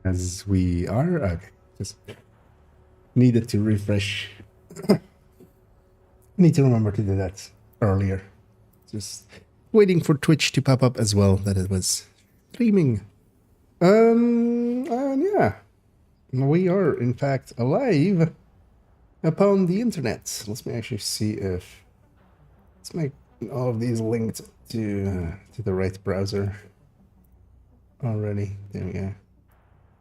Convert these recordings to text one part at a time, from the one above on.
as we are. Okay, just needed to refresh. Need to remember to do that earlier. Just waiting for Twitch to pop up as well, that it was streaming. And yeah, we are in fact alive upon the internet. Let me actually see if let's make all of these linked to the right browser already. There we go.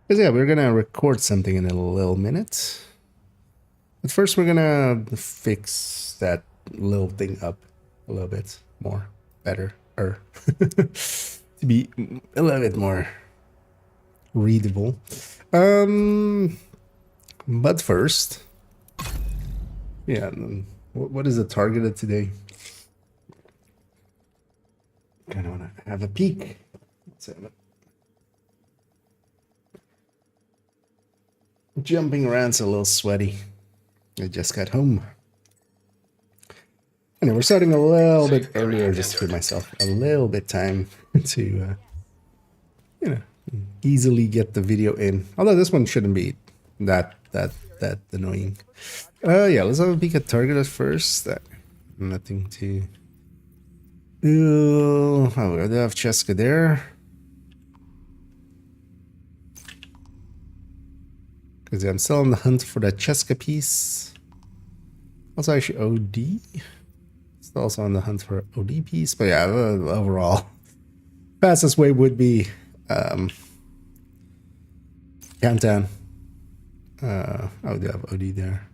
Because yeah, we're gonna record something in a little minute. But first, we're gonna fix that little thing up a little bit more, better, to be a little bit more readable. But first, yeah, what is the targeted today? Kind of wanna have a peek. Let's have it. Jumping around's a little sweaty. I just got home. Anyway, we're starting a little bit earlier just to give myself a little bit time to, you know, easily get the video in. Although this one shouldn't be that annoying. Yeah, let's have a peek at target at first. Nothing to. Oh, I do have Cheska there. Because I'm still on the hunt for that Cheska piece. Also, actually, OD. Still also on the hunt for OD piece. But yeah, overall, fastest way would be Countdown. I would have OD there.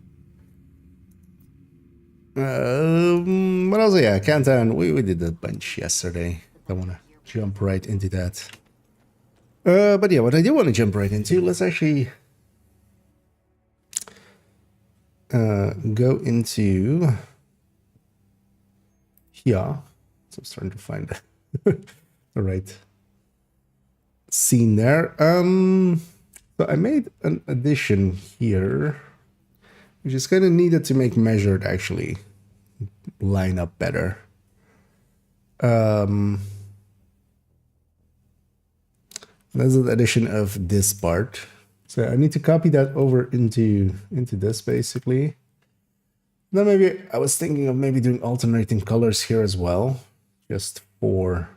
But also, yeah, Countdown. We did a bunch yesterday. Don't want to jump right into that. But yeah, what I do want to jump right into, let's actually go into here. So I'm starting to find the right scene there. So I made an addition here, which is kind of needed to make measured actually line up better. There's an addition of this part. So I need to copy that over into this basically. Then maybe I was thinking of maybe doing alternating colors here as well, just for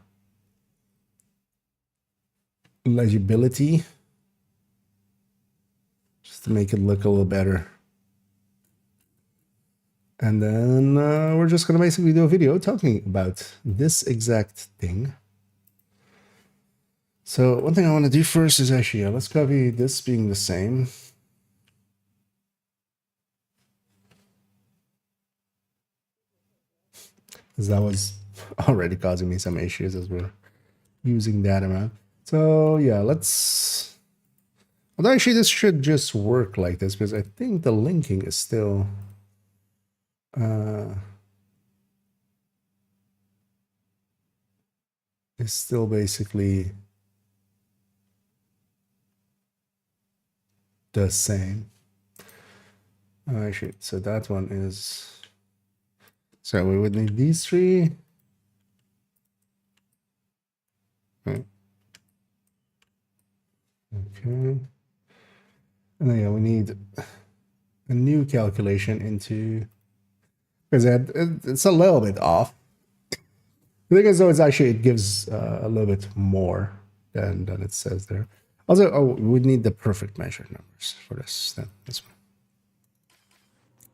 legibility, just to make it look a little better. And then we're just gonna basically do a video talking about this exact thing. So one thing I want to do first is actually, let's copy this being the same. Because that was already causing me some issues as we're using that amount. So yeah, let's... Although actually this should just work like this, because I think the linking is still... basically the same. Actually, so that one is... So we would need these three. Right. Okay. And then yeah, we need a new calculation into... Because it's a little bit off. The thing is, though, it's actually, it gives a little bit more than it says there. Also, oh, we need the perfect measure numbers for this. Then this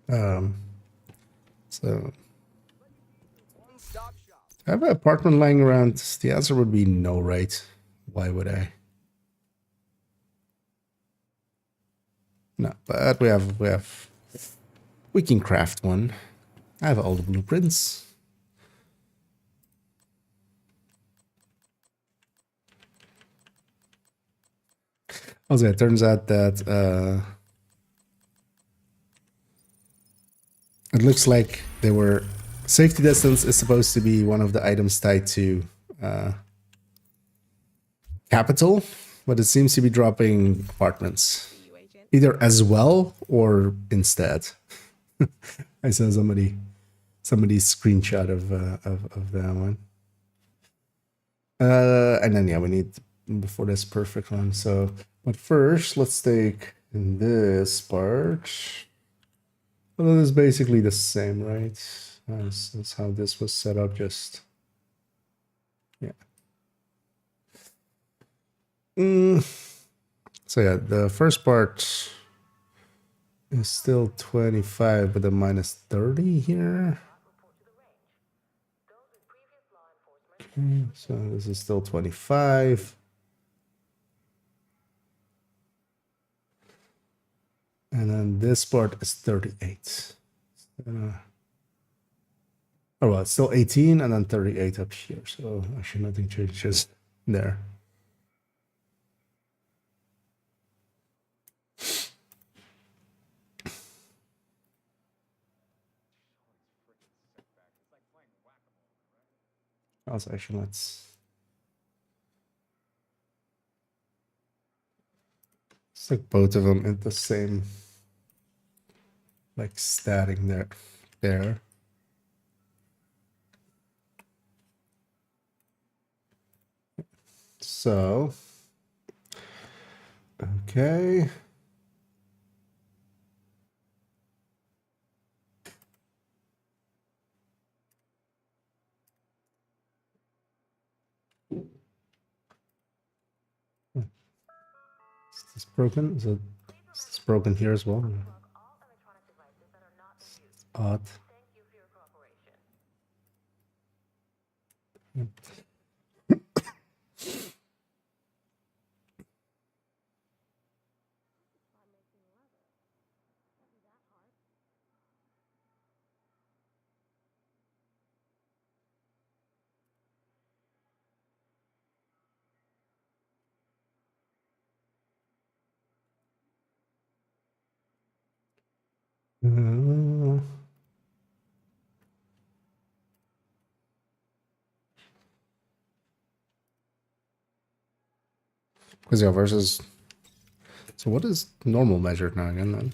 one. So I have an apartment lying around. The answer would be no, right? Why would I? No, but we can craft one. I have all the blueprints. Also, it turns out that it looks like they were... Safety distance is supposed to be one of the items tied to capital, but it seems to be dropping apartments either as well or instead. I saw somebody's screenshot of that one. And then yeah, we need before this perfect one. So But first, let's take this part. Well, it is basically the same, right? That's how this was set up, just... Yeah. So yeah, the first part is still 25, but the minus 30 here. Okay, so this is still 25. And then this part is 38. Oh, well, it's still 18 and then 38 up here. So actually nothing changes there. Also, actually, let's stick both of them in the same, like, statting there. So, okay. Is this broken? Is this broken here as well? It's odd. Yep. Because yeah, versus. So what is normal measured now again then?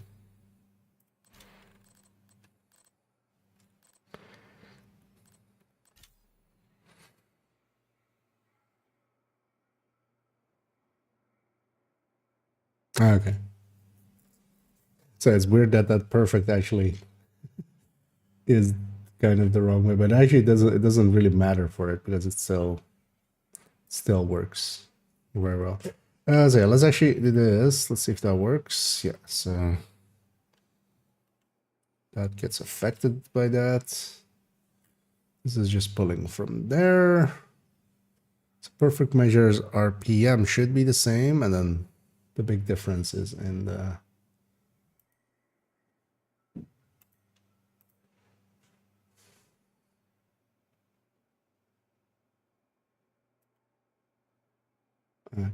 Okay. So it's weird that that perfect actually is kind of the wrong way, but actually it doesn't really matter for it because it still works very well. So yeah, let's actually do this. Let's see if that works. Yeah, so that gets affected by that. This is just pulling from there. So perfect measures RPM should be the same, and then the big difference is in the okay.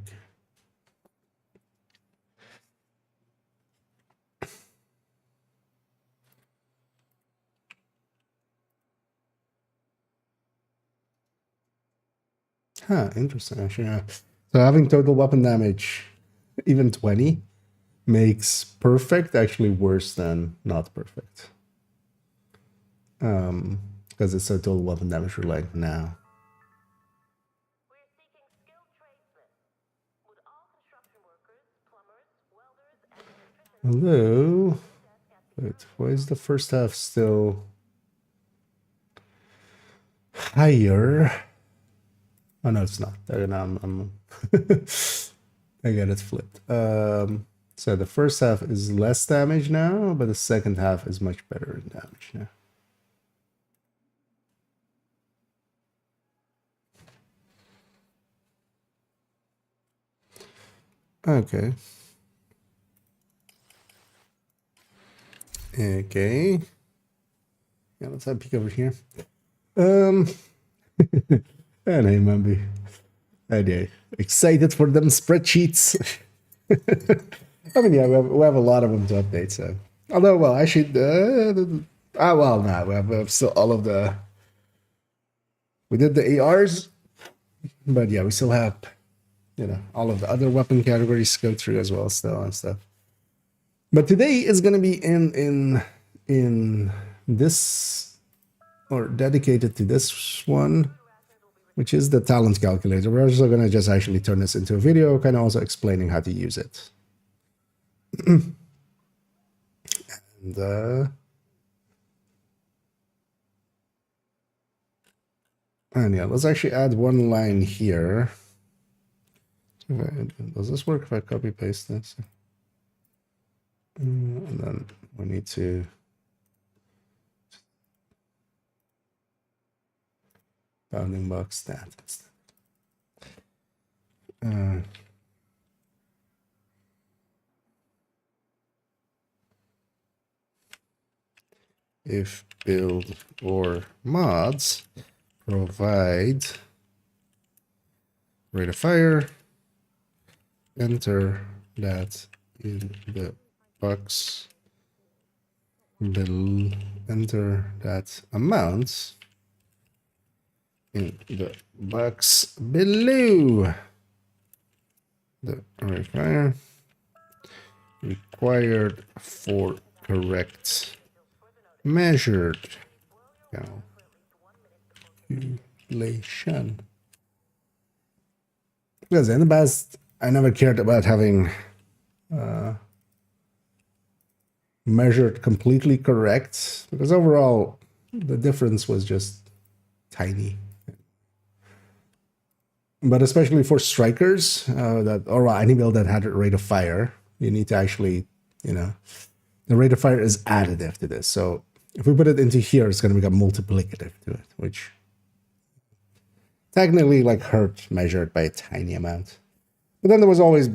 Huh, interesting actually. Yeah. So having total weapon damage, even 20, makes perfect actually worse than not perfect. Because it's a total weapon damage reliant now. Hello. Wait, why is the first half still higher? Oh no, it's not. I'm I got it flipped. So the first half is less damage now, but the second half is much better in damage now. Okay. Okay. Yeah, let's have a peek over here. And hey, Mambi. Okay. Excited for them spreadsheets. I mean, yeah, we have a lot of them to update, so. Although, well, I should. Well, no, we have still all of the. We did the ARs, but yeah, we still have, all of the other weapon categories to go through as well, still and stuff. But today is going to be in this, or dedicated to this one. which is the talent calculator. We're also going to just actually turn this into a video, kind of also explaining how to use it. And yeah, let's actually add one line here. Does this work if I copy paste this? And then we need to bounding box status. If build or mods provide rate of fire, enter that in the box below, enter that amount in the box below the rate of fire required for correct measured calculation. Because in the past, I never cared about having measured completely correct, because overall the difference was just tiny. But especially for strikers, or any build that had a rate of fire, you need to actually, the rate of fire is additive to this. So if we put it into here, it's going to become multiplicative to it, which technically hurt measured by a tiny amount. But then there was always,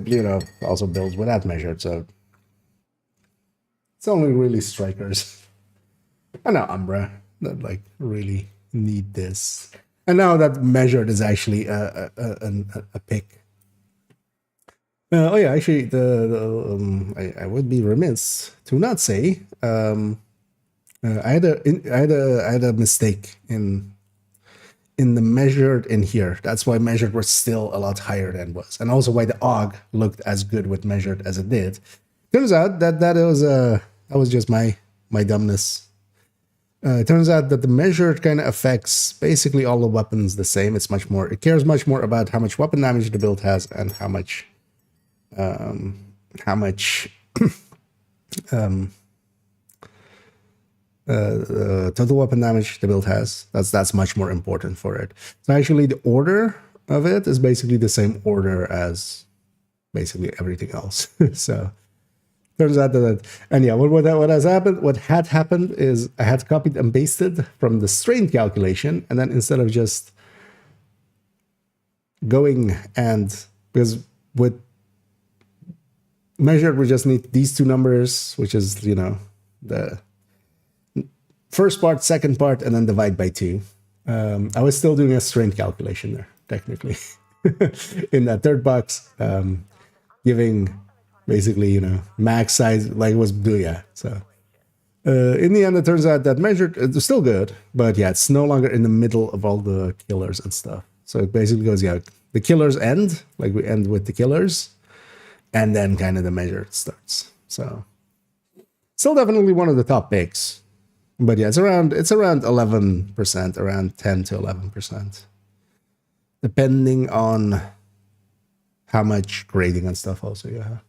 also builds without measured, so it's only really strikers. I know Umbra that really need this. And now that measured is actually a pick. Oh yeah, actually, I would be remiss to not say I had a mistake in the measured in here. That's why measured was still a lot higher than was, and also why the AUG looked as good with measured as it did. Turns out that was just my dumbness. It turns out that the measured kind of affects basically all the weapons the same. It cares much more about how much weapon damage the build has and how much total weapon damage the build has. That's much more important for it. So actually the order of it is basically the same order as basically everything else. So turns out that, and yeah, what had happened is I had copied and pasted from the strain calculation, and then instead of just going and, because with measured we just need these two numbers, which is the first part, second part, and then divide by 2. I was still doing a strain calculation there, technically, in that third box, giving basically, max size, it was Booyah. So in the end, it turns out that measured is still good, but yeah, it's no longer in the middle of all the killers and stuff. So it basically goes, the killers end, we end with the killers, and then kind of the measured starts. So still definitely one of the top picks. But yeah, it's around 11%, around 10 to 11%, depending on how much grading and stuff also you have.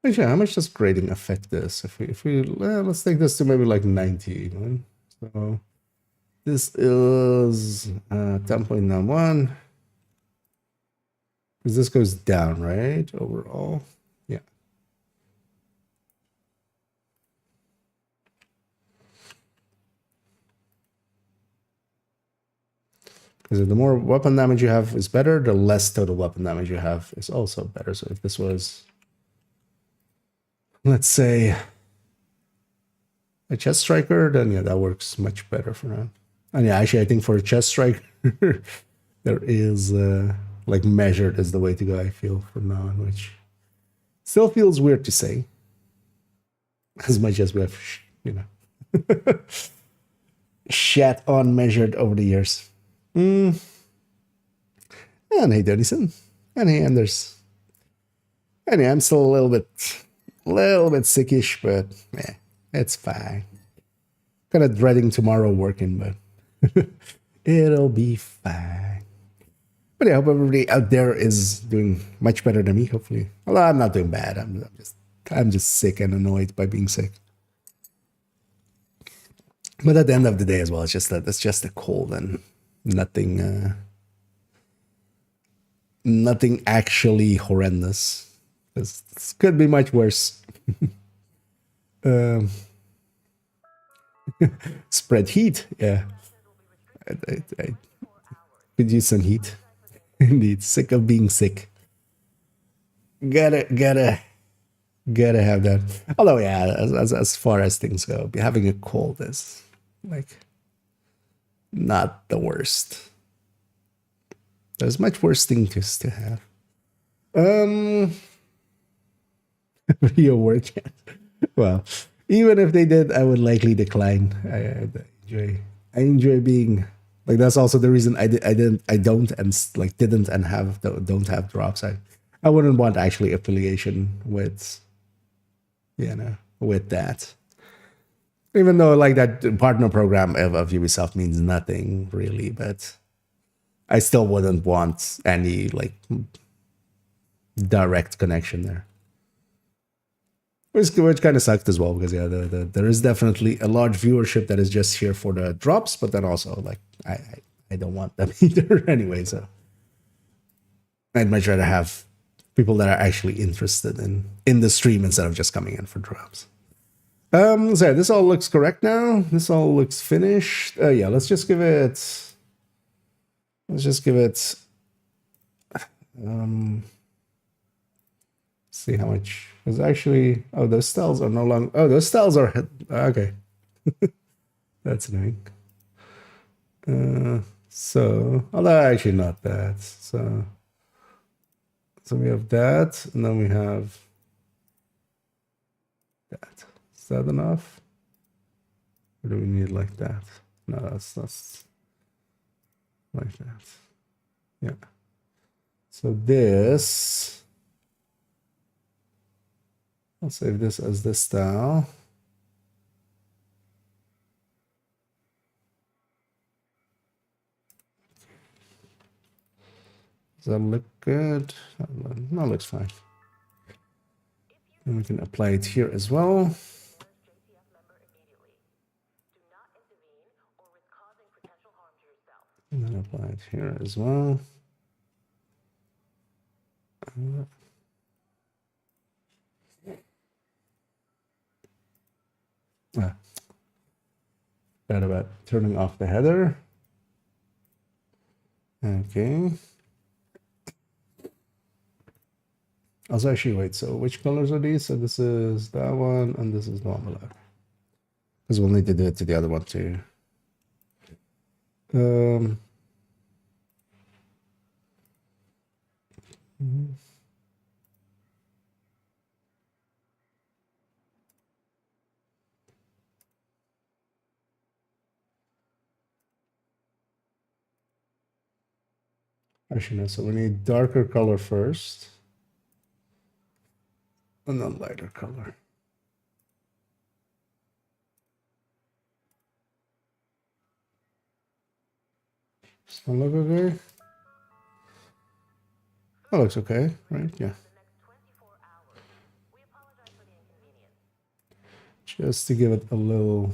Actually, how much does grading affect this? If we let's take this to maybe 90. So this is 10.91. Because this goes down, right? Overall, yeah. Because the more weapon damage you have is better, the less total weapon damage you have is also better. So if this was, let's say, a chest striker, then yeah, that works much better for now. And yeah, actually, I think for a chest striker, there is measured is the way to go, I feel, from now on, which still feels weird to say, as much as we have, shat on measured over the years. And hey, Denison. And hey, Anders. And yeah, I'm still a little bit sickish, but yeah, it's fine. Kind of dreading tomorrow working, but It'll be fine. But yeah, I hope everybody out there is doing much better than me, hopefully. Although I'm not doing bad. I'm just sick and annoyed by being sick. But at the end of the day as well, it's just a cold and nothing nothing actually horrendous. This could be much worse. um, spread heat, yeah. I could use some heat. Indeed, sick of being sick. Gotta have that. Although, yeah, as far as things go, having a cold is like not the worst. There's much worse things to have. Video work. Well, even if they did, I would likely decline. I enjoy being like that's also the reason I don't and like didn't and don't have drops. I wouldn't want actually affiliation with with that. Even though like that partner program of Ubisoft means nothing really, but I still wouldn't want any like direct connection there. Which kind of sucked as well because yeah, there is definitely a large viewership that is just here for the drops, but then also like I don't want them either anyway. So I'd much rather have people that are actually interested in the stream instead of just coming in for drops. So yeah, this all looks correct now. This all looks finished. Yeah, let's just give it. See how much is actually. Oh, those styles are no longer. Oh, those styles are okay. That's annoying. So, although actually not that. So we have that, and then we have that. Is that enough? Or do we need like that? No, that's like that. Yeah. So this, I'll save this as this style. Does that look good? That looks fine. And we can apply it here as well. And then apply it here as well. Forgot about turning off the header. Okay. Also, actually, wait. So, which colors are these? So, this is that one, and this is the one below. Because we'll need to do it to the other one too. Actually, no. So we need darker color first, and then lighter color. Does that look okay? That looks okay, right? Yeah. Just to give it a little.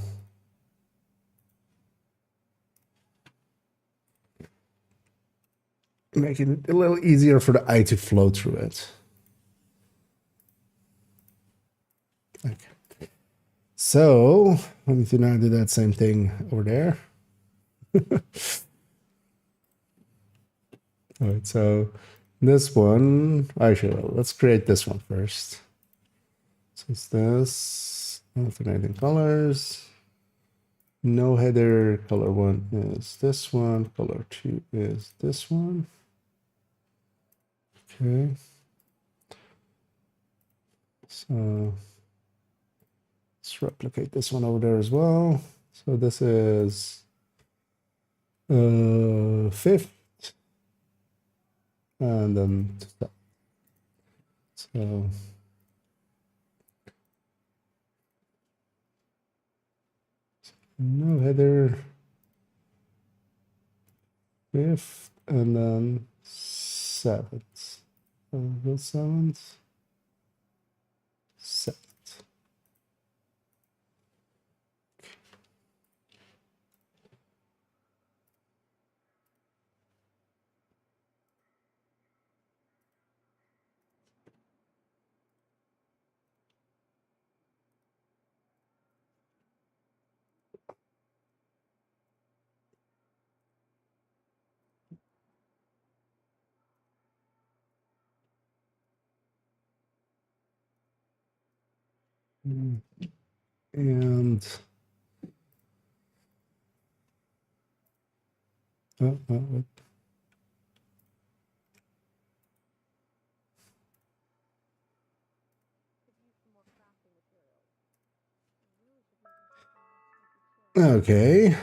Make it a little easier for the eye to flow through it. Okay. So let me now do that same thing over there. All right, so this one, actually, let's create this one first. So it's this, alternating colors. No header, color 1 is this one, color 2 is this one. Okay. So let's replicate this one over there as well. So this is 5th, and then so no header. 5th, and then 7th. The 7th. 7th. And okay.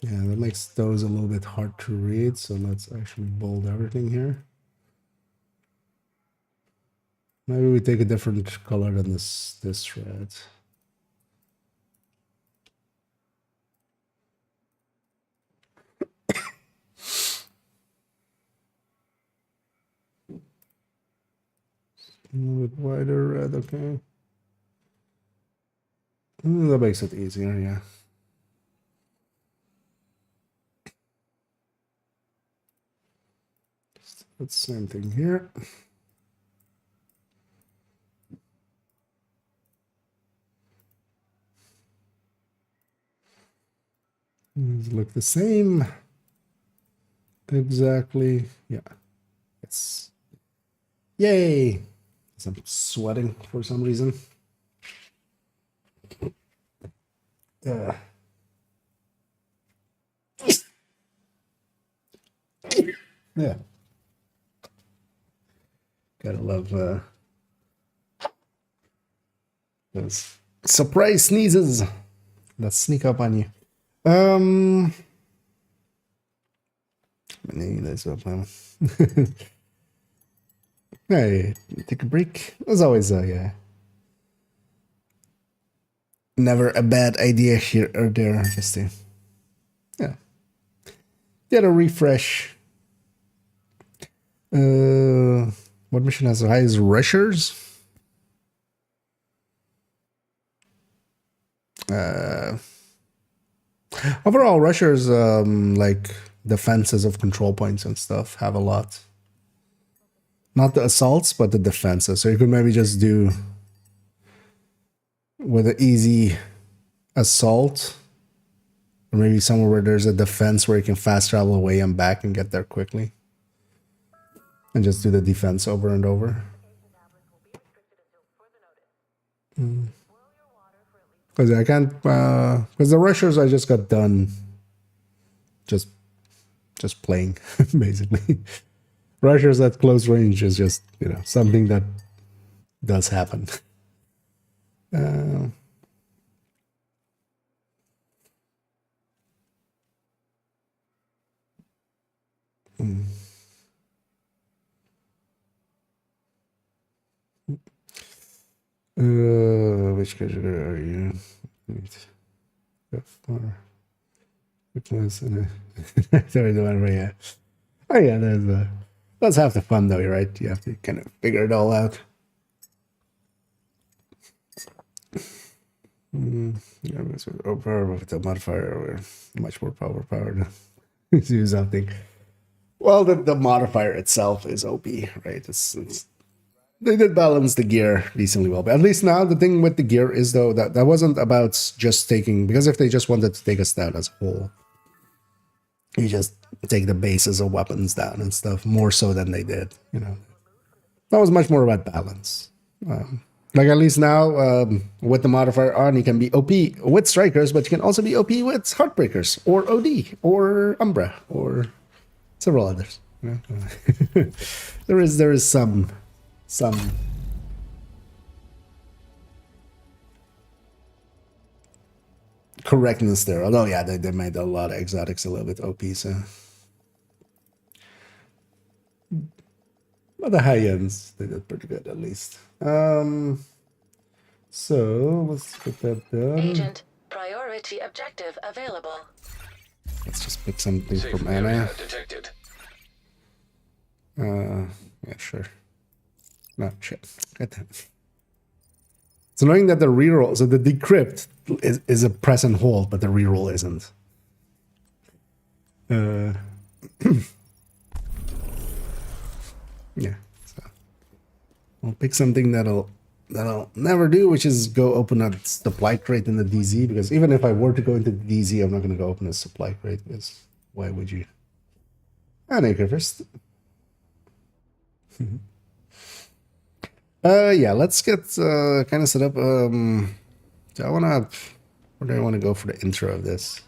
Yeah, that makes those a little bit hard to read, so let's actually bold everything here. Maybe we take a different color than this red. A little bit wider red, okay. That makes it easier, yeah. The same thing here. These look the same. Exactly. Yeah. Yes. Yay! I'm sweating for some reason. Yeah. Yeah. Gotta love those surprise sneezes that sneak up on you. Hey, take a break. As always, yeah. Never a bad idea here or there, just to, yeah, get a refresh. What mission has the highest rushers? Overall, rushers, like defenses of control points and stuff, have a lot. Not the assaults, but the defenses. So you could maybe just do with an easy assault, or maybe somewhere where there's a defense where you can fast travel away and back and get there quickly, and just do the defense over and over. Because I can't, because the rushers I just got done just playing basically. Rushers at close range is just, you know, something that does happen. Which category are you? Witness and sorry, the one where yeah. Oh yeah, that's half the fun though, right? You have to kind of figure it all out. Yeah, with the modifier, we're much more power to do something. Well, the modifier itself is OP, right? It's they did balance the gear decently well. But at least now the thing with the gear is though that wasn't about just taking, because if they just wanted to take us down as a whole, you just take the bases of weapons down and stuff more so than they did. You know, that was much more about balance. Like at least now with the modifier on, you can be OP with strikers, but you can also be OP with heartbreakers or OD or Umbra or several others. You know? there is some correctness there. Although yeah, they made a lot of exotics a little bit OP, so. But the high ends, they did pretty good at least. So let's get that done. Agent, Priority objective available. Let's just pick something Safe from area Anna. detected. Yeah, sure. No, shit. Get that. It's annoying that the reroll, so the decrypt is a press and hold, but the reroll isn't. Yeah, so I'll pick something that'll never do, which is go open a supply crate in the DZ, because even if I were to go into the DZ, I'm not going to go open a supply crate, because why would you? And anchor first. Yeah, let's get kind of set up. So I want to, where do I want to go for the intro of this?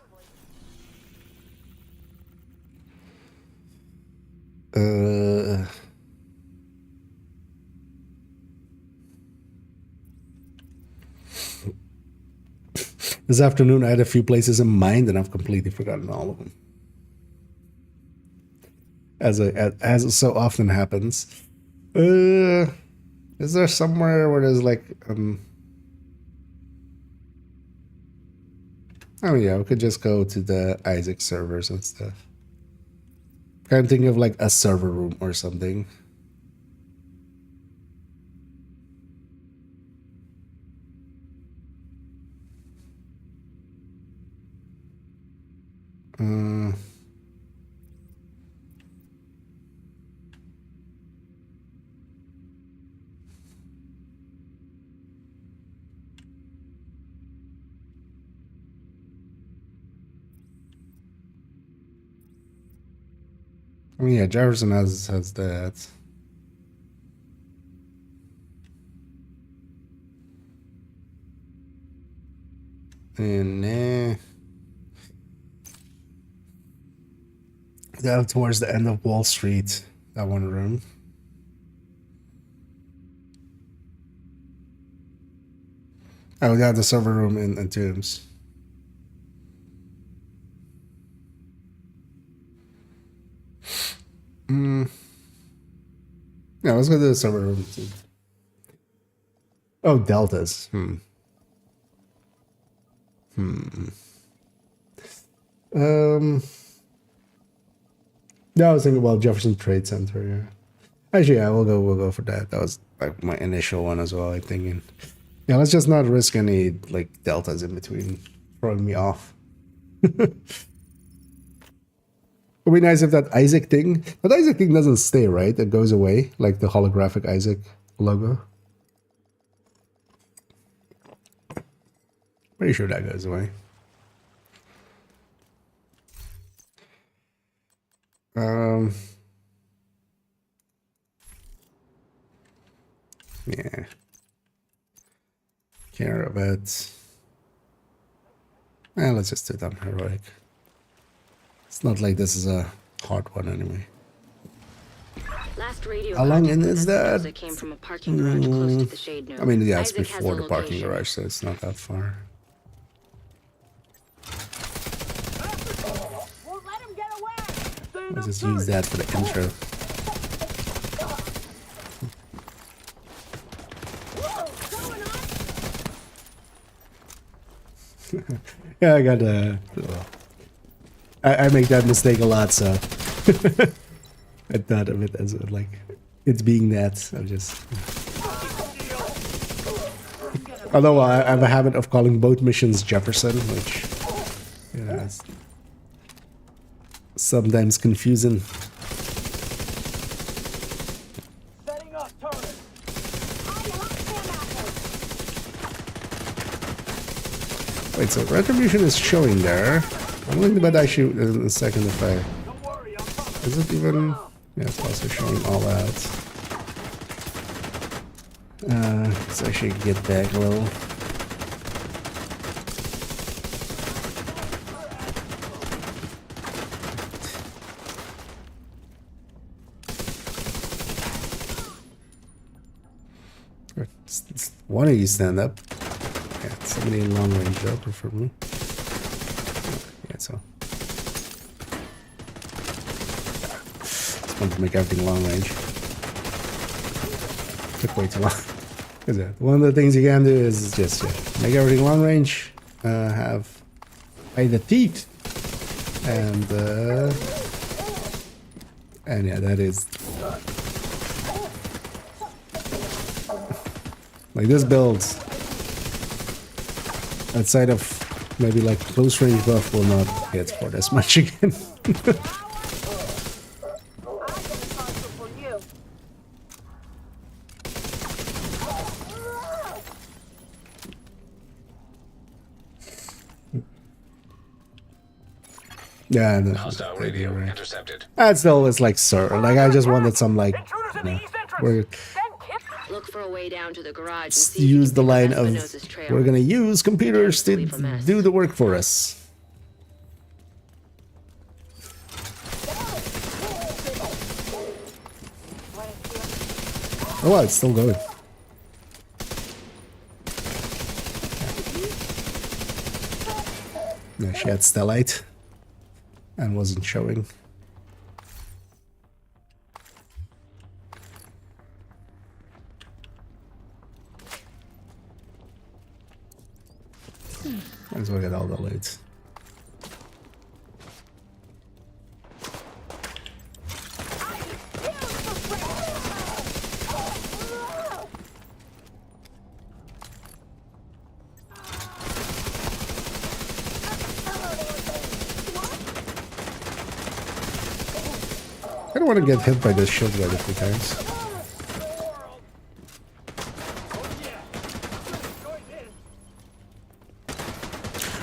This afternoon I had a few places in mind and I've completely forgotten all of them. As so often happens. Is there somewhere where there's like I mean, yeah, we could just go to the Isaac servers and stuff. Kind of think of like a server room or something. I mean, yeah, Jefferson has that. And down towards the end of Wall Street, that one room. Oh, yeah, the server room in Tombs. Yeah, let's go to the server room. Oh, deltas. Yeah, I was thinking about Jefferson Trade Center. Yeah, actually, yeah, we'll go for that. That was like my initial one as well. I'm thinking, yeah, let's just not risk any like deltas in between throwing me off. It'd be nice if that Isaac thing doesn't stay, right? It goes away, like the holographic Isaac logo. Pretty sure that goes away. Yeah. Care about. Let's just do it on heroic. It's not like this is a hard one anyway. Last radio How long in contact is with that? Espinosa came from a parking garage close to the shade node. I mean, yeah, it's Isaac has before a the parking location. garage, so it's not that far. Won't let him get away. Let's just use that for the intro. Yeah, I got I make that mistake a lot, so I thought of it as like it's being that. I'm just. Although I have a habit of calling both missions Jefferson, which is sometimes confusing. Setting up turret. Wait, so retribution is showing there. I'm going to bet I shoot in a second if I. Don't worry, I'm coming. Is it even? Yeah, it's also showing all out. So I should get back a little. One of you stand up. Yeah, somebody in long range though, preferably. Yeah, so. Just want to make everything long range. Took way too long. One of the things you can do is just make everything long range, have by the teeth, and yeah, that is like this build outside of maybe like close range buff will not hit for this much again. Yeah, no, Hostile radio intercepted. that still is like, sir, like I just wanted some like, you know, where Look for a way down to the garage and see if you use can the pick up line of Espinosa's trail. we're gonna use computers to Leave a mess. do the work for us. Oh, wow, it's still going. No, she had stellite and wasn't showing. Let's look at all the lights. I don't want to get hit by this shield right a few times.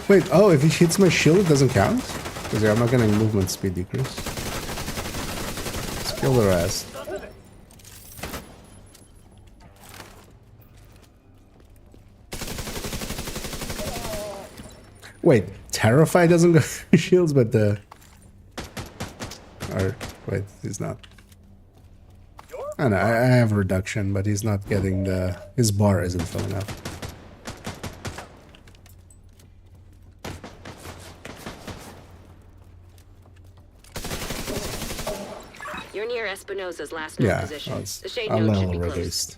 Wait, oh, if he hits my shield, it doesn't count? Because yeah, I'm not getting movement speed decrease. Let's kill their ass. Wait, Terrify doesn't go shields, but the... Or, wait, he's not. I know, I have reduction, but he's not getting the... His bar isn't filling up. You're near Espinosa's last known Yeah, position. well, it's The shade a node should level be close. reduced.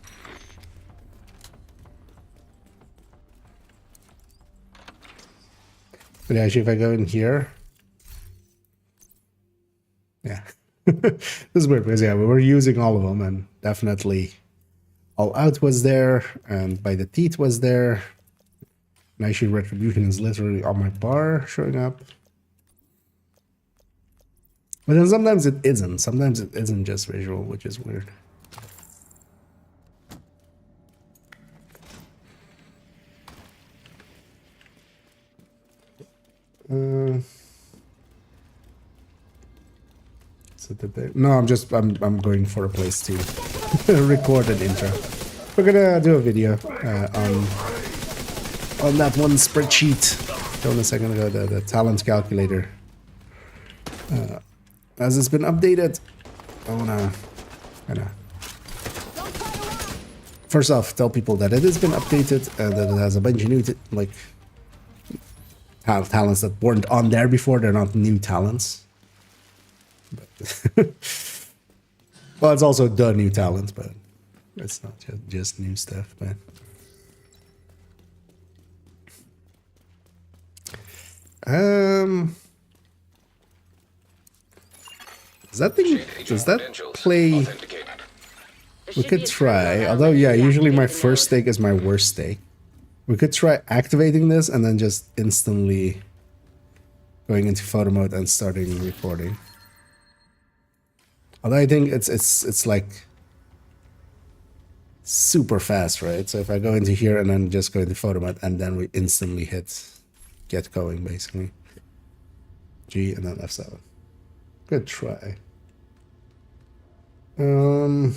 But actually, if I go in here... Yeah. This is weird, because yeah, we were using all of them, and definitely All Out was there, and By the Teeth was there. And actually, Retribution is literally on my bar showing up. But then sometimes it isn't. Sometimes it isn't just visual, which is weird. So did they? No, I'm going for a place to record an intro. We're gonna do a video on that one spreadsheet. Told a second ago, the talent calculator. As it's been updated, I wanna first off tell people that it has been updated and that it has a bunch of new talents that weren't on there before. They're not new talents. But well, it's also the new talent, but it's not just new stuff. But does that play? We could try, although yeah, usually my first stake is my worst stake. We could try activating this and then just instantly going into photo mode and starting recording. Although I think it's like super fast, right? So if I go into here and then just go into photo mode and then we instantly hit get going, basically. G and then F7. Good try. No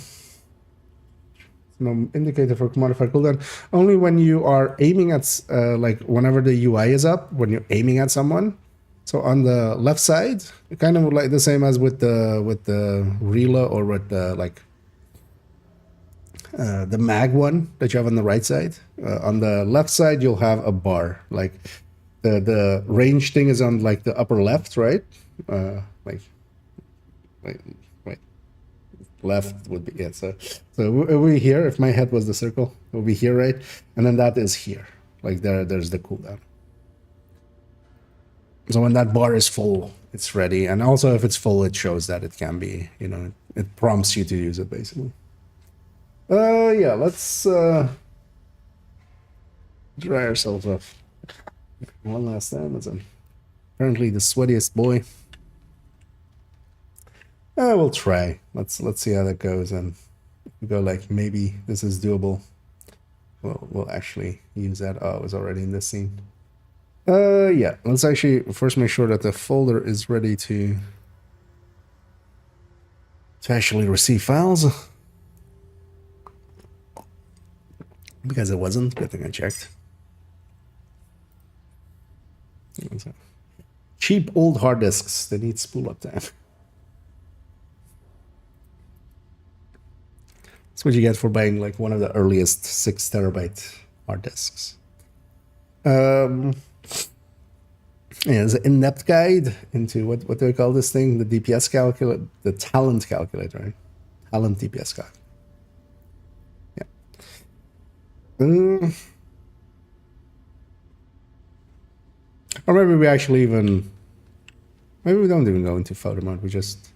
indicator for modifier cooldown. Only when you are aiming at, like whenever the UI is up, when you're aiming at someone. So on the left side, kind of like the same as with the Rela or with the like the mag one that you have on the right side. On the left side, you'll have a bar. Like the range thing is on like the upper left, right? Wait. Left would be it. So we here. If my head was the circle, it would be here, right? And then that is here. Like there's the cooldown. So when that bar is full, it's ready. And also if it's full, it shows that it can be, you know, it prompts you to use it basically. Yeah, let's dry ourselves off one last time. As I'm apparently the sweatiest boy. We'll try. Let's see how that goes, and if we go like maybe this is doable. We'll actually use that. Oh, it was already in this scene. Yeah, let's actually first make sure that the folder is ready to actually receive files. Because it wasn't. Good thing I checked. Cheap old hard disks. They need spool up time. That's what you get for buying like one of the earliest 6 terabyte hard disks. Yeah, there's an in-depth guide into what do I call this thing? The DPS calculator, the talent calculator, right? Talent DPS calculator. Yeah. Or maybe we actually even, maybe we don't even go into photo mode. We just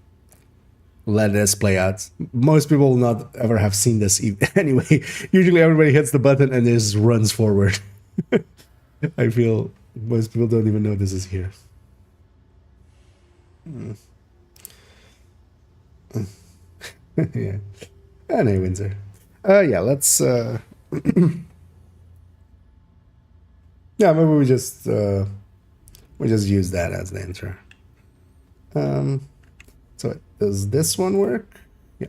let this play out. Most people will not ever have seen this anyway. Usually everybody hits the button and just runs forward. I feel most people don't even know this is here. Yeah. Anyway, Windsor. Yeah, let's yeah, maybe we just use that as the intro. So does this one work? Yeah.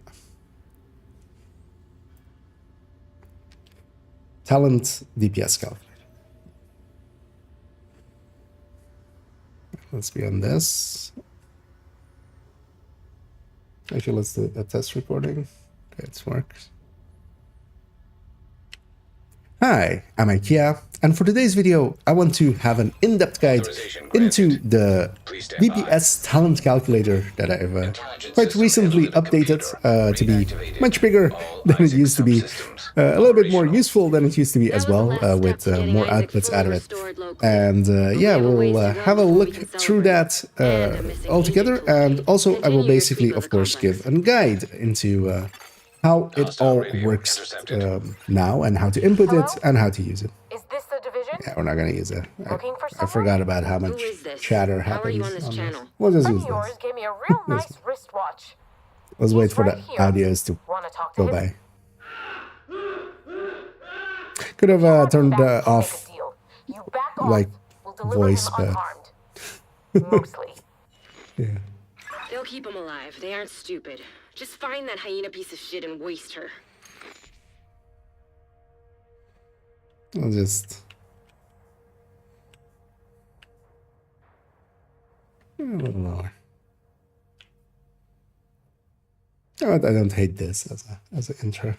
Talent DPS calculator. Let's be on this. Actually, let's do a test recording. Okay, it works. Hi, I'm IKEA, and for today's video, I want to have an in-depth guide into the DPS talent calculator that I've quite recently updated to be much bigger than it used to be, a little bit more useful than it used to be as well, with more outputs out of it. And yeah, we'll have a look through that all together, and also I will basically, of course, give a guide into how it all works now, and how to input it and how to use it. Is this the division? Yeah, we're not gonna use it. Looking for I someone? forgot about how much chatter How are you happens on this channel? We'll just Friend use of yours this. gave me a real nice wristwatch. Let's wait for the right here. audios to Wanna talk to go him? by. Could have turned Back to make a off deal. You back off. like We'll deliver voice, him but unharmed. Mostly. yeah. They'll keep him alive. They aren't stupid. Just find that hyena piece of shit and waste her. I'll just a little lower. Oh, I don't hate this as an intro.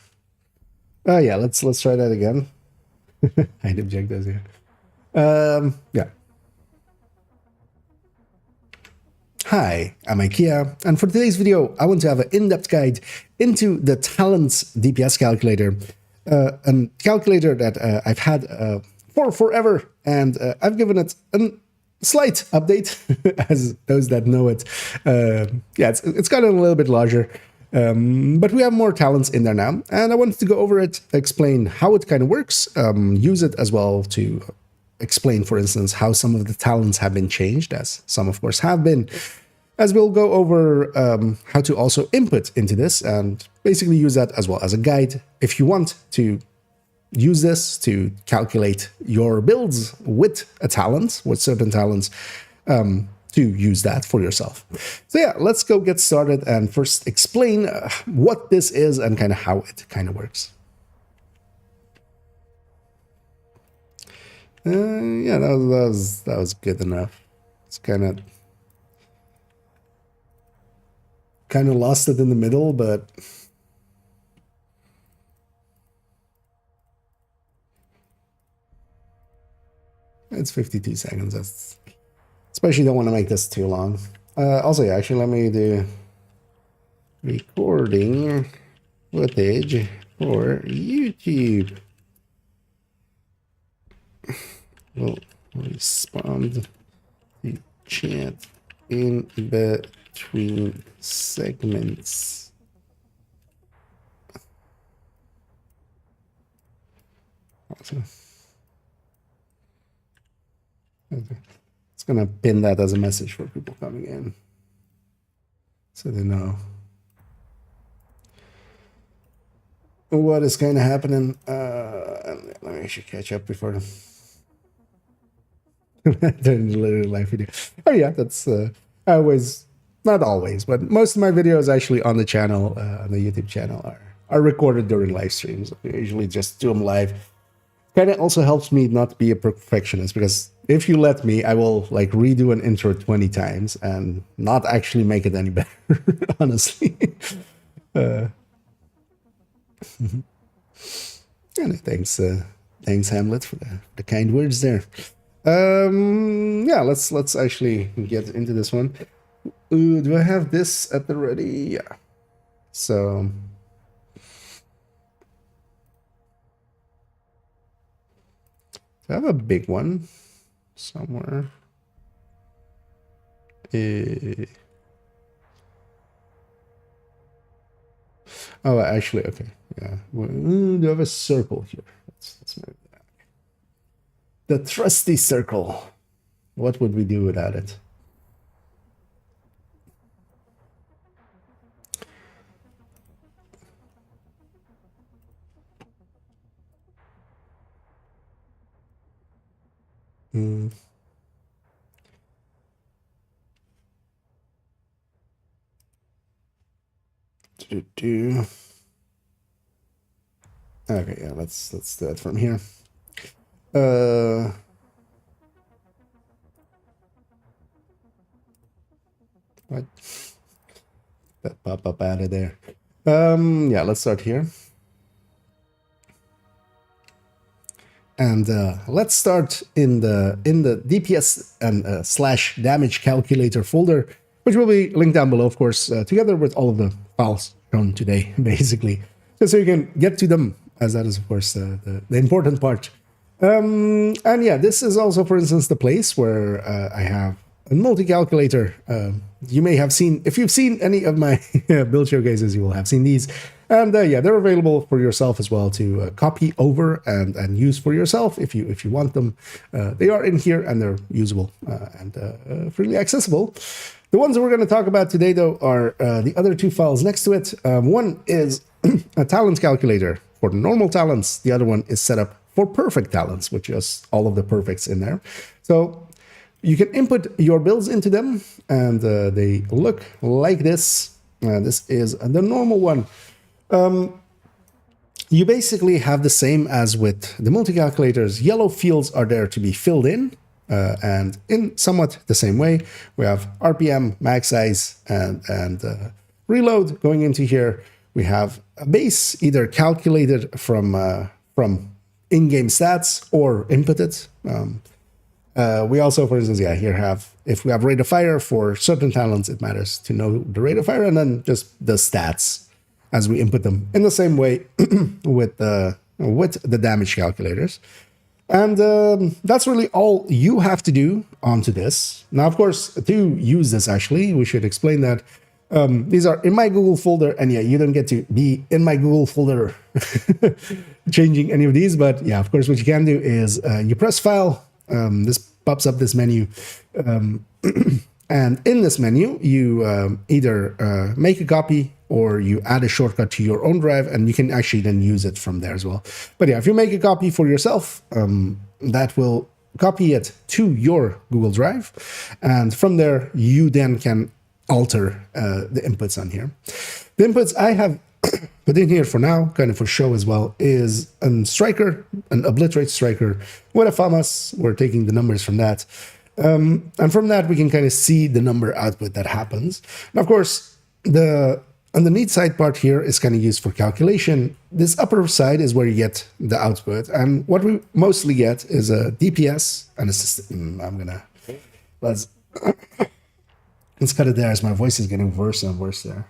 Oh yeah, let's try that again. Hide objectives here. Yeah. Hi, I'm IKEA, and for today's video, I want to have an in-depth guide into the Talents DPS calculator, a calculator that I've had for forever, and I've given it a slight update, as those that know it. Yeah, it's gotten a little bit larger, but we have more talents in there now, and I wanted to go over it, explain how it kind of works, use it as well to explain, for instance, how some of the talents have been changed, as some, of course, have been, as we'll go over how to also input into this, and basically use that as well as a guide if you want to use this to calculate your builds with a talent, with certain talents, to use that for yourself. So yeah, let's go get started and first explain what this is and kind of how it kind of works. Yeah, that was good enough. It's kind of lost it in the middle, but it's 52 seconds. That's especially don't want to make this too long. Also, yeah, actually, let me do recording footage for YouTube. Will respond to chat in between segments. Awesome. Okay. It's gonna pin that as a message for people coming in, so they know what is kind of happening. Let me actually catch up before the literally live video. Oh yeah, that's I always, not always, but most of my videos actually on the channel, on the YouTube channel, are recorded during live streams. I usually just do them live. Kind of also helps me not be a perfectionist, because if you let me, I will like redo an intro 20 times and not actually make it any better, honestly. And thanks Hamlet for the kind words there. Yeah, let's actually get into this one. Do I have this at the ready? Yeah. So I have a big one somewhere. Oh, actually, okay. Yeah. Do I have a circle here? Let's move that. The trusty circle. What would we do without it? Okay, yeah, let's do it from here. What? That pop up out of there. Yeah, let's start here. And let's start in the DPS and slash damage calculator folder, which will be linked down below, of course, together with all of the files shown today, basically, just so you can get to them, as that is, of course, the important part. And yeah, this is also, for instance, the place where I have a multi-calculator. You may have seen, if you've seen any of my build showcases, you will have seen these. And yeah, they're available for yourself as well to copy over and use for yourself if you want them. They are in here and they're usable and freely accessible. The ones that we're going to talk about today, though, are the other two files next to it. One is a talent calculator for normal talents. The other one is set up for perfect talents, which is all of the perfects in there. So you can input your builds into them, and they look like this. This is the normal one. You basically have the same as with the multi-calculators. Yellow fields are there to be filled in, and in somewhat the same way. We have RPM, max size, and reload going into here. We have a base either calculated from in-game stats or inputted. We also, for instance, yeah, here have, if we have rate of fire for certain talents, it matters to know the rate of fire, and then just the stats as we input them in the same way with the damage calculators. And that's really all you have to do onto this. Now, of course, to use this, actually, we should explain that these are in my Google folder, and yeah, you don't get to be in my Google folder changing any of these, but yeah, of course, what you can do is you press File, this pops up this menu, and in this menu, you either make a copy or you add a shortcut to your own drive, and you can actually then use it from there as well. But yeah, if you make a copy for yourself, that will copy it to your Google Drive, and from there, you then can alter the inputs on here. The inputs I have put in here for now, kind of for show as well, is an striker, an obliterate striker with a FAMAS. We're taking the numbers from that. And from that, we can kind of see the number output that happens. And of course, the underneath side part here is kind of used for calculation. This upper side is where you get the output. And what we mostly get is a DPS and a system. Let's cut it there, as my voice is getting worse and worse there.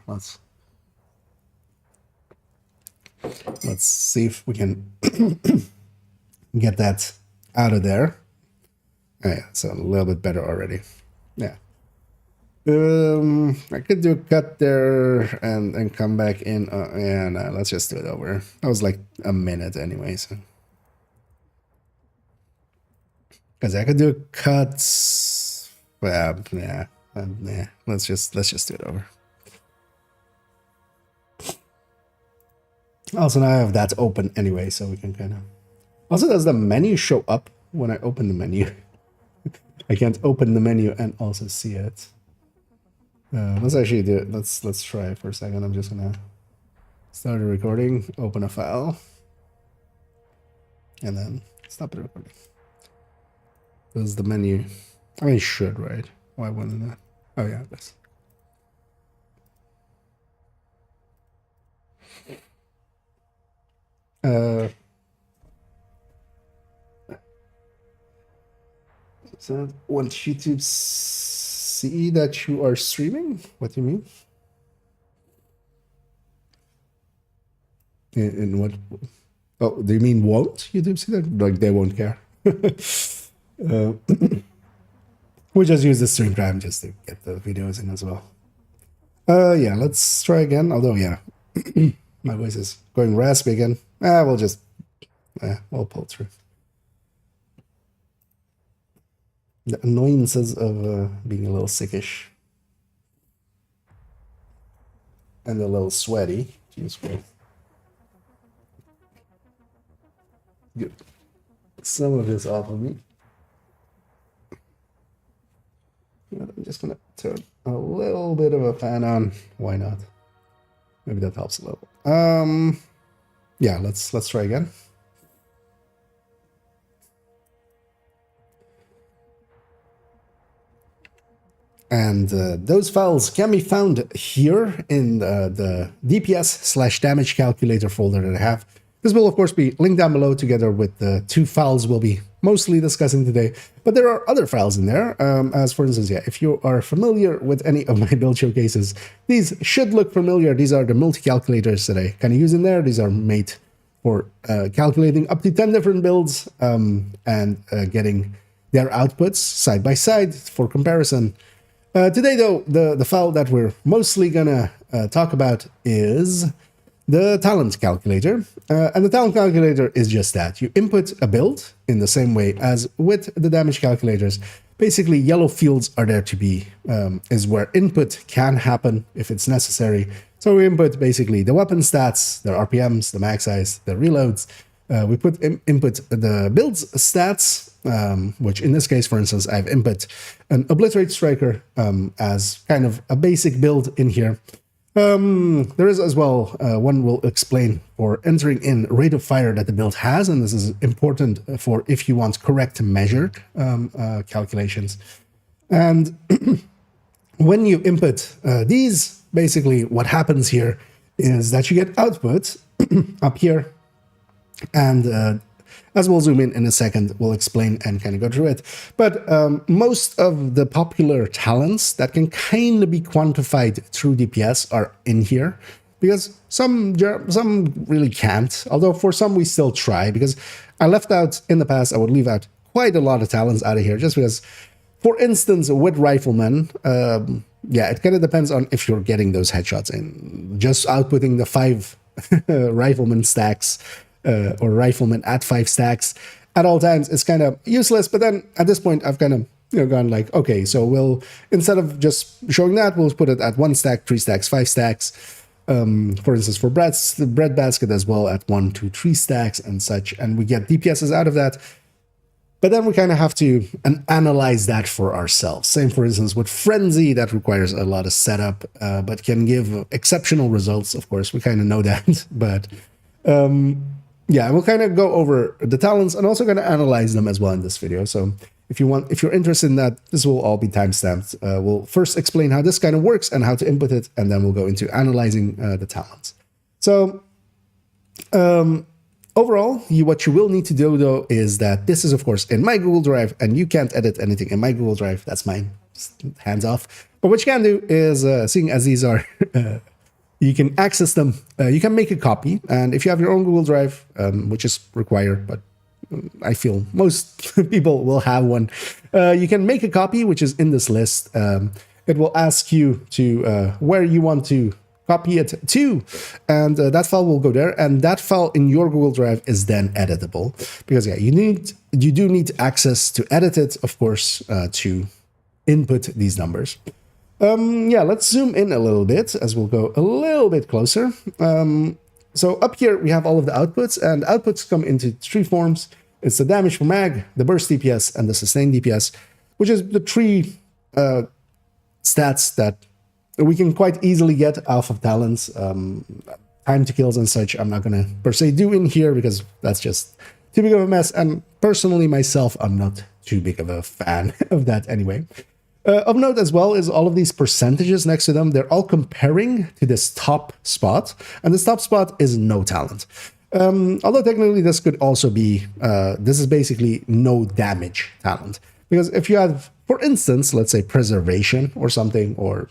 Let's see if we can get that out of there. Oh, yeah, it's a little bit better already. Yeah. I could do a cut there and come back in. Yeah, no, let's just do it over. That was like a minute anyway, so. Because I could do cuts. Well, yeah, yeah. Let's just do it over. Also, now I have that open anyway, so we can kind of. Also, does the menu show up when I open the menu? I can't open the menu and also see it. Let's actually do it. Let's try it for a second. I'm just gonna start the recording, open a file, and then stop the recording. Does the menu? I mean, it should, right? Why wouldn't that? Oh yeah, this. So want YouTube see that you are streaming? What do you mean? In what? Oh, do you mean won't YouTube see that? Like they won't care. We just use the stream time just to get the videos in as well. Yeah, let's try again. Although, yeah, my voice is going raspy again. We'll just, we'll pull through. The annoyances of being a little sickish and a little sweaty. Jeez, get some of this off of me. I'm just gonna turn a little bit of a fan on. Why not? Maybe that helps a little. Yeah, let's try again. And those files can be found here in the DPS/damage calculator folder that I have. This will, of course, be linked down below together with the two files we'll be mostly discussing today. But there are other files in there, as for instance, yeah, if you are familiar with any of my build showcases, these should look familiar. These are the multi-calculators that I kind of use in there. These are made for calculating up to 10 different builds and getting their outputs side by side for comparison. Today, though, the file that we're mostly gonna talk about is the talent calculator. And the talent calculator is just that. You input a build in the same way as with the damage calculators. Basically, yellow fields are there to be, is where input can happen if it's necessary. So we input basically the weapon stats, the RPMs, the max size, the reloads. We input the build's stats, which in this case, for instance, I've input an obliterate striker as kind of a basic build in here. There is as well, one will explain for entering in rate of fire that the build has, and this is important for if you want correct measured calculations. And when you input these, basically what happens here is that you get output up here. And as we'll zoom in a second, we'll explain and kind of go through it. But most of the popular talents that can kind of be quantified through DPS are in here, because some really can't. Although for some we still try, because I left out in the past, I would leave out quite a lot of talents out of here, just because, for instance, with riflemen, yeah, it kind of depends on if you're getting those headshots in. Just outputting the 5 rifleman stacks. Or rifleman at 5 stacks at all times, it's kind of useless. But then at this point, I've kind of gone like, okay, so we'll, instead of just showing that, we'll put it at 1 stack, 3 stacks, 5 stacks. For instance, for the bread basket as well at 1, 2, 3 stacks and such, and we get DPSs out of that. But then we kind of have to analyze that for ourselves. Same, for instance, with Frenzy, that requires a lot of setup, but can give exceptional results. Of course, we kind of know that, but. Yeah, we'll kind of go over the talents and also going to analyze them as well in this video. So if you're interested in that, this will all be timestamped. We'll first explain how this kind of works and how to input it, and then we'll go into analyzing the talents. So overall, what you will need to do, though, is that this is, of course, in my Google Drive, and you can't edit anything in my Google Drive. That's mine. Just hands off. But what you can do is, seeing as these are... you can access them, you can make a copy, and if you have your own Google Drive, which is required, but I feel most people will have one. You can make a copy, which is in this list. It will ask you to where you want to copy it to, and that file will go there, and that file in your Google Drive is then editable, because yeah, you do need access to edit it, of course, to input these numbers. Yeah, let's zoom in a little bit as we'll go a little bit closer. So up here we have all of the outputs, and outputs come into three forms. It's the damage per mag, the burst DPS, and the sustain DPS, which is the three stats that we can quite easily get off of talents. Time to kills and such I'm not going to per se do in here, because that's just too big of a mess, and personally myself, I'm not too big of a fan of that anyway. Of note as well is all of these percentages next to them, they're all comparing to this top spot, and this top spot is no talent. Although technically this could also be, this is basically no damage talent. Because if you have, for instance, let's say preservation or something, or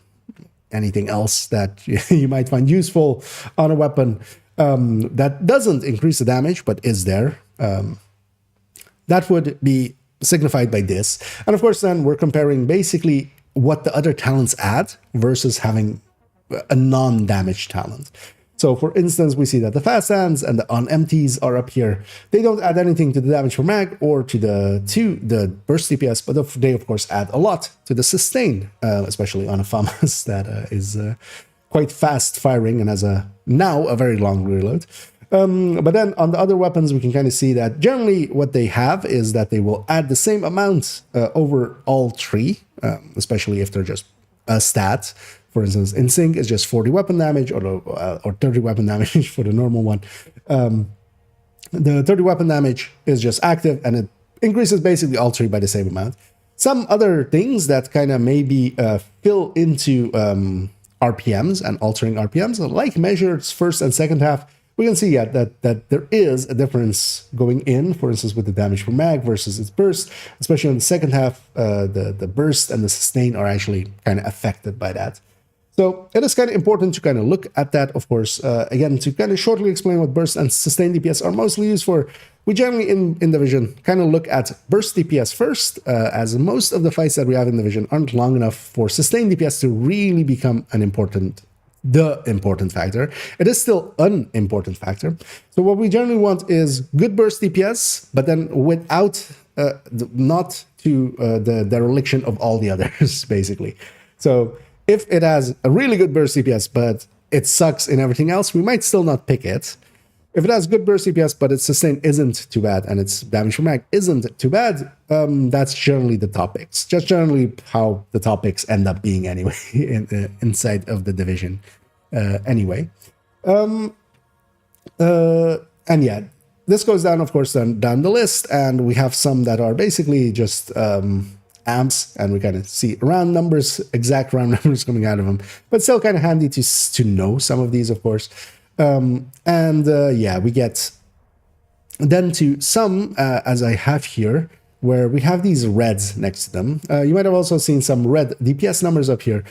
anything else that you might find useful on a weapon that doesn't increase the damage but is there, that would be signified by this. And of course then we're comparing basically what the other talents add versus having a non-damage talent. So for instance, we see that the fast hands and the on-empties are up here. They don't add anything to the damage per mag or to the burst DPS, but they of course add a lot to the sustain, especially on a FAMAS that is quite fast firing and has now a very long reload. But then on the other weapons, we can kind of see that generally what they have is that they will add the same amount over all three, especially if they're just a stat. For instance, in sync is just 40 weapon damage or 30 weapon damage for the normal one. The 30 weapon damage is just active, and it increases basically all three by the same amount. Some other things that kind of maybe fill into RPMs and altering RPMs, like measures first and second half, we can see that there is a difference going in, for instance, with the damage per mag versus its burst, especially on the second half. The burst and the sustain are actually kind of affected by that. So it is kind of important to kind of look at that, of course. Again, to kind of shortly explain what burst and sustain DPS are mostly used for, we generally in Division kind of look at burst DPS first, as most of the fights that we have in Division aren't long enough for sustain DPS to really become the important factor. It is still an important factor. So what we generally want is good burst DPS, but then without, not to the dereliction of all the others, basically. So if it has a really good burst DPS, but it sucks in everything else, we might still not pick it. If it has good burst DPS, but its sustain isn't too bad, and its damage per mag isn't too bad, that's generally the top picks. Just generally how the top picks end up being anyway inside of the Division. Anyway. And yeah, this goes down, of course, down the list, and we have some that are basically just amps, and we kind of see round numbers, exact round numbers coming out of them, but still kind of handy to know some of these, of course. Yeah, we get then to some, as I have here, where we have these reds next to them. You might have also seen some red DPS numbers up here.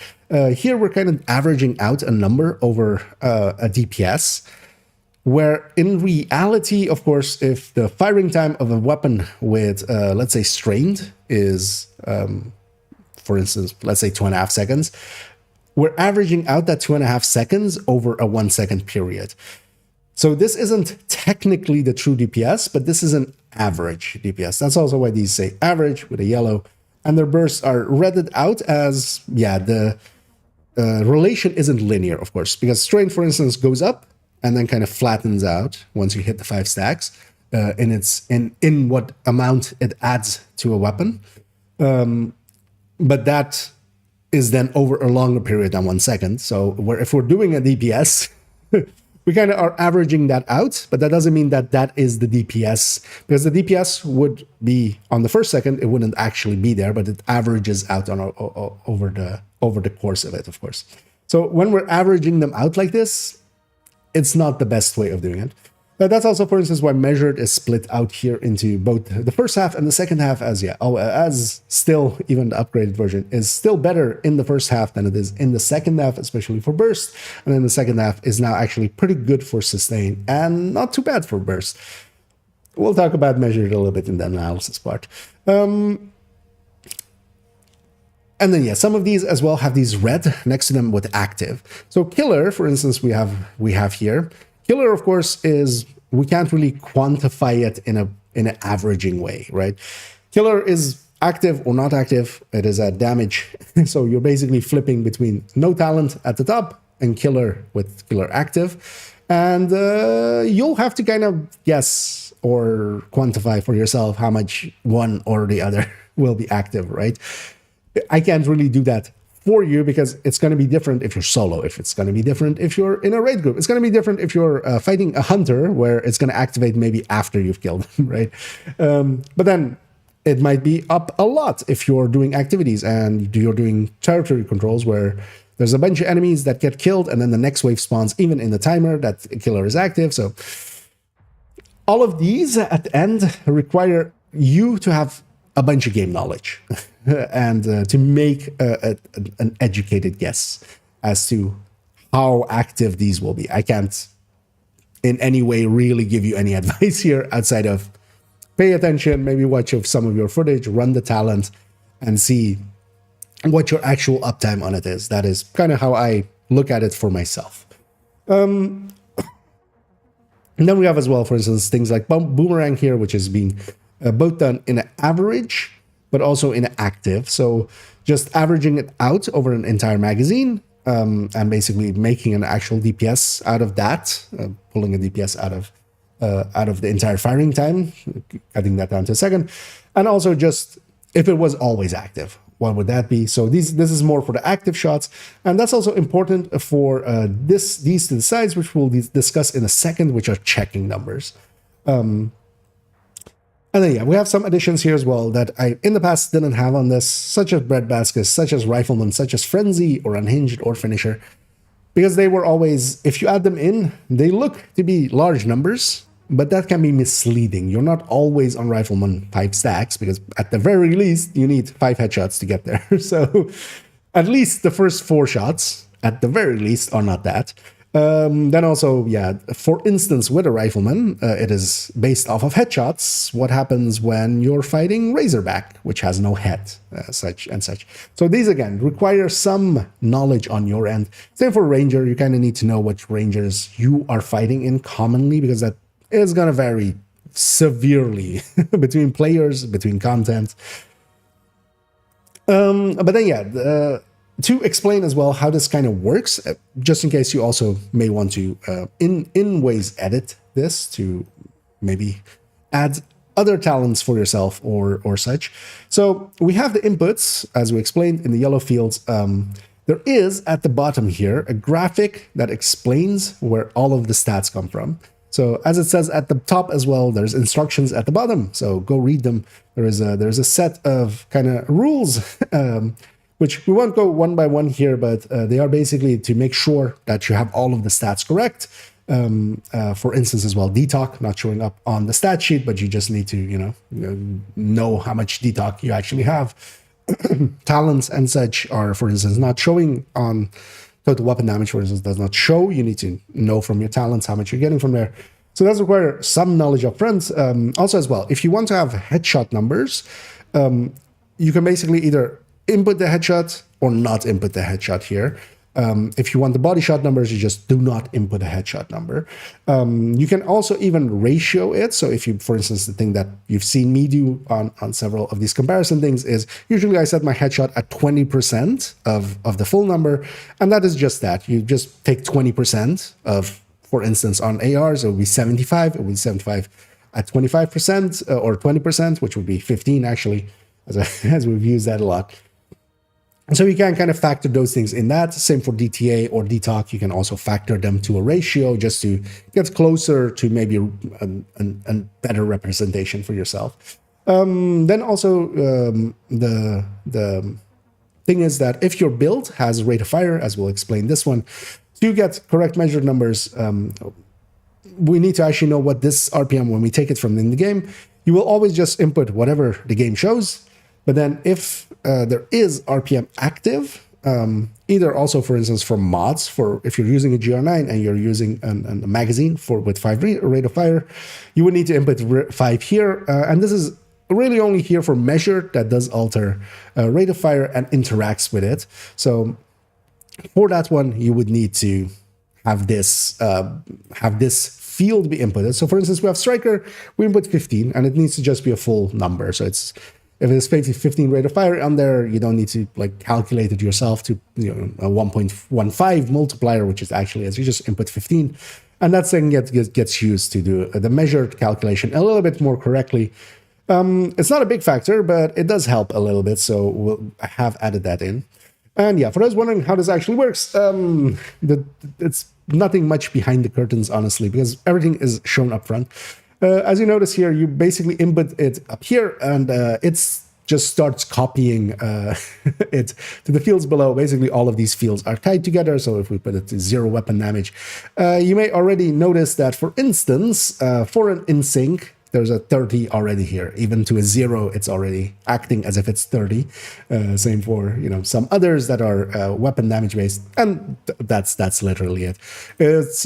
Here we're kind of averaging out a number over a DPS, where in reality, of course, if the firing time of a weapon with, let's say, strained is, for instance, let's say 2.5 seconds, we're averaging out that 2.5 seconds over a 1 second period. So this isn't technically the true DPS, but this is an average DPS. That's also why these say average with a yellow, and their bursts are redded out as, yeah, the relation isn't linear, of course, because strain, for instance, goes up and then kind of flattens out once you hit the 5 stacks in what amount it adds to a weapon. But that is then over a longer period than 1 second. So if we're doing a DPS, we kind of are averaging that out, but that doesn't mean that that is the DPS, because the DPS would be on the first second, it wouldn't actually be there, but it averages out on over the course of it, of course. So when we're averaging them out like this, it's not the best way of doing it. That's also, for instance, why measured is split out here into both the first half and the second half, as still even the upgraded version is still better in the first half than it is in the second half, especially for burst. And then the second half is now actually pretty good for sustain and not too bad for burst. we'll talk about measured a little bit in the analysis part. And then, yeah, some of these as well have these red next to them with active. So killer, for instance, we have here. Killer, of course, is we can't really quantify it in an averaging way, right? Killer is active or not active. It is a damage. So you're basically flipping between no talent at the top and killer with killer active. And you'll have to kind of guess or quantify for yourself how much one or the other will be active, right? I can't really do that for you because it's going to be different if you're solo, if it's going to be different if you're in a raid group. It's going to be different if you're fighting a hunter where it's going to activate maybe after you've killed them, right? But then it might be up a lot if you're doing activities and you're doing territory controls where there's a bunch of enemies that get killed and then the next wave spawns even in the timer that killer is active. So all of these at the end require you to have a bunch of game knowledge and to make an educated guess as to how active these will be. I can't in any way really give you any advice here outside of pay attention, maybe watch some of your footage, run the talent, and see what your actual uptime on it is. That is kind of how I look at it for myself. And then we have as well, for instance, things like boomerang here, which is being both done in an average, but also in an active. So just averaging it out over an entire magazine and basically making an actual DPS out of that, pulling a DPS out of the entire firing time, cutting that down to a second. And also just if it was always active, what would that be? So this is more for the active shots. And that's also important for these to the sides, which we'll discuss in a second, which are checking numbers. And then, yeah, we have some additions here as well that I, in the past, didn't have on this, such as breadbaskets, such as rifleman, such as frenzy or unhinged or finisher, because they were always, if you add them in, they look to be large numbers, but that can be misleading. You're not always on rifleman type stacks because at the very least, you need 5 headshots to get there. So at least the first 4 shots, at the very least, are not that. Then also, yeah, for instance, with a rifleman, it is based off of headshots. What happens when you're fighting Razorback, which has no head, such and such. So these, again, require some knowledge on your end. Same for Ranger. You kind of need to know which Rangers you are fighting in commonly, because that is going to vary severely between players, between content. But then, yeah, to explain as well how this kind of works, just in case you also may want to in ways edit this to maybe add other talents for yourself or such. So we have the inputs, as we explained in the yellow fields. There is at the bottom here a graphic that explains where all of the stats come from. So as it says at the top as well, there's instructions at the bottom. So go read them. There's a set of kind of rules, which we won't go one by one here, but they are basically to make sure that you have all of the stats correct. For instance, as well, DTOC not showing up on the stat sheet, but you just need to, know how much DTOC you actually have. Talents and such are, for instance, not showing on total weapon damage, for instance, does not show. You need to know from your talents how much you're getting from there. So that's require some knowledge up front. Also as well, if you want to have headshot numbers, you can basically either input the headshot or not input the headshot here. If you want the body shot numbers, you just do not input a headshot number. You can also even ratio it. So if you, for instance, the thing that you've seen me do on several of these comparison things is usually I set my headshot at 20% of the full number. And that is just that. You just take 20% of, for instance, on ARs, it would be 75. It would be 75 at 25% or 20%, which would be 15 actually, as we've used that a lot. So you can kind of factor those things in that. Same for DTA or DTOC. You can also factor them to a ratio just to get closer to maybe a better representation for yourself. Then also the thing is that if your build has rate of fire, as we'll explain this one, to get correct measured numbers, we need to actually know what this RPM, when we take it from in the game, you will always just input whatever the game shows. But then if there is RPM active, either also, for instance, from mods, for if you're using a GR9 and you're using a magazine with 5 rate of fire, you would need to input 5 here. And this is really only here for measure that does alter rate of fire and interacts with it. So for that one, you would need to have this field be inputted. So for instance, we have striker, we input 15, and it needs to just be a full number. So it's if it's 15 rate of fire on there, you don't need to like calculate it yourself to a 1.15 multiplier, which is actually as you just input 15, and that thing gets used to do the measured calculation a little bit more correctly. It's not a big factor, but it does help a little bit. So I have added that in. And yeah, for those wondering how this actually works, it's nothing much behind the curtains, honestly, because everything is shown up front. As you notice here, you basically input it up here, and it just starts copying it to the fields below. Basically, all of these fields are tied together. So if we put it to 0 weapon damage, you may already notice that, for instance, for an in sync, there's a 30 already here. Even to a 0, it's already acting as if it's 30. Same for some others that are weapon damage based, and that's literally it. It's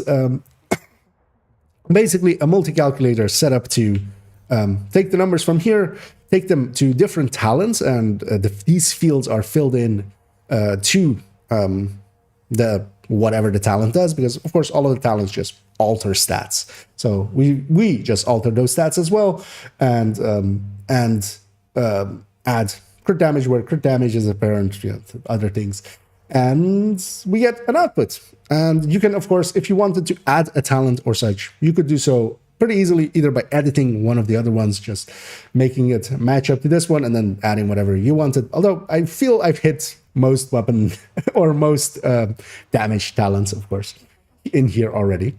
basically a multi-calculator set up to take the numbers from here, take them to different talents, and these fields are filled in to the whatever the talent does, because of course all of the talents just alter stats. So we just alter those stats as well, and add crit damage where crit damage is apparent, other things, and we get an output. And you can, of course, if you wanted to add a talent or such, you could do so pretty easily, either by editing one of the other ones, just making it match up to this one, and then adding whatever you wanted. Although I feel I've hit most weapon or most damage talents, of course, in here already.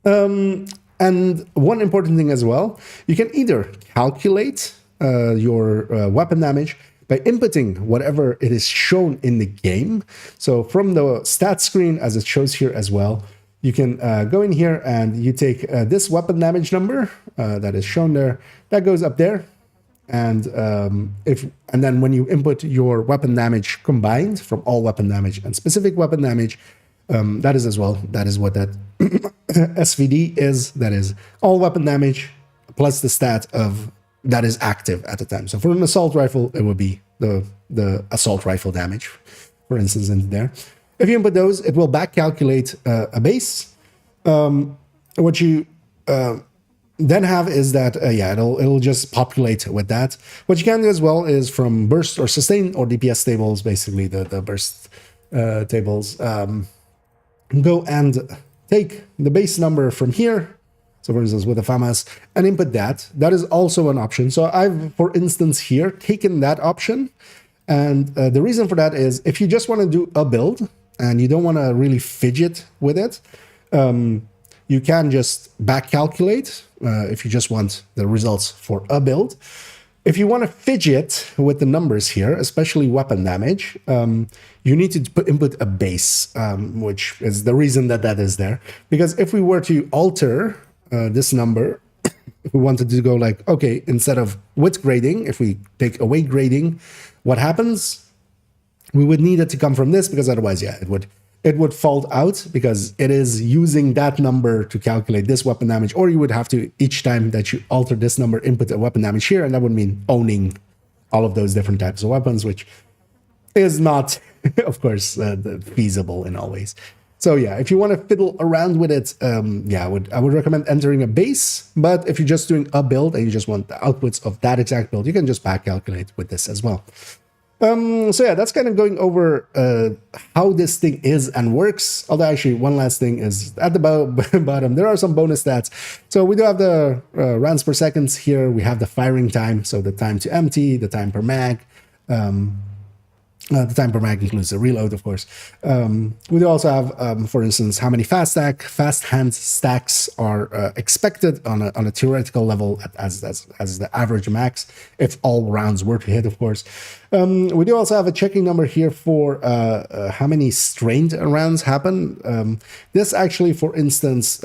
And one important thing as well, you can either calculate your weapon damage by inputting whatever it is shown in the game. So from the stat screen, as it shows here as well, you can go in here and you take this weapon damage number that is shown there, that goes up there. And then when you input your weapon damage combined from all weapon damage and specific weapon damage, that is what that SVD is. That is all weapon damage plus the stat of that is active at the time. So for an assault rifle, it would be the assault rifle damage, for instance, in there. If you input those, it will back calculate a base. What you then have is that it'll just populate with that. What you can do as well is from burst or sustain or DPS tables, basically the burst tables, go and take the base number from here. So for instance, with the FAMAS, and input that. That is also an option. So I've, for instance, here taken that option. And the reason for that is if you just want to do a build and you don't want to really fidget with it, you can just back calculate if you just want the results for a build. If you want to fidget with the numbers here, especially weapon damage, you need to input a base, which is the reason that is there. Because if we were to alter this number, if we wanted to go like, okay, instead of with grading, if we take away grading, what happens? We would need it to come from this, because otherwise, it would fault out, because it is using that number to calculate this weapon damage, or you would have to, each time that you alter this number, input a weapon damage here, and that would mean owning all of those different types of weapons, which is not, of course, feasible in all ways. So yeah, if you want to fiddle around with it, I would recommend entering a base. But if you're just doing a build and you just want the outputs of that exact build, you can just back calculate with this as well. So yeah, that's kind of going over how this thing is and works. Although actually, one last thing is at the bottom, there are some bonus stats. So we do have the rounds per seconds here. We have the firing time, so the time to empty, the time per mag. The time per mag includes the reload, of course. We do also have, for instance, how many fast hand stacks are expected on a theoretical level as the average max, if all rounds were to hit, of course. We do also have a checking number here for how many strained rounds happen. This actually, for instance,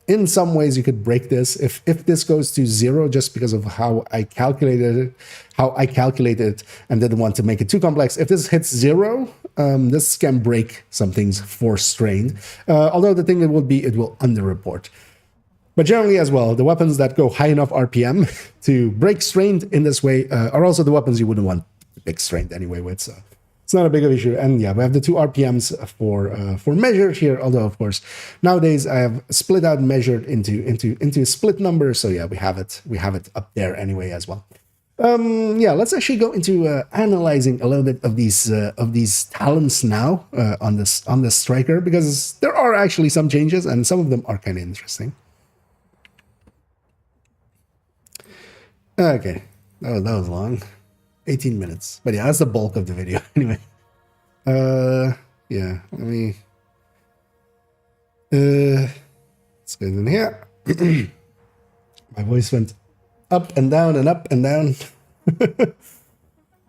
in some ways you could break this. If this goes to 0 just because of how I calculated it and didn't want to make it too complex. If this hits 0, this can break some things for strained. Although the thing it will underreport. But generally as well, the weapons that go high enough RPM to break strained in this way are also the weapons you wouldn't want to break strained anyway with. So it's not a big of an issue. And yeah, we have the 2 RPMs for measured here. Although of course nowadays I have split out measured into split numbers. So yeah, we have it up there anyway as well. Yeah, let's actually go into analyzing a little bit of these talents now on this striker, because there are actually some changes and some of them are kind of interesting. Okay, that was long. 18 minutes. But yeah, that's the bulk of the video anyway. Yeah, let me let's go in here. My voice went up and down and up and down.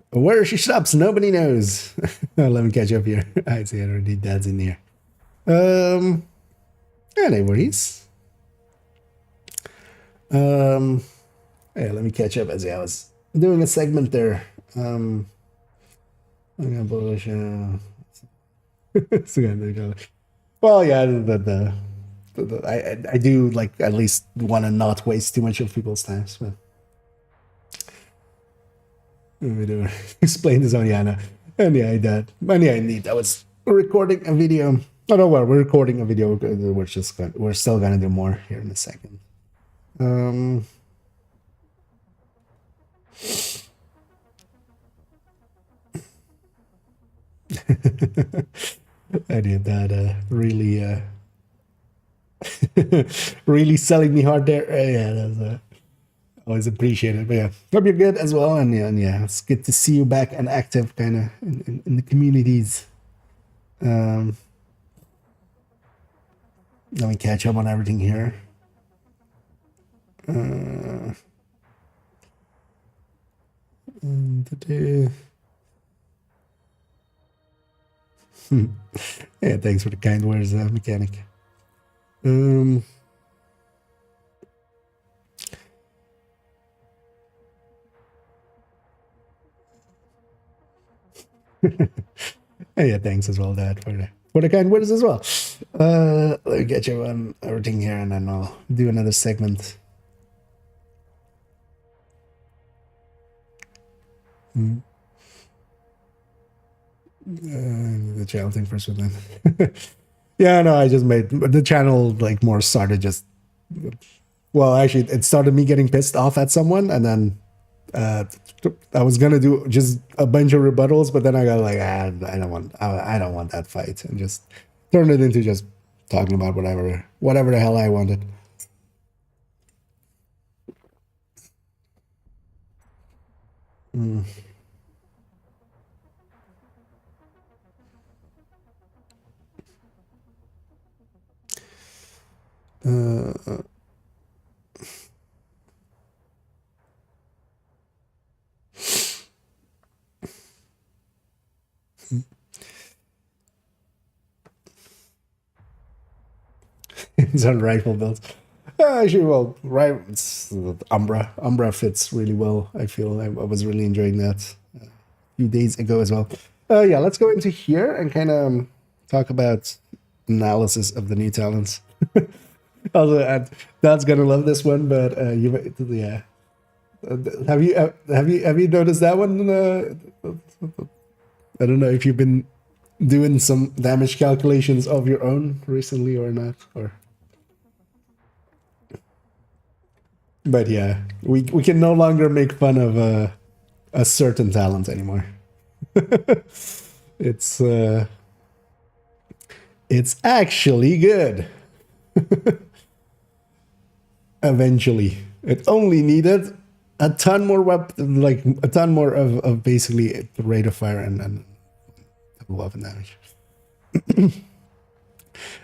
Where she stops, nobody knows. Let me catch up here. I see already dad's in here. Anyways. Yeah, let me catch up as I was doing a segment there. I'm gonna publish. Well, yeah, I do like at least want to not waste too much of people's time. But let me do explain this on Yana. And yeah, I did. And yeah, indeed, I was recording a video. Oh no, well, we're recording a video. We're still gonna do more here in a second. I did that really really selling me hard there. Yeah, that's always appreciated. But yeah, hope you're good as well. And yeah, it's good to see you back and active kind of in the communities. Let me catch up on everything here. Yeah, thanks for the kind words, mechanic. Yeah, thanks as well, Dad, for the kind words as well. Let me get you on everything here, and then I'll do another segment. The channel thing first with them. Yeah, no, I just made the channel like more started just. Well, actually, it started me getting pissed off at someone, and then I was gonna do just a bunch of rebuttals, but then I got like, I don't want that fight, and just turned it into just talking about whatever the hell I wanted. It's on rifle builds. Actually, well, right, it's Umbra fits really well. I feel I was really enjoying that a few days ago as well. Yeah, let's go into here and kind of talk about analysis of the new talents. Also, Dad's gonna love this one, but yeah. Have you noticed that one? I don't know if you've been doing some damage calculations of your own recently or not, or. But yeah, we can no longer make fun of a certain talent anymore. It's actually good. Eventually, it only needed a ton more like a ton more of basically the rate of fire and weapon damage.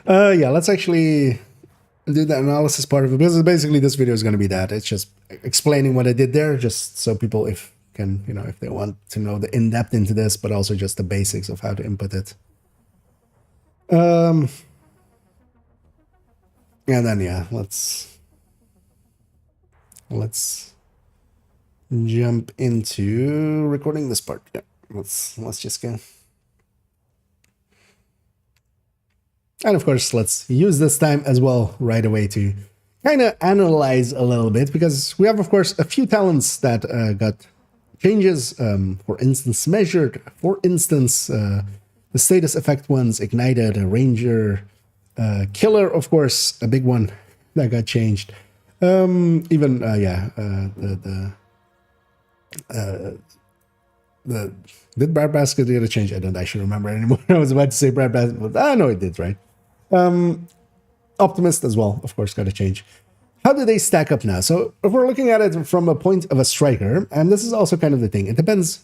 Yeah, let's actually do the analysis part of it, because basically this video is going to be that. It's just explaining what I did there, just so people if they want to know the in-depth into this, but also just the basics of how to input it. And then yeah, let's jump into recording this part. Yeah, let's just go. And of course, let's use this time as well right away to kind of analyze a little bit, because we have, of course, a few talents that got changes. For instance, measured. For instance, the status effect ones, ignited, a ranger, killer, of course, a big one that got changed. Even did Brad Basket get a change? I don't actually remember anymore. I was about to say Brad Basket, but I know it did, right? Optimist as well, of course, got a change. How do they stack up now? So if we're looking at it from a point of a striker, and this is also kind of the thing, it depends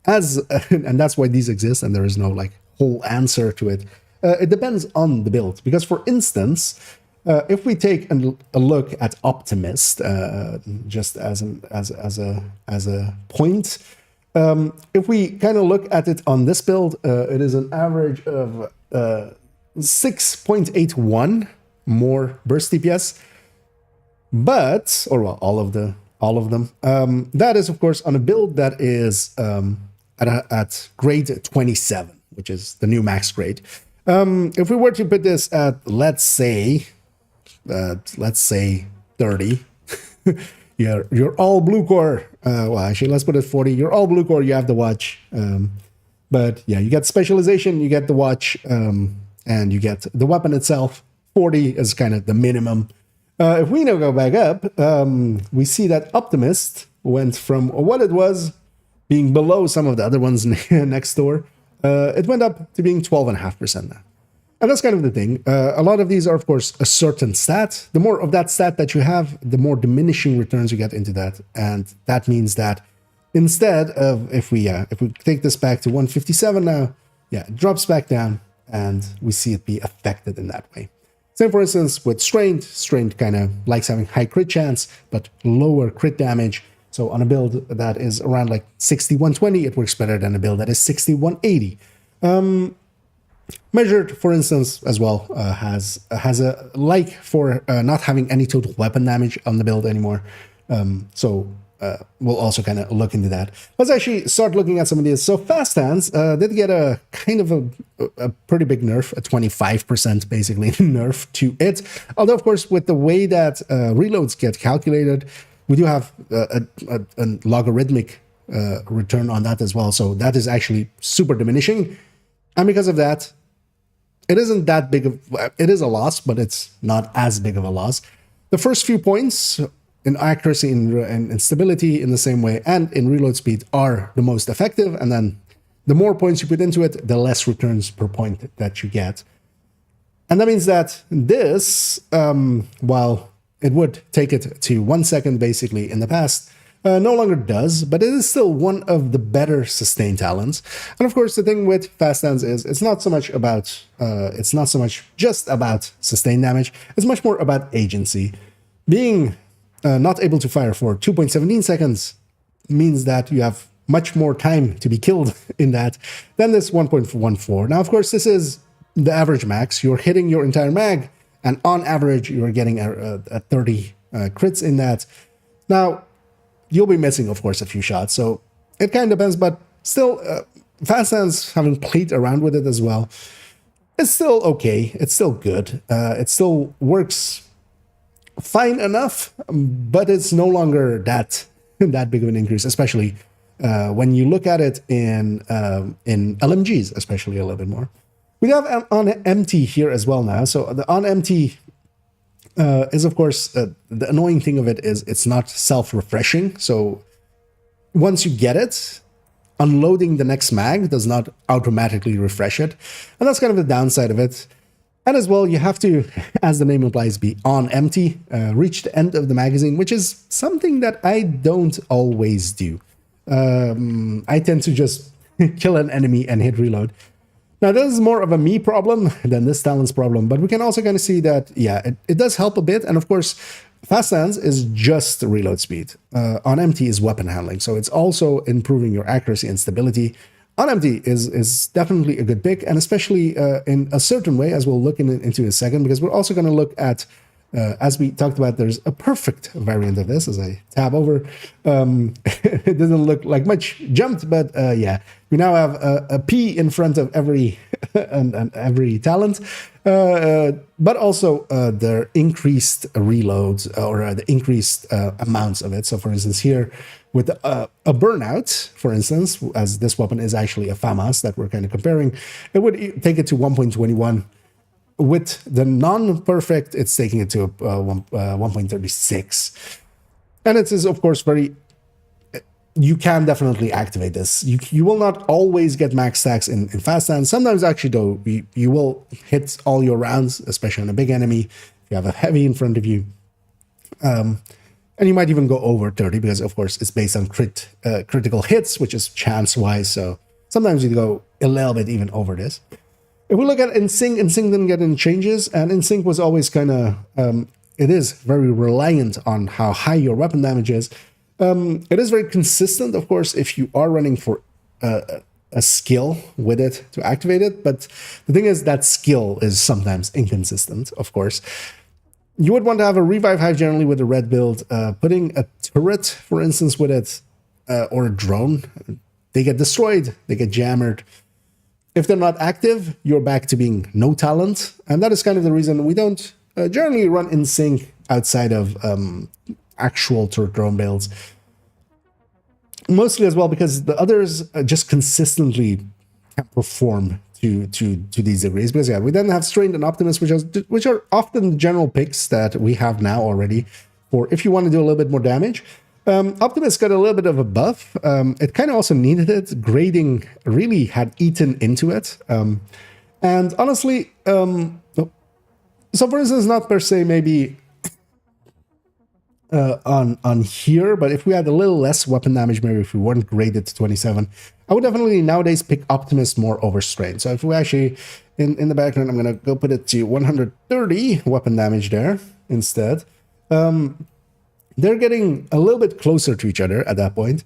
and that's why these exist, and there is no like whole answer to it. It depends on the build, because for instance, if we take a look at Optimist, just as a point, if we kind of look at it on this build, it is an average of 6.81 more burst DPS, but all of them. That is, of course, on a build that is at grade 27, which is the new max grade. If we were to put this at, let's say 30, you're all blue core. Well, actually, let's put it 40. You're all blue core. You have the watch, but yeah, you get specialization, you get the watch, and you get the weapon itself. 40 is kind of the minimum. If we now go back up, we see that Optimist went from what it was being below some of the other ones next door. It went up to being 12.5% now. And that's kind of the thing. A lot of these are, of course, a certain stat. The more of that stat that you have, the more diminishing returns you get into that. And that means that instead of, if we take this back to 157 now, yeah, it drops back down, and we see it be affected in that way. Same, for instance, with Strained. Strained kind of likes having high crit chance, but lower crit damage. So on a build that is around like 6120, it works better than a build that is 6180. Measured, for instance, as well, has a like for not having any total weapon damage on the build anymore. So we'll also kind of look into that. Let's actually start looking at some of these. So Fast Hands did get a kind of a pretty big nerf, a 25% basically nerf to it. Although, of course, with the way that reloads get calculated, we do have a logarithmic return on that as well. So that is actually super diminishing. And because of that, it isn't that big of, it is a loss, but it's not as big of a loss. The first few points in accuracy and stability in the same way, and in reload speed, are the most effective. And then the more points you put into it, the less returns per point that you get. And that means that this, while it would take it to 1 second basically in the past, no longer does, but it is still one of the better sustained talents. And of course, the thing with Fast Hands is it's not so much just about sustained damage. It's much more about agency. Being not able to fire for 2.17 seconds means that you have much more time to be killed in that than this 1.14. Now, of course, this is the average max. You're hitting your entire mag, and on average, you're getting a 30 crits in that. Now, you'll be missing, of course, a few shots, so it kind of depends, but still, Fast Hands, having played around with it as well, it's still okay. It's still good. It still works fine enough, but it's no longer that big of an increase, especially when you look at it in LMGs, especially a little bit more. We have on empty here as well now. So the on empty is, of course, the annoying thing of it is it's not self-refreshing. So once you get it, unloading the next mag does not automatically refresh it. And that's kind of the downside of it. And as well, you have to, as the name implies, be on empty, reach the end of the magazine, which is something that I don't always do. I tend to just kill an enemy and hit reload. Now, this is more of a me problem than this talent's problem, but we can also kind of see that, yeah, it does help a bit. And of course, Fast Hands is just reload speed. On empty is weapon handling, so it's also improving your accuracy and stability. On empty is definitely a good pick, and especially in a certain way, as we'll look into in a second, because we're also going to look at As we talked about, there's a perfect variant of this. As I tab over, it doesn't look like much jumped, but yeah, we now have a P in front of every and every talent, but also the increased reloads or the increased amounts of it. So, for instance, here with a burnout, for instance, as this weapon is actually a FAMAS that we're kind of comparing, it would take it to 1.21. With the non-perfect, it's taking it to 1.36. And it is, of course, very... You can definitely activate this. You will not always get max stacks in fast hands. Sometimes, actually, though, you will hit all your rounds, especially on a big enemy. If you have a heavy in front of you. And you might even go over 30, because, of course, it's based on critical hits, which is chance-wise. So sometimes you go a little bit even over this. If we look at InSync, InSync didn't get any changes, and InSync was always kind of, it is very reliant on how high your weapon damage is. It is very consistent, of course, if you are running for a skill with it to activate it, but the thing is that skill is sometimes inconsistent, of course. You would want to have a revive hive generally with a red build, putting a turret, for instance, with it, or a drone. They get destroyed, they get jammered. If they're not active, you're back to being no talent. And that is kind of the reason we don't generally run in sync outside of actual turret drone builds. Mostly as well because the others just consistently can perform to these degrees. Because yeah, we then have Strained and Optimist, which are often the general picks that we have now already for if you want to do a little bit more damage. Optimus got a little bit of a buff. It kind of also needed it. Grading really had eaten into it. And honestly, so for instance, not per se maybe on here, but if we had a little less weapon damage, maybe if we weren't graded to 27, I would definitely nowadays pick Optimus more over Strain. So if we actually, in the background, I'm going to go put it to 130 weapon damage there instead. They're getting a little bit closer to each other at that point.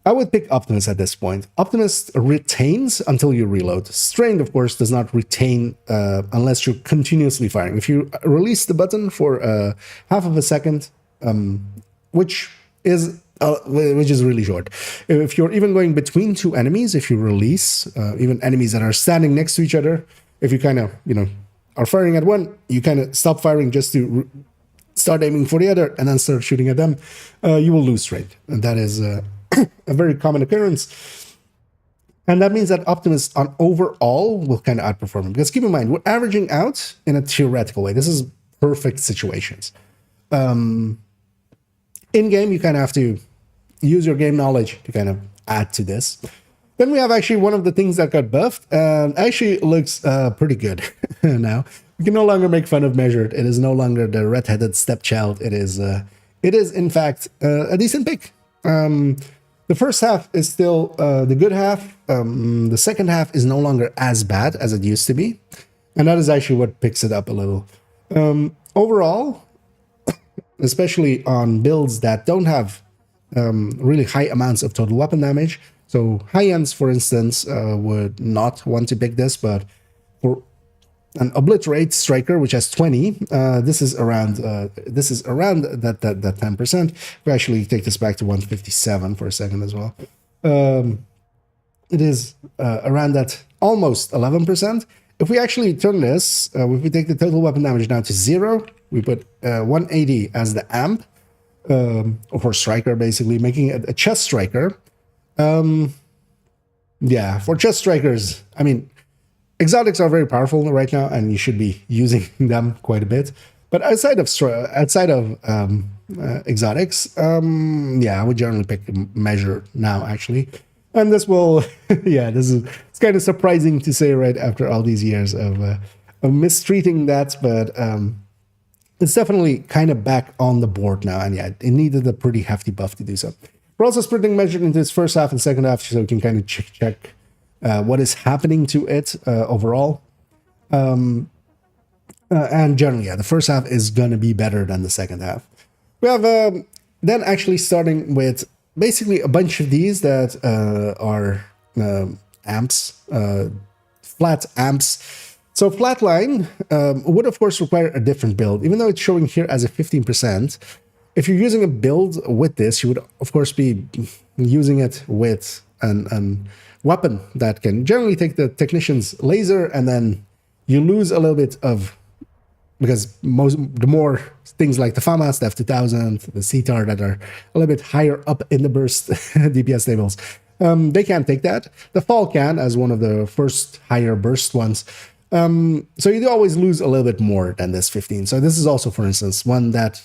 I would pick Optimus at this point. Optimus retains until you reload. Strained, of course, does not retain unless you're continuously firing. If you release the button for half of a second, which is really short. If you're even going between two enemies, if you release even enemies that are standing next to each other, if you kind of, are firing at one, you kind of stop firing just to start aiming for the other and then start shooting at them, you will lose straight. And that is a very common occurrence. And that means that Optimus on overall will kind of outperform him. Because keep in mind, we're averaging out in a theoretical way. This is perfect situations. In-game, you kind of have to use your game knowledge to kind of add to this. Then we have actually one of the things that got buffed and actually looks pretty good now. We can no longer make fun of Measured. It is no longer the red-headed stepchild. It is in fact a decent pick. The first half is still the good half. The second half is no longer as bad as it used to be, and that is actually what picks it up a little. Overall, especially on builds that don't have really high amounts of total weapon damage. So high ends, for instance, would not want to pick this, but for an Obliterate Striker, which has 20, this is around that 10%. We actually take this back to 157 for a second as well. It is around that almost 11%. If we actually turn this, if we take the total weapon damage down to 0, we put 180 as the amp, for Striker, basically, making it a chest striker. Yeah, for chest strikers, I mean, exotics are very powerful right now, and you should be using them quite a bit. But outside of exotics, yeah, I would generally pick Measure now, actually. And this will, yeah, it's kind of surprising to say right after all these years of mistreating that, but it's definitely kind of back on the board now. And yeah, it needed a pretty hefty buff to do so. We're also splitting Measured into its first half and second half, so we can kind of check what is happening to it overall. And generally, yeah, the first half is going to be better than the second half. We have then actually starting with basically a bunch of these that are amps, flat amps. So flatline would of course require a different build, even though it's showing here as a 15%. If you're using a build with this, you would of course be using it with an weapon that can generally take the technician's laser, and then you lose a little bit of, because the more things like the FAMAS, the F2000, the CTAR that are a little bit higher up in the burst DPS tables, they can't take that. The Fall can, as one of the first higher burst ones. So you do always lose a little bit more than this 15. So this is also, for instance, one that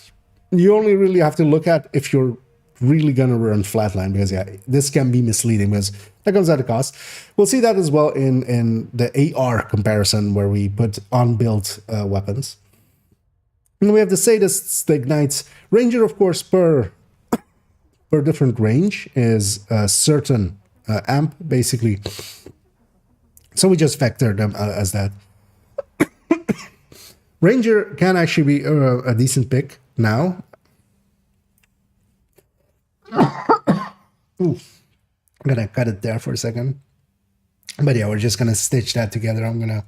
you only really have to look at if you're really going to run flatline, because yeah, this can be misleading because that comes at a cost. We'll see that as well in the AR comparison where we put on-built weapons. And we have the sadists, the ignites. Ranger, of course, per different range is a certain amp, basically. So we just vector them as that. Ranger can actually be a decent pick now. Ooh, I'm gonna cut it there for a second. But yeah, we're just gonna stitch that together. I'm gonna...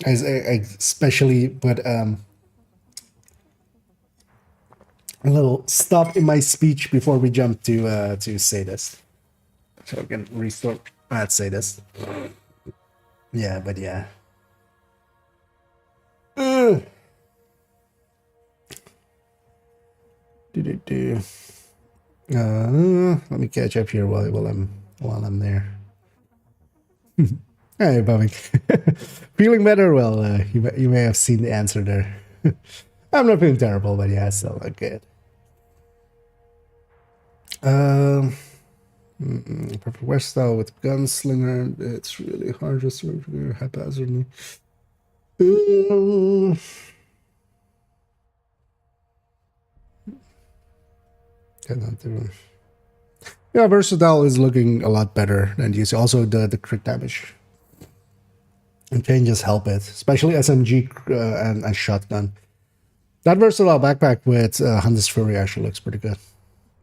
I especially put a little stop in my speech before we jump to sadist. So we can restore at sadist. Yeah, but yeah. Let me catch up here while I'm there. Hey, Bobby. Feeling better? Well, you may have seen the answer there. I'm not feeling terrible, but yeah, still not good. Perfect West style with gunslinger. It's really hard just to haphazardly. Yeah, versatile is looking a lot better than you see. Also, the crit damage and changes help it, especially SMG and shotgun. That versatile backpack with Hunter's Fury actually looks pretty good.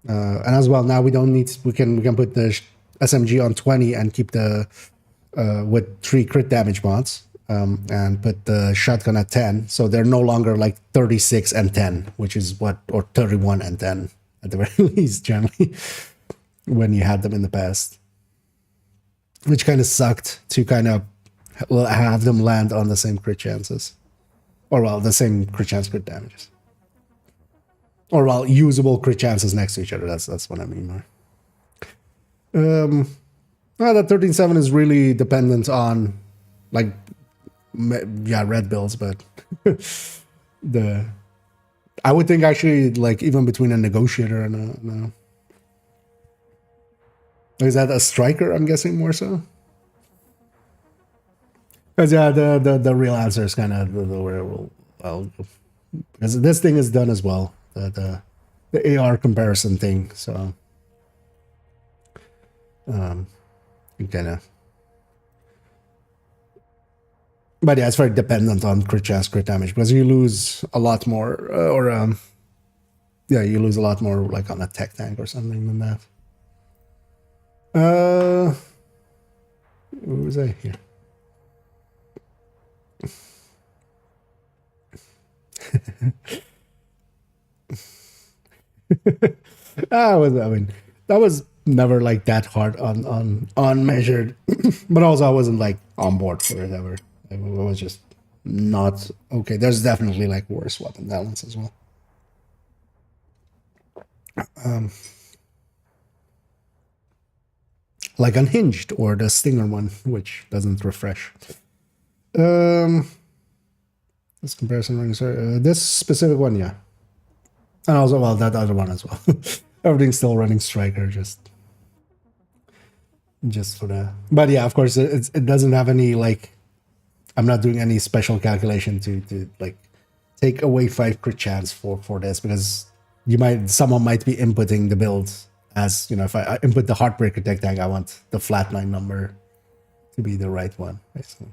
And as well, now we don't need, we can put the SMG on 20 and keep the with 3 crit damage mods, and put the shotgun at 10. So they're no longer like 36 and 10, which is what, or 31 and 10 at the very least, generally, when you had them in the past. Which kind of sucked to kind of have them land on the same crit chances. Or well, the same crit chance, crit damages. Or well, usable crit chances next to each other. That's what I mean. Well, that 13.7 is really dependent on, like, yeah, red builds, but I would think actually, like, even between a negotiator and is that a striker? I'm guessing more so. Because yeah, the real answer is kind of where well, because this thing is done as well. The AR comparison thing, so you kind of, but yeah, it's very dependent on crit chance, crit damage, because you lose a lot more, yeah, you lose a lot more like on a tech tank or something than that. What was I here? I mean, that was never like that hard on measured, but also I wasn't like on board for it ever. It was just not okay. There's definitely like worse weapon balance as well. Like Unhinged or the Stinger one, which doesn't refresh. This comparison running, sorry, this specific one, yeah. And also, well, that other one as well. Everything's still running Striker, just for the... But yeah, of course, it doesn't have any, like... I'm not doing any special calculation to like, take away 5 crit chance for this, because someone might be inputting the build as, you know, if I input the Heartbreaker tech tag, I want the flatline number to be the right one, basically.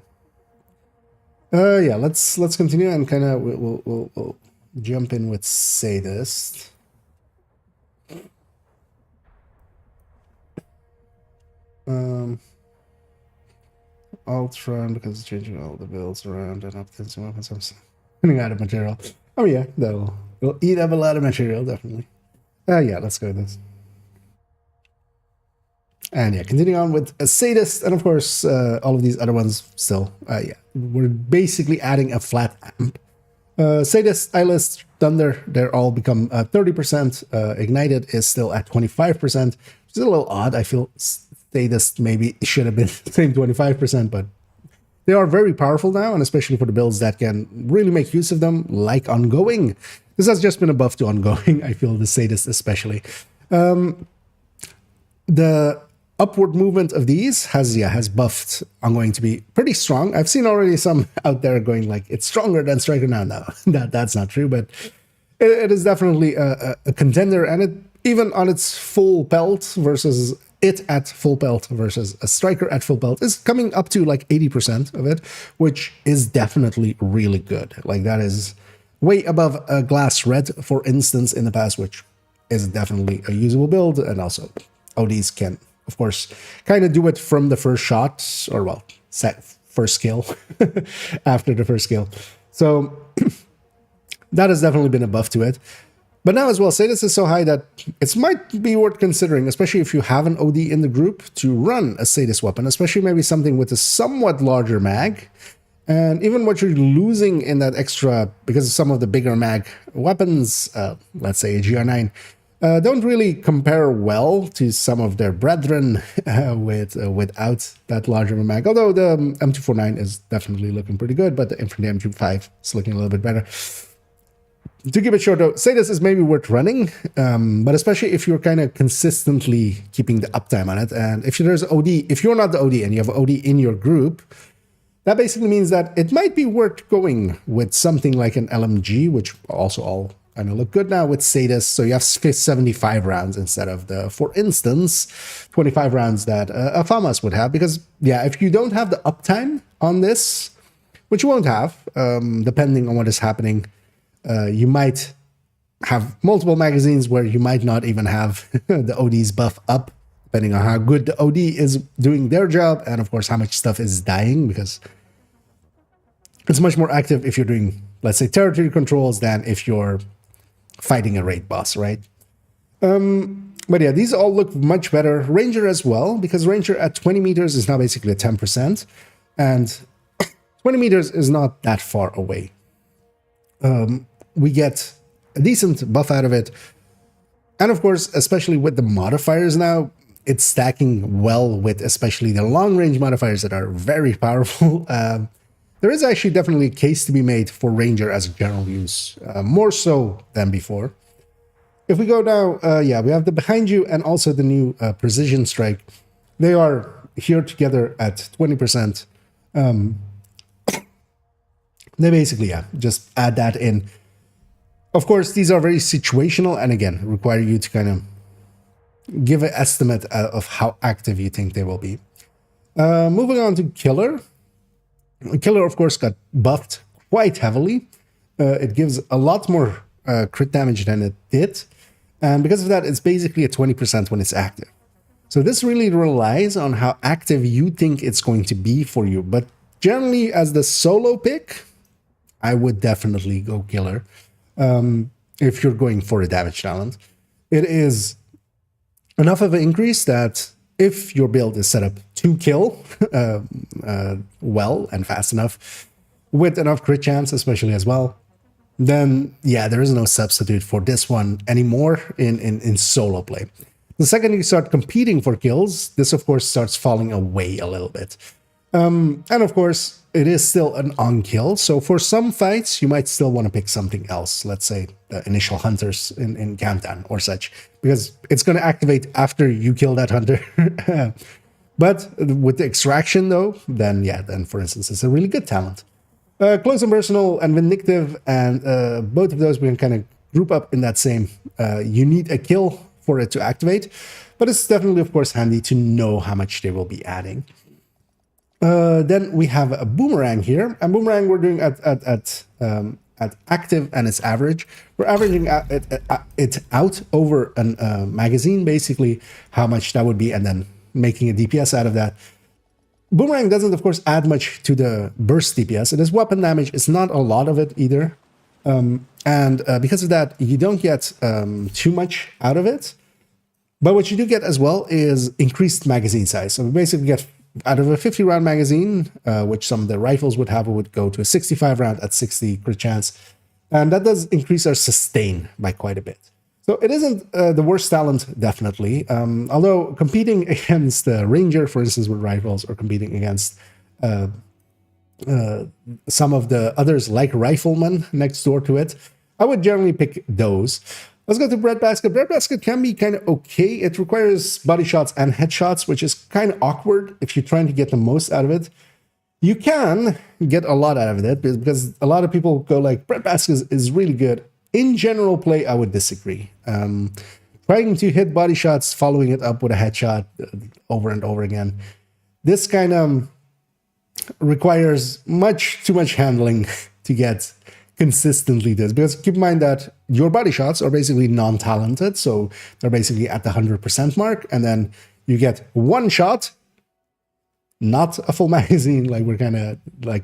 Yeah, let's continue and kind of we'll jump in with Sadist. alt run because it's changing all the builds around and optimizing weapons. I'm running out of material. Oh yeah, it'll eat up a lot of material, definitely. Yeah, let's go with this. And yeah, continuing on with a sadist, and of course, all of these other ones still. Yeah, we're basically adding a flat amp. Sadist, Eyelist, Thunder, they're all become 30%. Ignited is still at 25%, which is a little odd. I feel Sadist maybe should have been the same 25%, but they are very powerful now, and especially for the builds that can really make use of them, like Ongoing. This has just been a buff to Ongoing, I feel, the Sadist especially. The upward movement of these has buffed Ongoing to be pretty strong. I've seen already some out there going like, it's stronger than Striker now. No, that's not true, but it is definitely a contender, and it even on its full pelt versus it at full pelt versus a Striker at full pelt is coming up to like 80% of it, which is definitely really good. Like that is way above a Glass Red, for instance, in the past, which is definitely a usable build, and also ODs can, of course, kind of do it from the first shot, or well, first skill after the first skill. So that has definitely been a buff to it. But now as well, Sadist is so high that it might be worth considering, especially if you have an OD in the group, to run a Sadist weapon, especially maybe something with a somewhat larger mag. And even what you're losing in that extra, because some of the bigger mag weapons, let's say a GR9, don't really compare well to some of their brethren without that larger of a mag. Although the M249 is definitely looking pretty good, but the Infinity M25 is looking a little bit better. To keep it short though, Sadist is maybe worth running, but especially if you're kind of consistently keeping the uptime on it. And if there's OD, if you're not the OD and you have OD in your group, that basically means that it might be worth going with something like an LMG, which also all kind of look good now with Sadist. So you have 75 rounds instead of the, for instance, 25 rounds that a FAMAS would have. Because yeah, if you don't have the uptime on this, which you won't have, depending on what is happening, you might have multiple magazines where you might not even have the ODs buff up, depending on how good the OD is doing their job, and of course how much stuff is dying, because it's much more active if you're doing, let's say, territory controls than if you're fighting a raid boss, right? But yeah, these all look much better. Ranger as well, because Ranger at 20 meters is now basically a 10%, and 20 meters is not that far away. We get a decent buff out of it. And of course, especially with the modifiers now, it's stacking well with especially the long-range modifiers that are very powerful. There is actually definitely a case to be made for Ranger as a general use, more so than before. If we go now, yeah, we have the Behind You and also the new Precision Strike. They are here together at 20%. They basically, yeah, just add that in. Of course, these are very situational and again, require you to kind of give an estimate of how active you think they will be. Moving on to Killer. Killer, of course, got buffed quite heavily. It gives a lot more crit damage than it did. And because of that, it's basically at 20% when it's active. So this really relies on how active you think it's going to be for you. But generally, as the solo pick, I would definitely go Killer. If you're going for a damage talent, it is enough of an increase that if your build is set up to kill well and fast enough, with enough crit chance especially as well, then yeah, there is no substitute for this one anymore in solo play. The second you start competing for kills, this of course starts falling away a little bit. And of course, it is still an on-kill, so for some fights, you might still want to pick something else. Let's say the initial hunters in Camptown or such, because it's going to activate after you kill that hunter. But with the extraction, though, then yeah, then for instance, it's a really good talent. Close and Personal and Vindictive, and both of those we can kind of group up in that same, you need a kill for it to activate, but it's definitely, of course, handy to know how much they will be adding. Then we have a Boomerang here, and Boomerang we're doing at active and its average. We're averaging it out over a magazine, basically how much that would be, and then making a DPS out of that. Boomerang doesn't, of course, add much to the burst DPS. It is weapon damage. It's not a lot of it either. And because of that, you don't get too much out of it. But what you do get as well is increased magazine size. So we basically get, out of a 50-round magazine, which some of the rifles would have, it would go to a 65-round at 60 crit chance. And that does increase our sustain by quite a bit. So it isn't the worst talent, definitely. Although competing against the Ranger, for instance, with rifles, or competing against some of the others like Rifleman next door to it, I would generally pick those. Let's go to Breadbasket. Breadbasket can be kind of okay. It requires body shots and headshots, which is kind of awkward if you're trying to get the most out of it. You can get a lot out of it because a lot of people go like, Breadbasket is really good. In general play, I would disagree. Trying to hit body shots, following it up with a headshot over and over again, this kind of requires too much handling to get consistently this. Because keep in mind that your body shots are basically non-talented, so they're basically at the 100% mark, and then you get one shot, not a full magazine, like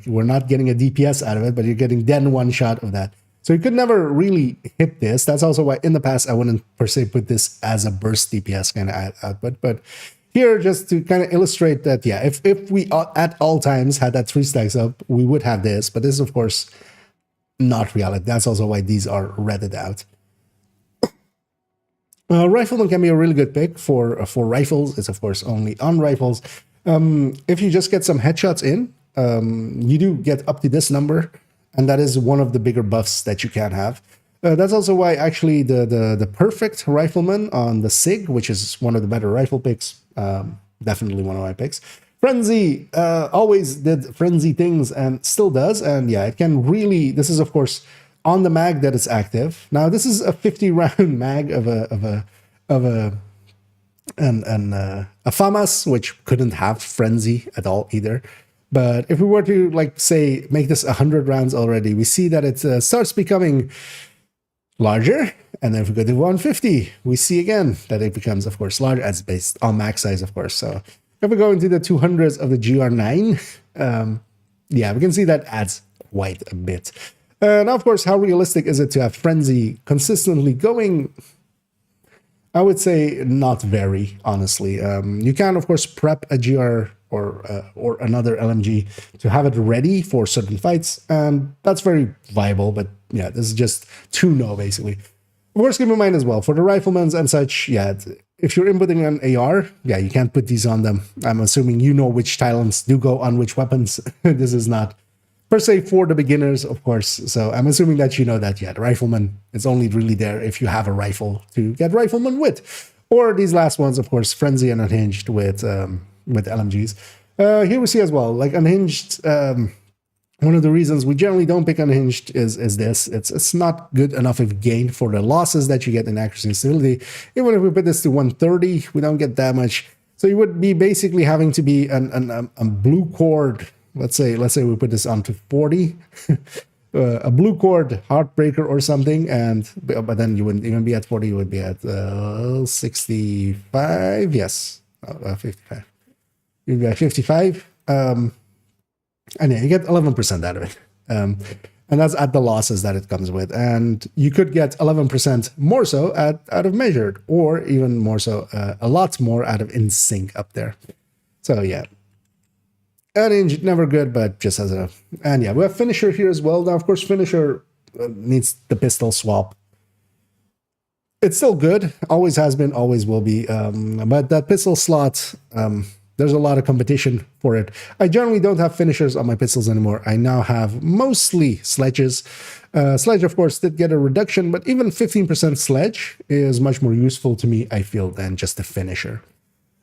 we're not getting a DPS out of it, but you're getting then one shot of that. So you could never really hit this. That's also why in the past I wouldn't per se put this as a burst DPS kind of output. But here, just to kind of illustrate that, yeah, if we at all times had that 3 stacks up, we would have this. But this is, of course, not reality. That's also why these are redded out. Rifleman can be a really good pick for rifles. It's, of course, only on rifles. If you just get some headshots in, you do get up to this number. And that is one of the bigger buffs that you can have. That's also why actually the perfect rifleman on the SIG, which is one of the better rifle picks, definitely one of my picks. Frenzy always did frenzy things and still does. And yeah, it can really, this is of course on the mag that it's active. Now this is a 50-round mag of a FAMAS, which couldn't have frenzy at all either. But if we were to, like, say, make this 100 rounds already, we see that it starts becoming larger. And then if we go to 150, we see again that it becomes, of course, larger, as based on max size, of course. So if we go into the 200s of the GR9, yeah, we can see that adds quite a bit. Now, of course, how realistic is it to have frenzy consistently going? I would say not very, honestly. You can, of course, prep a GR or another LMG to have it ready for certain fights, and that's very viable. But yeah, this is just to know, basically. Of course, keep in mind as well, for the riflemen and such, yeah, if you're inputting an AR, yeah, you can't put these on them. I'm assuming you know which talents do go on which weapons. This is not per se for the beginners, of course. So I'm assuming that you know that, yeah, the rifleman is only really there if you have a rifle to get rifleman with. Or these last ones, of course, frenzy and unhinged with LMGs. Here we see as well, like unhinged, one of the reasons we generally don't pick unhinged is this. It's not good enough of gain for the losses that you get in accuracy and stability. Even if we put this to 130, we don't get that much. So you would be basically having to be a blue cord. Let's say we put this on to 40, a blue cord heartbreaker or something, but then you wouldn't even be at 40. You would be at 65. Yes, 55. You'd be at 55. And yeah, you get 11% out of it. And that's at the losses that it comes with. And you could get 11% more so out of measured, or even more so, a lot more out of in sync up there. So yeah. Unhinged, never good, but just as a... And yeah, we have finisher here as well. Now, of course, finisher needs the pistol swap. It's still good. Always has been, always will be. But that pistol slot, there's a lot of competition for it. I generally don't have finishers on my pistols anymore. I now have mostly sledges. Sledge, of course, did get a reduction, but even 15% sledge is much more useful to me, I feel, than just a finisher.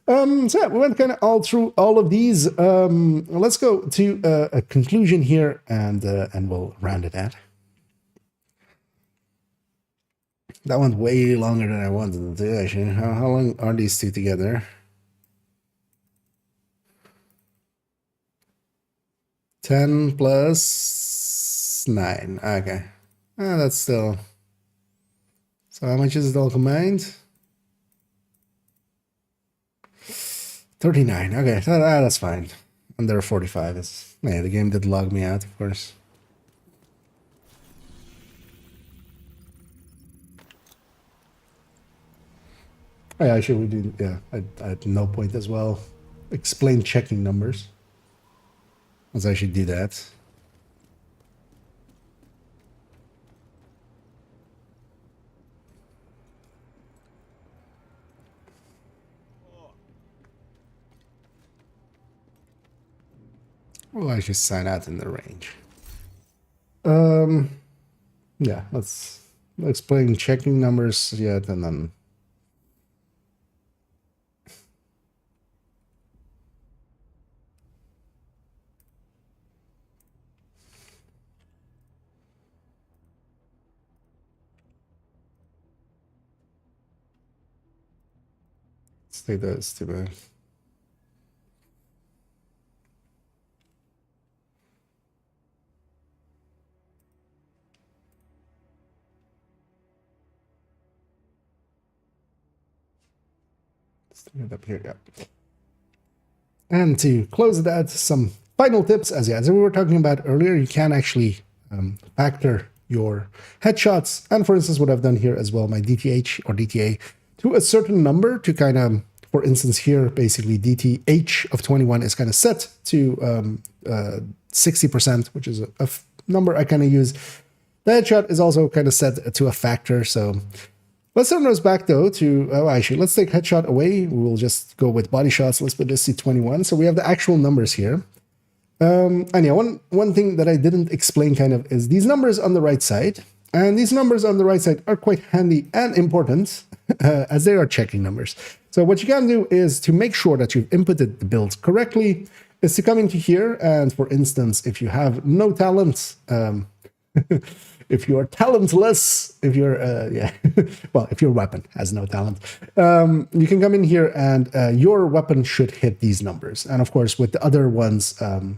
So yeah, we went kind of all through all of these. Let's go to a conclusion here, and we'll round it out. That went way longer than I wanted to do, actually. How long are these two together? 10 plus 9. Okay. That's still... So how much is it all combined? 39. Okay, that's fine. under 45 is... Yeah, the game did log me out, of course. Oh, yeah, actually, we do... Yeah, at no point as well. Explain checking numbers. Let's actually do that. We'll actually sign out in the range. Yeah, let's explain checking numbers yet, and then let's take those to the... Stick it up here, yeah. And to close it out, some final tips. As we were talking about earlier, you can actually factor your headshots. And for instance, what I've done here as well, my DTH or DTA to a certain number to kind of, for instance, here, basically DTH of 21 is kind of set to 60%, which is a number I kind of use. The headshot is also kind of set to a factor, so... Let's turn those back though to, actually, let's take headshot away. We'll just go with body shots. Let's put this to 21. So we have the actual numbers here. And yeah, one thing that I didn't explain kind of is these numbers on the right side. And these numbers on the right side are quite handy and important as they are checking numbers. So what you can do is to make sure that you've inputted the build correctly is to come into here. And for instance, if you have no talent, if you're talentless, if you're, well, if your weapon has no talent, you can come in here and your weapon should hit these numbers. And of course, with the other ones,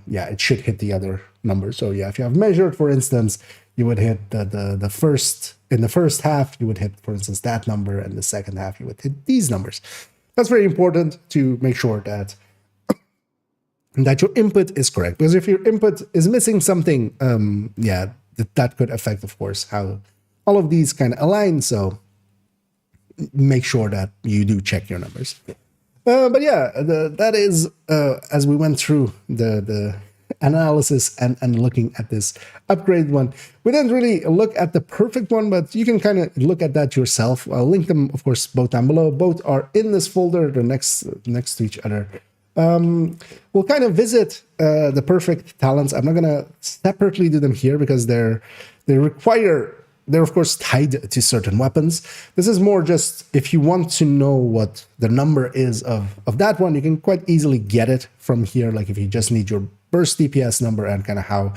yeah, it should hit the other numbers. So yeah, if you have measured, for instance, you would hit the first, in the first half, you would hit, for instance, that number, and the second half, you would hit these numbers. That's very important to make sure that your input is correct. Because if your input is missing something, yeah, that could affect, of course, how all of these kind of align. So make sure that you do check your numbers. But yeah, that is, as we went through the analysis and looking at this upgrade one, we didn't really look at the perfect one, but you can kind of look at that yourself. I'll link them, of course, both down below. Both are in this folder, they're next to each other. We'll kind of visit the perfect talents. I'm not going to separately do them here because they're of course tied to certain weapons. This is more just if you want to know what the number is of that one, you can quite easily get it from here. Like if you just need your burst DPS number and kind of how,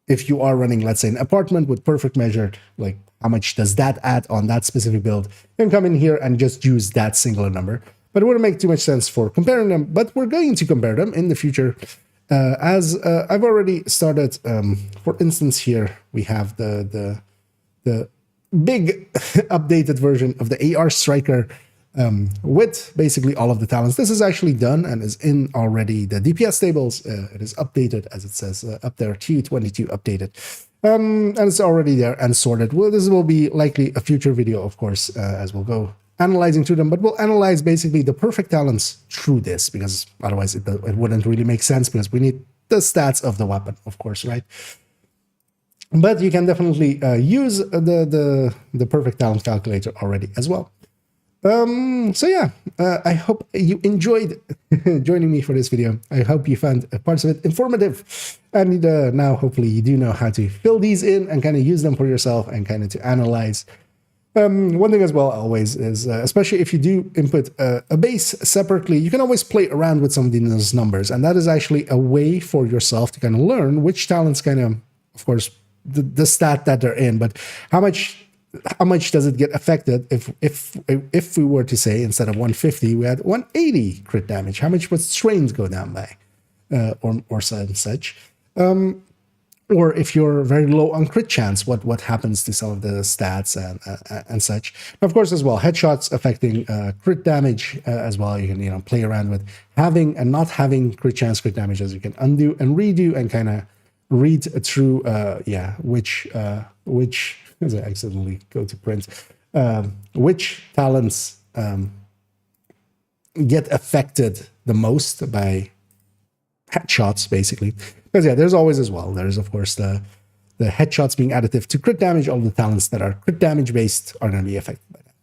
if you are running, let's say, an apartment with perfect measured, like how much does that add on that specific build, you can come in here and just use that singular number. But it wouldn't make too much sense for comparing them, but we're going to compare them in the future. As I've already started, for instance, here we have the big updated version of the AR Striker with basically all of the talents. This is actually done and is in already the DPS tables. It is updated, as it says up there, Q22 updated. And it's already there and sorted. Well, this will be likely a future video, of course, as we'll go analyzing through them, but we'll analyze basically the perfect talents through this, because otherwise it wouldn't really make sense, because we need the stats of the weapon, of course, right? But you can definitely use the perfect talent calculator already as well. So yeah, I hope you enjoyed joining me for this video. I hope you found parts of it informative, and now hopefully you do know how to fill these in and kind of use them for yourself and kind of to analyze. One thing as well always is, especially if you do input a base separately, you can always play around with some of these numbers. And that is actually a way for yourself to kind of learn which talents kind of course, the stat that they're in, but how much does it get affected if we were to say, instead of 150, we had 180 crit damage? How much would strains go down by, or such? or if you're very low on crit chance, what happens to some of the stats and such. Of course, as well, headshots affecting crit damage as well. You can play around with having and not having crit chance, crit damage, as you can undo and redo and kind of read through which as I accidentally go to print which talents get affected the most by headshots, basically. Because yeah, there's always as well, there's of course the headshots being additive to crit damage. All the talents that are crit damage based are going to be affected by that.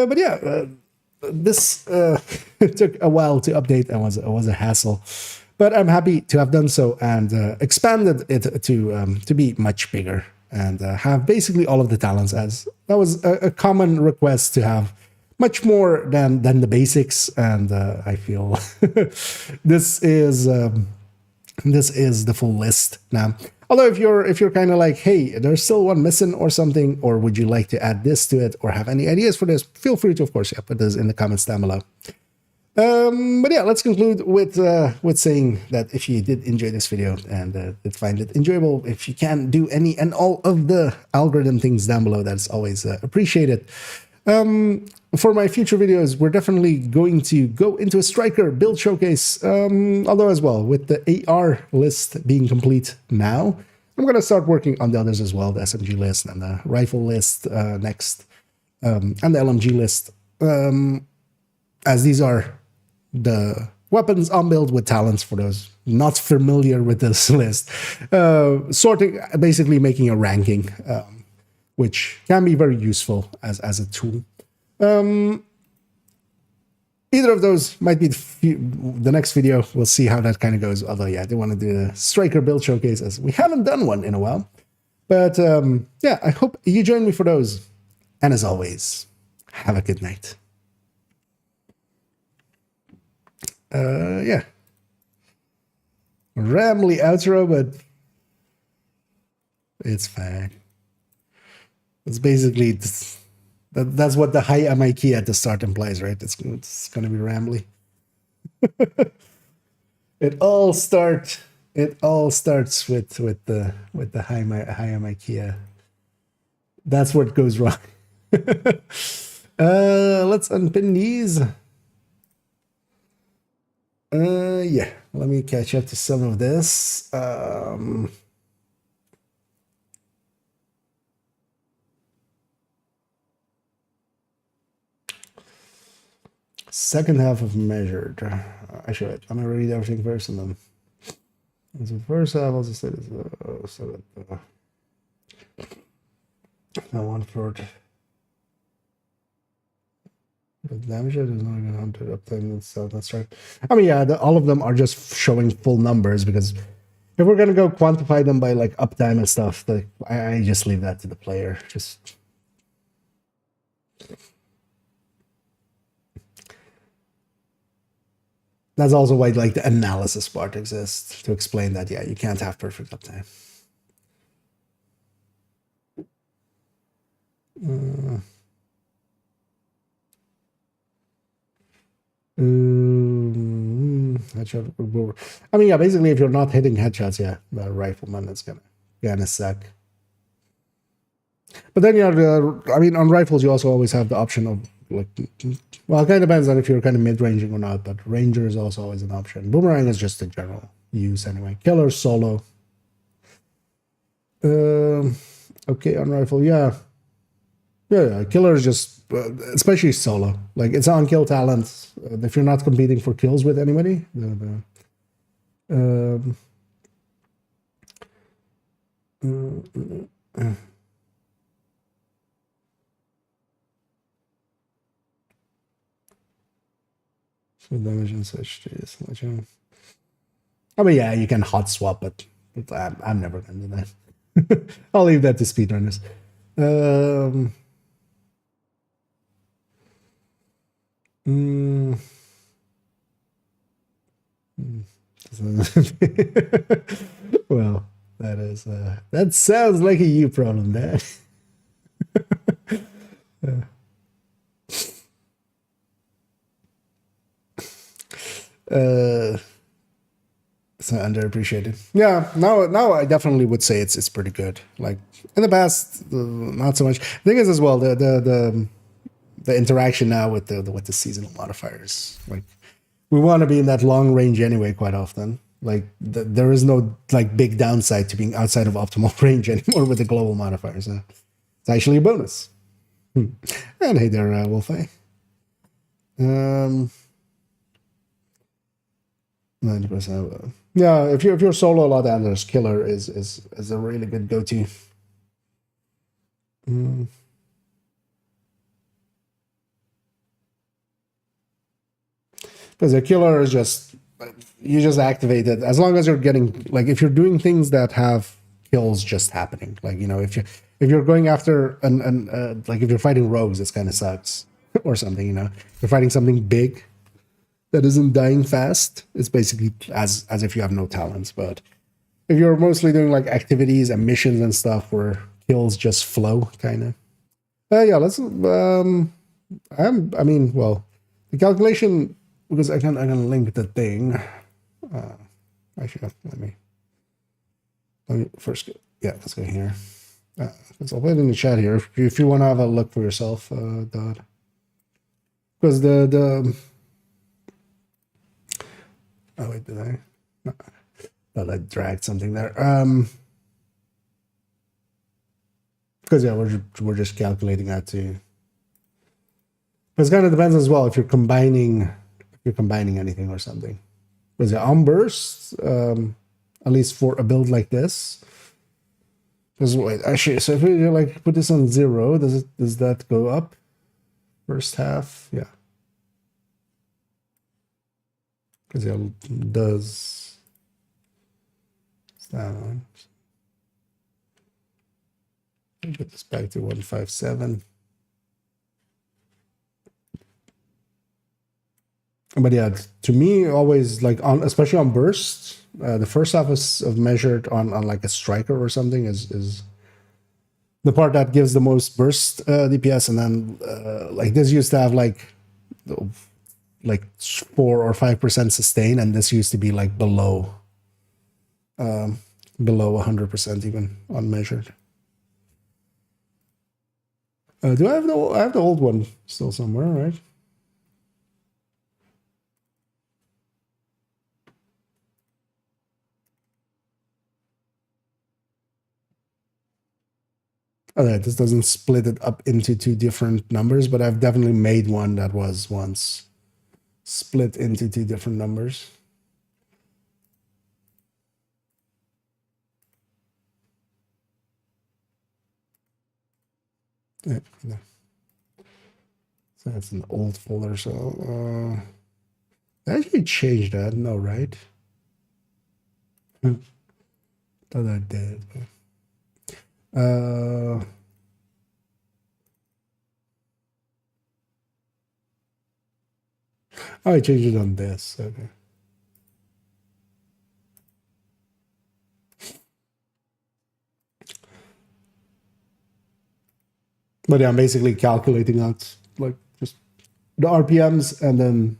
But yeah, this it took a while to update and was a hassle, but I'm happy to have done so and expanded it to be much bigger and have basically all of the talents, as that was a common request to have much more than the basics. And I feel this is the full list now. Although if you're kind of like, hey, there's still one missing or something, or would you like to add this to it, or have any ideas for this, feel free to, of course, put this in the comments down below. But yeah, let's conclude with saying that if you did enjoy this video and did find it enjoyable, if you can do any and all of the algorithm things down below, that's always appreciated. For my future videos, we're definitely going to go into a striker build showcase, although as well, with the AR list being complete now, I'm going to start working on the others as well, the SMG list and the rifle list next, and the LMG list, as these are the weapons on build with talents for those not familiar with this list. Sorting, basically making a ranking, which can be very useful as a tool. Either of those might be the next video. We'll see how that kind of goes. Although, yeah, I do want to do a striker build showcase, as we haven't done one in a while. But yeah, I hope you join me for those. And as always, have a good night. Yeah. Rambly outro, but it's fine. It's basically that's what the high MI key at the start implies, right? It's going to be rambly. It all starts with the high MI key. That's what goes wrong. Let's unpin these. Yeah, let me catch up to some of this. Second half of measured. Actually, I'm gonna read everything first, and then the first half, I'll just say this. So that now 1/4. The damage is not going to hunt it uptime. So that's right. I mean, yeah, all of them are just showing full numbers, because if we're gonna go quantify them by like uptime and stuff, I just leave that to the player. Just. That's also why like the analysis part exists, to explain that, yeah, you can't have perfect uptime. Headshot. I mean, yeah, basically, if you're not hitting headshots, yeah, the rifleman is gonna suck. But then, I mean, on rifles, you also always have the option of like, well, it kind of depends on if you're kind of mid-ranging or not, but ranger is also always an option. Boomerang is just a general use anyway. Killer, solo. Okay, on rifle, yeah. Yeah, killer is just, especially solo. Like, it's on kill talent. If you're not competing for kills with anybody. Damage and such. I mean, yeah, you can hot swap, but I'm never gonna do that. I'll leave that to speedrunners. Well, that sounds like a you problem, Dad. It's underappreciated. Yeah, now I definitely would say it's pretty good. Like in the past, not so much. The thing is as well the interaction now with the seasonal modifiers. Like we want to be in that long range anyway. Quite often, like there is no like big downside to being outside of optimal range anymore with the global modifiers. It's actually a bonus. And hey there, Wolfie. 90%. Yeah, if you're solo a lot, Anders, killer is a really good go-to. Because a killer is just you just activate it as long as you're getting like if you're doing things that have kills just happening. Like if you're going after like if you're fighting rogues, it kind of sucks or something. If you're fighting something big that isn't dying fast, it's basically as if you have no talents. But if you're mostly doing like activities and missions and stuff where kills just flow, kind of. Yeah, let's. The calculation because I can link the thing. Actually, let me first. Let's go here. I'll put it in the chat here if you want to have a look for yourself, Dodd. Because the oh wait, did I? No, thought I dragged something there. Because yeah, we're just calculating that too. But it kind of depends as well if you're combining anything or something. Because yeah, on burst, at least for a build like this. Because wait, actually, so if we like put this on 0, does that go up? First half, yeah. Because it does that one. Put this back to 157. But yeah, to me, always like especially on bursts, the first half of measured on like a striker or something is the part that gives the most burst DPS, and then like this used to have like 4 or 5% sustain, and this used to be like below 100% even on measured. Do I have the old one still somewhere, right? Okay, this doesn't split it up into 2 different numbers, but I've definitely made one that was once split into 2 different numbers. Yeah. So that's an old folder, so I actually changed that, no, right? Thought I did. Oh, I changed it on this. Okay. But yeah, I'm basically calculating out like just the RPMs and then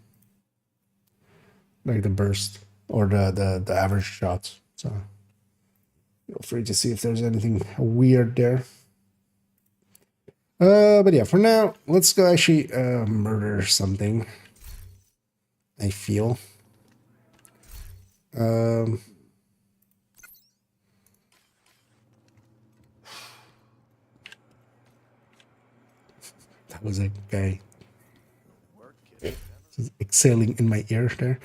like the burst or the average shots. So feel free to see if there's anything weird there. But yeah, for now, let's go actually murder something. I feel. That was a guy exhaling in my ear there.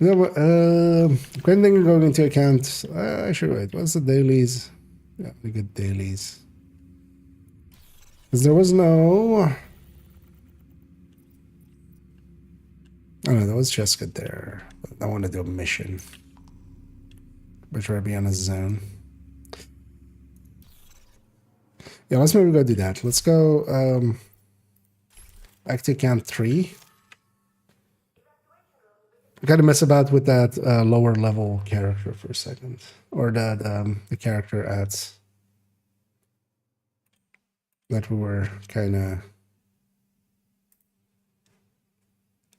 Anything going into account? Actually, wait, what's the dailies? Yeah, we get dailies. Because there was no... Oh no, there was Jessica there. I want to do a mission. But try to be on a zone. Yeah, let's maybe go do that. Let's go back to camp 3. I gotta mess about with that lower level character for a second. Or the character at that we were kind of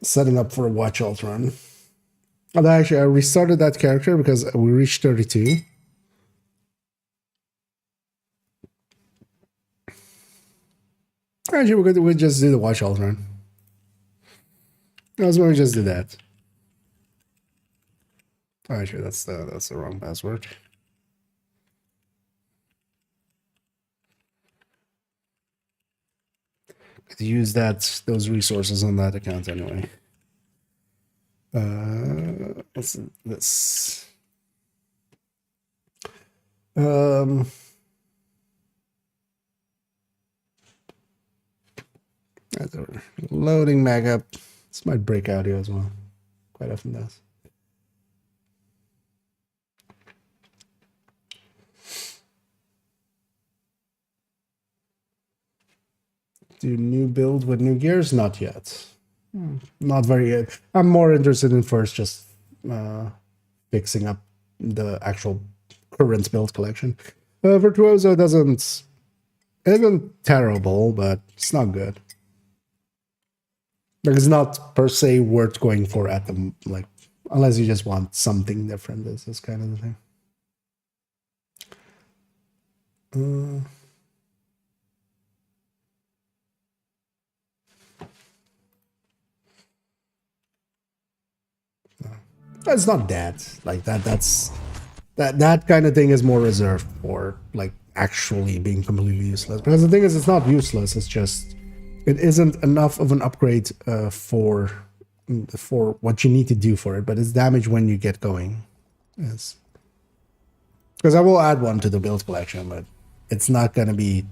setting up for a watch alt run. Although actually, I restarted that character because we reached 32. Actually, we'll just do the watch all run. I was going to just do that. Oh, actually, that's the wrong password. Could use those resources on that account anyway. What's this? Loading back up. This might break audio as well. Quite often does. Do new build with new gears? Not yet. Not very good. I'm more interested in first just fixing up the actual current build collection. Virtuoso isn't terrible, but it's not good. Like, it's not per se worth going for at the like, unless you just want something different. This is kind of the thing. It's not that. Like that kind of thing is more reserved for like actually being completely useless. Because the thing is, it's not useless. It's just it isn't enough of an upgrade for what you need to do for it. But it's damage when you get going. Yes. Because I will add one to the build collection, but it's not gonna be.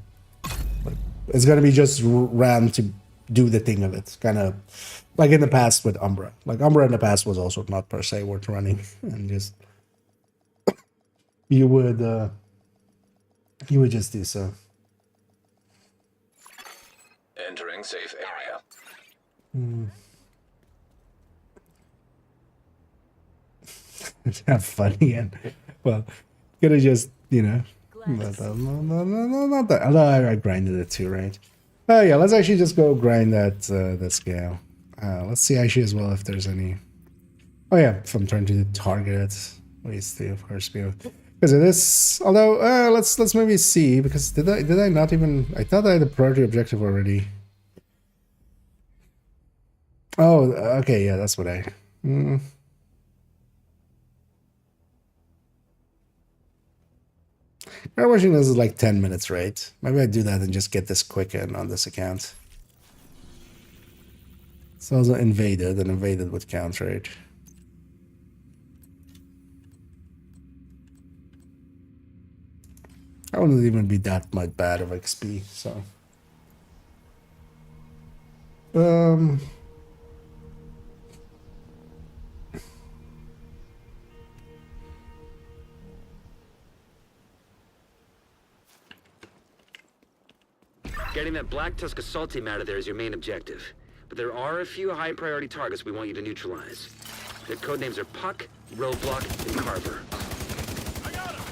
It's gonna be just ran to do the thing of it, kind of like in the past with Umbra. Like Umbra in the past was also not per se worth running, and just you would just do so. Entering safe area. Have fun again. Well, gonna just not that. Although I grinded it too, right? Oh yeah, let's actually just go grind that scale. Let's see actually as well if there's any. Oh yeah, if I'm trying to target it, ways to of course be because it is. Although let's maybe see, because did I not even? I thought I had a priority objective already. Oh okay, yeah, that's what I. I'm watching this is like 10 minutes, right? Maybe I do that and just get this quick in on this account. It's also invaded, and invaded would count, right? I wouldn't even be that much bad of XP, so. Getting that Black Tusk assault team out of there is your main objective. But there are a few high-priority targets we want you to neutralize. Their codenames are Puck, Roadblock, and Carver. I got him.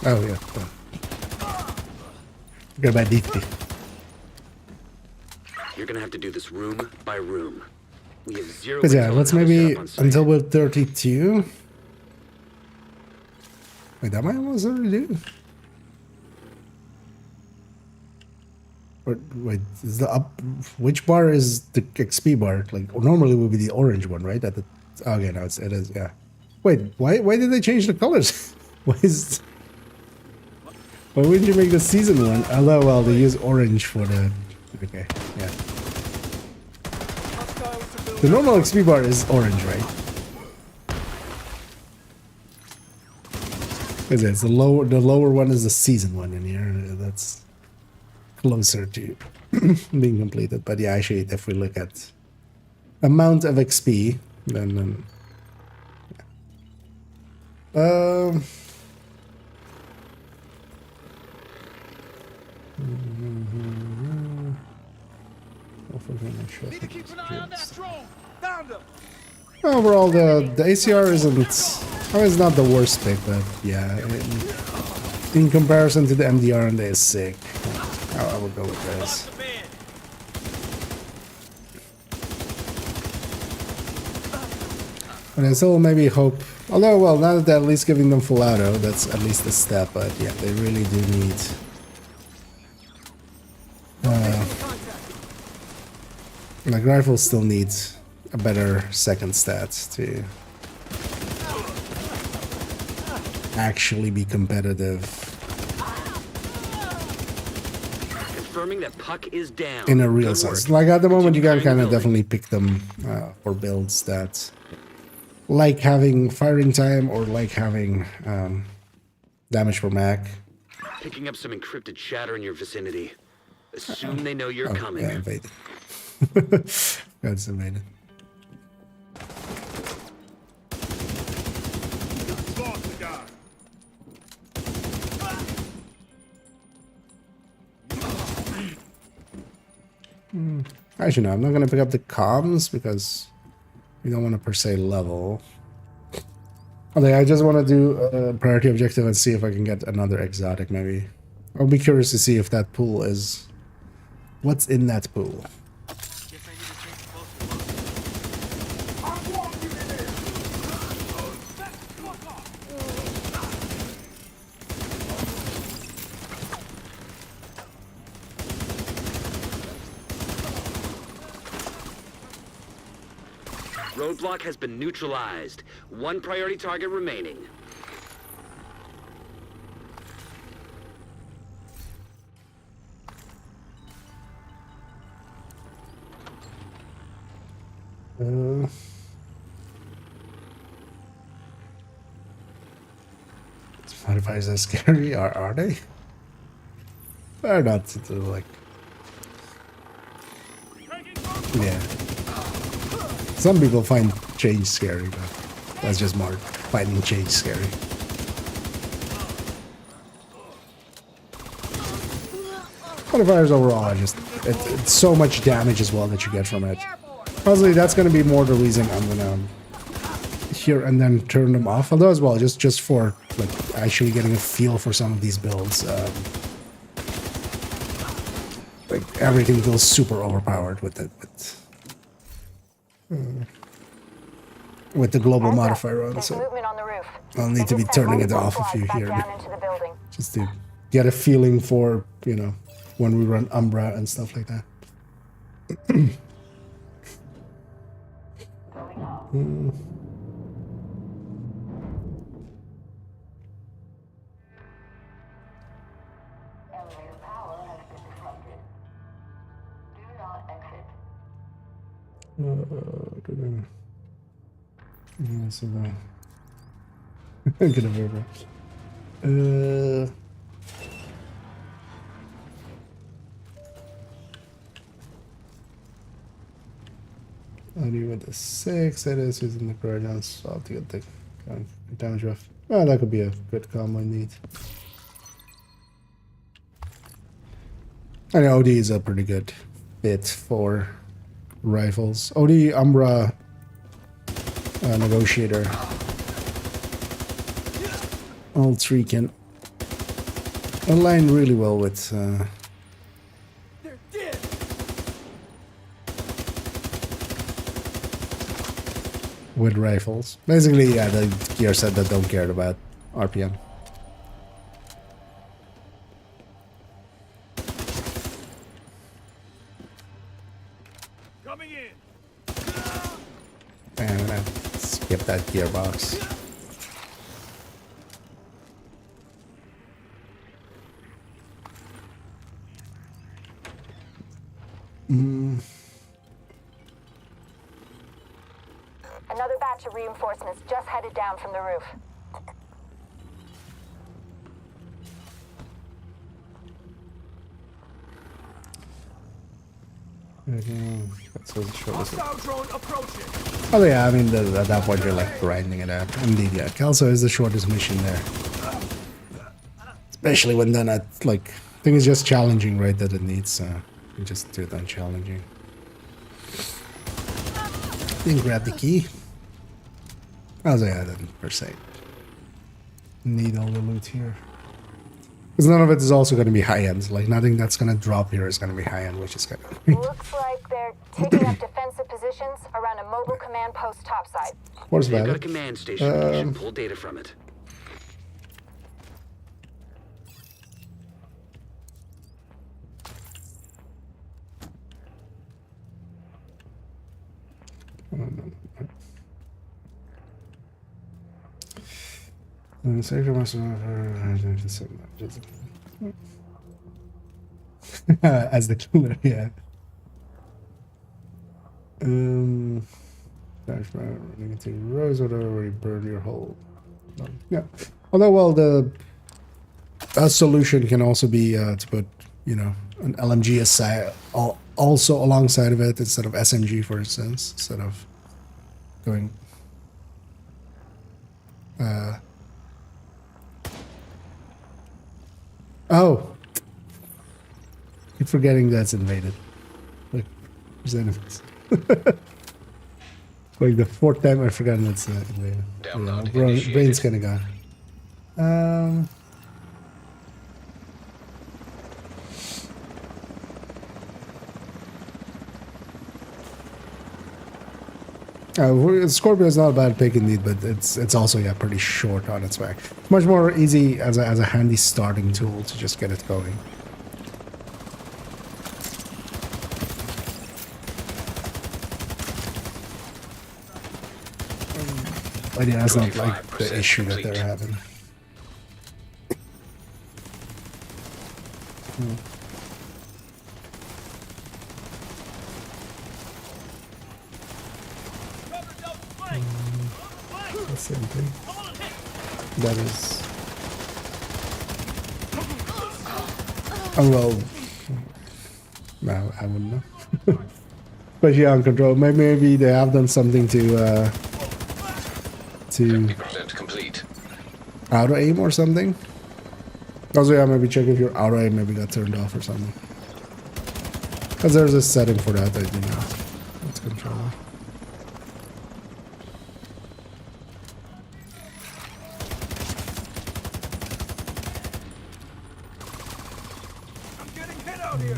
Oh yeah. Go by deeply. You're gonna have to do this room by room. We have zero. But yeah, intel on let's how to set maybe up on site. until we're 32. Wait, that might almost already do. Wait, is the up? Which bar is the XP bar? Like normally it would be the orange one, right? At the okay, now it is. Yeah. Wait, why did they change the colors? Why wouldn't you make the season one? Although, well, they use orange for the. Okay, yeah. The normal XP bar is orange, right? Is it? The lower one is the season one in here. That's closer to being completed. But yeah, actually, if we look at amount of XP, then Need to keep an eye on that drone. Found him. overall, the ACR isn't. I mean, it's not the worst pick, but yeah, in comparison to the MDR and the S6, I would go with this. And I still maybe hope, although, well, now that they're at least giving them full auto, that's at least a step, but yeah, they really do need... like, rifles still need a better second stat to actually be competitive. Confirming that Puck is down. In a real Good sense. work. Like, at the moment, you can Continue kind of building. definitely pick them for builds that... like having firing time or like having damage per mag. Picking up some encrypted chatter in your vicinity. Assume they know you're coming. Yeah, invaded. That's invaded. Actually, no, I'm not going to pick up the comms because we don't want to per se level. Okay, I just want to do a priority objective and see if I can get another exotic, maybe. I'll be curious to see if that pool is... what's in that pool? Roadblock has been neutralized. One priority target remaining. Modifiers are scary, are they? They're not to do, like... yeah. Some people find change scary, but that's just more finding change scary. Modifiers overall are just... it's so much damage as well that you get from it. Honestly, that's going to be more the reason I'm going to... here and then turn them off, although as well just for like actually getting a feel for some of these builds. Like everything feels super overpowered with it with the global modifier on, There's so movement on the roof. I'll need to be turning it off if you hear me, Down into the building. just to get a feeling for, you know, when we run Umbra and stuff like that. Elevator power has been disrupted. Do not exit. Yeah, so get a river. Only with the 6, it is using the guardians, so I'll have to get the damage rough. Well, that could be a good combo indeed. I know OD is a pretty good fit for rifles. OD, Umbra, Negotiator. All three can align really well with with rifles. Basically, yeah, the gear set that don't care about RPM. Coming in. And I'm gonna skip that gearbox. Another batch of reinforcements just headed down from the roof. That's what the short is. Hostile drone approaching. Oh yeah, I mean, at that point you're like grinding it out. Indeed, yeah. Kelso is the shortest mission there. Especially when done at, like, I think it's just challenging, right, that it needs, you just do it on challenging. Then grab the key. I was like, I didn't per se need all the loot here. Because none of it is also going to be high-end. Like, nothing that's going to drop here is going to be high-end, which is kind of... Looks like they're taking up defensive positions around a mobile command post topside. Where's They've got a that? command station. You should pull data from it. As the killer, yeah. Running into rows, whatever, where you burn your hole. Yeah. Although, well, a solution can also be to put, you know, an LMG aside, also alongside of it instead of SMG, for instance, instead of going. Oh, keep forgetting that's invaded. Like, there's enemies. Like the fourth time I've forgotten it's invaded. Download Brain's kind of gone. Scorpio is not a bad pick indeed, but it's also pretty short on its back. Much more easy as a handy starting tool to just get it going. But yeah, that's not like the issue that they're having. Same thing. That is. Oh well. No, I wouldn't know. But yeah, on control. Maybe they have done something to 50% complete. auto aim or something. Also, yeah, maybe check if your auto aim maybe got turned off or something. Because there's a setting for that, you know. Let's control it. I'm getting hit out here.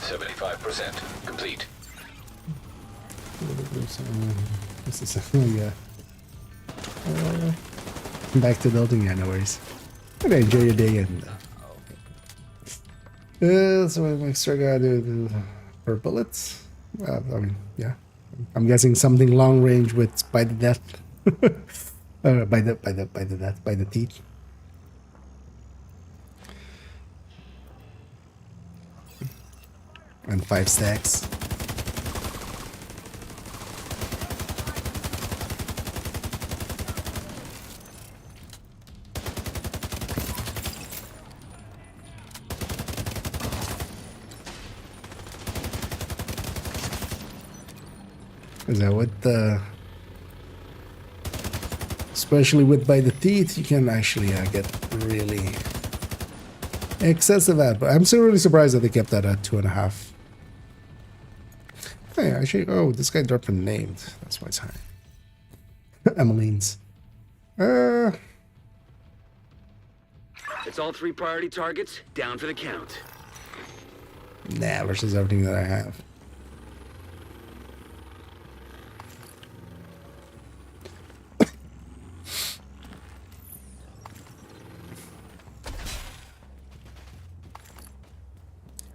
75% complete. This is yeah. Back to building, yeah, no worries. Okay, enjoy your day and so what extra gotta do for bullets? I mean, yeah. I'm guessing something long range with by the death. by the teeth. And 5 stacks. Is that what especially with by the teeth, you can actually get really excessive ad, but I'm still really surprised that they kept that at 2.5. Hey, actually, oh, this guy dropped a name. That's why it's high. Emmeline's. It's all 3 priority targets, down for the count. Nah, versus everything that I have.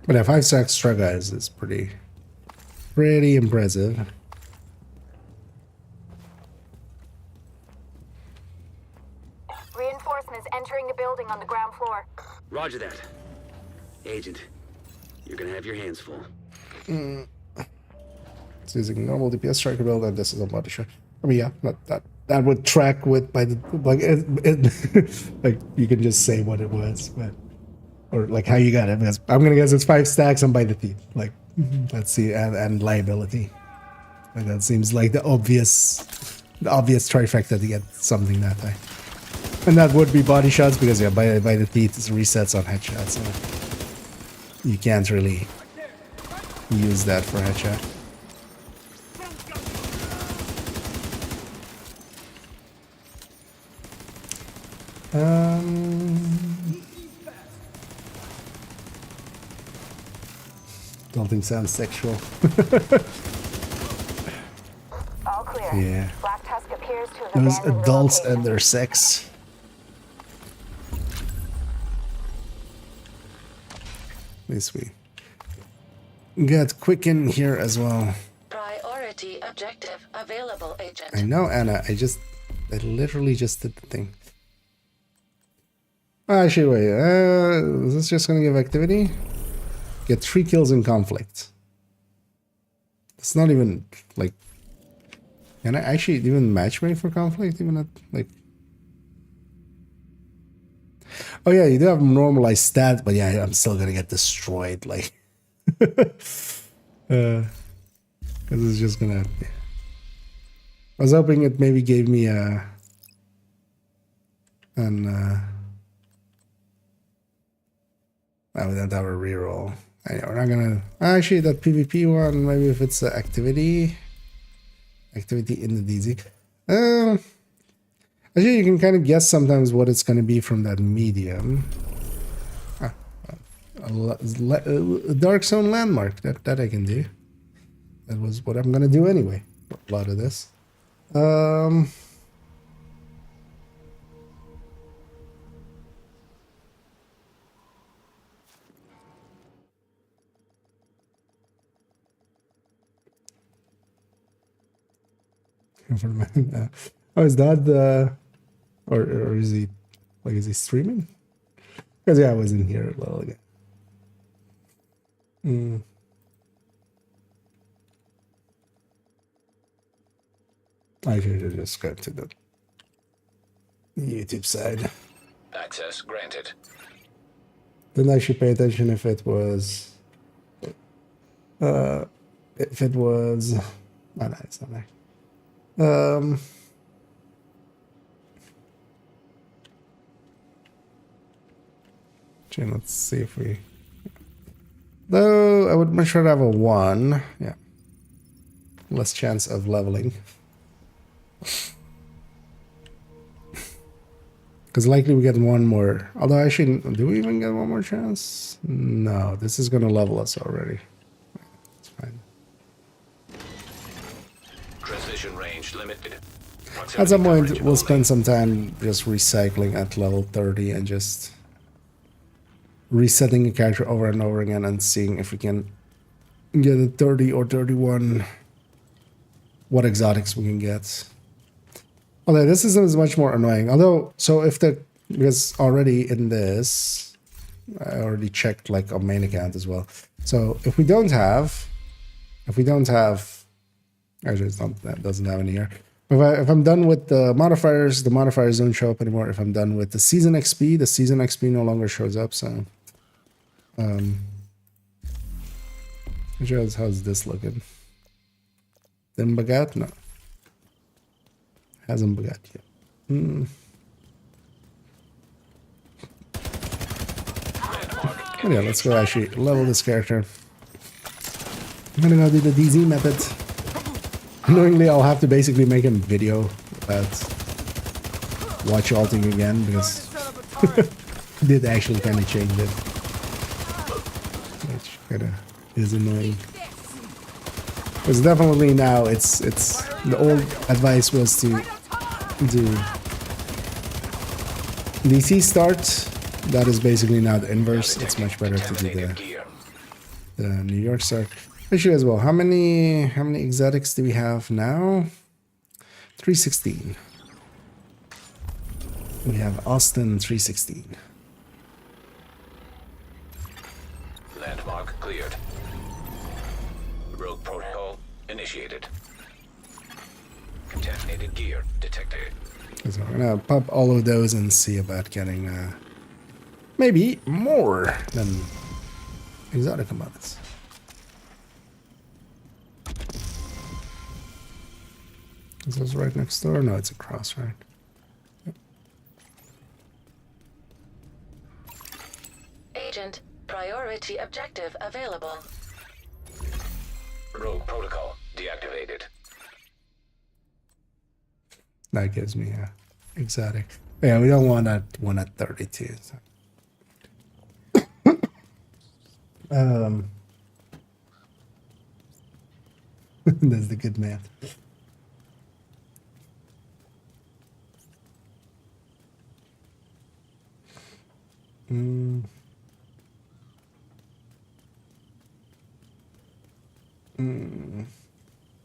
But yeah, 5 stacks extra, guys, is pretty impressive. Reinforcements entering the building on the ground floor. Roger that. Agent, you're gonna have your hands full. It's using normal DPS striker build, and this is a body shot. I mean, yeah, not that would track with by the like like you can just say what it was, but or like how you got it. Because I'm gonna guess it's 5 stacks and by the teeth. Like let's see, and liability. Like that seems like the obvious trifecta to get something that high. And that would be body shots because yeah, by the teeth is resets on headshots. So you can't really use that for headshot. Don't think sounds sexual. All clear. Yeah. Black Tusk appears to have Those abandoned the adults location. and their sex. At least we got Quicken here as well. Priority objective available, Agent. I know, Anna. I literally just did the thing. Actually, wait. Is this just gonna give activity? Get 3 kills in conflict. It's not even like. Can I actually even matchmake for conflict? Even at like. Oh yeah, you do have normalized stat, but yeah, I'm still gonna get destroyed. Like, because it's just gonna. I was hoping it maybe gave me a. Oh, we don't have a reroll. Anyway, we're not gonna. Actually, that PvP one, maybe if it's the activity in the DZ. Actually, you can kind of guess sometimes what it's gonna be from that medium. A dark zone landmark that I can do. That was what I'm gonna do anyway. A lot of this. Oh, is that the, or is he, like, is he streaming? Because yeah, I was in here a little ago. I should just go to the YouTube side. Access granted. Then I should pay attention if it was, oh no, it's not there. Okay, let's see if we. Though I would much rather have a 1. Yeah. Less chance of leveling. Because likely we get 1 more. Although actually, do we even get 1 more chance? No, this is going to level us already. It's fine. Transition range limited. At some point, we'll spend some time just recycling at level 30 and just resetting a character over and over again and seeing if we can get a 30 or 31, what exotics we can get. Although this system is much more annoying. Although, so if because already in this, I already checked like on main account as well. So if we don't have, actually it's not, that doesn't have any here. If I'm done with the modifiers don't show up anymore. If I'm done with the season XP no longer shows up. So, how's this looking? Then Bagat? No. Hasn't Bagat yet. Yeah, let's go actually level this character. I'm gonna go do the DZ method. Knowingly, I'll have to basically make a video about watch alting again because did actually kind of change it, which kind of is annoying. Because definitely now it's the old advice was to do DC start. That is basically now the inverse. It's much better to do the New York start. Actually, as well, how many exotics do we have now? 316. We have Austin 316. Landmark cleared. Rogue protocol initiated. Contaminated gear detected. So we're gonna pop all of those and see about getting maybe more than exotic commodities. Is this right next door? No, it's across, right? Yep. Agent, priority objective available. Rogue protocol deactivated. That gives me exotic. Yeah, we don't want that one at 32. So. That's the good math.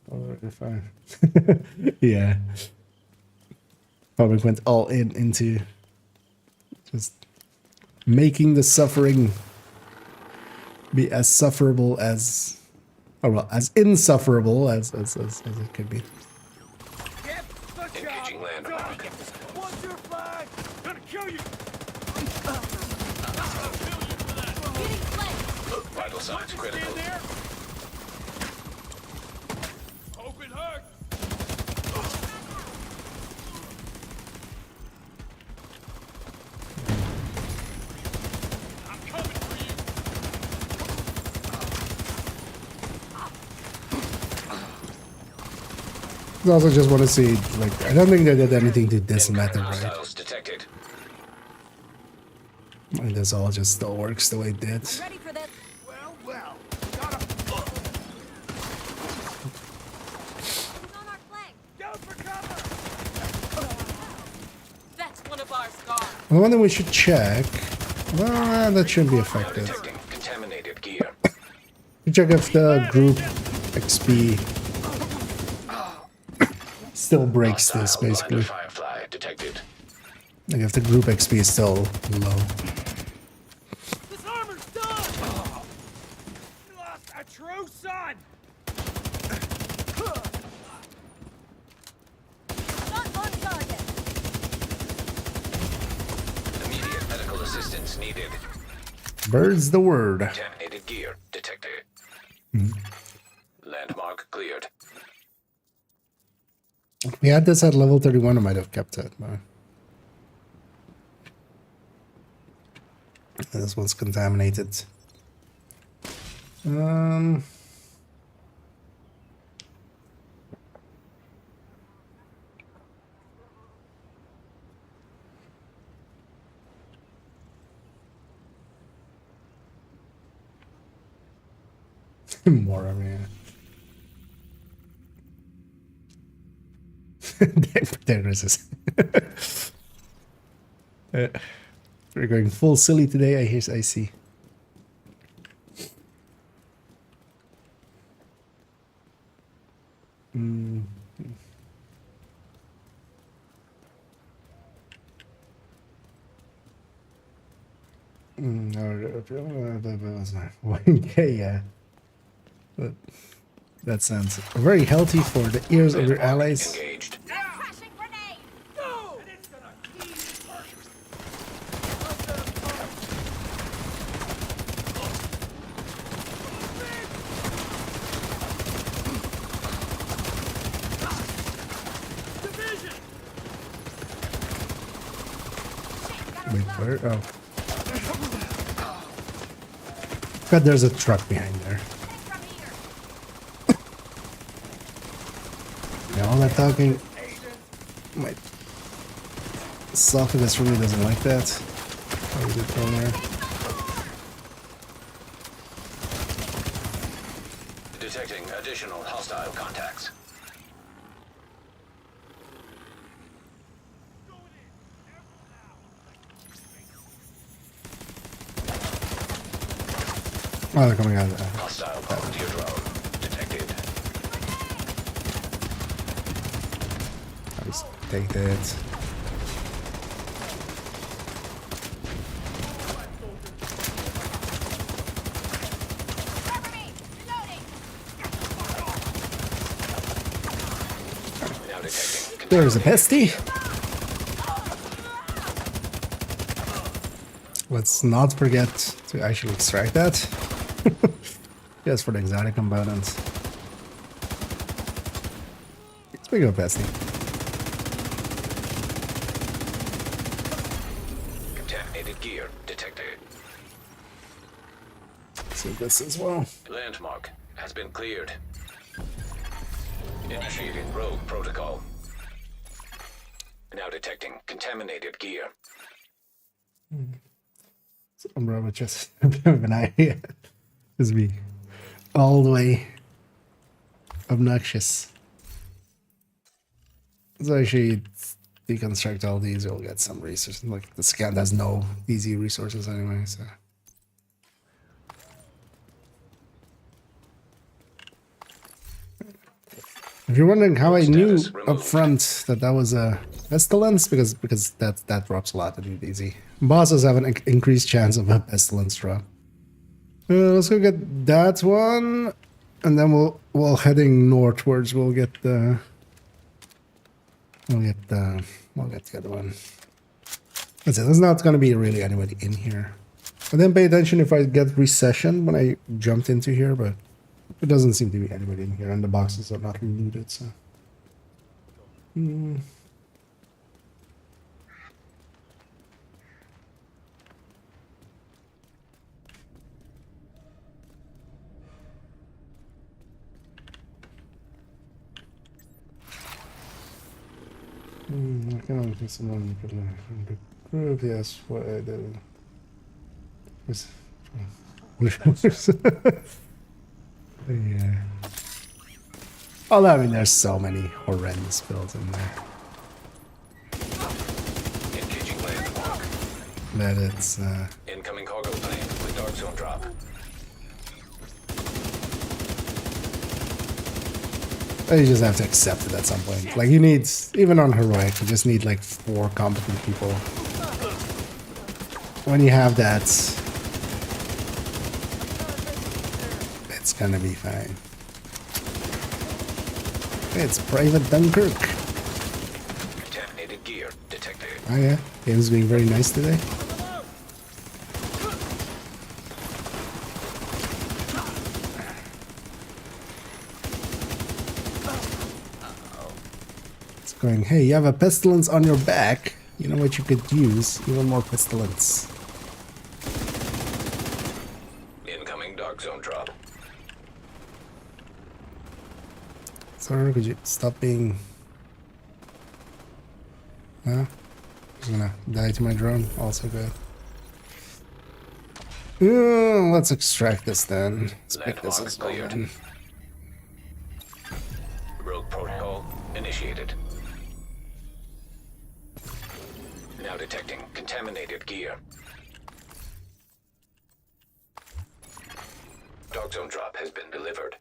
Or if I, yeah, probably went all into just making the suffering be as sufferable as, or well, as insufferable as it could be. Engaging landmark. What's your flag? Gonna kill you. Vital signs critical. There. Hope it hurts. I'm coming for you. I also just want to see, like, I don't think they did anything to this method, right? Hostiles detected. Like, this all just still works the way it did. Ready for this? Well. Gotta Who's on our flank? go for cover. That's one of our scars. The one that we should check, well, that shouldn't be Now effective. detecting contaminated gear. We check if the group XP still breaks this, Hostile basically. blind firefly detected. Like if the group XP is still low. This armor's done. We lost a true son. Not on target. Immediate medical assistance needed. Bird's the word. Contaminated gear detected. Landmark cleared. If we had this at level 31, I might have kept it, but this one's contaminated. More, I mean. There it is. We're going full silly today. I see. Okay, yeah. But that sounds very healthy for the ears of your allies. Engaged. Crashing grenade. Go. And it's gonna keep working. Division. Wait, where? Oh. God, there's a truck behind there. From here. Yeah, all that talking. My esophagus really doesn't like that. How is it from there? Detecting additional hostile contacts. Oh, they're coming out of there. Hostile volunteer drone detected. I'll just take that. Cover me. Reloading. Now detecting. There's a pesty. Let's not forget to actually extract that. Just for the exotic components. Speaking of pesty. Contaminated gear detected. So this as well. Landmark has been cleared. Initiating rogue protocol. Now detecting contaminated gear. Umbra would just a bit of an idea. Just be all the way obnoxious. So actually deconstruct all these, you'll get some resources. Like the scan has no easy resources anyway, so. If you're wondering how I knew up front that that was a pestilence, because that drops a lot in easy. Bosses have an increased chance of a pestilence drop. Let's go get that one, and then we'll heading northwards. We'll get the other one. That's it. There's not going to be really anybody in here. I didn't pay attention if I get recession when I jumped into here, but there doesn't seem to be anybody in here, and the boxes are not looted, so. I can't think someone could group, yes, what I did. Yeah. Although, I mean, there's so many horrendous builds in there. Engaging land walk. That it's, Incoming cargo plane with dark zone drop. you just have to accept it at some point. Like, you need, even on heroic, you just need like 4 competent people. When you have that, it's gonna be fine. It's Private Dunkirk. Contaminated gear detected. Oh yeah, game's being very nice today. It's going, hey, you have a pestilence on your back. You know what you could use? Even more pestilence. Incoming dark zone drop. Sir, could you stop being... Huh? I'm gonna die to my drone. Also good. Let's extract this then. Let's pick this as Landmark golden. Rogue protocol initiated. Now detecting contaminated gear. Dark zone drop has been delivered.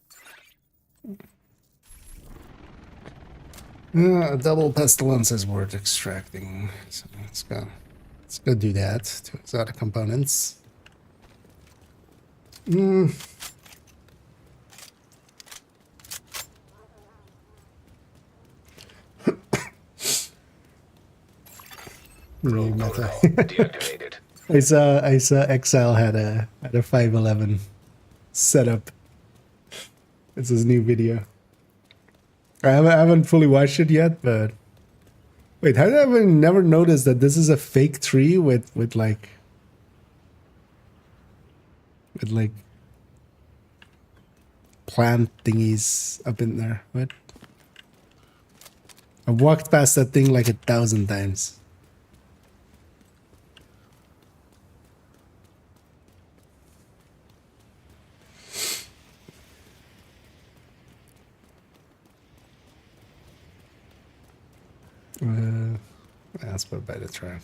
A double pestilence is worth extracting. So let's go do that to exotic components. Really meta. Deactivated. I saw Exile had a 511 setup. It's his new video. I haven't fully watched it yet, but wait, how did I never notice that this is a fake tree with like plant thingies up in there? What? I've walked past that thing like 1,000 times. Let's put it by the track.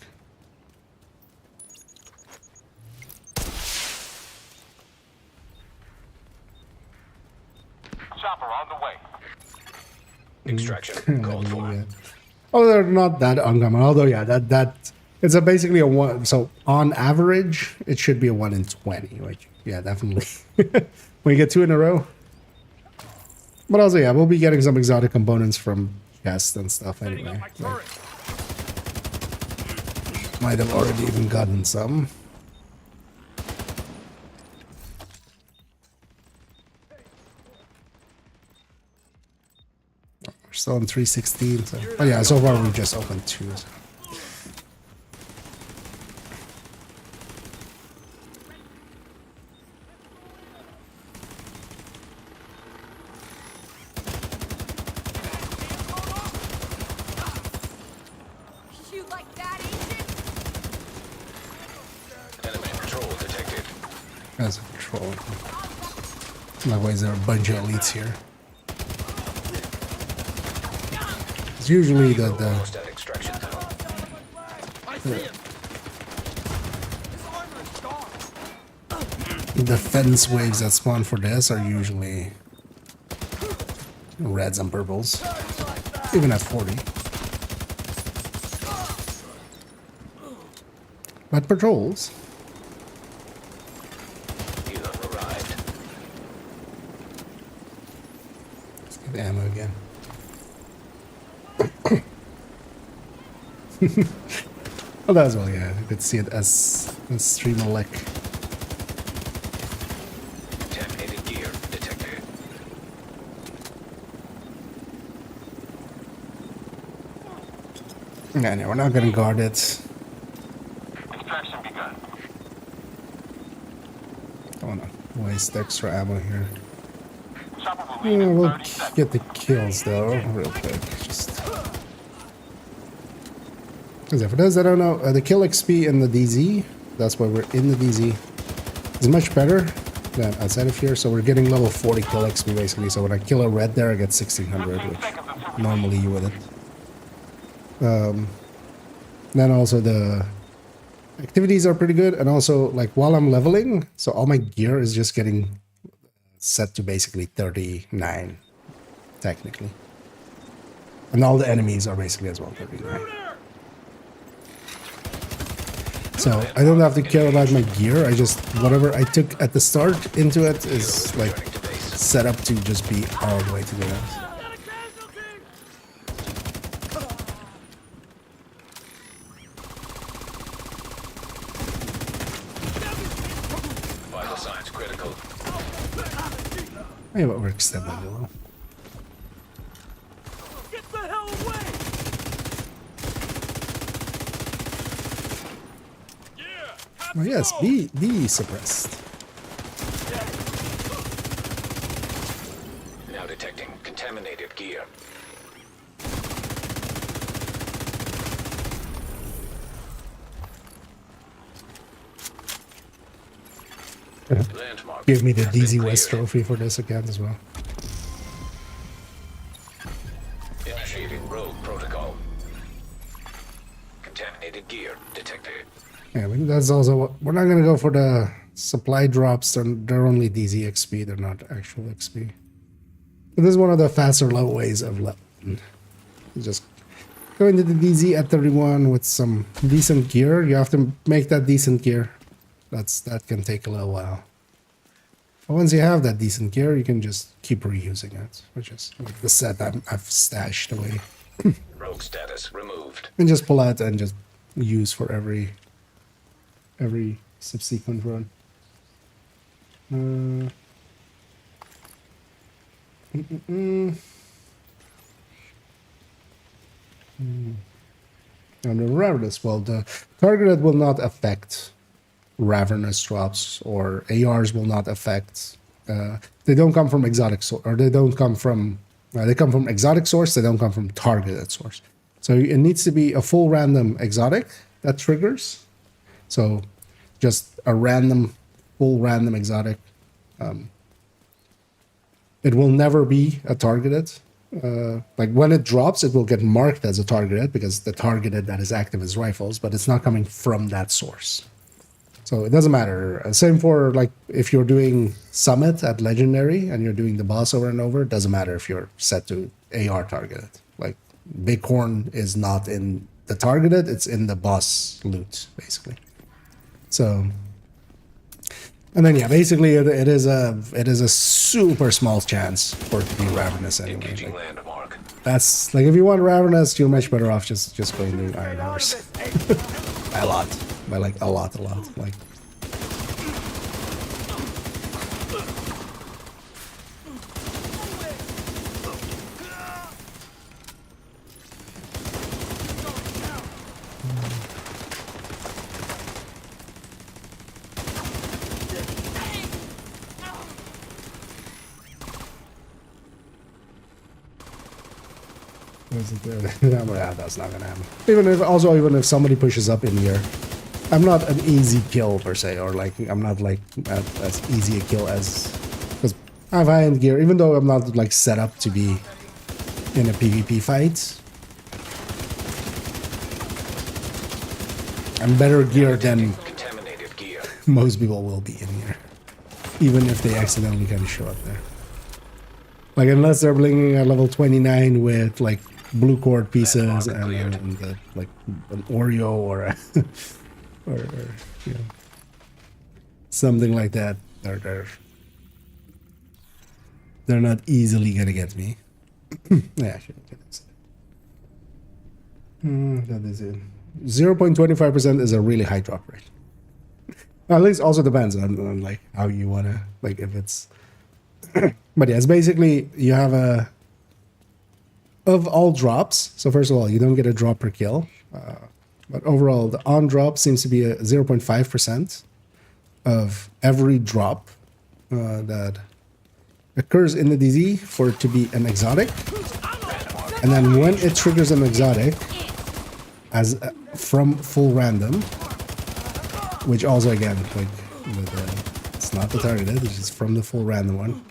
Chopper on the way. Extraction called for. Oh, they're not that uncommon. Although, yeah, that it's basically a 1. So on average, it should be a 1 in 20. Which, yeah, definitely. When you get 2 in a row. But also, yeah, we'll be getting some exotic components from chests and stuff anyway. Like, might have already even gotten some. We're still on 316. So. Oh yeah, so far we've just opened 2. So. As a troll. Likewise, there are a bunch of elites here. It's usually the Almost at extraction tunnel. defense waves that spawn for this are usually reds and purples, even at 40. But patrols. You have arrived. Let's get ammo again. Well, that's well, yeah. You could see it as stream a lick. Contaminated gear detected. Yeah, no, we're not gonna guard it. Extraction begun. Don't wanna waste extra ammo here. Chopper will leave Yeah, in we'll 30 seconds. get the kills though, real quick. Just. Because for those that don't know, the kill XP in the DZ, that's why we're in the DZ, is much better than outside of here. So we're getting level 40 kill XP basically. So when I kill a red there, I get 1600, which normally you wouldn't. Then also the activities are pretty good, and also like while I'm leveling, so all my gear is just getting set to basically 39 technically, and all the enemies are basically as well 39. So I don't have to care about my gear. I just whatever I took at the start into it is like set up to just be all the way to the end. Vital signs critical. Maybe we're extending a little. Get the hell away! Oh yes, be suppressed. Now detecting contaminated gear. Landmark. Give me the has been DZ West cleared. trophy for this again as well. Initiating rogue protocol. Contaminated gear detected. Yeah, but that's also what we're not gonna go for the supply drops. They're only DZ XP. They're not actual XP. But this is one of the faster low ways of leveling. You just go into the DZ at 31 with some decent gear. You have to make that decent gear. That can take a little while. But once you have that decent gear, you can just keep reusing it, which is like the set I've stashed away, Rogue status removed. and just pull out and just use for every subsequent run. And the Ravenous, well, the targeted will not affect Ravenous drops, or ARs will not affect. They don't come from exotic source, or they don't come from. They come from exotic source. They don't come from targeted source. So it needs to be a full random exotic that triggers. So just a random, full random exotic. It will never be a targeted. Like when it drops, it will get marked as a targeted because the targeted that is active is rifles, but it's not coming from that source. So it doesn't matter. Same for like if you're doing Summit at Legendary and you're doing the boss over and over, it doesn't matter if you're set to AR targeted. Like Bighorn is not in the targeted, it's in the boss loot, basically. So, and then yeah, basically it is a super small chance for it to be Ravenous anyway. Engaging Like, landmark. that's like if you want Ravenous, you're much better off just going to Iron Horse. A lot. By like a lot. Like yeah, that's not gonna happen. Even if somebody pushes up in here, I'm not an easy kill per se, or like I'm not like as easy a kill as, because I have high-end gear, even though I'm not like set up to be in a PvP fight. I'm better geared than Contaminated gear. most people will be in here, even if they accidentally kind of show up there. Like unless they're blinking at level 29 with like blue cord pieces and like an Oreo or a or you know, something like that. They're not easily gonna get me. Yeah, sure. That is it. 0.25% is a really high drop rate. At least also depends on like how you wanna, like if it's. But yeah, it's basically you have a of all drops. So first of all, you don't get a drop per kill, but overall the on drop seems to be a 0.5% of every drop that occurs in the DZ for it to be an exotic. And then when it triggers an exotic as from full random, which also again like it's not the targeted, it's just from the full random one,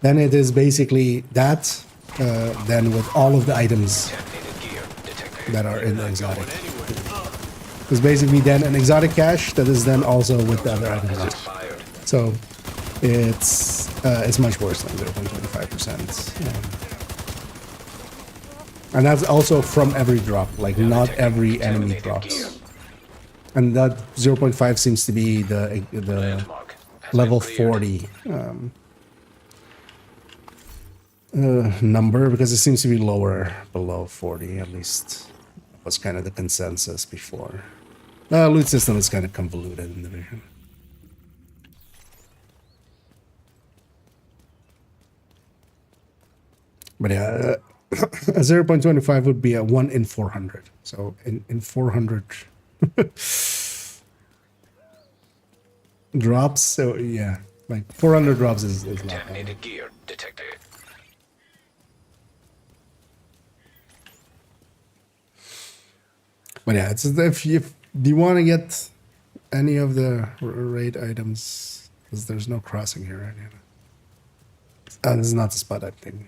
then it is basically that then with all of the items that are in the exotic. It's basically then an exotic cache that is then also with the other items. So it's much worse than 0.25%. And that's also from every drop, like not every enemy drops. And that 0.5 seems to be the level 40 number, because it seems to be lower below 40, at least was kind of the consensus before. Loot system is kind of convoluted in the vision. But yeah, a 0.25 would be a 1 in 400. So in 400 drops, so yeah, like 400 drops is not bad. Contaminated gear detected. But yeah, it's if you do you want to get any of the raid items, because there's no crossing here right now. This is not the spot I'm thinking.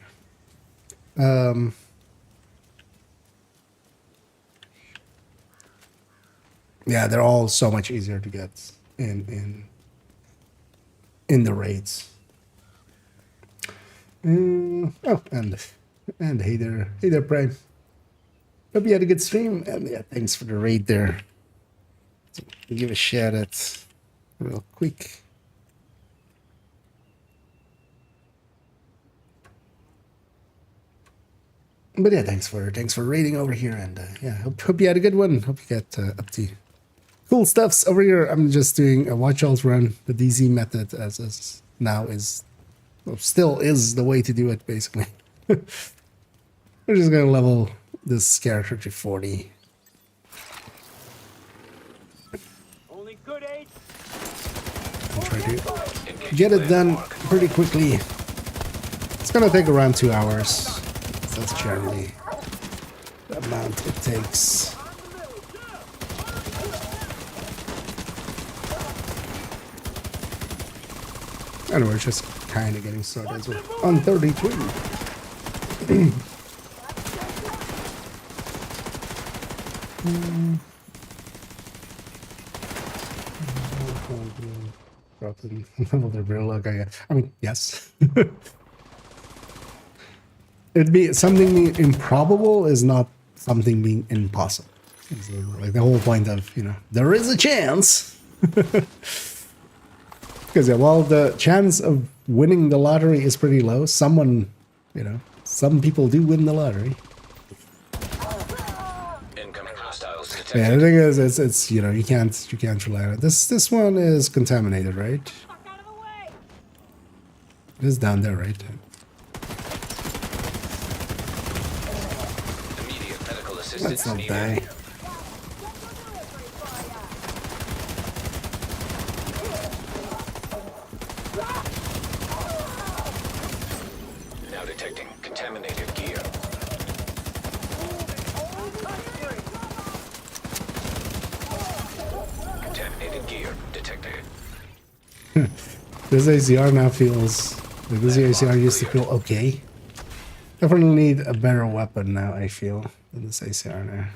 Yeah, they're all so much easier to get in the raids. Oh, and hey there, Prime. Hope you had a good stream, and yeah, thanks for the raid there. So, give a shout out real quick. But yeah, thanks for raiding over here, and yeah, hope you had a good one. Hope you got up to cool stuffs over here. I'm just doing a watch alt run. The DZ method as now is, well, still is the way to do it, basically. We're just gonna level this character to 40. Only good age. And try to get it done pretty quickly. It's gonna take around 2 hours. That's generally the amount it takes. And we're just kind of getting started. So on 33. Level their real look, I mean, yes. It'd be something improbable is not something being impossible. It's like the whole point of, you know, there is a chance. Because yeah, while the chance of winning the lottery is pretty low, someone, you know, some people do win the lottery. Incoming hostiles detected. Yeah, the thing is, it's you know, you can't rely on it. This one is contaminated, right? It is down there, right? Immediate medical Let's assistance not needed. die. Now detecting contaminated gear. This ACR now feels like this ACR used to feel okay. Definitely need a better weapon now, I feel, than this ACR now.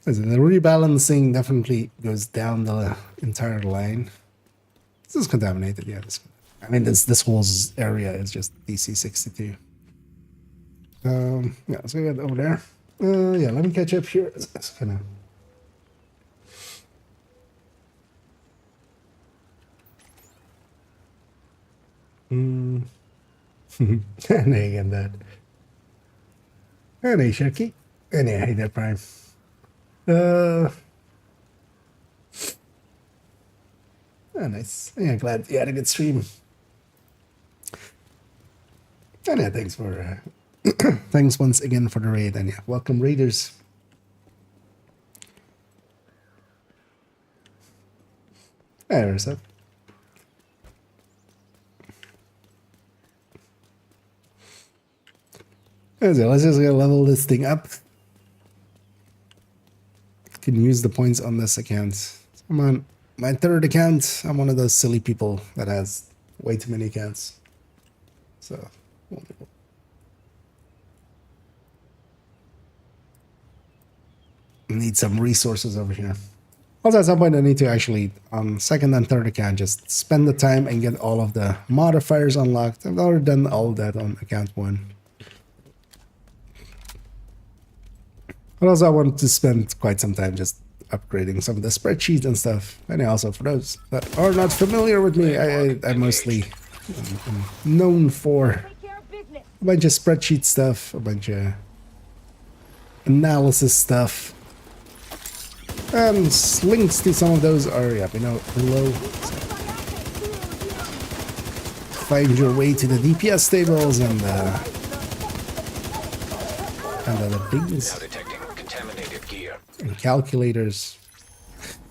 The rebalancing definitely goes down the entire line. This is contaminated, yeah. I mean, this whole area is just DC-62. Yeah, let's go over there. Yeah, let me catch up here. It's kind of... And again that. And hey, Sharky. And yeah, hey there, Prime. Oh, nice. Yeah, glad you had a good stream. And yeah, thanks for thanks once again for the raid. And yeah, welcome raiders. Hey, what's up? So let's just level this thing up. Can use the points on this account. I'm on my third account. I'm one of those silly people that has way too many accounts. So need some resources over here. Also, at some point, I need to actually, on second and third account, just spend the time and get all of the modifiers unlocked. I've already done all of that on account 1. But also, I want to spend quite some time just upgrading some of the spreadsheets and stuff. And also, for those that are not familiar with me, I mostly am known for a bunch of spreadsheet stuff, a bunch of analysis stuff. And links to some of those are, yeah, below. So find your way to the DPS tables and other things. Now detecting contaminated gear. And calculators.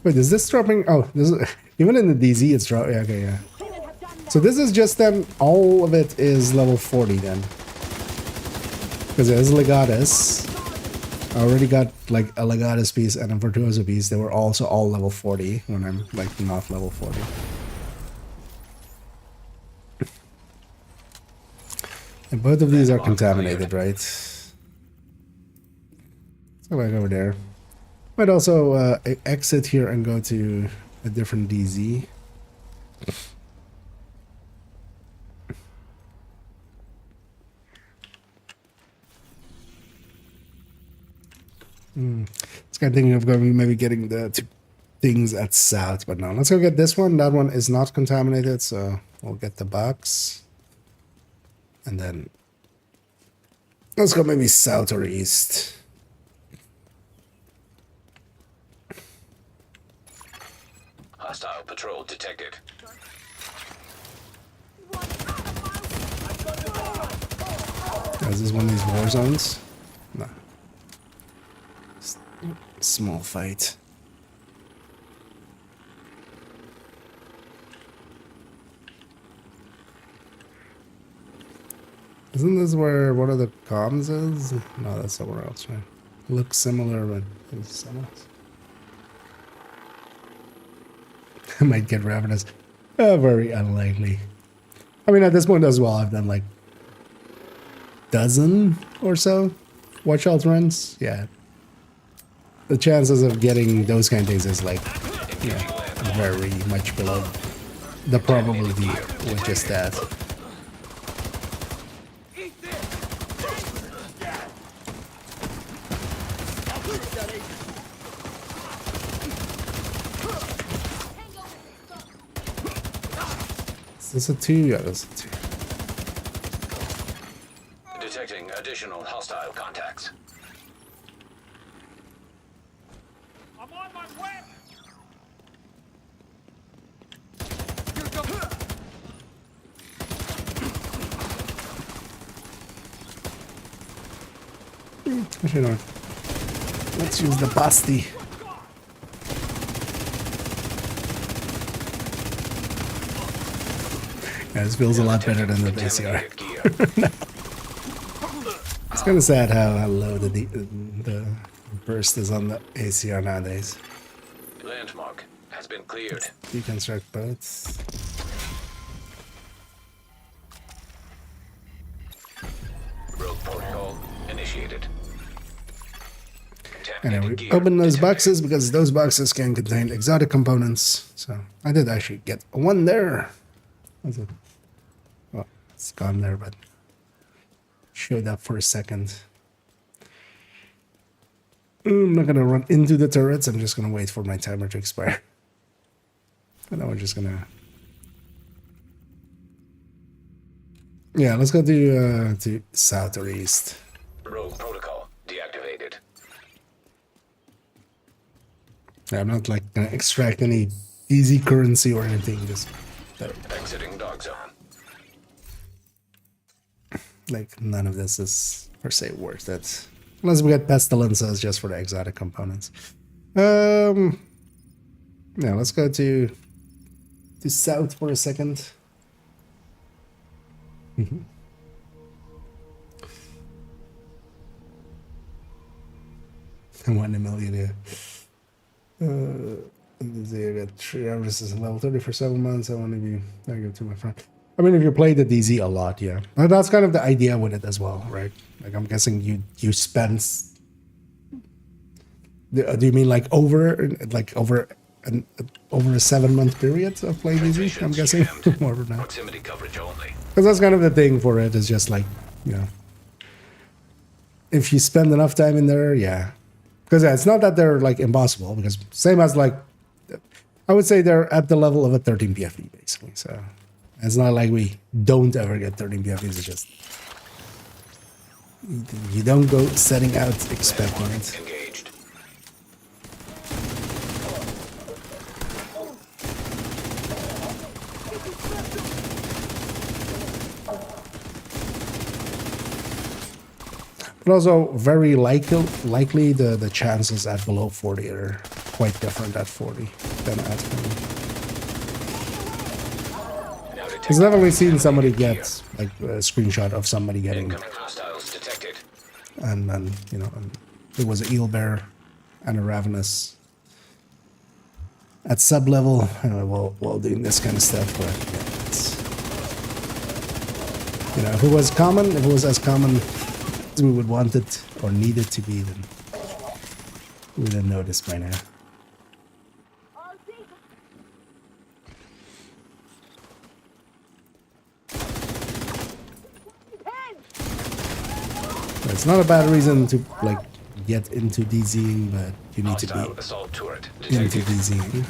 Wait, is this dropping? Oh, this is, even in the DZ it's dropping. Yeah, okay, yeah. So this is just then, all of it is level 40 then. Because there's Legatus. I already got like a Legatus piece and a Virtuoso piece. They were also all level 40 when I'm like not level 40. And both of these are contaminated, right? So back over there. Might also exit here and go to a different DZ. It's kind of thinking of going maybe getting the 2 things at south, but no. Let's go get this one. That one is not contaminated, so we'll get the box. And then let's go maybe south or east. Hostile patrol detected. Is this one of these war zones? No. Small fight. Isn't this where one of the comms is? No, that's somewhere else, right? Looks similar, but it's somewhere else. I might get Ravenous. Very unlikely. I mean, at this point as well, I've done like dozen or so watch out runs. Yeah. The chances of getting those kind of things is like, yeah, very much below the probability with just that. Is this a 2? Yeah, that's a 2. Detecting additional hostile contacts. I'm on my way! Actually, no. Let's use the Basti. Yeah, this feels a lot better than the ACR. It's kind of sad how low the burst is on the ACR nowadays. Landmark has been cleared. Deconstruct boats. Rogue protocol initiated. And Contaminated we gear open those detected. boxes because those boxes can contain exotic components. So I did actually get one there. What's it? Well, it's gone there, but showed up for a second. I'm not gonna run into the turrets. I'm just gonna wait for my timer to expire. And then we're just gonna. Yeah, let's go to south or east. Rogue protocol deactivated. Yeah, I'm not like gonna extract any easy currency or anything. Just Exiting dog zone. like none of this is per se worth it, unless we get pestilences just for the exotic components. Yeah, let's go to south for a second. 1 million, yeah. I got 3 hours. This is level 30 for 7 months. I want to be. I give it to my friend. I mean, if you play the DZ a lot, yeah, but that's kind of the idea with it as well, right? Like, I'm guessing you spend. Do you mean like over a 7-month period of playing DZ? I'm guessing more than that. Proximity coverage only. Because that's kind of the thing for it, is just like, you know, if you spend enough time in there, yeah. Because yeah, it's not that they're like impossible, because same as like, I would say they're at the level of a 13 PFE basically. So it's not like we don't ever get 13 PFEs, it's just, you don't go setting out expecting it. Engaged. But also very likely the chances at below 40 are quite different at 40 than at 40. Now detecting I've definitely seen somebody contaminated get like a screenshot of somebody gear. getting, Incoming hostiles detected. and then you know, and it was an eel bear and a ravenous at sub level. While doing this kind of stuff, but yeah, it's, you know, if it was as common as we would want it or need it to be, then we would have noticed by now. It's not a bad reason to like get into DZing, but you need to Hostile be assault turret into detected. DZing.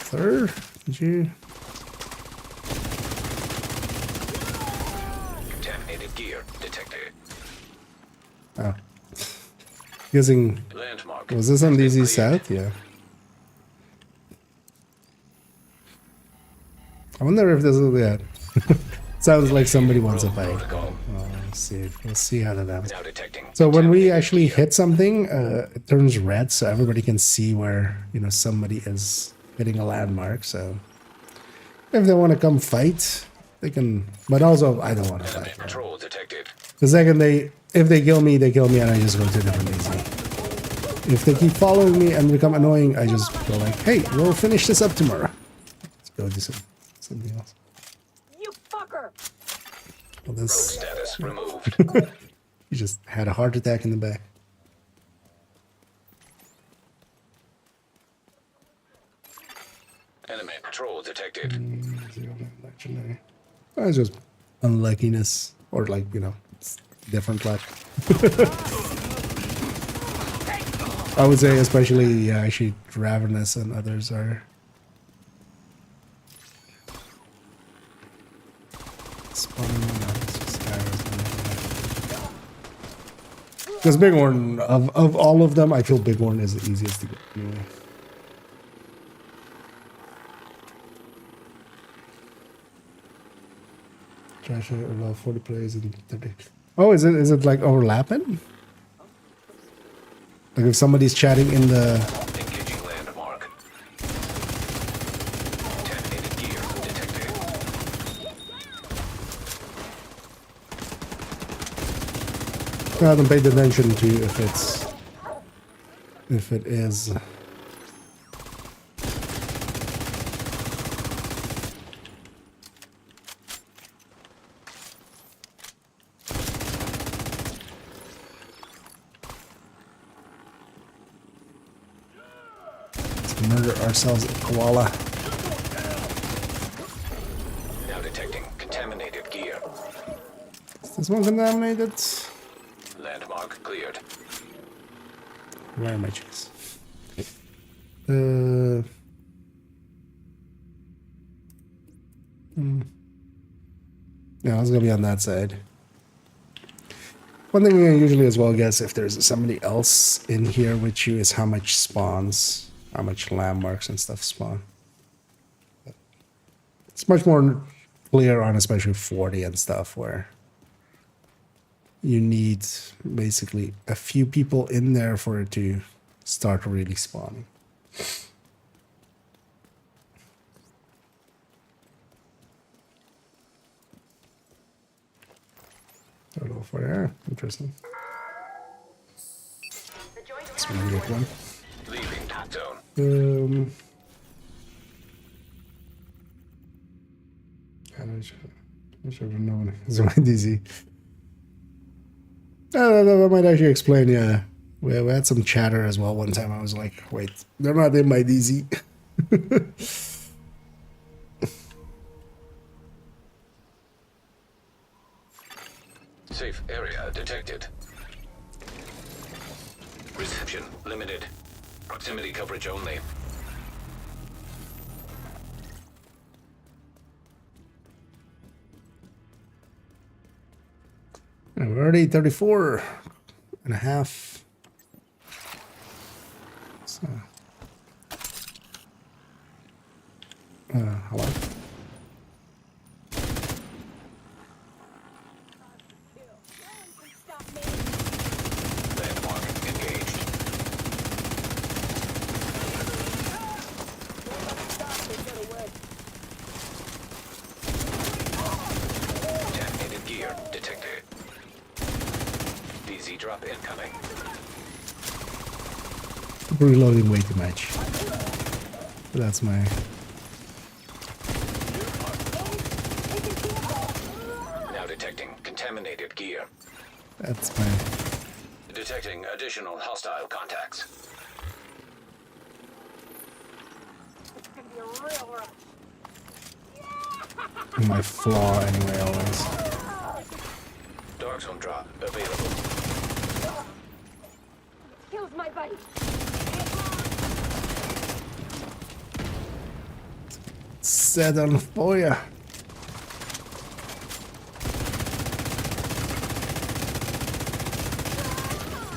Sir, did you? Contaminated gear detected. Oh, guessing. Landmark. Was this on has been DZ cleared. South? Yeah. I wonder if this is that. Sounds like somebody wants a Rogue fight. protocol. We'll see how that happens. Now detecting. So when we contaminated actually gear. hit something, it turns red, so everybody can see where, you know, somebody is hitting a landmark. So if they want to come fight, they can. But also, I don't want to Enemy fight. patrol detected. The second if they kill me, and I just go to a different DZ. If they keep following me and become annoying, I just go like, hey, we'll finish this up tomorrow. Let's go do something else. You fucker! Well, Rogue this, status removed. he just had a heart attack in the back. Enemy patrol detected. Legendary. It's just unluckiness, or like, you know, it's different luck. I would say especially, yeah, actually Ravenous and others are spawning. No, it's just because Bighorn, of all of them, I feel Bighorn is the easiest to get. Anyway. Trash allow 40 players in 30. Oh, is it like overlapping? Like if somebody's chatting in the. Engaging landmark. Contaminated gear detected. I haven't paid attention to if it is order ourselves a koala. Now detecting contaminated gear. Is this one contaminated? Landmark cleared. Where are my chicks? Yeah, it's gonna be on that side. One thing we usually as well guess if there's somebody else in here with you is how much spawns, how much landmarks and stuff spawn. It's much more clear on especially 40 and stuff where you need basically a few people in there for it to start really spawning. Total for there. Interesting. That's one good one. Leaving talk zone. I should have known it's my DZ. That might actually explain, yeah. We had some chatter as well one time. I was like, wait, they're not in my DZ. Safe area detected. Reception limited. Proximity coverage only. And we're already 34 and a half. So, hello? Landmark engaged. Contaminated gear detected. DZ drop incoming. Reloading way too much. That's my... Now detecting contaminated gear. That's my... Detecting additional hostile contacts. my flaw anyway, always. Dark zone drop available. Kills my buddy. Set on fire.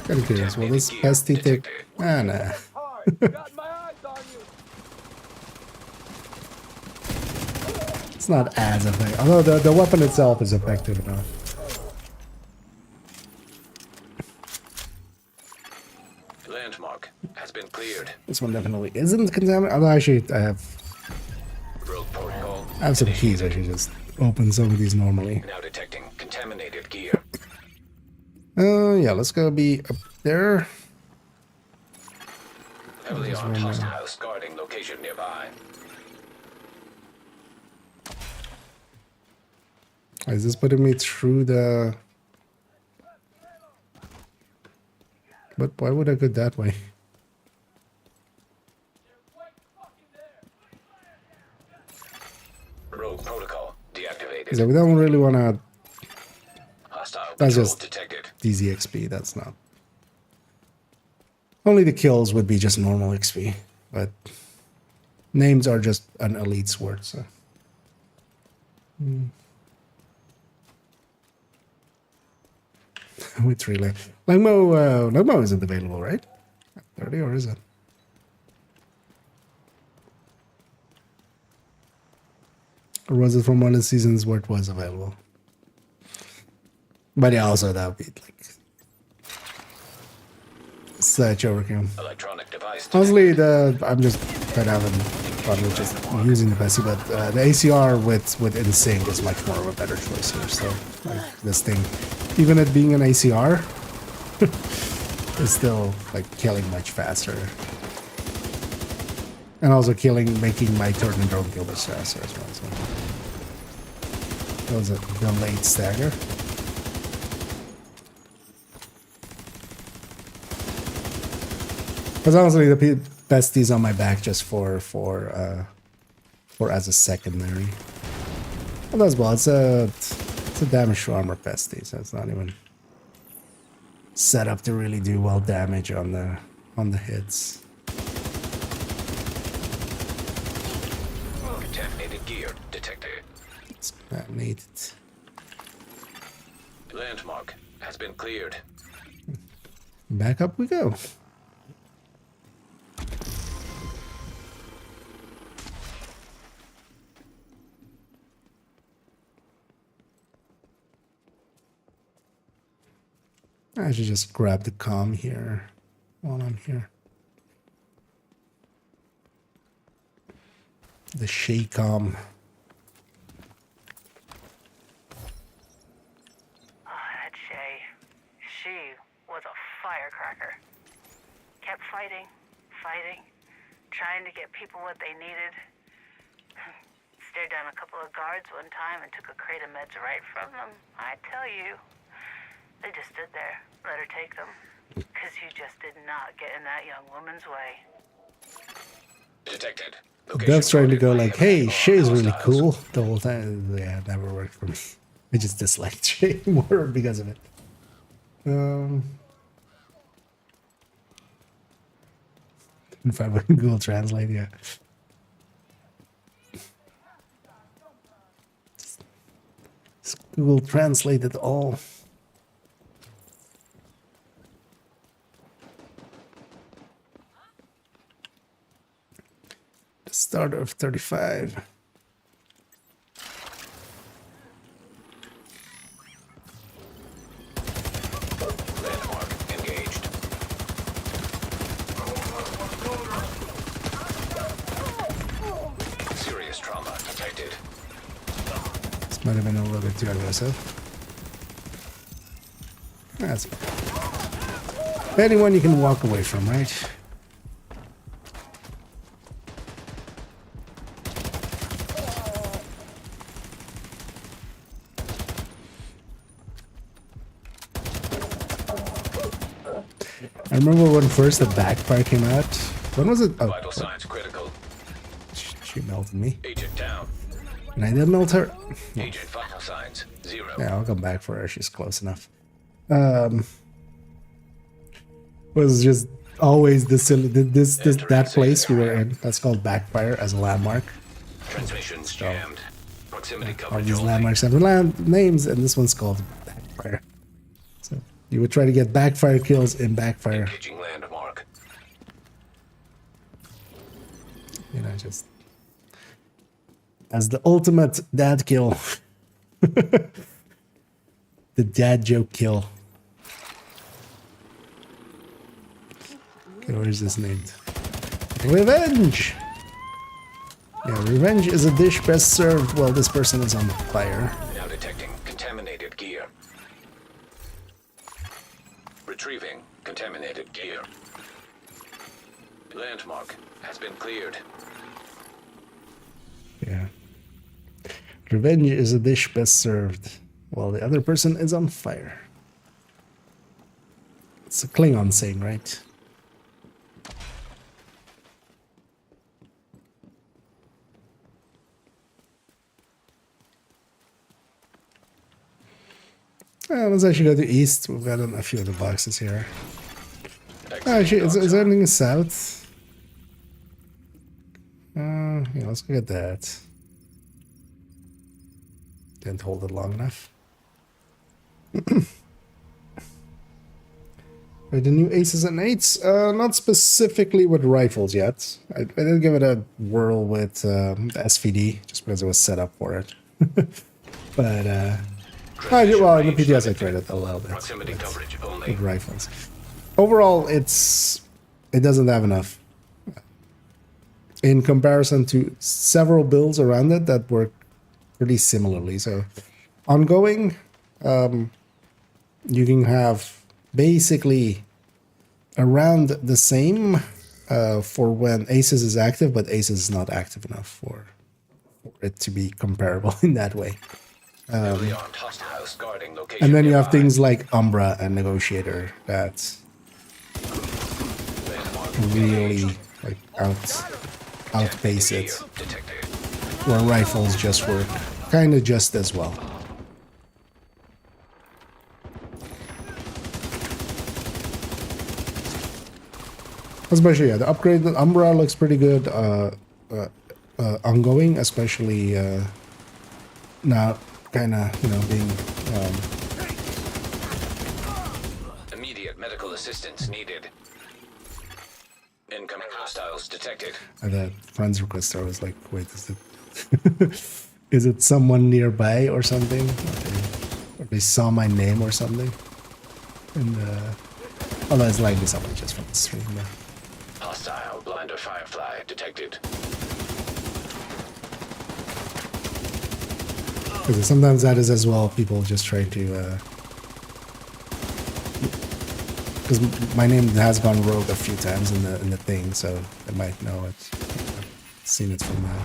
Kind of curious, will this pesty take... Ah, nah. It's not as effective, although the weapon itself is effective enough. Landmark has been cleared. This one definitely isn't contaminated, although actually I have Rogue protocol. some keys. I should just open some of these normally. Now detecting contaminated gear. Yeah, let's go be up there. Heavily armed hostiles guarding location nearby. Is this putting me through the... But why would I go that way? Rogue protocol deactivated. Because we don't really want to... Hostile That's patrol just detected. DZXP, that's not... Only the kills would be just normal XP, but... Names are just an elite sword, so... With relay. Langmo isn't available, right? 30 or is it? Or was it from one of the seasons where it was available? But yeah, also that would be like such overkill. Electronic device Honestly, I'm just quite having fun with just using the Bessie, but the ACR with InSync is much more of a better choice here. So like this thing, even it being an ACR, is still like killing much faster, and also making my turn and drone kill much faster as well. So that was a delayed stagger. Because honestly, besties on my back just for as a secondary. Well, as well, it's a damage to armor bestie, so it's not even set up to really do well damage on the hits. Contaminated gear detected. It's contaminated. Landmark has been cleared. Back up we go. I should just grab the comm here while I'm here. The Shay comm. Oh, that Shay. She was a firecracker. Kept fighting, trying to get people what they needed. Stared down a couple of guards one time and took a crate of meds right from them. I tell you. They just stood there, let her take them. Because you just did not get in that young woman's way. Detected. Dev's trying to go like, hey, Location Shay's really hostiles. cool the whole time. Yeah, it never worked for me. I just disliked Shay more because of it. If I would Google Translate, yeah. Just Google Translate it all. Start of 35. Landmark engaged. Serious trauma detected. This might have been a little bit too aggressive. That's fine. Anyone you can walk away from, right? I remember when first the backfire came out. When was it? Oh, Vital signs critical. she melted me. Agent down. And I didn't melt her. Agent vital signs 0. Yeah, I'll come back for her. She's close enough. Was just always that place we were in. That's called backfire as a landmark. Transmissions jammed. Proximity All coverage these only. landmarks have land names, and this one's called backfire. So you would try to get backfire kills in backfire. Engaging landmark. You know, just as the ultimate dad kill. The dad joke kill. Okay, where's this named? Revenge! Yeah, revenge is a dish best served while this person is on fire. Now detecting contaminated gear. Retrieving contaminated gear. Landmark has been cleared. Yeah. Revenge is a dish best served while the other person is on fire. It's a Klingon saying, right? Let's actually go to east. We've got a few of the boxes here. Actually, is there anything south? Yeah, let's go get that. Didn't hold it long enough. Right, the new aces and eights, not specifically with rifles yet. I did give it a whirl with the SVD just because it was set up for it. But well, in the PTS I tried it a little bit Proximity coverage only. with rifles. Overall, it doesn't have enough. In comparison to several builds around it that work pretty similarly. So, ongoing, you can have basically around the same for when Aces is active, but Aces is not active enough for it to be comparable in that way. Newly armed hostiles guarding location And then you have nearby. things like Umbra and Negotiator that Landmark really like outpace it, Detected. where rifles just work kind of just as well. Especially, yeah, the upgrade, the Umbra looks pretty good, ongoing, especially, now kind of, you know, being, Immediate medical assistance needed. Incoming hostiles detected. that friends request, I was like, wait, is it, is it someone nearby or something? Or they saw my name or something? And, although it's likely someone just from the stream, yeah. Hostile blinder firefly detected. Because sometimes that is as well people just trying to because my name has gone rogue a few times in the thing, so they might know it. Seen it from that.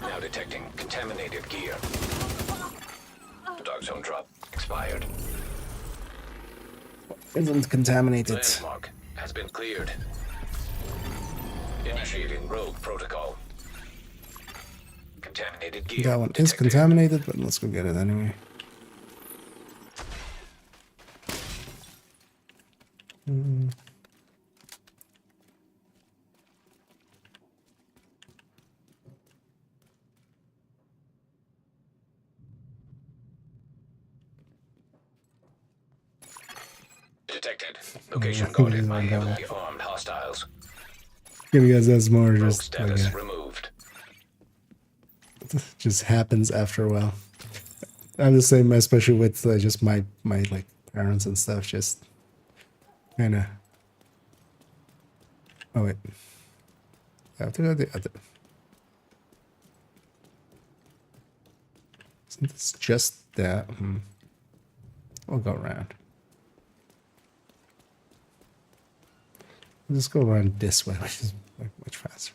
Now detecting contaminated gear. Dark zone drop expired. Isn't contaminated. Landmark has been cleared. Initiating rogue protocol. Contaminated gear. That one is detected. contaminated, but let's go get it anyway. Detected. Location guarded by heavily armed hostiles. Gonna guess that's more Rogue just like status removed. just happens after a while. I'm the same, especially with just my like parents and stuff. Just kind of. Oh wait, I have to go the other. Isn't this just that? I'll go around. Let's go around this way, which is like much faster.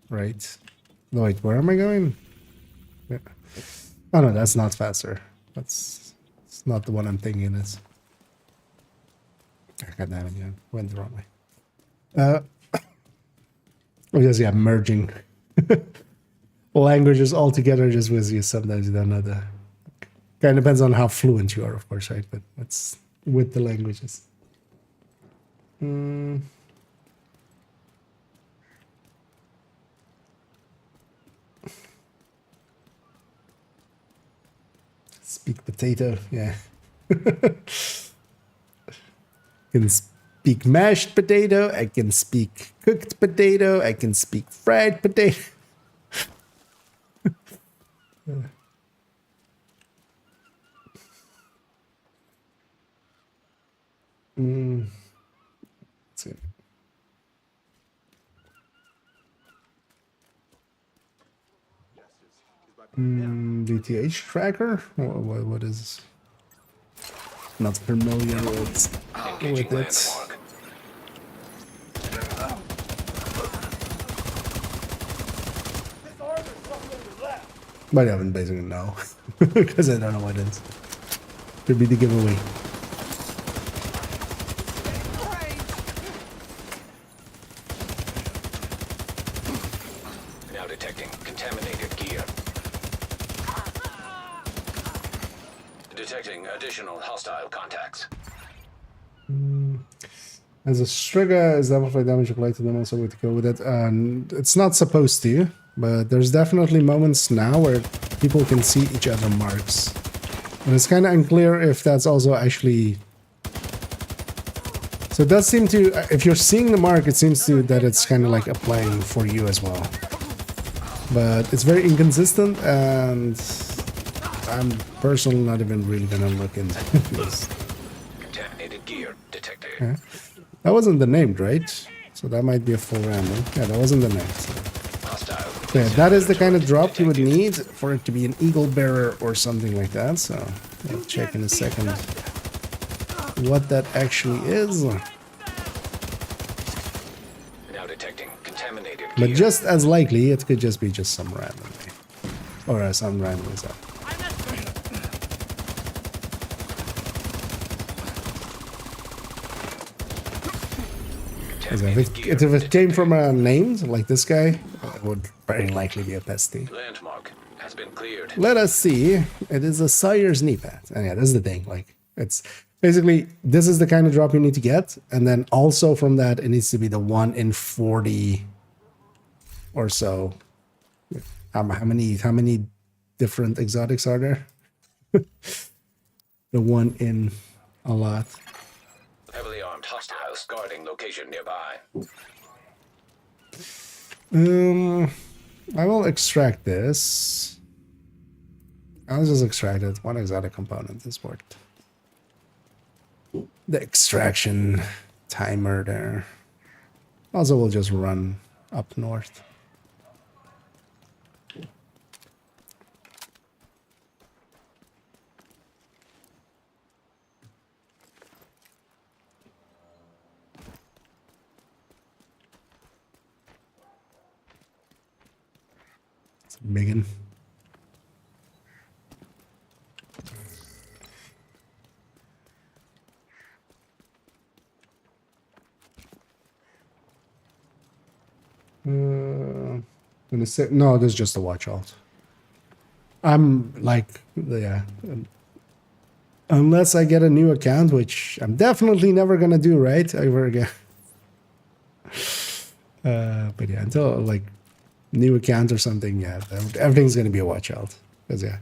Right? No, wait, where am I going? Yeah. Oh no, that's not faster. It's not the one I'm thinking it is. God damn it, yeah. Went the wrong way. Because yeah, merging languages all together just with you. Sometimes you don't know the. Kind of depends on how fluent you are, of course, right? But it's with the languages. Speak potato, yeah. Can speak mashed potato. I can speak cooked potato. I can speak fried potato. Let's see. DTH tracker? What is? Not familiar with Engaging it. landmark. But I haven't basically know because I don't know what it is. Could be the giveaway. Now detecting contaminated gear. Detecting additional hostile contacts. As a trigger, is amplified damage applied to them also way to go with it? It's not supposed to, but there's definitely moments now where people can see each other marks. And it's kind of unclear if that's also actually... So it does seem to, if you're seeing the mark, it seems to that it's kind of like applying for you as well. But it's very inconsistent, and I'm personally not even really gonna look into this. Contaminated gear detected. Okay. That wasn't the named, right? So that might be a full random. Yeah, that wasn't the named. So. Hostile. Yeah, that is the kind of drop you would need for it to be an eagle bearer or something like that. So I'll check in a second what that actually is. Now But just as likely, it could just be just some randomly. Or some randomly set. If it came from a name like this guy, it would very likely be a pesty. Landmark has been cleared. Let us see. It is a Sire's knee pad. And yeah, this is the thing. Like, it's basically, this is the kind of drop you need to get. And then also from that, it needs to be the 1 in 40 or so. How many different exotics are there? The 1 in a lot. Heavily armed hostiles guarding location nearby. I will extract this. I'll just extract it. 1 exotic component has worked. The extraction timer there. Also, we'll just run up north. It's a big one. Gonna say no. This is just a watch alt. I'm like, yeah. Unless I get a new account, which I'm definitely never gonna do, right? Ever again. But yeah, until like new account or something, yeah, everything's gonna be a watch alt. Because yeah,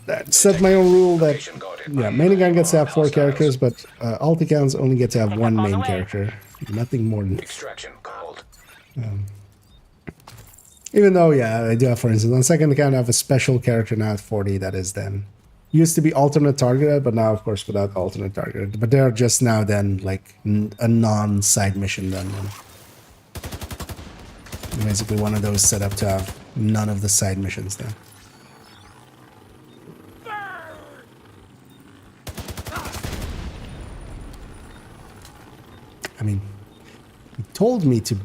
that set my own rule that yeah, main account gets to have 4 characters, but alt accounts only get to have 1 main character, nothing more than. Extraction called. Even though, yeah, I do have, for instance, on second account, I have a special character now at 40 that is then used to be alternate targeted, but now, of course, without alternate targeted. But they're just now then like a non-side mission then. Basically, one of those set up to have none of the side missions then. I mean, he told me to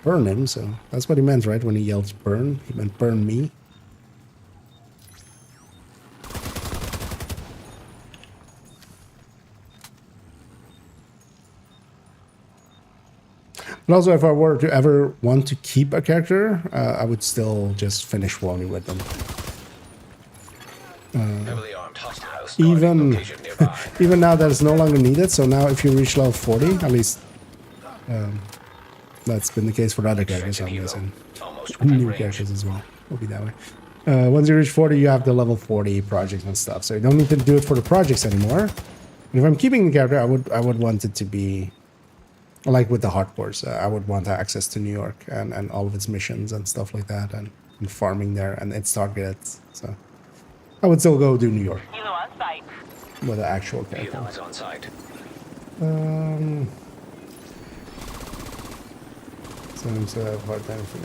burn him, so that's what he meant, right? When he yelled burn, he meant burn me. But also, if I were to ever want to keep a character, I would still just finish Wally with them. Heavily armed hostiles Even guarding location nearby. even now that it's no longer needed, so now if you reach level 40, at least that's been the case for other characters, I'm guessing. Almost New range. characters as well. Will be that way. Once you reach 40, you have the level 40 projects and stuff, so you don't need to do it for the projects anymore. And if I'm keeping the character, I would want it to be like with the hardcores. I would want access to New York and all of its missions and stuff like that, and farming there and its targets. So I would still go do New York Helo on site. with the actual character. Helo is on site. Seems to have a hard time for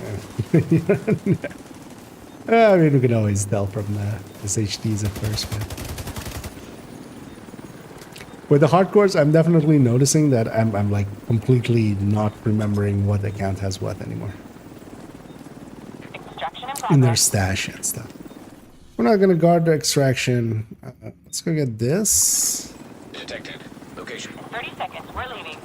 now. I mean, we can always tell from the SHDs at first, but with the hardcores, I'm definitely noticing that I'm like completely not remembering what account has what anymore Extraction in their stash and stuff. We're not gonna guard the extraction. Let's go get this. Detected. Location. 30 seconds. We're leaving.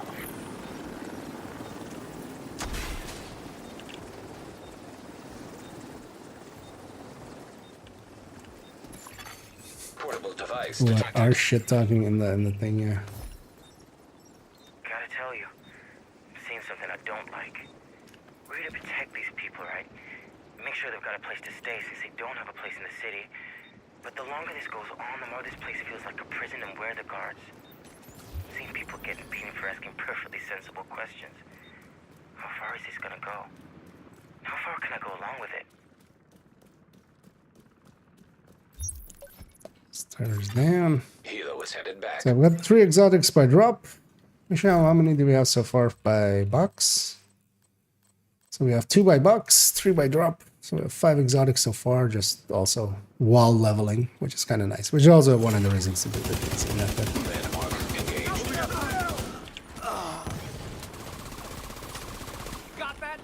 Portable device What detected. our shit talking in the thing, yeah. Gotta tell you, I'm seeing something I don't like. We're here to protect these people, right? Make sure they've got a place to stay since they don't have a place in the city. But the longer this goes on, the more this place feels like a prison, and where are the guards? Seeing people getting painted for asking perfectly sensible questions. How far is this gonna go? How far can I go along with it? Starters down. Helo is headed back. So I've got 3 exotics by drop. Michelle, how many do we have so far by box? So we have 2 by box, 3 by drop. So we have 5 exotics so far, just also while leveling, which is kind of nice. Which is also one of the reasons to do the DZ method. Landmark engaged. Got that?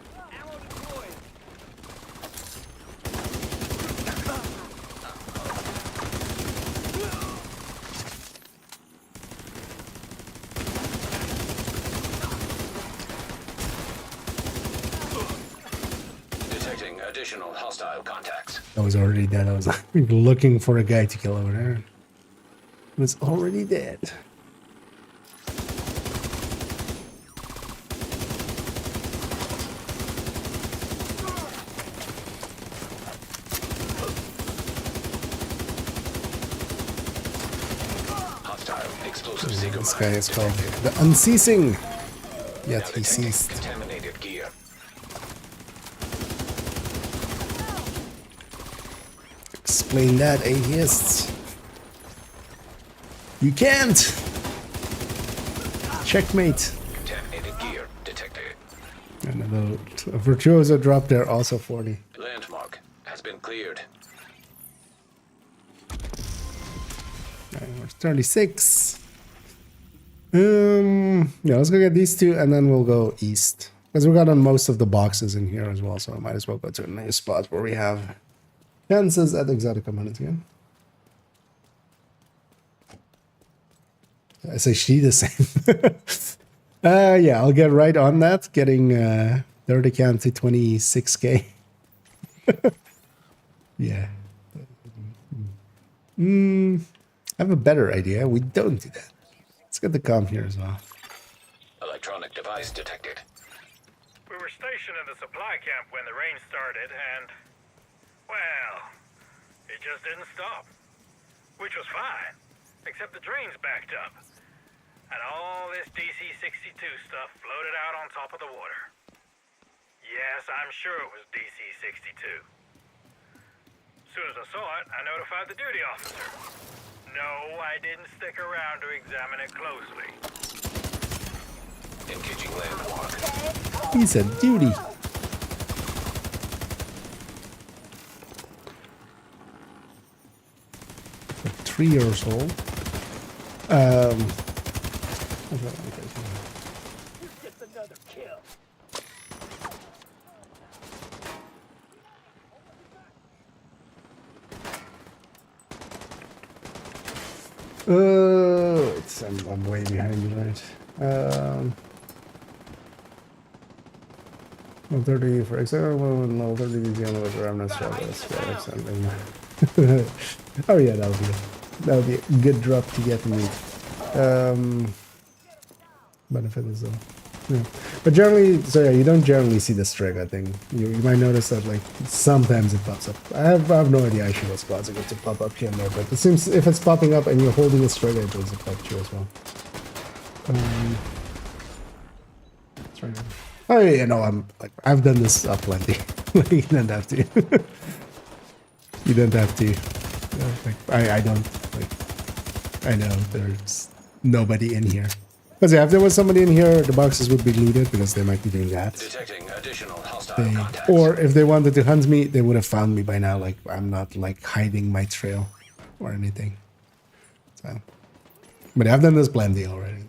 additional hostile contacts. I was already dead. I was looking for a guy to kill over there. He was already dead. Explosive Sigma. This guy is called the Unceasing. Yet he ceased. Contaminated gear. Explain that, atheists. You can't. Checkmate. Contaminated gear detected. And a virtuoso drop there, also 40. Landmark has been cleared. Alright, we're 36. Yeah, let's go get these two and then we'll go east. Because we got on most of the boxes in here as well, so I might as well go to a nice spot where we have chances at exotic components again. SHD the same. Yeah, I'll get right on that, getting 30 count to 26k. Yeah. I have a better idea. We don't do that. Let's get the comp here as well. Electronic device detected. We were stationed in the supply camp when the rain started, and, well, it just didn't stop. Which was fine, except the drains backed up. And all this DC-62 stuff floated out on top of the water. Yes, I'm sure it was DC-62. As soon as I saw it, I notified the duty officer. No, I didn't stick around to examine it closely. Engaging landmark. He said duty. For 3 years old. Just another kill. I'm way behind you, right? 130 for example, no 30 is the only way to remnants Oh yeah, that'll be a good drop to get me. Benefit is though. Yeah. But generally, so yeah, you don't generally see the string, I think. You might notice that like sometimes it pops up. I have no idea actually what's causing it to pop up here and there, but it seems if it's popping up and you're holding a string, it does affect you as well. That's right. Oh yeah, no, I've done this plenty. Like, you don't have to. You don't have to. I don't like. I know there's nobody in here. Because yeah, if there was somebody in here, the boxes would be looted because they might be doing that. Detecting additional hostile contacts. Or if they wanted to hunt me, they would have found me by now. Like I'm not like hiding my trail or anything. So, but I've done this plenty already.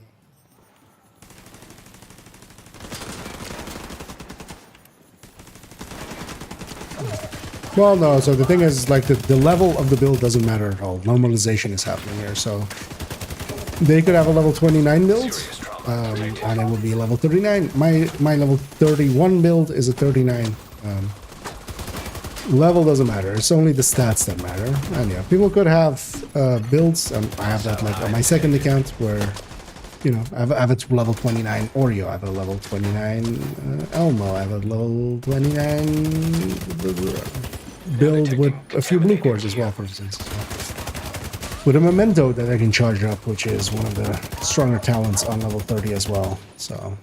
Well, no. So the thing is, like the level of the build doesn't matter at all. Normalization is happening here, so. They could have a level 29 build, and it would be a level 39. My level 31 build is a 39. Level doesn't matter. It's only the stats that matter. And yeah, people could have builds. I have that like on my second account where, you know, I have it to level 29 Oreo. I have a level 29 Elmo. I have a level 29 build with a few blue cores as well, for instance. With a memento that I can charge up, which is one of the stronger talents on level 30 as well. So,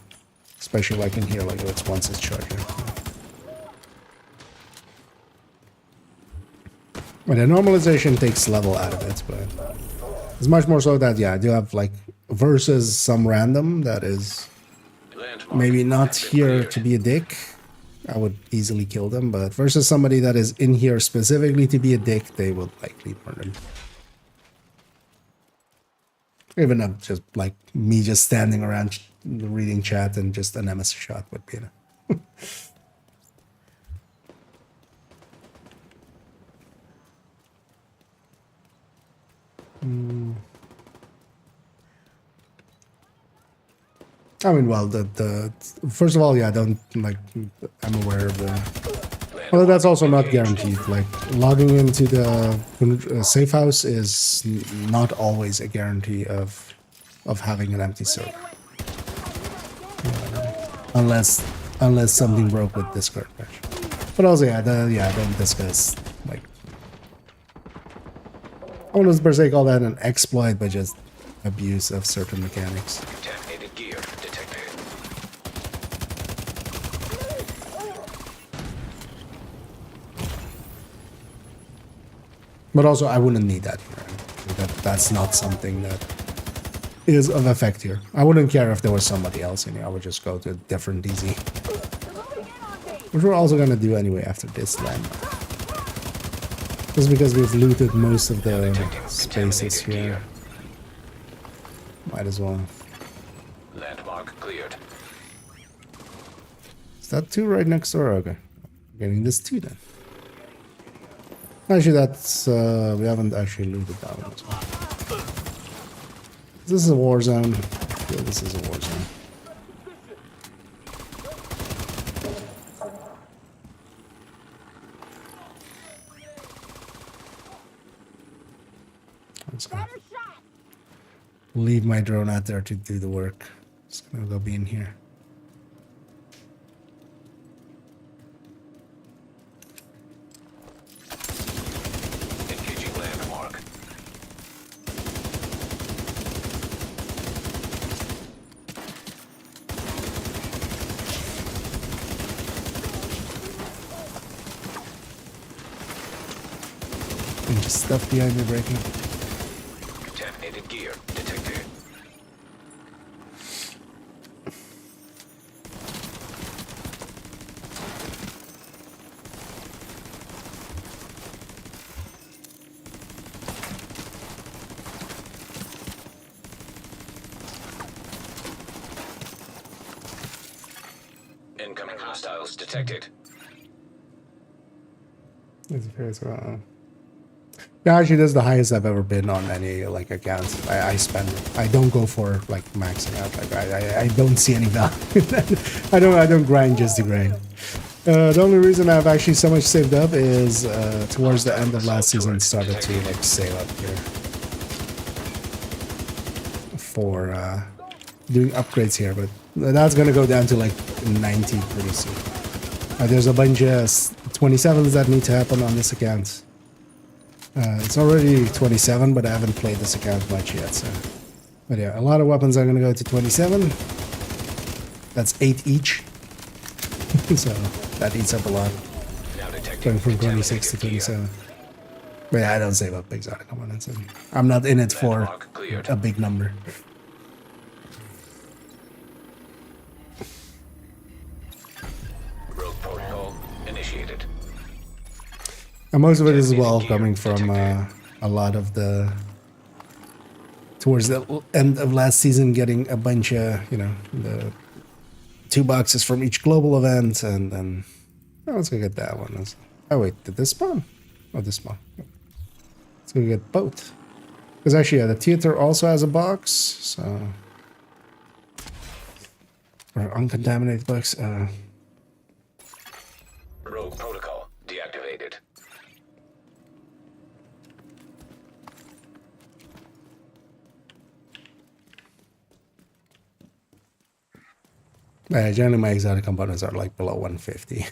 especially like in here, like it's once it's charged up. But the normalization takes level out of it, but it's much more so that, yeah, I do have like versus some random that is maybe not here to be a dick. I would easily kill them, but versus somebody that is in here specifically to be a dick, they would likely murder them. Even if just like me just standing around reading chat and just an MS shot would be enough. I mean, well, the first of all, yeah, I don't like. I'm aware of the Well, that's also not guaranteed. Like, logging into the safe house is not always a guarantee of having an empty server. Unless something broke with Discord patch. But also, don't discuss, like, I wouldn't per se call that an exploit, but just abuse of certain mechanics. Contaminated gear detected. But also, I wouldn't need that here. That's not something that is of effect here. I wouldn't care if there was somebody else in here. I would just go to a different DZ. Which we're also going to do anyway after this landmark. Just because we've looted most of the spaces here. Might as well. Landmark cleared. Is that 2 right next door? Okay. Getting this 2 then. Actually, that's... we haven't actually looted that one as well. This is a war zone. Yeah, this is a war zone. I'm just gonna leave my drone out there to do the work. Just gonna go be in here. Engaging landmark. And just stuff behind me breaking. Contaminated gear detected. Incoming hostiles detected. It's fair as well. Yeah, actually, this is the highest I've ever been on any like accounts. I spend. I don't go for like maxing out. Like I don't see any value. I don't grind just to grind. The only reason I've actually so much saved up is towards the end of last season started to like save up here for doing upgrades here, but that's gonna go down to like 90 pretty soon. There's a bunch of 27s that need to happen on this account. It's already 27, but I haven't played this account much yet. So, but yeah, a lot of weapons are gonna go to 27. That's 8 each. So that eats up a lot. Going from 26 to 27. But yeah, I don't save up exotic components. I'm not in it for a big number. Rogue protocol initiated. And most of it is well coming from a lot of the towards the end of last season, getting a bunch of, you know, the 2 boxes from each global event, and then let's go get that one. Oh wait, did this spawn? Oh, this spawn. Let's go get both. Because actually, yeah, the theater also has a box, so or uncontaminated box. Rogue protocol deactivated. Generally, my exotic components are like below 150.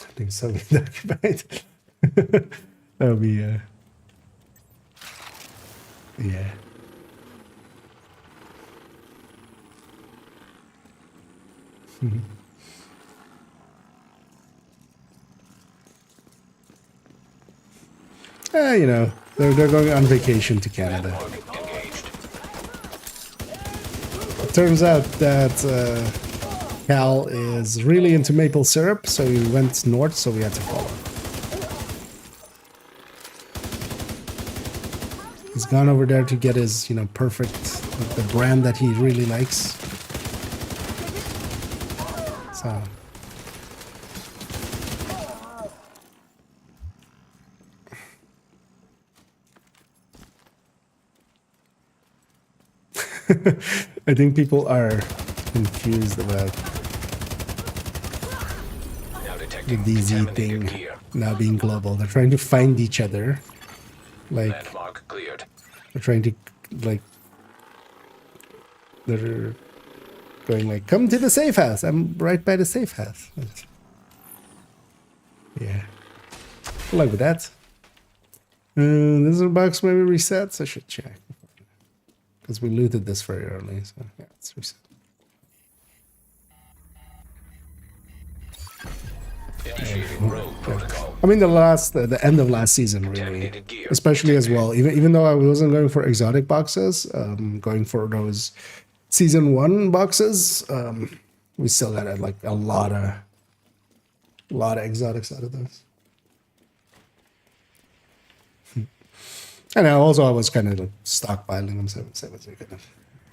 I think so. Occupied. That would be yeah. You know, they're going on vacation to Canada. It turns out that Cal is really into maple syrup, so he went north, so we had to follow. He's gone over there to get his, you know, perfect, the brand that he really likes. So. I think people are confused about Now the detecting DZ contaminated thing gear. now being global. They're trying to find each other. Like, Landmark cleared. they're trying to, like, they're going like, come to the safe house. I'm right by the safe house. Yeah. Good luck with that. This is a box maybe resets. I should check. Because we looted this very early. So, yeah, it's reset. Initiating rogue protocol. I mean, the end of last season, really, especially as well. Even though I wasn't going for exotic boxes, going for those season 1 boxes, we still got like a lot of exotics out of those. And I was kind of like stockpiling them, so I was kind of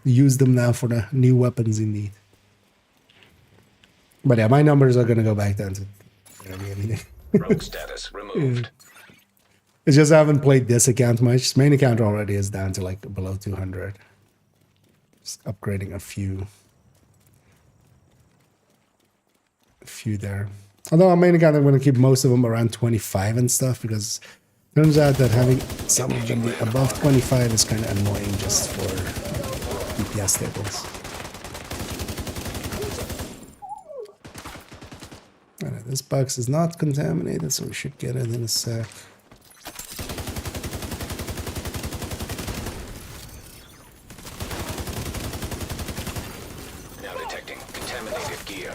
use them now for the new weapons in need. But yeah, my numbers are gonna go back down to barely anything. Rogue status removed. It's just I haven't played this account much. Main account already is down to like below 200. Just upgrading a few there. Although on main account, I'm going to keep most of them around 25 and stuff, because it turns out that having some of them be above 25 is kind of annoying just for DPS tables. Alright, this box is not contaminated, so we should get it in a sec. Now detecting contaminated gear.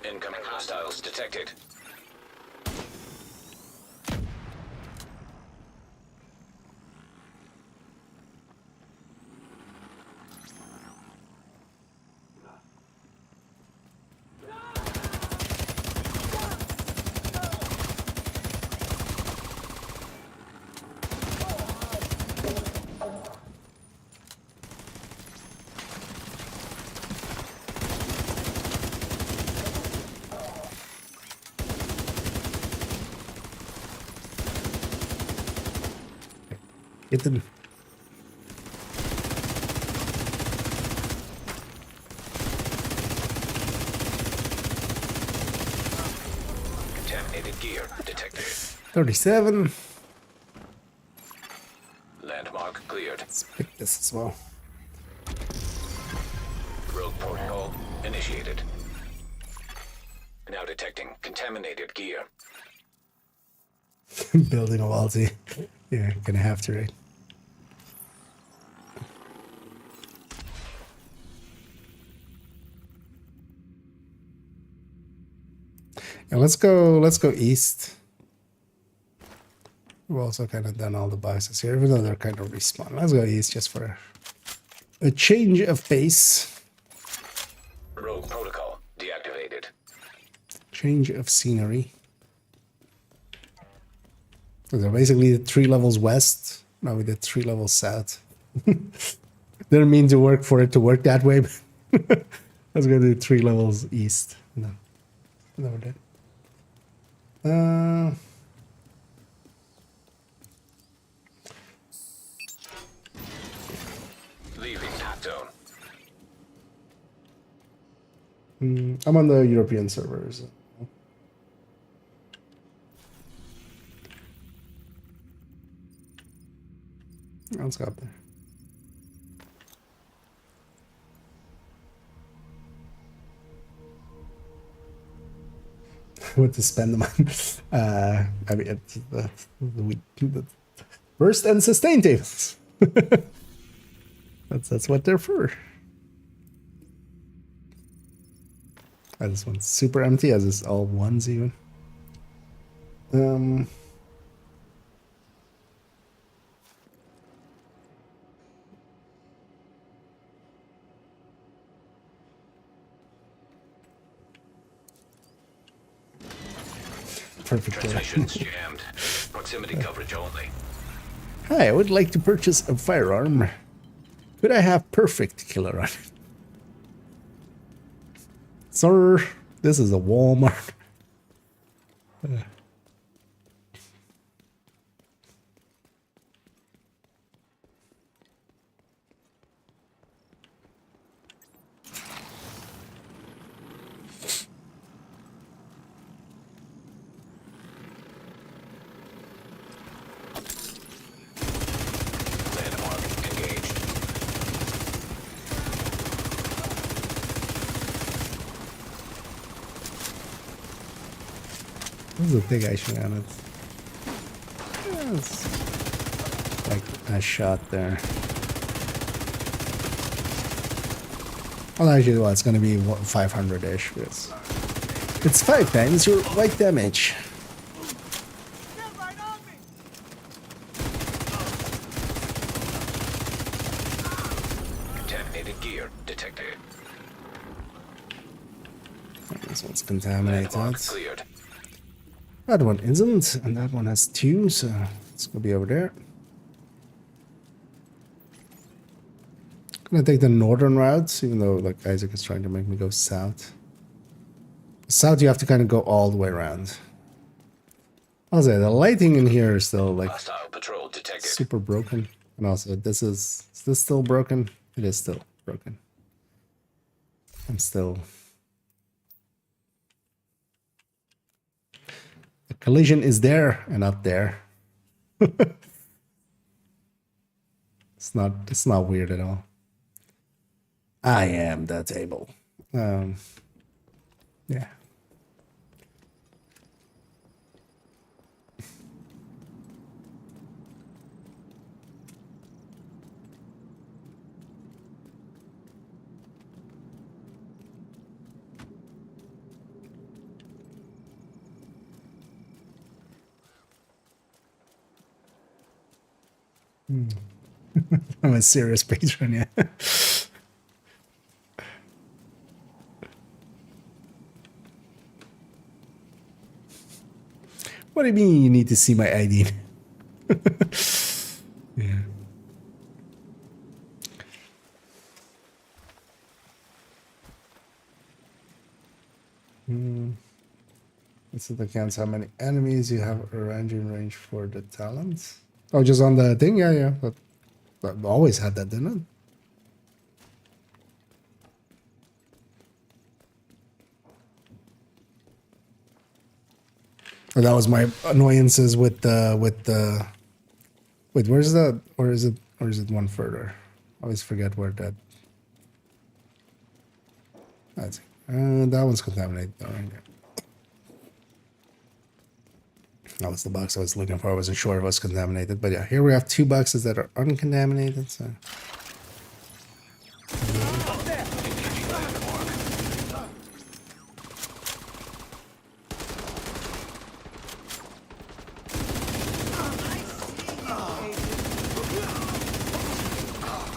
Incoming hostiles detected. Get them. Contaminated gear detected. 37. Landmark cleared. Let's pick this as well. Rogue protocol initiated. Now detecting contaminated gear. Building a Walty. Yeah, gonna have to, right? Yeah, let's go east. We've also kind of done all the boxes here, even though they're kind of respawn. Let's go east just for a change of pace. Rogue protocol deactivated. Change of scenery. So they're basically 3 levels west. Now we did 3 levels south. Didn't mean to work for it to work that way, but let's go do 3 levels east. No, never did. Leaving hot zone. I'm on the European servers. Let's go up there. What to spend them on? I mean, it's the burst and sustain tables. That's what they're for. Oh, this one's super empty, as is all ones even. Perfect. Transmissions jammed. Proximity coverage only. Hi, I would like to purchase a firearm. Could I have perfect killer on it? Sir, this is a Walmart. Landmark engaged. This is a thing I should on it. Yes. Like a shot there. Well, actually, well, it's gonna be 500-ish because it's 5 times your white damage. Contaminated gear detected. This one's contaminated. Landmark cleared. That one isn't, and that one has 2, so it's gonna be over there. Gonna take the northern route, even though like Isaac is trying to make me go south. South, you have to kind of go all the way around. I'll say the lighting in here is still like Hostile patrol detected. super broken, and also is this still broken? It is still broken. I'm still. The collision is there and not there. It's not weird at all. I am the table. Yeah. I'm a serious patron, yeah. What do you mean you need to see my ID? Yeah. This is the counts how many enemies you have around you in range for the talents. Oh, just on the thing? Yeah, yeah. But I've always had that, didn't it? Or that was my annoyances with wait, where's that? Or is it one further? I always forget where that. That's that one's contaminated. All right. That was the box I was looking for. I wasn't sure if it was contaminated, but yeah, here we have 2 boxes that are uncontaminated. So.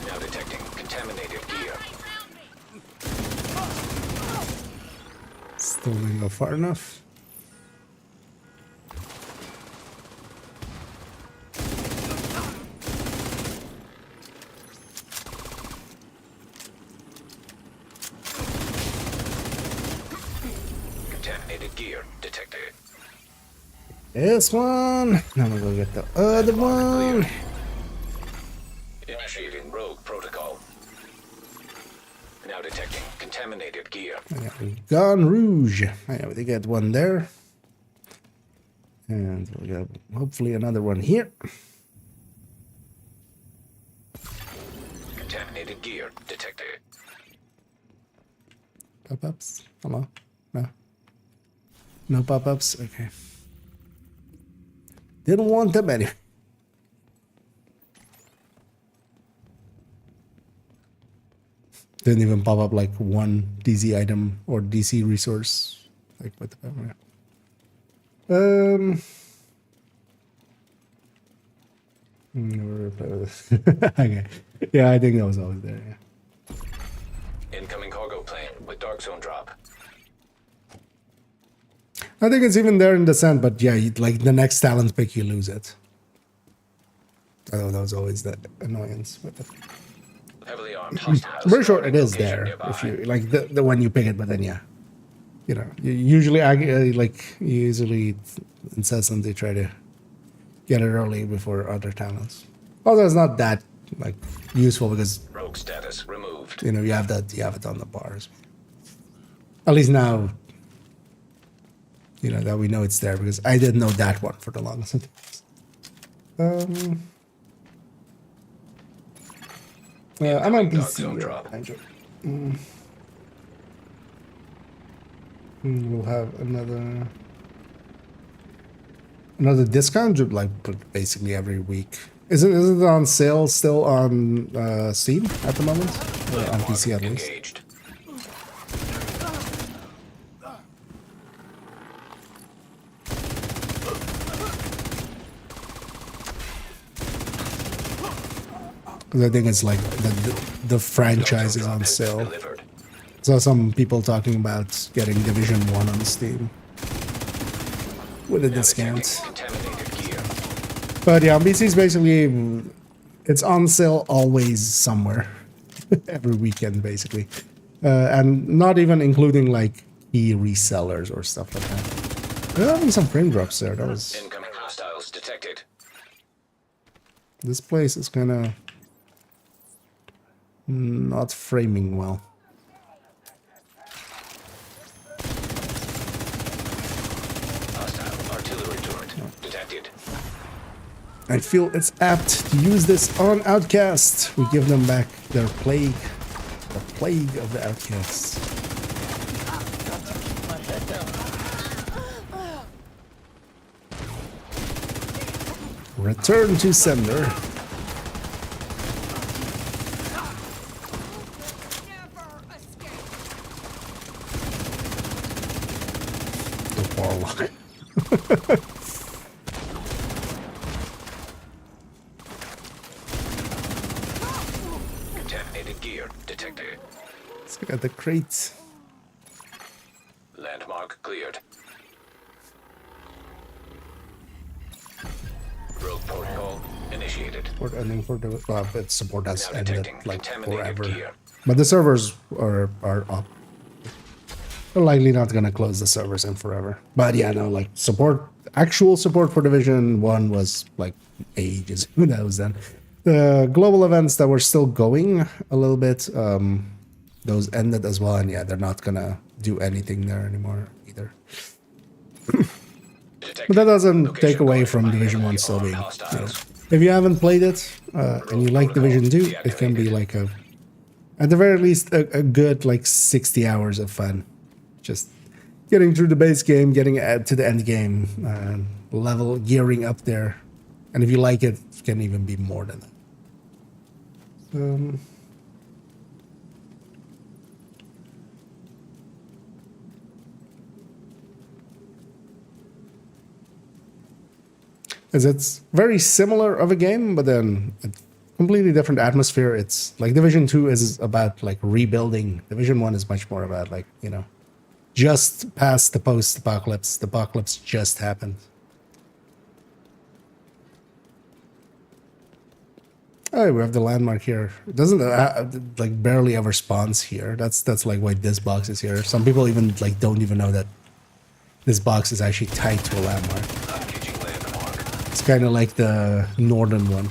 Now detecting contaminated gear. Still didn't go far enough. Contaminated gear detected. This one. Now we'll go get the other one. Initiating rogue protocol. Now detecting contaminated gear. Gun Rouge. Yeah, we get one there. And we got hopefully another one here. Contaminated gear detected. Pop-ups? Hello? No. No pop-ups? Okay. Didn't want them anyway. Didn't even pop up like one DC item or DC resource. Like what the fuck? Never play with this. Okay. Yeah, I think that was always there, yeah. Incoming cargo plane with dark zone drop. I think it's even there in the sand, but yeah, like the next talent pick, you lose it. I know that was always the annoyance with it. Heavily armed hostiles. I'm pretty sure it is Location there nearby. if you like the when you pick it, but then yeah, you know, usually incessantly try to get it early before other talents. Although it's not that like useful because Rogue status removed. you know you have it on the bars. At least now, you know that we know it's there because I didn't know that one for the longest. I'm on PC. We'll have another discount, like basically every week. Is it on sale still on Steam at the moment? Or on PC at least? Engaged. Because I think it's like the franchise is on sale. Saw some people talking about getting Division 1 on Steam with a discount. But yeah, on PC is basically, it's on sale always somewhere. Every weekend, basically. And not even including like resellers or stuff like that. There are having some frame drops there. That was... Incoming hostiles detected. This place is kind of not framing well. Hostile artillery turret detected. I feel it's apt to use this on Outcast. We give them back their plague. The plague of the Outcasts. Return to sender. The warlock. Contaminated gear detected. Let's look at the crates. Landmark cleared. Rogue protocol initiated. Support ending for the its support has Now ended detecting like contaminated forever. gear. But the servers are up. They're likely not gonna close the servers in forever. But yeah, no, like actual support for Division 1 was like ages. Who knows then? The global events that were still going a little bit, those ended as well, and yeah, they're not gonna do anything there anymore either. But that doesn't take away from Division 1 still being, you know, if you haven't played it and you like Division 2, it can be like at the very least a good like 60 hours of fun. Just getting through the base game, getting to the end game, level gearing up there. And if you like it, it can even be more than that. It's very similar of a game, but then a completely different atmosphere. It's like Division 2 is about like rebuilding. Division 1 is much more about like, you know, just past the post-apocalypse. The apocalypse just happened. Oh, we have the landmark here. It doesn't like barely ever spawns here. That's like why this box is here. Some people even like don't even know that this box is actually tied to a landmark. It's kind of like the northern one.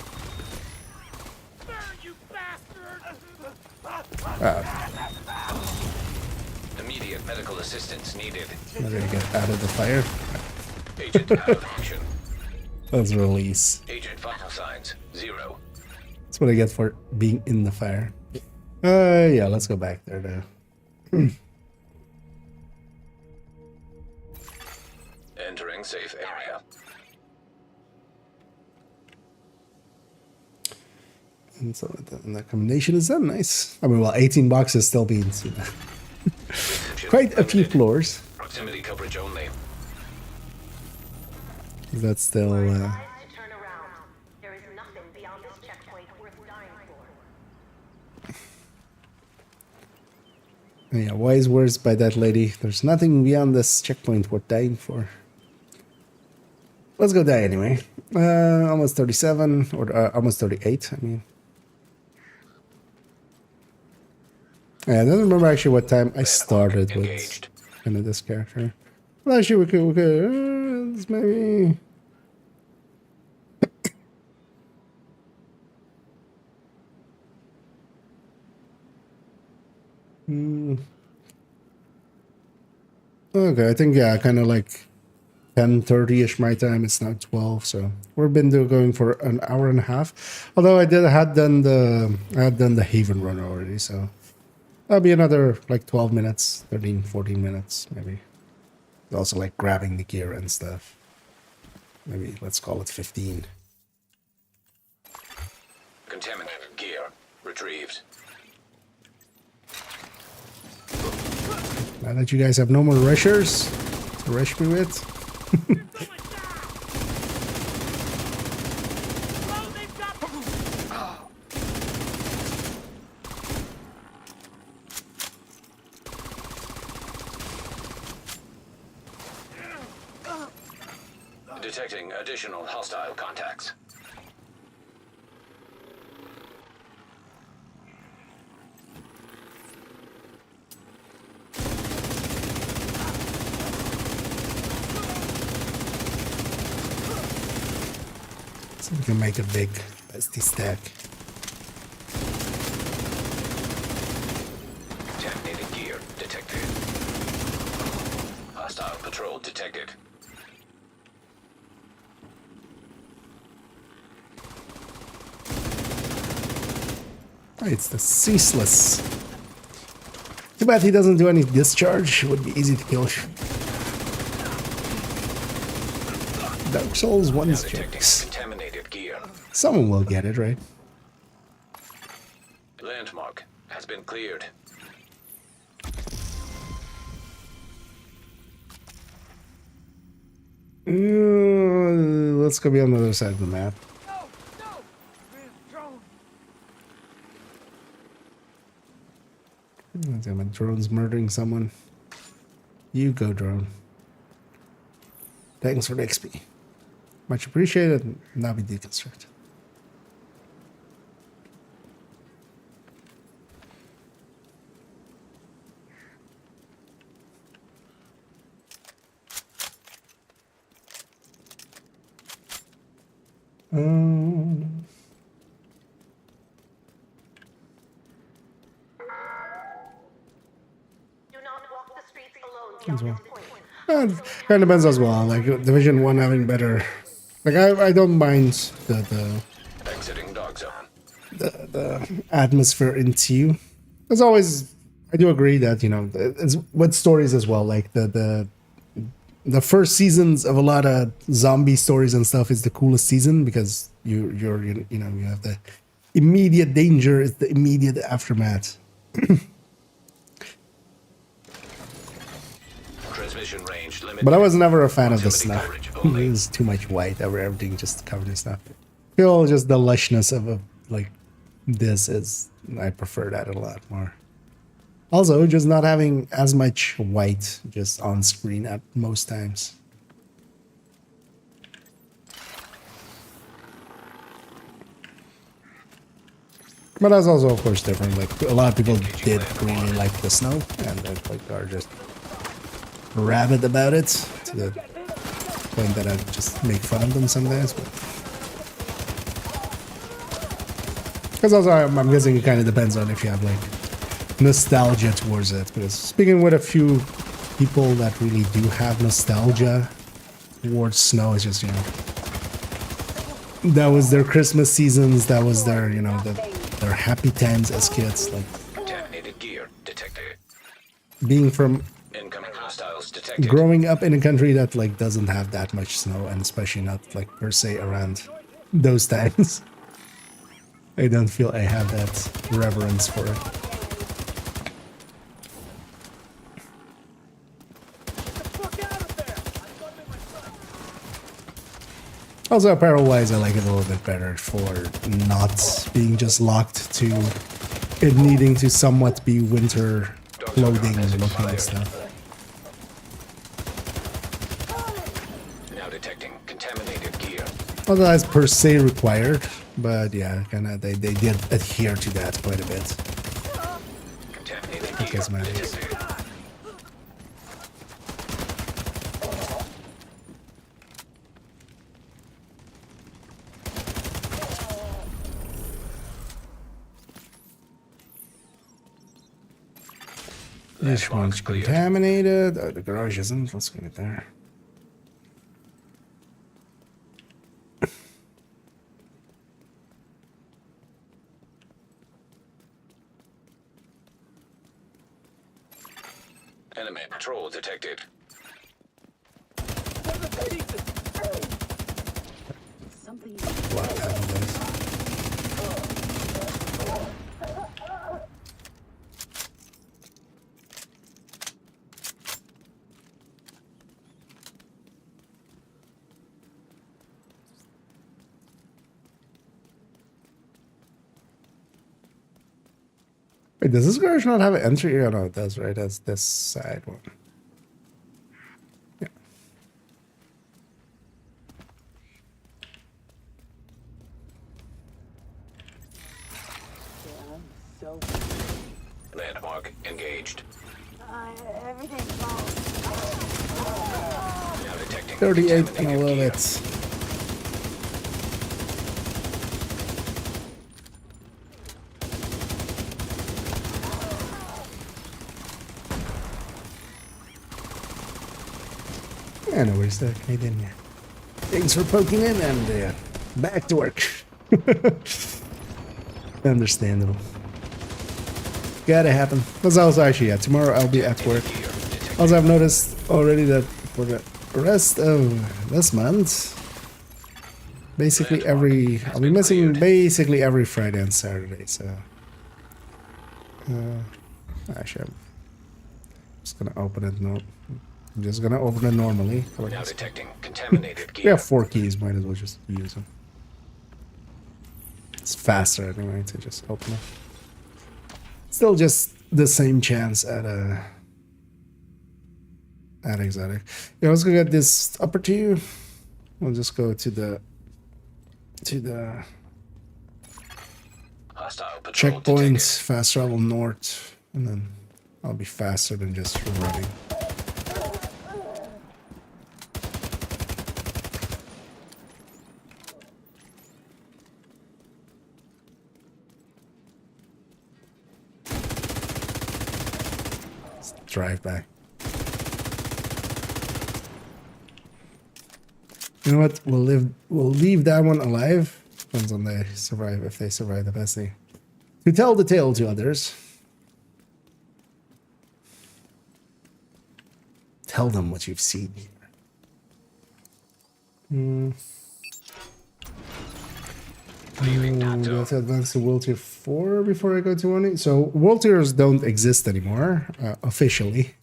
Immediate medical assistance needed. I'm gonna get out of the fire. Agent out of action. Let's release. Agent vital signs 0. That's what I get for being in the fire. Yeah, let's go back there now. Entering safe area. And so that combination is done. Nice. I mean, well, 18 boxes still means, you know, quite a few floors. Proximity coverage only. That's still. Turn around. There is nothing beyond this checkpoint worth dying for. Yeah, wise words by that lady. There's nothing beyond this checkpoint worth dying for. Let's go die anyway. Almost 37 or almost 38. I mean. Yeah, I don't remember actually what time I started with kind of this character. Well, actually, we could let's maybe. Okay, I think yeah, kind of like 10:30ish my time. It's now 12, so we've been going for an hour and a half. Although I had done the Haven run already, so that'll be another like 12 minutes, 13, 14 minutes maybe. Also like grabbing the gear and stuff. Maybe let's call it 15. Contaminated gear retrieved. Now that you guys have no more rushers to rush me with. Detecting additional hostile contacts. So we can make a big SD stack. Contaminated gear detected. Hostile patrol detected. Oh, it's the Ceaseless. Too bad he doesn't do any discharge. It would be easy to kill. Dark Souls 1's jokes. Contaminated gear. Someone will get it, right? Landmark has been cleared. Let's go be on the other side of the map. Damn it, drone's murdering someone. You go, drone. Thanks for the XP. Much appreciated. Now be deconstructed. As well. It kind of depends as well. Like Division 1 having better. Like I don't mind the Exiting dog zone. the atmosphere into you. As always, I do agree that it's with stories as well. Like the first seasons of a lot of zombie stories and stuff is the coolest season because you have the immediate danger. It's the immediate aftermath. Transmission range limited. But I was never a fan of the Proximity snuff. coverage It only. was too much white. Everything just covered in snuff. Feel just the lushness of like this is. I prefer that a lot more. Also, just not having as much white just on screen at most times. But that's also, of course, different. Like a lot of people did really like the snow, and like are just rabid about it to the point that I just make fun of them sometimes. Because also, I'm guessing it kind of depends on if you have like nostalgia towards it. Because speaking with a few people that really do have nostalgia towards snow, it's just that was their Christmas seasons. That was their their happy times as kids. Like Contaminated gear detected. being from Incoming hostiles detected. growing up in a country that like doesn't have that much snow, and especially not like per se around those times. I don't feel I have that reverence for it. Also, apparel-wise, I like it a little bit better for not being just locked to it needing to somewhat be winter clothing looking and stuff. Now detecting contaminated gear. Although that's per se required, but yeah, kind of they did adhere to that quite a bit. Contaminated Because gear man, detected. This one's contaminated. Oh, the garage isn't. Let's get it there. Enemy patrol detected. What happened, guys? Wait, does this garage not have an entry? Oh, no, it does, right? That's this side one. Yeah. Landmark engaged. Everything's wrong. Now detecting 38, and I contaminated love gear. it. Yeah, no worries there, Canadian. Thanks for poking in, and back to work. Understandable. Gotta happen. That's also actually, yeah, tomorrow I'll be at work. Also, I've noticed already that for the rest of this month, basically I'll be missing basically every Friday and Saturday, so... actually, I'm just gonna open it now. I'm just gonna open it normally. Now detecting contaminated We gear. have 4 keys, might as well just use them. It's faster anyway to just open it. Still just the same chance at exotic. Yeah, let's go get this upper two. We'll just go to the Hostile patrol checkpoints, fast travel north, and then I'll be faster than just running. Let's drive back. You know what? We'll leave that one alive. Depends on they survive, if they survive the best thing. To tell the tale to others. Tell them what you've seen here. Leaving top Do I zone. have to advance to World Tier 4 before I go to 1? So World Tiers don't exist anymore, officially.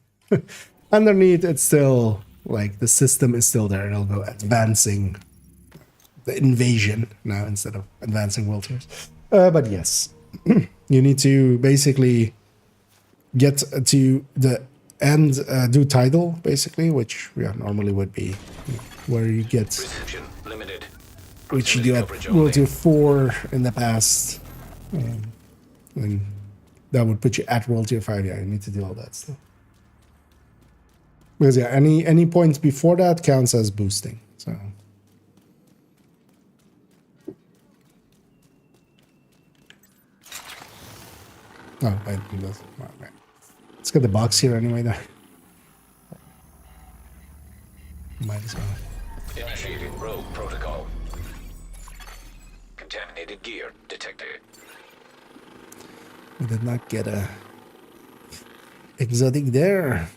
Underneath, it's still, like, the system is still there. It'll go advancing the invasion now instead of advancing World Tiers. But yes, you need to basically get to the end, do title, basically, which normally would be where you get... Reception limited. which you do at Coverage World only. Tier 4 in the past. And that would put you at World Tier 5. Yeah, you need to do all that stuff. Because yeah, any points before that counts as boosting. So oh, wait, right. Let's get the box here anyway. Though might as well. Initiating rogue protocol. Contaminated gear detected. We did not get a exotic there.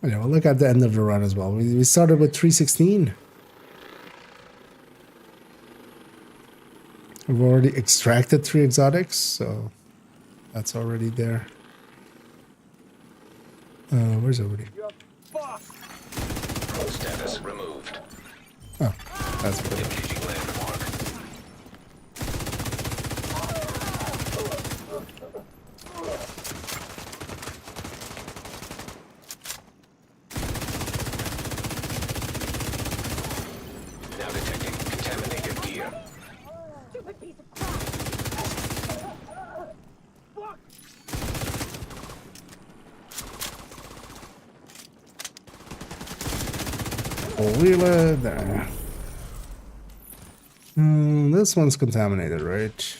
Yeah, we'll look at the end of the run as well. We started with 316. We've already extracted 3 exotics, so that's already there. Where's everybody? Pro status removed. Oh, that's good. Engaging landmark. Now detecting contaminated gear. Wheeler there. This one's contaminated, right?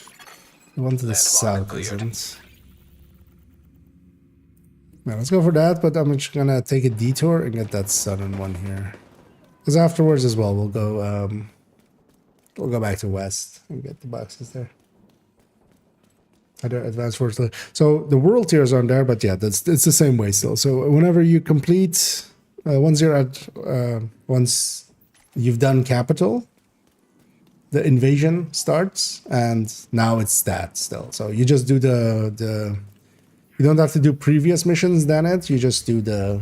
The one to the south cleared. isn't. Now let's go for that, but I'm just gonna take a detour and get that southern one here. Because afterwards as well, we'll go back to west and get the boxes there. Other advanced words. So the world tiers aren't there, but yeah, it's the same way still. So whenever you complete, once you've done capital, the invasion starts, and now it's that still. So you just do the you don't have to do previous missions then it. You just do the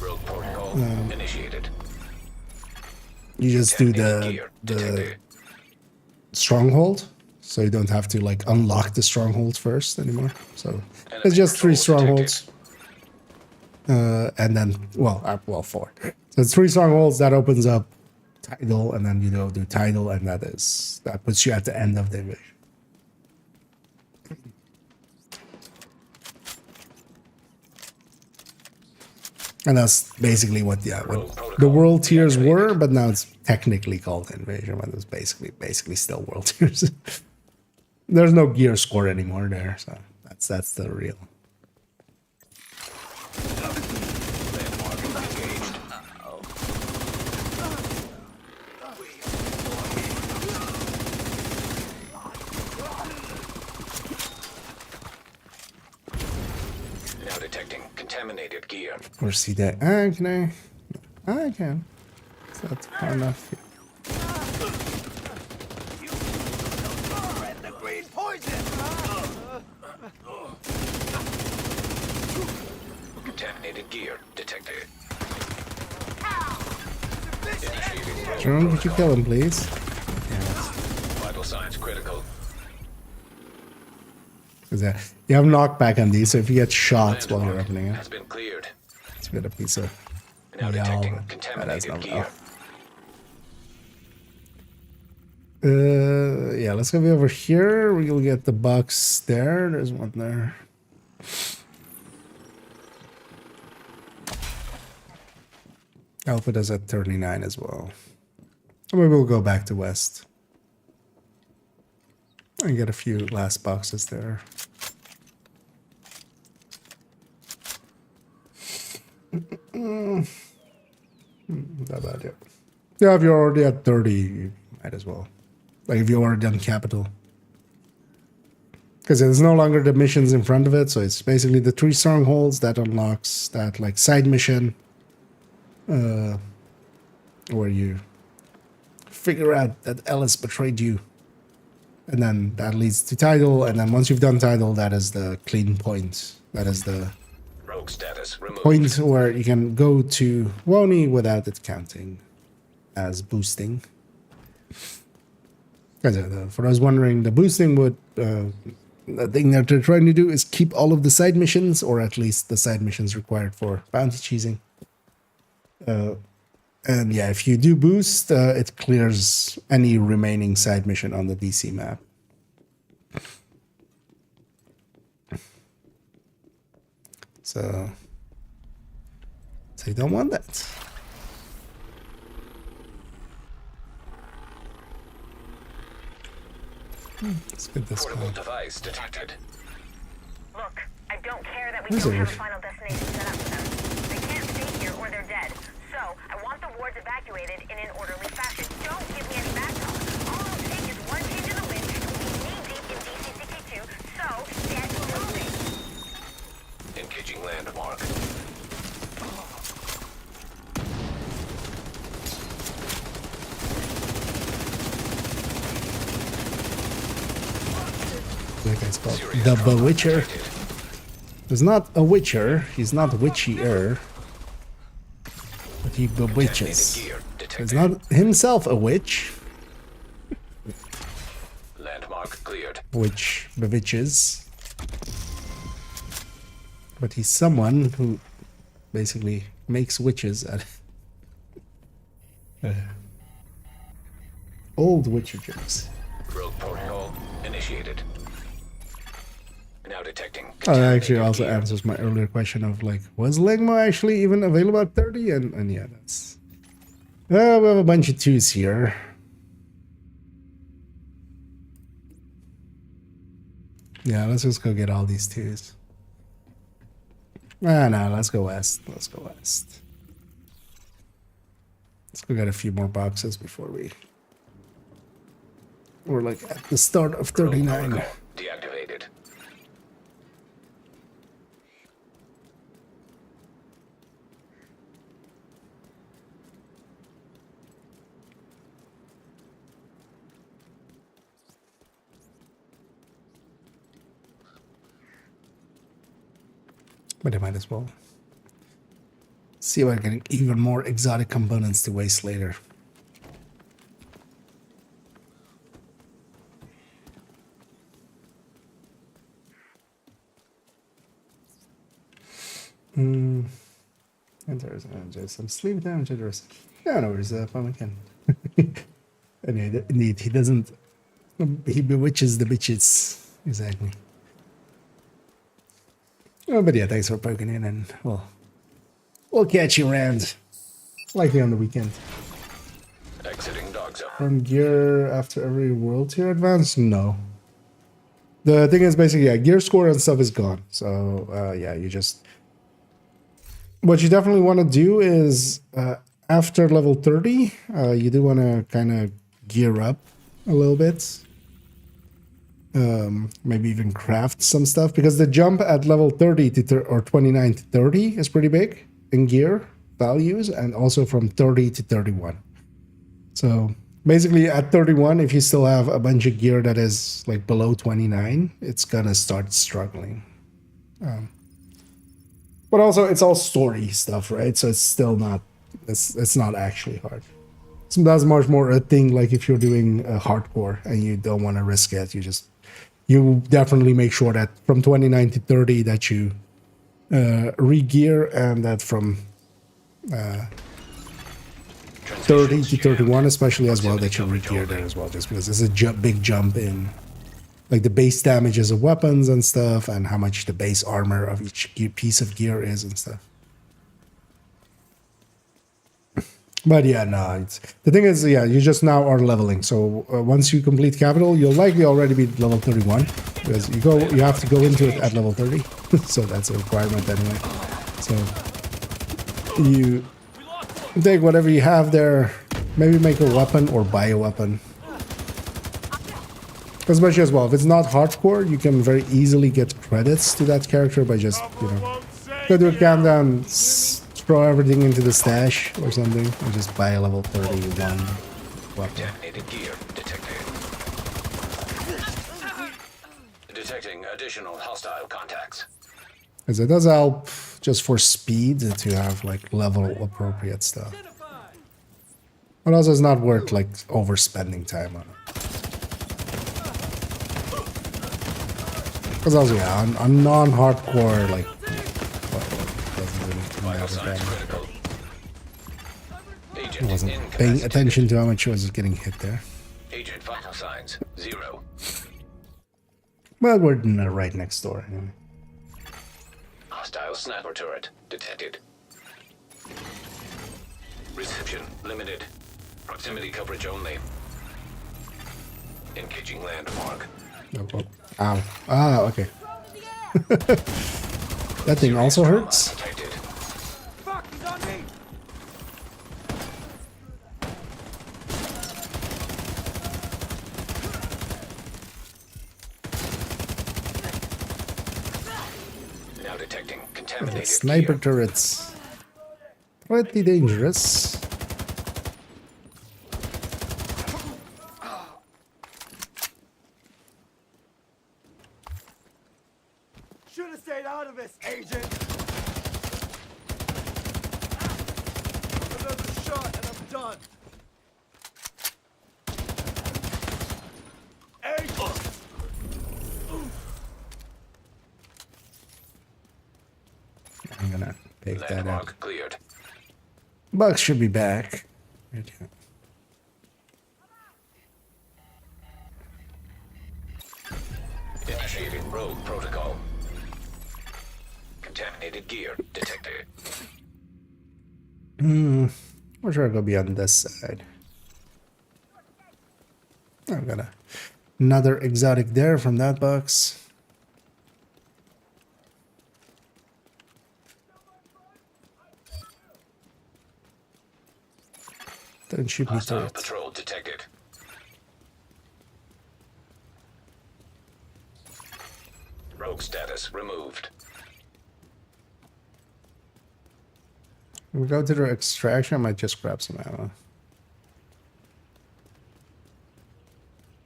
Rogue protocol initiated. you just do Gear the detected. stronghold. So you don't have to like unlock the stronghold first anymore. So Enemy it's just 3 patrols strongholds. And then, well, 4. So it's 3 strongholds that opens up title, and then you know do title, and that puts you at the end of the invasion. And that's basically what the world tiers were, but now it's technically called invasion, but it's basically still world tiers. There's no gear score anymore there, so that's the real. Now detecting contaminated gear. Or see that? Can I can. So that's far enough. Contaminated gear detected. Jerome, could you kill him, please? Vital signs critical. You have knockback on these, so if you get shot while you're opening it, Has been cleared. it's a bit of piece of. Now detecting That has contaminated no. gear. Yeah, let's go over here. We'll get the box there. There's one there. I'll put us at 39 as well. Maybe we'll go back to west. And get a few last boxes there. Not bad, yeah. Yeah, if you're already at 30, you might as well. Like if you already done capital. Because there's no longer the missions in front of it, so it's basically the 3 strongholds that unlocks that like side mission. Where you figure out that Ellis betrayed you. And then that leads to title, and then once you've done title, that is the clean point. That is the Rogue status removed. point where you can go to Woni without it counting as boosting. For those wondering, the boosting would the thing that they're trying to do is keep all of the side missions, or at least the side missions required for bounty cheesing. And yeah, if you do boost, it clears any remaining side mission on the DC map. So you don't want that. Let's get this Portable guy. device detected. Look, I don't care that we Where's don't the have a roof? final destination set up for them. They can't stay here or they're dead. So, I want the wards evacuated in an orderly fashion. Don't give me any backup. All it'll take is one change in the wind and we'll be knee-deep in DC-62, so get moving. Engaging landmark. That guy's called the Bewitcher. He's not a witcher. He's not witchier. But he bewitches. Gear He's detected. not himself a witch, Landmark cleared. which bewitches. But he's someone who basically makes witches at old witcher jokes. Rogue protocol initiated. Now detecting. Oh, that actually contaminated also gear. answers my earlier question of like, was Legmo actually even available at 30? And yeah, that's... we have a bunch of 2s here. Yeah, let's just go get all these 2s. Ah, no, let's go west. Let's go west. Let's go get a few more boxes before we're like at the start of 39. Deactivated. But I might as well see if I can get even more exotic components to waste later. And there's just some sleep damage at the rest. Yeah, no, there's a pumpkin. Indeed, he doesn't. He bewitches the bitches. Exactly. Oh, but yeah, thanks for poking in, and we'll catch you around, likely on the weekend. Exiting dog zone. From gear after every world tier advance? No. The thing is basically, yeah, gear score and stuff is gone. So, yeah, you just... What you definitely want to do is, after level 30, you do want to kind of gear up a little bit. Maybe even craft some stuff, because the jump at level 30 to or 29 to 30 is pretty big in gear values, and also from 30 to 31. So basically at 31, if you still have a bunch of gear that is like below 29, it's gonna start struggling. But also it's all story stuff, right? So it's still not, it's not actually hard. So that's much more a thing like if you're doing a hardcore and you don't want to risk it, you definitely make sure that from 29 to 30 that you re-gear, and that from 30 to 31 especially as well that you re-gear there as well, just because there's a big jump in like the base damages of weapons and stuff, and how much the base armor of each piece of gear is and stuff. But yeah, no, the thing is, yeah, you just now are leveling. So once you complete capital, you'll likely already be level 31, because you have to go into it at level 30. So that's a requirement anyway. So you take whatever you have there, maybe make a weapon or buy a weapon. Especially as well, if it's not hardcore, you can very easily get credits to that character by just, go to a countdown, throw everything into the stash or something, and just buy a level 31 weapon. Detonated gear detected. Detecting additional hostile contacts. Because it does help just for speed to have like level appropriate stuff. But also it's not worth like overspending time on it. Because also, yeah, on non-hardcore, like, doesn't really matter. I wasn't paying attention to how much I was getting hit there. Agent vital signs 0. Well, we're right next door anyway. Hostile sniper turret detected. Reception limited. Proximity coverage only. Engaging landmark. Oh, ow. Ah, okay. That thing also hurts? Now detecting contaminated Sniper gear. turrets. Pretty dangerous. Should have stayed out of this, agent. Another shot and I'm done. Agent. I'm gonna take that out. Landmark cleared. Bugs should be back. Right here. Initiating rogue protocol. Contaminated gear detected. We're sure I'll go be on this side. I've got another exotic there from that box. Don't shoot me, Hostile turret. patrol detected. Rogue status removed. We go to the extraction. I might just grab some ammo.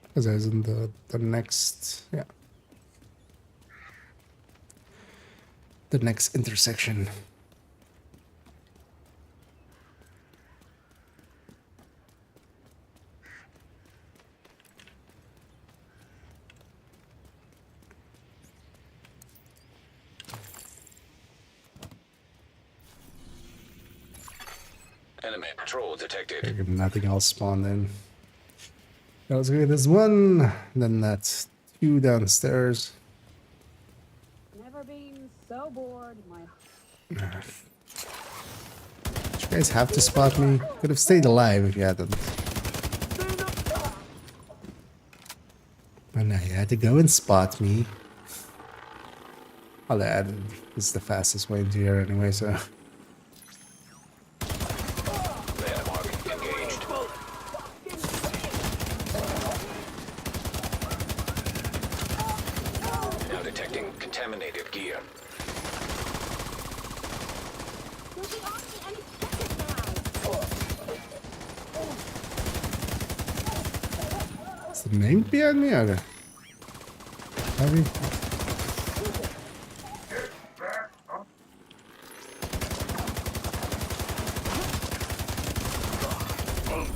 Because there's in the next, yeah. The next intersection. Enemy patrol detected. Nothing else spawned in. Let's go get this one. Then that's 2 downstairs. Never been so bored. Did you guys have to spot me? Could have stayed alive if you hadn't. But no, you had to go and spot me. I'll add. This is the fastest way into here anyway, so. Now detecting contaminated gear. Is the name behind me or? Heavy?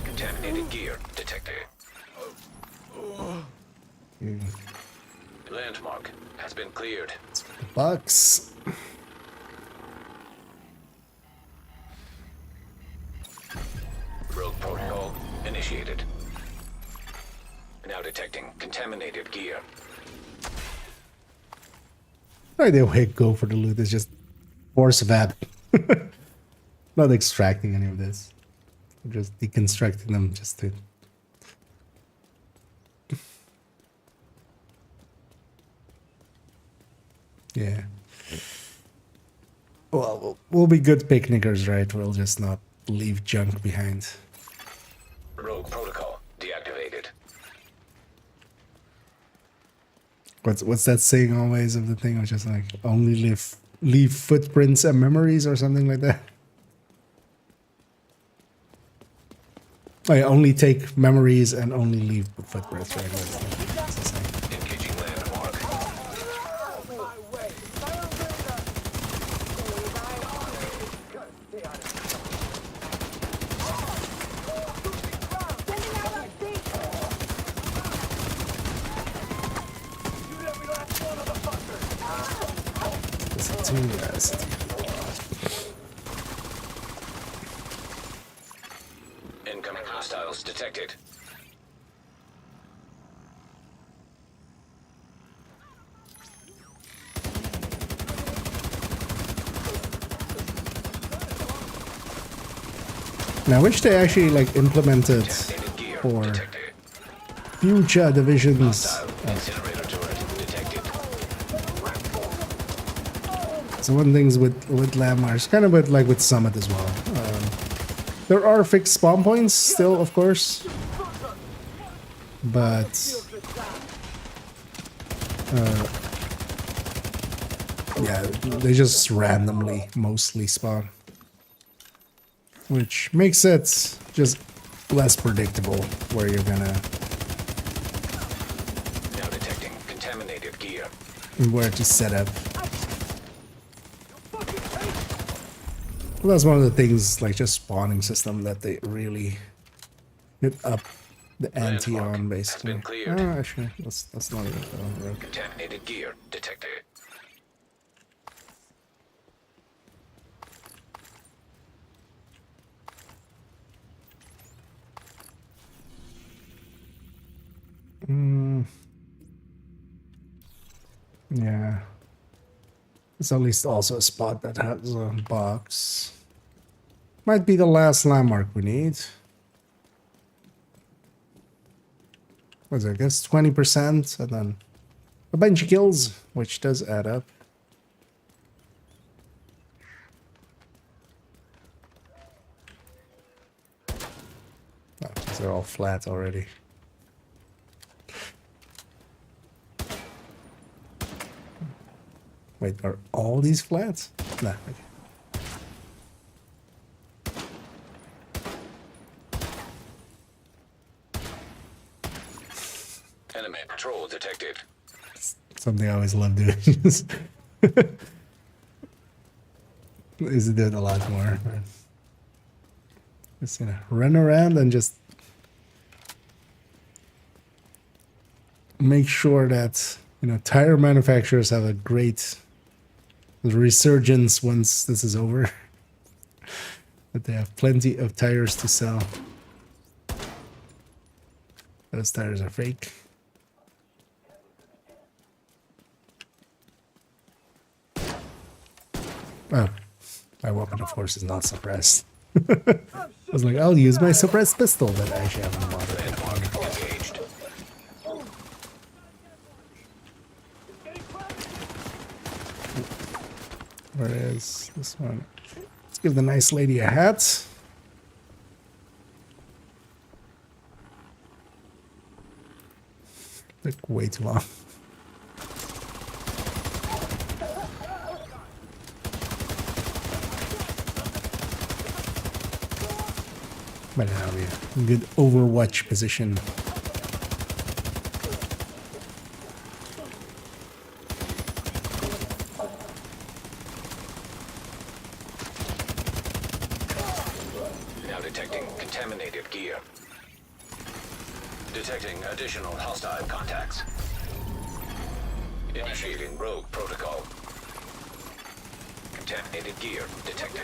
Contaminated gear detected. Landmark has been cleared. Bucks. Rogue protocol initiated. Now detecting contaminated gear. Right, the way to go for the loot is just force evap. Not extracting any of this. Just deconstructing them just to. Yeah. Well, we'll be good picnickers, right? We'll just not leave junk behind. Rogue protocol deactivated. What's that saying always of the thing? Which is like only leave footprints and memories or something like that. I only take memories and only leave footprints, right? That's the saying. Engaging landmark. Incoming hostiles detected. Now, I wish they actually like implemented for future divisions. So one things with landmarks, kind of with Summit as well. There are fixed spawn points still, of course, but yeah, they just randomly mostly spawn, which makes it just less predictable where you're gonna Now detecting contaminated gear. and where to set up. Well, that's one of the things, like just spawning system that they really hit up the ante on, basically. Oh, actually, that's not even right. Contaminated gear detected. Yeah. It's at least also a spot that has a box. Might be the last landmark we need. What's it? I guess 20% and then a bunch of kills, which does add up. they're all flat already. Wait, are all these flats? Nah, okay. Enemy patrol detected. Something I always love doing is to do it a lot more. Just, you know, run around and just make sure that, you know, tire manufacturers have a great resurgence once this is over. That they have plenty of tires to sell. Those tires are fake. Oh, my weapon of course is not suppressed. I was like, I'll use my suppressed pistol, but I actually haven't bothered. Where is this one? Let's give the nice lady a hat. Took way too long. But now we have a good Overwatch position. Now detecting contaminated gear. Detecting additional hostile contacts. Initiating rogue protocol. Contaminated gear detected.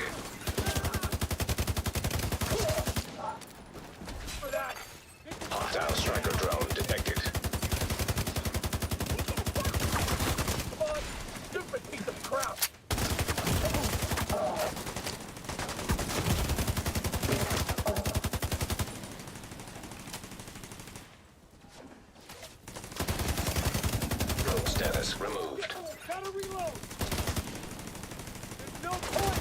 Hostile striker drone detected. Stupid piece of crap! Drone status removed. Gotta reload! There's no point!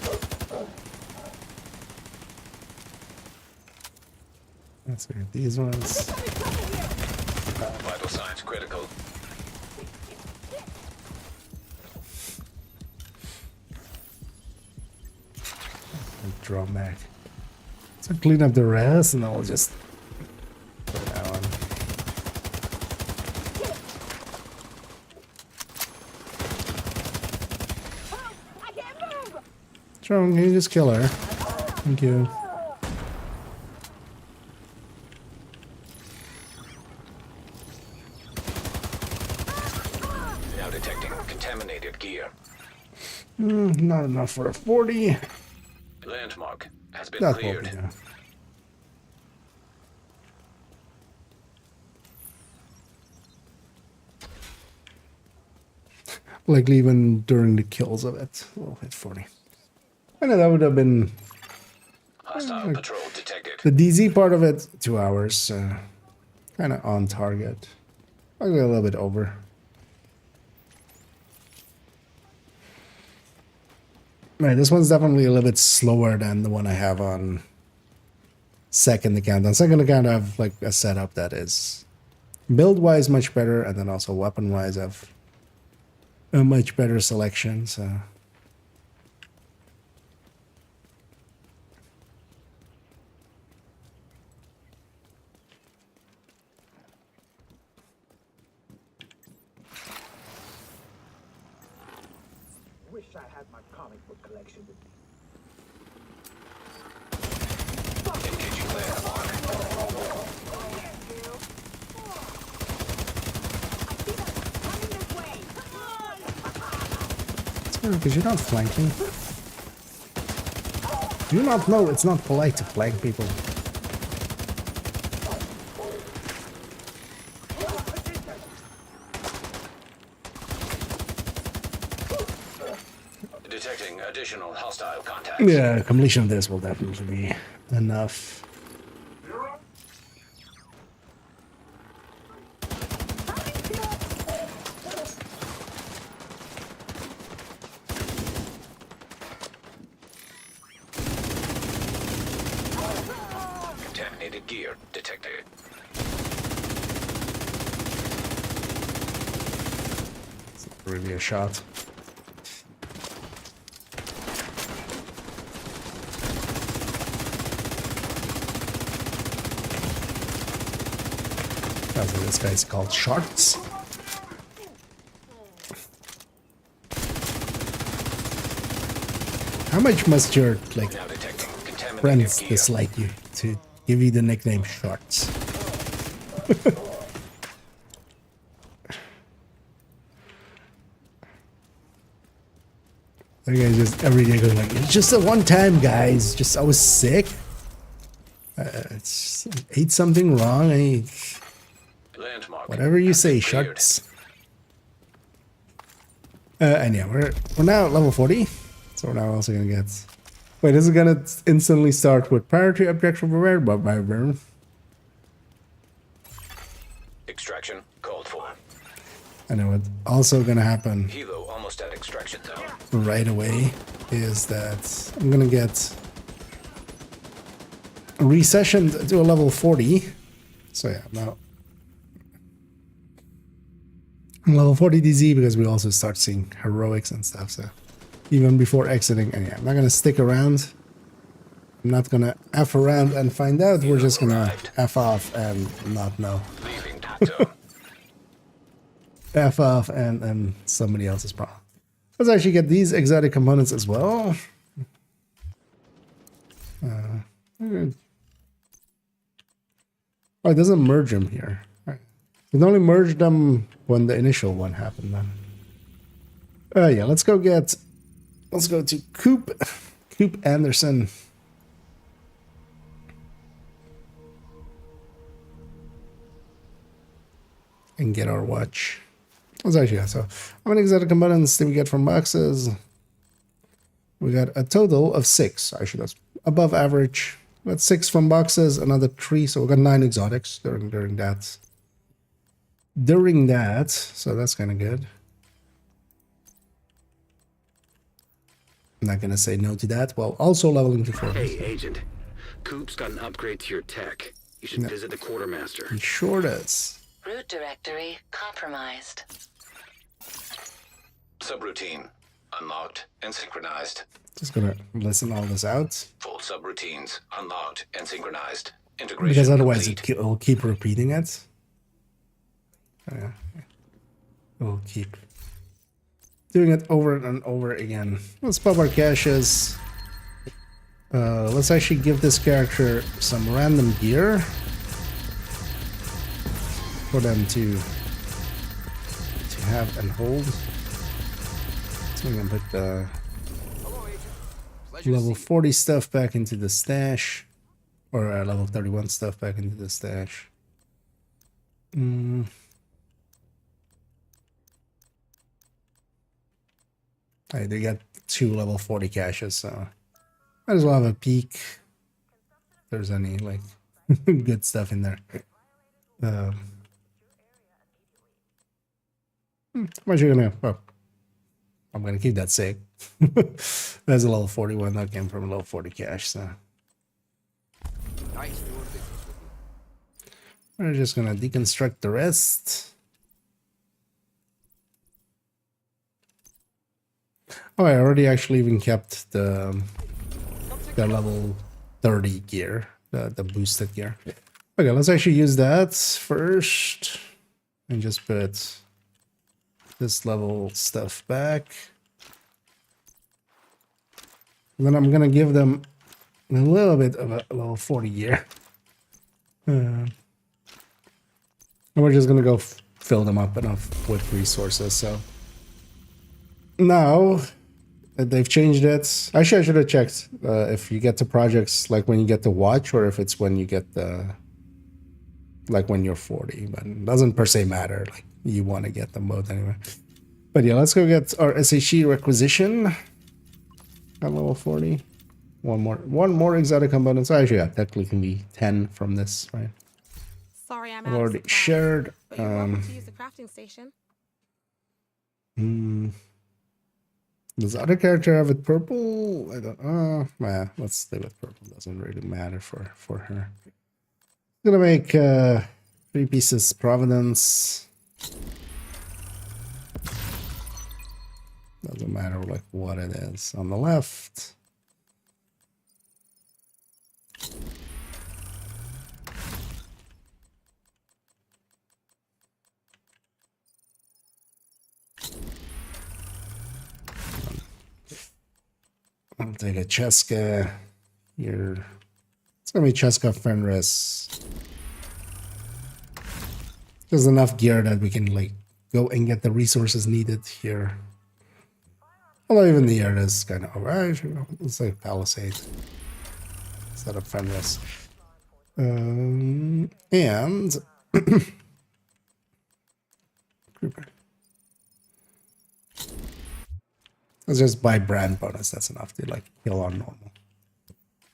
Let's see these ones. Vital signs critical. Draw back. So clean up the rest and I'll just put it on. Drone, can you just kill her? Thank you. Now detecting contaminated gear. Not enough for a 40. Landmark has been That will cleared. be enough. Likely even during the kills of it, we'll hit 40. I know that would have been Hostile patrol detected. the DZ part of it, 2 hours, kind of on target. Probably a little bit over. Right, this one's definitely a little bit slower than the one I have on second account. On second account, I have like a setup that is build-wise much better, and then also weapon-wise, I have a much better selection. So Wish I had my comic book collection with me. Engaging landmark. because you're not flanking. Do you not know it's not polite to flank people? Detecting additional hostile contacts. Yeah, completion of this will definitely be enough. Contaminated gear detected. It's not really a shot. That's what this guy's called, sharks. How much must your like friends dislike you to give you the nickname Sharks? That guy just every day goes like, it's just a one time, guys. Just I was sick. Ate something wrong. Whatever you say, Sharks. And yeah, we're now at level 40. So we're now also gonna get. Wait, this is gonna instantly start with priority objective rare, but my burn. Extraction called for. I know what's also gonna happen. Hilo almost at extraction zone. Right away is that I'm gonna get recessioned to a level 40. So yeah, now I'm level 40 DZ because we also start seeing heroics and stuff. So even before exiting, and yeah, I'm not gonna stick around. I'm not gonna F around and find out. We're just gonna F off and not know. F off and somebody else's problem. Let's actually get these exotic components as well. Oh, it doesn't merge them here. Right. It only merged them when the initial one happened then. Yeah, let's go to Coop Anderson. And get our watch. Let's actually, yeah, so how many exotic components did we get from boxes? We got a total of 6. Actually, that's above average. We got 6 from boxes, another 3, so we got 9 exotics during that. So that's kind of good. I'm not gonna say no to that. Well, also leveling to 4. Hey, Agent. Coop's got an upgrade to your tech. You should visit the quartermaster. He sure does. Root directory compromised. Subroutine unlocked and synchronized. Just gonna listen all this out. Full subroutines unlocked and synchronized. Integration Because otherwise complete. it'll keep repeating it. Yeah. We'll keep doing it over and over again. Let's pop our caches. Let's actually give this character some random gear for them to have and hold. So we're gonna put the level 40 stuff back into the stash, or level 31 stuff back into the stash. Alright, they got 2 level 40 caches, so might as well have a peek if there's any like good stuff in there. How much are you gonna? Oh, I'm gonna keep that safe. That's a level 41 that came from a level 40 cache, so Nice doing business with you. we're just gonna deconstruct the rest. Oh, I already actually even kept the level 30 gear, the boosted gear. Okay, let's actually use that first and just put this level stuff back. And then I'm gonna give them a little bit of a level 40 gear. And we're just gonna go fill them up enough with resources. So now that they've changed it, actually I should have checked if you get to projects like when you get the watch, or if it's when you get the, like when you're 40, but it doesn't per se matter. Like you want to get them both anyway. But yeah, let's go get our SHE requisition at level 40. One more exotic component. So actually, yeah, technically 10 from this, right? Sorry, I'm I've already shared. But you're welcome to use the crafting station. Does the other character have it purple? I don't know. Nah, let's stay with purple. Doesn't really matter for her. Gonna make 3 pieces Providence. Doesn't matter like what it is. On the left. I'll take a Cheska here. It's gonna be Cheska Fenris. There's enough gear that we can like go and get the resources needed here. Although even the air is kind of alright. It's like Palisade instead of Fenris. And let's just buy brand bonus. That's enough to like kill on normal.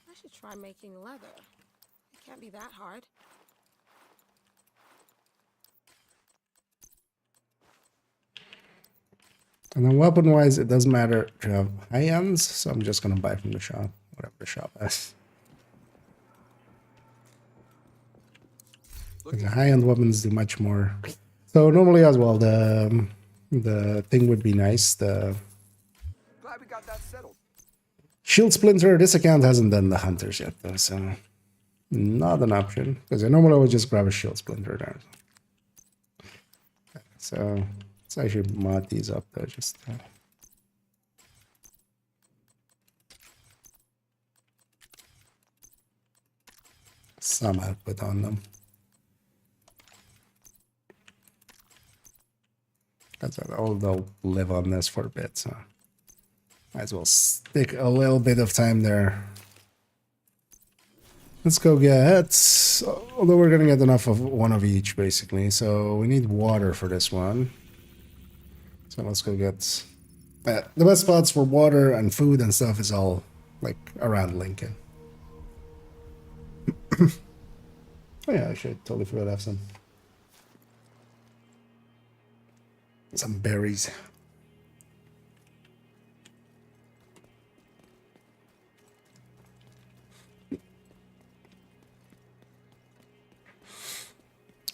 I should try making leather. It can't be that hard. And then weapon-wise, it doesn't matter to have high ends, so I'm just gonna buy from the shop, whatever the shop has. The high-end weapons do much more. So normally as well, the thing would be nice. The Glad we got that settled. shield splinter. This account hasn't done the hunters yet, though, so not an option. Because I normally would just grab a shield splinter there. So let's actually mod these up though, just some output on them. That's all they'll live on this for a bit, so might as well stick a little bit of time there. Let's go get, although we're gonna get enough of one of each basically, so we need water for this one. So let's go get, the best spots for water and food and stuff is all like around Lincoln. Oh yeah, I should totally forgot to have some berries.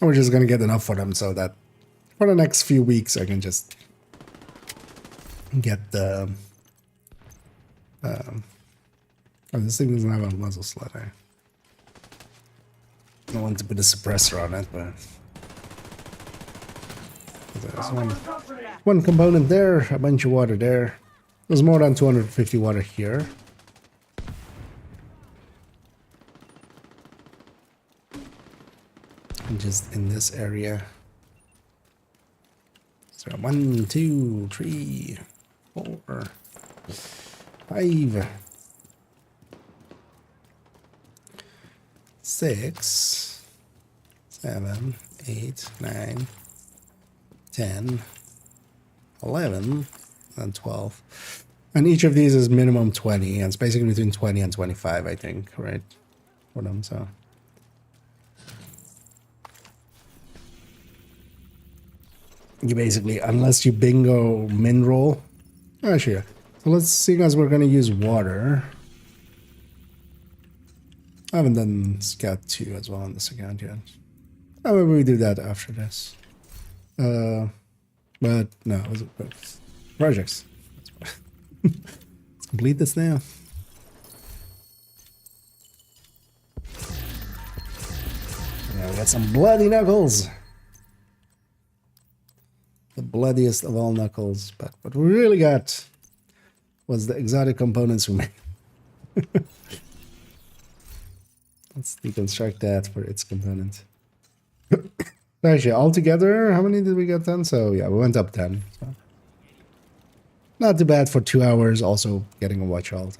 We're just gonna get enough for them so that for the next few weeks I can just get the oh, this thing doesn't have a muzzle slot. I don't want to put a suppressor on it, but there's one component there, a bunch of water there. There's more than 250 water here. And just in this area. So 1, 2, 3, 4, 5, 6, 7, 8, 9, 10, 11, and 12. And each of these is minimum 20, and it's basically between 20 and 25, I think, right? For them, so. You basically, unless you bingo mineral. Actually, yeah. So let's see, as we're going to use water. I haven't done Scout 2 as well on this account yet. Oh, maybe we do that after this. But no, projects. Let's complete this now. Yeah, we got some bloody knuckles. The bloodiest of all knuckles, but what we really got was the exotic components we made. Let's deconstruct that for its component. Actually, altogether, how many did we get done? So yeah, we went up 10. So. Not too bad for 2 hours, also getting a watch alt.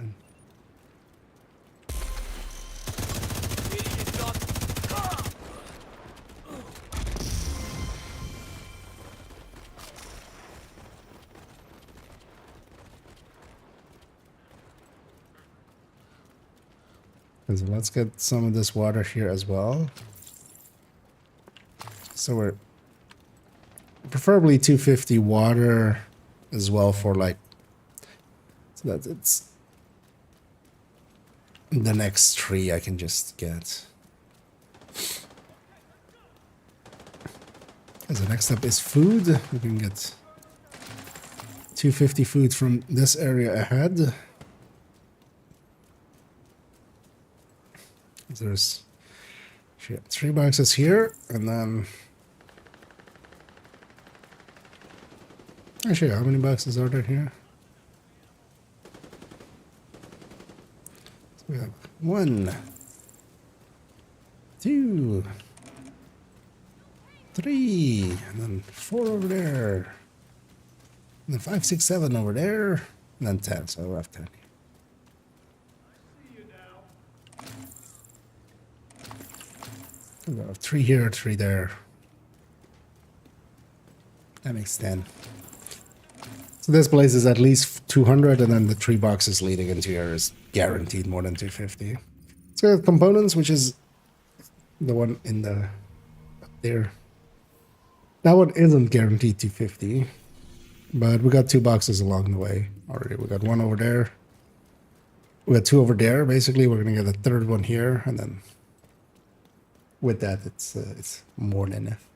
So let's get some of this water here as well. So we're preferably 250 water as well for like, so that it's the next tree I can just get. So the next up is food. We can get 250 food from this area ahead. There's 3 boxes here, and then actually, how many boxes are there here? So we have 1, 2, 3, and then 4 over there, and then 5, 6, 7 over there, and then 10. So we'll have 10. We have 3 here, 3 there. That makes 10. So this place is at least 200, and then the 3 boxes leading into here is guaranteed more than 250. So we have components, which is the one in the up there. That one isn't guaranteed 250, but we got 2 boxes along the way already. We got 1 over there. We got 2 over there. Basically, we're gonna get a 3rd one here, and then with that, it's more than enough.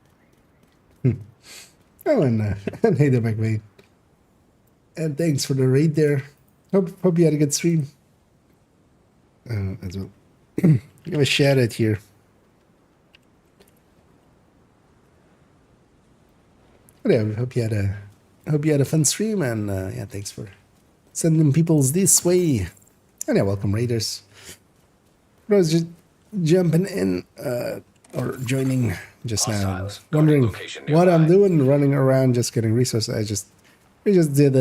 Oh, and hey there, McVeigh. And thanks for the raid there. Hope you had a good stream. As well. Give a shout out here. But yeah, hope you had a fun stream, and yeah, thanks for sending peoples this way. And yeah, welcome raiders. I was just jumping in or joining just now, wondering what I'm doing, running around just getting resources. We just did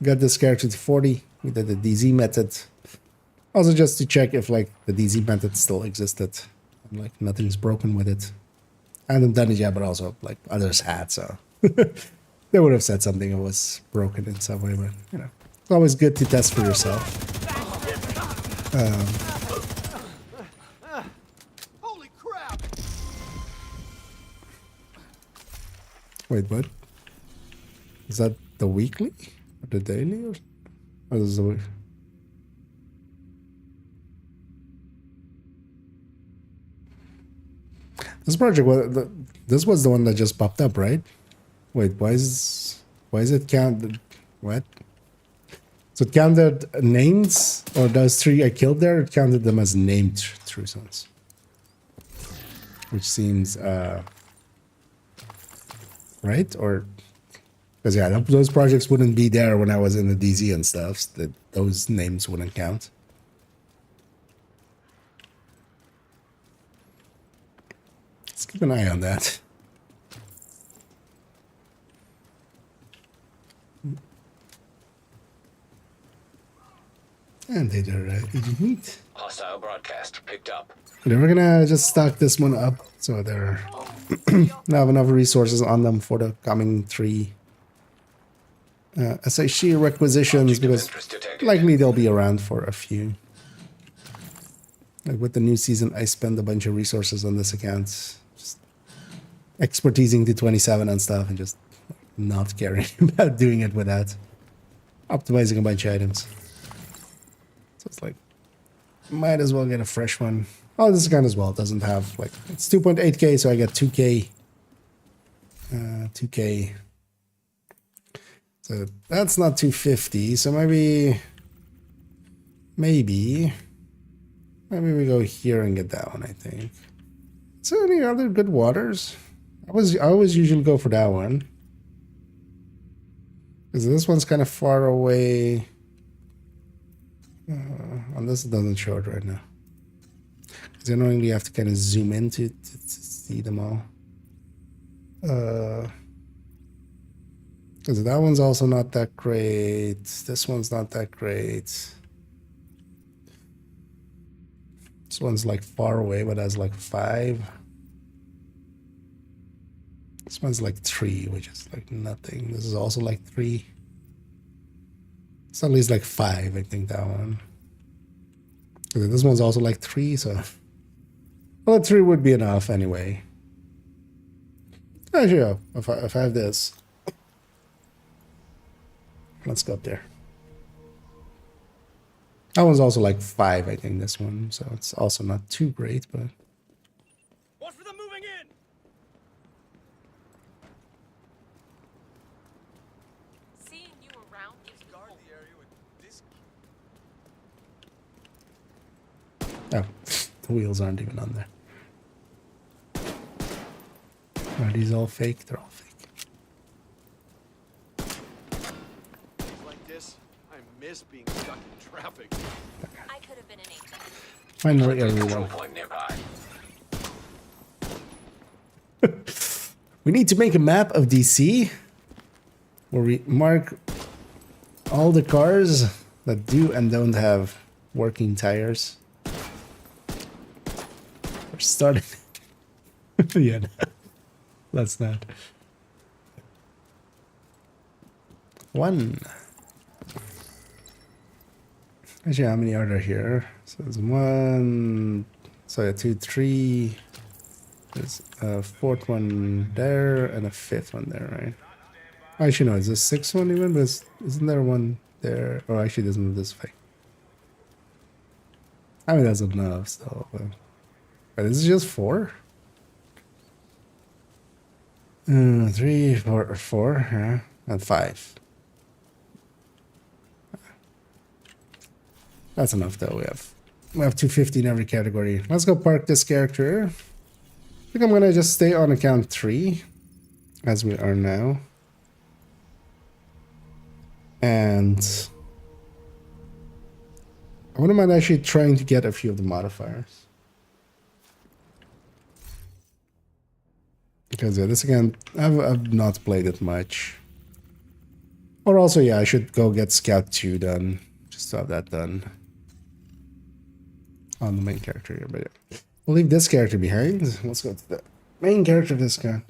got this character to 40. We did the DZ method, also just to check if like the DZ method still existed, and, like nothing's broken with it. I haven't done it yet, but also like others had, so they would have said something that was broken in some way. But you know, it's always good to test for yourself. Wait, what? Is that the weekly? Or the daily? Or is the This project, this was the one that just popped up, right? Wait, why is it counted? What? So it counted names, or those 3 I killed there, it counted them as named true sons. Which seems, right? Or, because yeah, those projects wouldn't be there when I was in the DZ and stuff, so those names wouldn't count. Let's keep an eye on that. And they are eating meat. Hostile broadcast picked up. Then we're gonna just stock this one up so they're now have enough resources on them for the coming 3 SIC requisitions, because likely they'll be around for a few. Like with the new season, I spend a bunch of resources on this account, just expertising to 27 and stuff, and just not caring about doing it without optimizing a bunch of items. So it's like, might as well get a fresh one. Oh, this account as well doesn't have, like, it's 2.8k, so I get 2k. 2k. So that's not 250, so maybe we go here and get that one, I think. Is there any other good waters? I always usually go for that one. Because this one's kind of far away. And this doesn't show it right now. Because annoyingly you have to kind of zoom in to see them all. Because that one's also not that great. This one's not that great. This one's like far away, but has like 5. This one's like 3, which is like nothing. This is also like 3. It's at least like 5, I think, that one. This one's also like 3, so... Well, 3 would be enough anyway. Actually, yeah, if I have this... Let's go up there. That one's also like 5, I think, this one. So it's also not too great, but... Watch for them moving in! Oh, the wheels aren't even on there. Are these all fake? They're all fake. Like this, I miss being stuck in traffic. I could have been an agent. Finally, Control everyone. point nearby. We need to make a map of DC where we mark all the cars that do and don't have working tires. We're starting. Yeah, no, that's not. One. Actually, how many are there here? So there's one. So yeah, 2, 3. There's a 4th one there and a 5th one there, right? Actually, no, is this 6th one even? But isn't there one there? Oh, actually, doesn't move this way. I mean, that's enough, so. But this is just 4? 3, 4, yeah, and 5. That's enough, though. We have 250 in every category. Let's go park this character. I think I'm gonna just stay on account 3, as we are now. And I wouldn't mind actually trying to get a few of the modifiers. Because yeah, this again, I've not played it much. Or also, yeah, I should go get Scout 2 done. Just to have that done. On the main character here, but yeah. We'll leave this character behind. Let's go to the main character of this guy.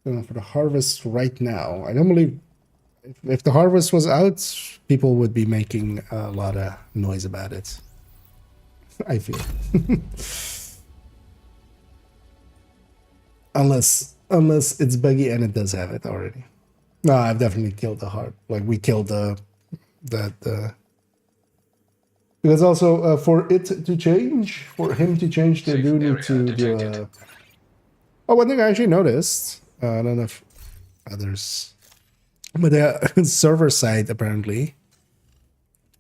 For the harvest right now. I don't believe... If the harvest was out, people would be making a lot of noise about it. I feel. Unless it's buggy and it does have it already. No, I've definitely killed the heart. Like, we killed the because also for it to change, for him to change, they do need to do a... Oh, one thing I actually noticed, I don't know if others... But the server side, apparently,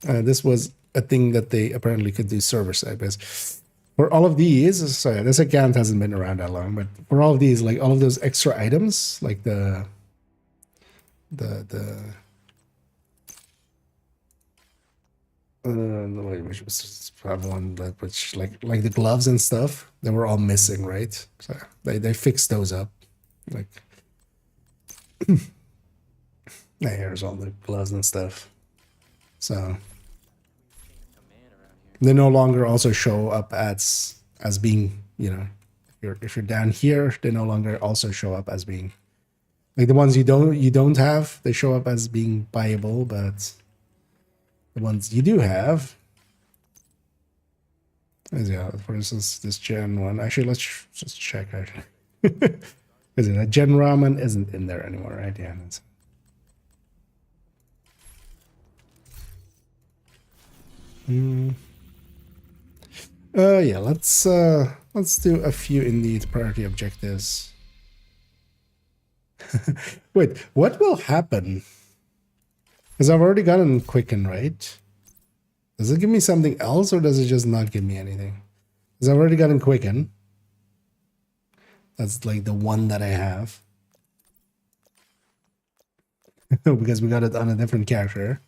this was a thing that they apparently could do server side. Because for all of these, sorry, this account hasn't been around that long, but for all of these, like all of those extra items, like which was one that which like the gloves and stuff, they were all missing, right? So they fixed those up, like. Here's all the gloves and stuff. So they no longer also show up as being, you know, if you're down here, they no longer also show up as being like the ones you don't have, they show up as being buyable, but the ones you do have, as yeah, for instance, this Gen 1. Actually, let's just check. Actually, is it a Gen Ramen isn't in there anymore, right? Yeah. Yeah, let's do a few indeed priority objectives. Wait, what will happen? Because I've already gotten Quicken, right? Does it give me something else or does it just not give me anything? Because I've already gotten Quicken. That's like the one that I have. Because we got it on a different character.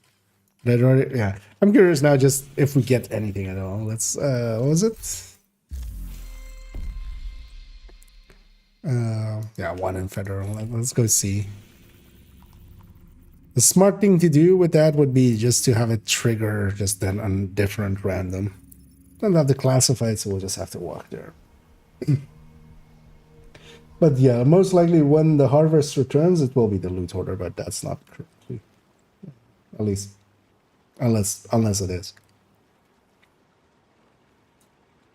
But already, yeah. I'm curious now just if we get anything at all. Let's, what was it? Yeah, 1 in Federal. Let's go see. The smart thing to do with that would be just to have it trigger just then on different random. Don't have the classified, so we'll just have to walk there. But yeah, most likely when the harvest returns, it will be the loot order, but that's not correctly. At least, unless it is.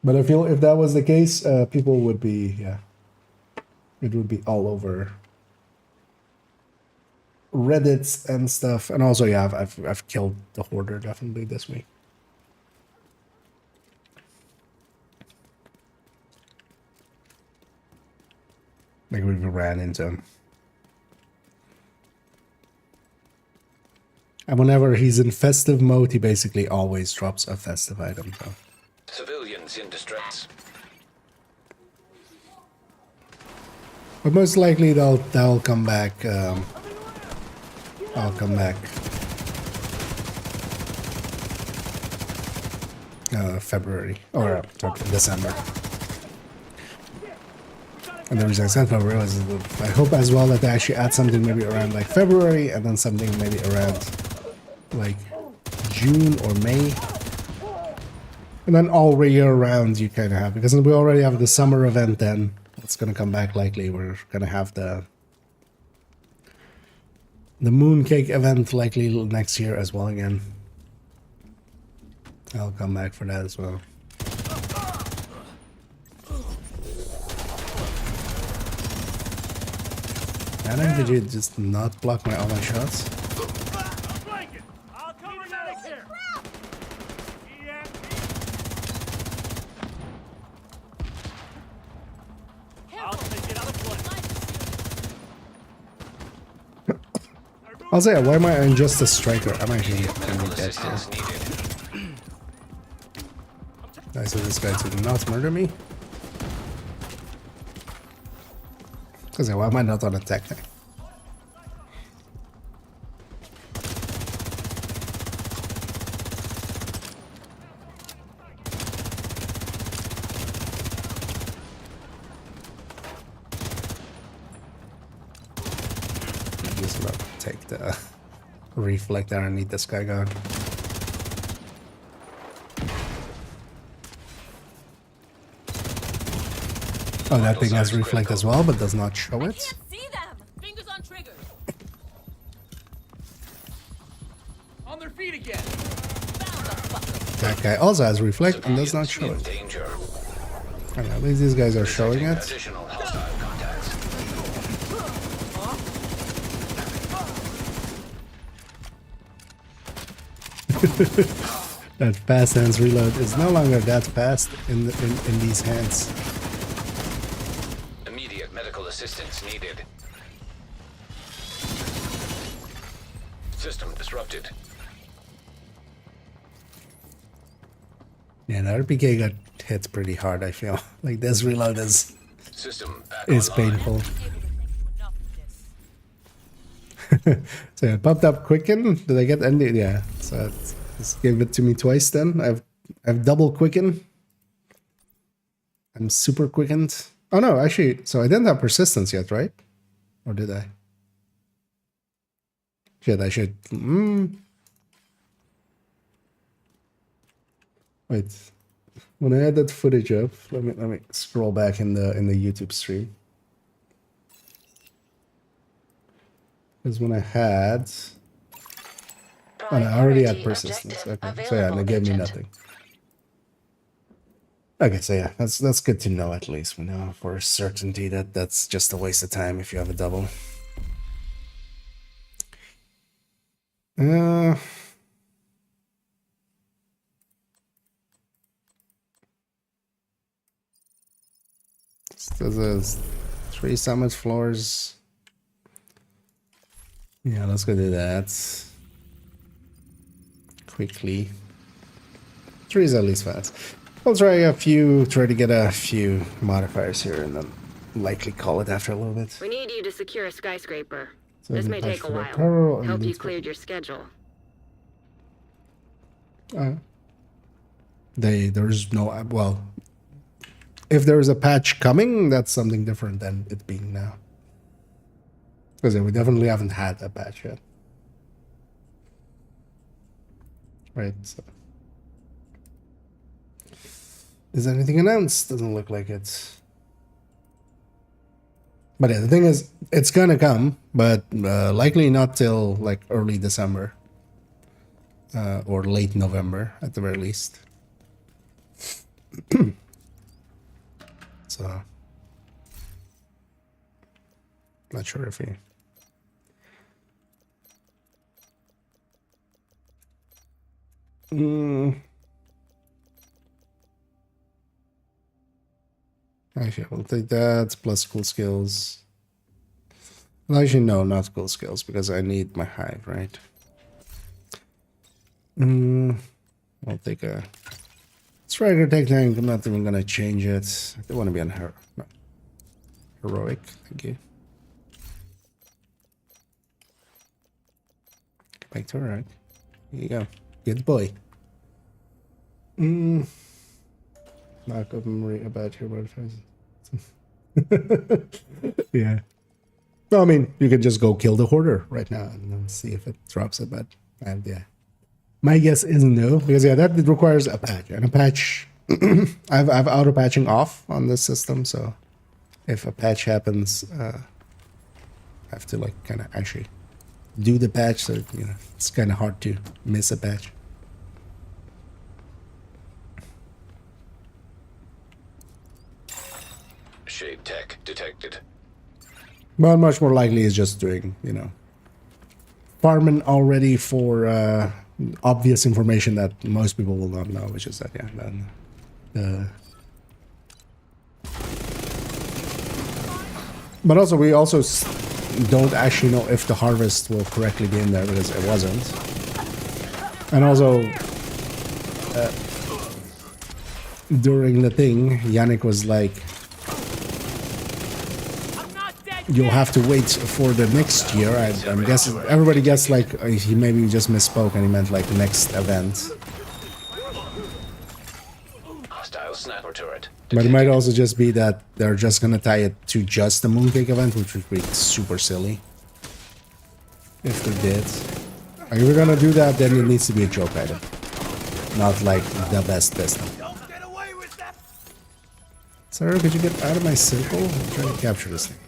But I feel if that was the case, people would be, yeah, it would be all over Reddits and stuff. And also, yeah, I've killed the hoarder definitely this week. Like we ran into him. And whenever he's in festive mode, he basically always drops a festive item. So. Civilians in distress. But most likely they'll come back. I'll come back. February or December. And the reason I said February is I hope as well that they actually add something maybe around like February and then something maybe around like June or May. And then all year round you kind of have, because we already have the summer event then. It's going to come back likely. We're going to have the mooncake event likely next year as well again. I'll come back for that as well. Adam, did you just not block all my shots? I'll say, why am I just a striker? I'm actually gonna be dead here. I said this guy to not murder me. Because why am I not on attack thing? I'm just about to take the reflector and need this guy gone. Oh, that thing has reflect as well, but does not show it. See them. Fingers on triggers. On their feet again. That guy also has reflect and does not show it. I don't know, at least these guys are showing it. That fast hands reload is no longer that fast in these hands. Immediate medical assistance needed. System disrupted. Yeah, the RPK got hit pretty hard, I feel. Like this reload is painful. So it popped up quicken. Did I get any? Yeah. So just gave it to me twice then. I've double quicken. I'm super quickened. Oh no, actually, so I didn't have persistence yet, right? Or did I? Shit, I should. Wait. When I had that footage up, let me scroll back in the YouTube stream. Because when I had, oh, no, I already had persistence. Okay, so yeah, and it gave me nothing. Okay, so yeah, that's good to know at least. We know for certainty that that's just a waste of time if you have a double. There's 3 summit floors. Yeah, let's go do that quickly. 3 is at least fast. I'll try to get a few modifiers here and then likely call it after a little bit. We need you to secure a skyscraper. So This may take a while. apparel and Hope you loot cleared your schedule. There's no, well, if there is a patch coming, that's something different than it being now. Because we definitely haven't had a patch yet. Right, so. Is anything announced? Doesn't look like it. But yeah, the thing is, it's gonna come, but likely not till like early December. Or late November, at the very least. So. Not sure if he... Actually, we'll take that plus cool skills. Well, actually, no, not cool skills because I need my hive, right? I'll take a striker tech tank. I'm not even gonna change it. I don't want to be on her. No. Heroic. Thank you. Get back to her. Right. Here you go. Good boy. Mark of memory about your website. Yeah. Well, I mean, you can just go kill the hoarder right now and then see if it drops it, but yeah. My guess is no, because yeah, that requires a patch. And a patch I've auto patching off on this system, so if a patch happens, I have to like kinda actually do the patch, so you know it's kinda hard to miss a patch. Shade tech detected. But much more likely is just doing, you know, farming already for obvious information that most people will not know, which is that, yeah, then but also we also don't actually know if the harvest will correctly be in there because it wasn't. And also during the thing, Yannick was like, you'll have to wait for the next year. I'm guessing everybody gets like he maybe just misspoke and he meant like the next event. Hostile sniper turret. But it might also just be that they're just gonna tie it to just the mooncake event, which would be super silly if they did. Like, if we're gonna do that, then it needs to be a joke item, not like the best system. Sarah, could you get out of my circle? I'm trying to capture this thing.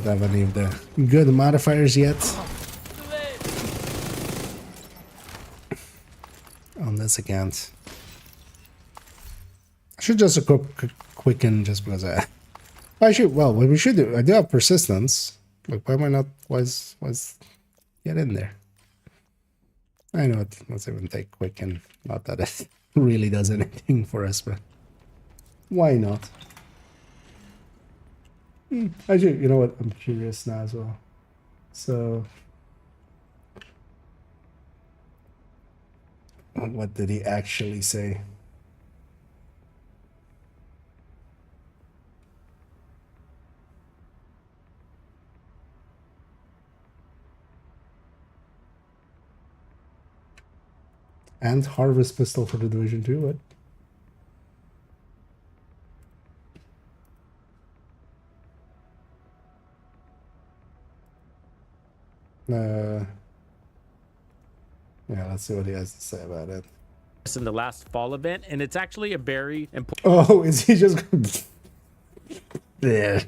Don't have any of the good modifiers yet on this account. I should just equip quicken just because I should. Well, what we should do, I do have persistence. Like, why am I not? Why's get in there? I know it. Let's even take quicken. Not that it really does anything for us, but why not? Actually, you know what? I'm curious now as well. So, what did he actually say? And harvest pistol for the Division 2, what? Yeah, let's see what he has to say about it. In the last fall event, and it's actually a very important. Oh, is he just? Yeah.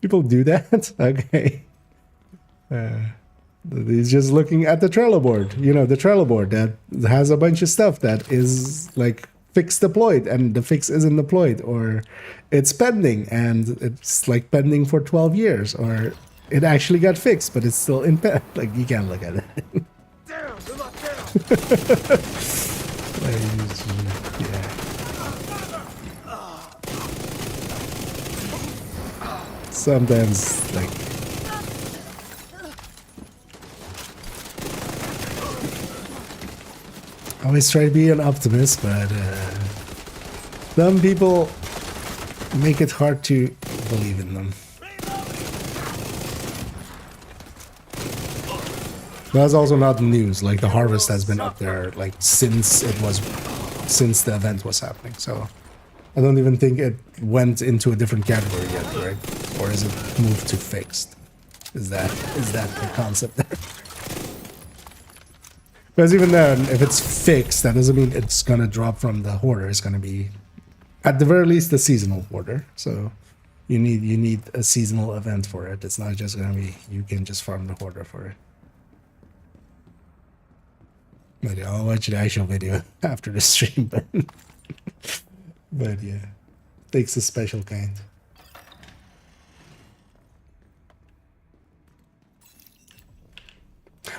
People do that? Okay. He's just looking at the Trello board. You know, the Trello board that has a bunch of stuff that is like fix deployed and the fix isn't deployed, or it's pending and it's like pending for 12 years, or it actually got fixed but it's still in pen. Like, you can't look at it. Down, good luck, down. Yeah. Sometimes, like, I always try to be an optimist, but some people make it hard to believe in them. That's also not news. Like, the harvest has been up there like since the event was happening. So I don't even think it went into a different category yet, right? Or is it moved to fixed? Is that the concept there? Because even then, if it's fixed, that doesn't mean it's gonna drop from the hoarder. It's gonna be, at the very least, the seasonal hoarder. So You need a seasonal event for it. It's not just gonna be you can just farm the hoarder for it. But yeah, I'll watch the actual video after the stream. But yeah, takes a special kind.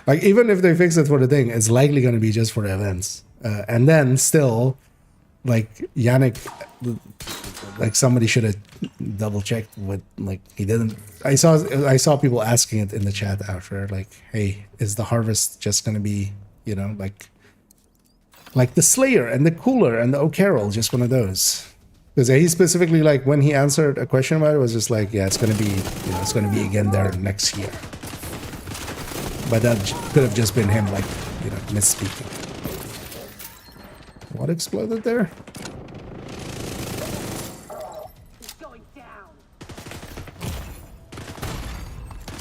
Like, even if they fix it for the thing, it's likely going to be just for the events. And then still, like, Yannick, like, somebody should have double checked with, like, he didn't. I saw people asking it in the chat after, like, hey, is the harvest just going to be, you know, like the Slayer and the Cooler and the O'Carroll, just one of those? Because he specifically, like, when he answered a question about it, was just like, yeah, it's going to be, you know, it's going to be again there next year. But that could have just been him, like, you know, misspeaking. What exploded there?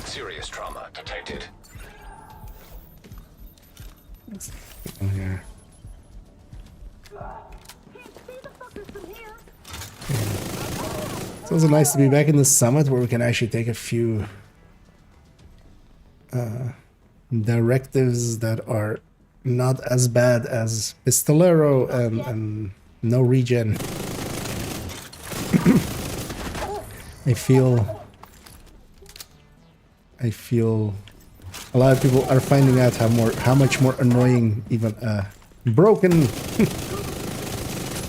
Serious trauma detected. Oh, yeah. It's also nice to be back in the summit where we can actually take a few directives that are not as bad as Pistolero and no regen. I feel a lot of people are finding out how much more annoying even broken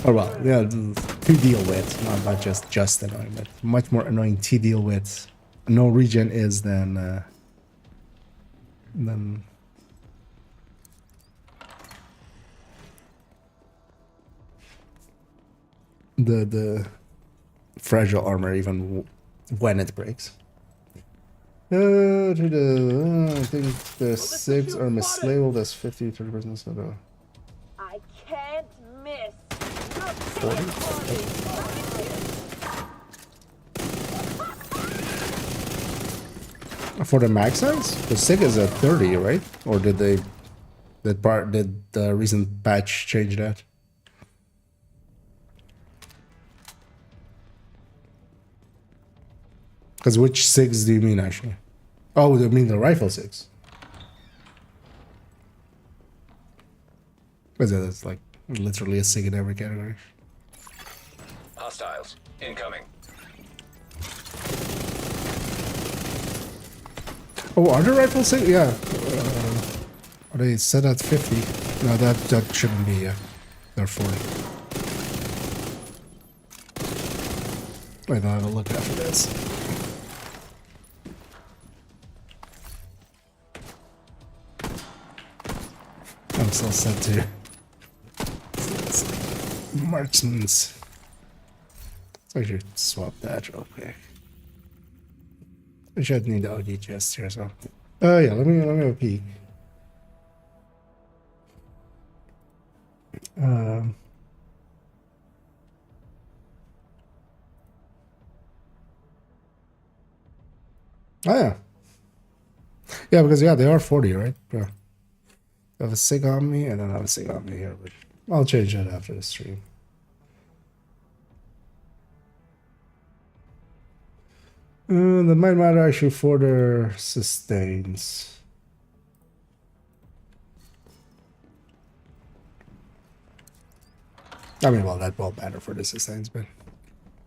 or well, yeah, to deal with, not just annoying, but much more annoying to deal with no regen is than the fragile armor, even when it breaks. I think the 6 are mislabeled as 50-30%. So I can't miss. 40? For the max size, the 6 is at 30, right? Or did did the recent patch change that? Because which 6 do you mean actually? Oh, you mean the rifle 6? Because that's like literally a 6 in every category. Hostiles incoming. Oh, are the rifle 6? Yeah. Are they set at 50? No, that shouldn't be. Yeah, they're 40. Wait, I'll have a look after this. I'm still set to marksman's. So I should swap that real quick. I should need the OD chest here as well. Oh yeah, let me have a peek. Oh yeah. Yeah, because yeah, they are 40, right? Yeah. I have a SIG on me, and then I have a SIG on me here, but I'll change that after the stream. That might matter actually for their sustains. I mean, well, that won't matter for the sustains, but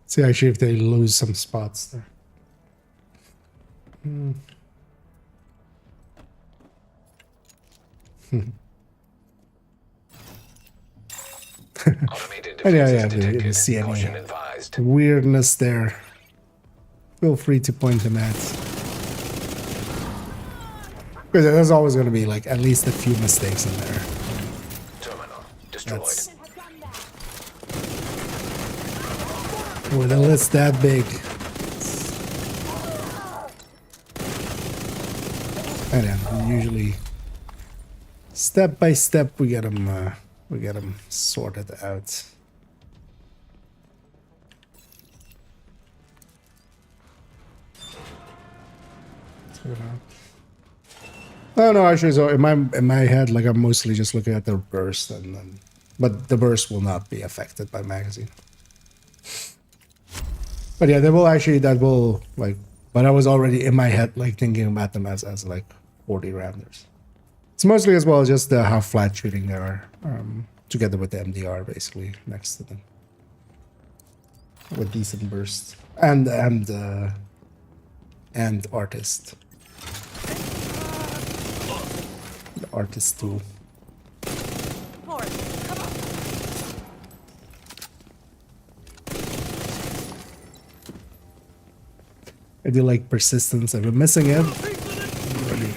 see actually if they lose some spots there. And yeah, if you see any weirdness there, feel free to point them at. Because there's always going to be like at least a few mistakes in there. Terminal destroyed. With a list that big. And yeah, usually step by step we get them sorted out. Oh no, actually, so in my head, like I'm mostly just looking at the burst, but the burst will not be affected by magazine. But yeah, that will like, but I was already in my head like thinking about them as like 40 rounders. It's mostly as well just how flat shooting they are, together with the MDR basically next to them, with decent burst and artist, the artist tool. I do like persistence. I've been missing it. Really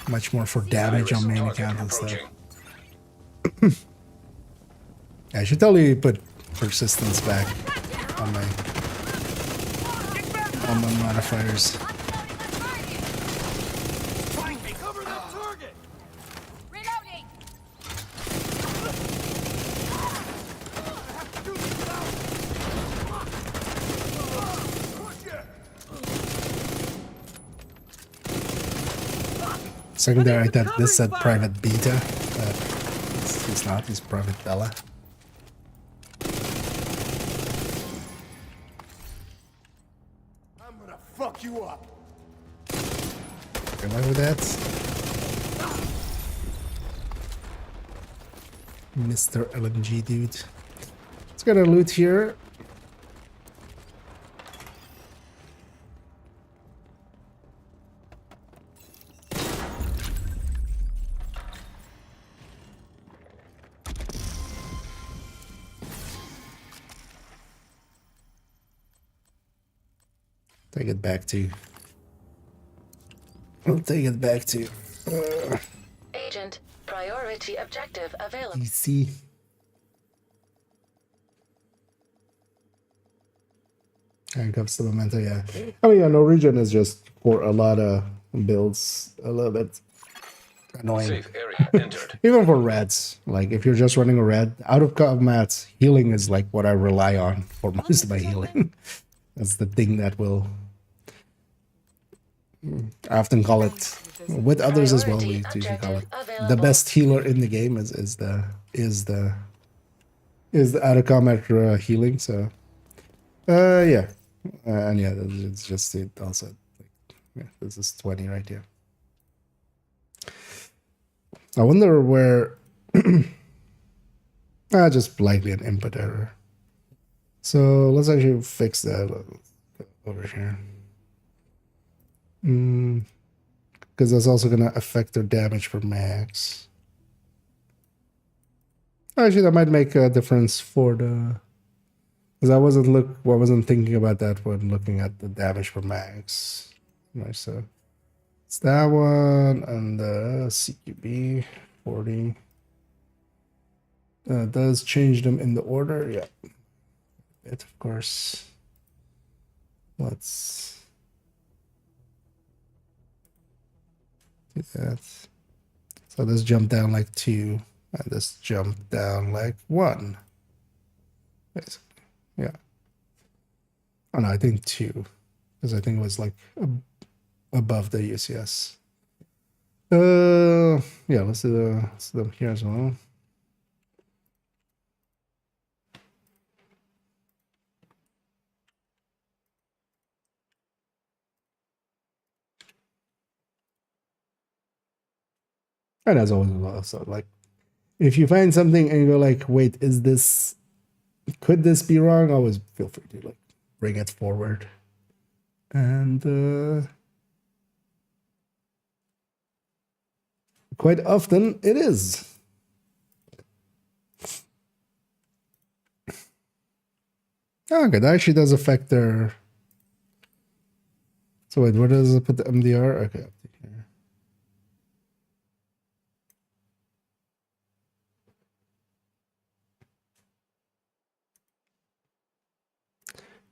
much more for damage on main account and stuff. I should totally put persistence back on my modifiers. Secondary, I thought this said private beta, but it's not, it's private beta. I'm gonna fuck you up. Good luck with that, Mr. LMG dude. Let's get a loot here. Take it back to. I'll take it back to. Agent, priority objective available. DC. Handcuffs to memento, yeah. I mean, yeah, Norwegian is just for a lot of builds a little bit annoying. Safe area entered. Even for reds, like if you're just running a red, out of combat, healing is like what I rely on for most of my healing. That's the thing that will. I often call it, with others as well, we usually call it the best healer in the game is the out of combat healing. So yeah, and yeah, it's just it also. Like, yeah, this is 20 right here. I wonder where. Just likely an input error. So let's actually fix that over here. Because that's also going to affect their damage per max. Actually, that might make a difference for the. Because I wasn't thinking about that when looking at the damage per max. Right, so it's that one and the CQB 40. Does change them in the order, yeah. It of course. Let's. That. So this jump down like 2, and this jump down like 1. Basically. Yeah. Oh no, I think 2, because I think it was like above the UCS. Yeah, let's do them here as well. And as always, also like if you find something and you go like, wait, could this be wrong? Always feel free to like bring it forward. And quite often it is. Okay, that actually does affect their. So wait, where does it put the MDR? Okay.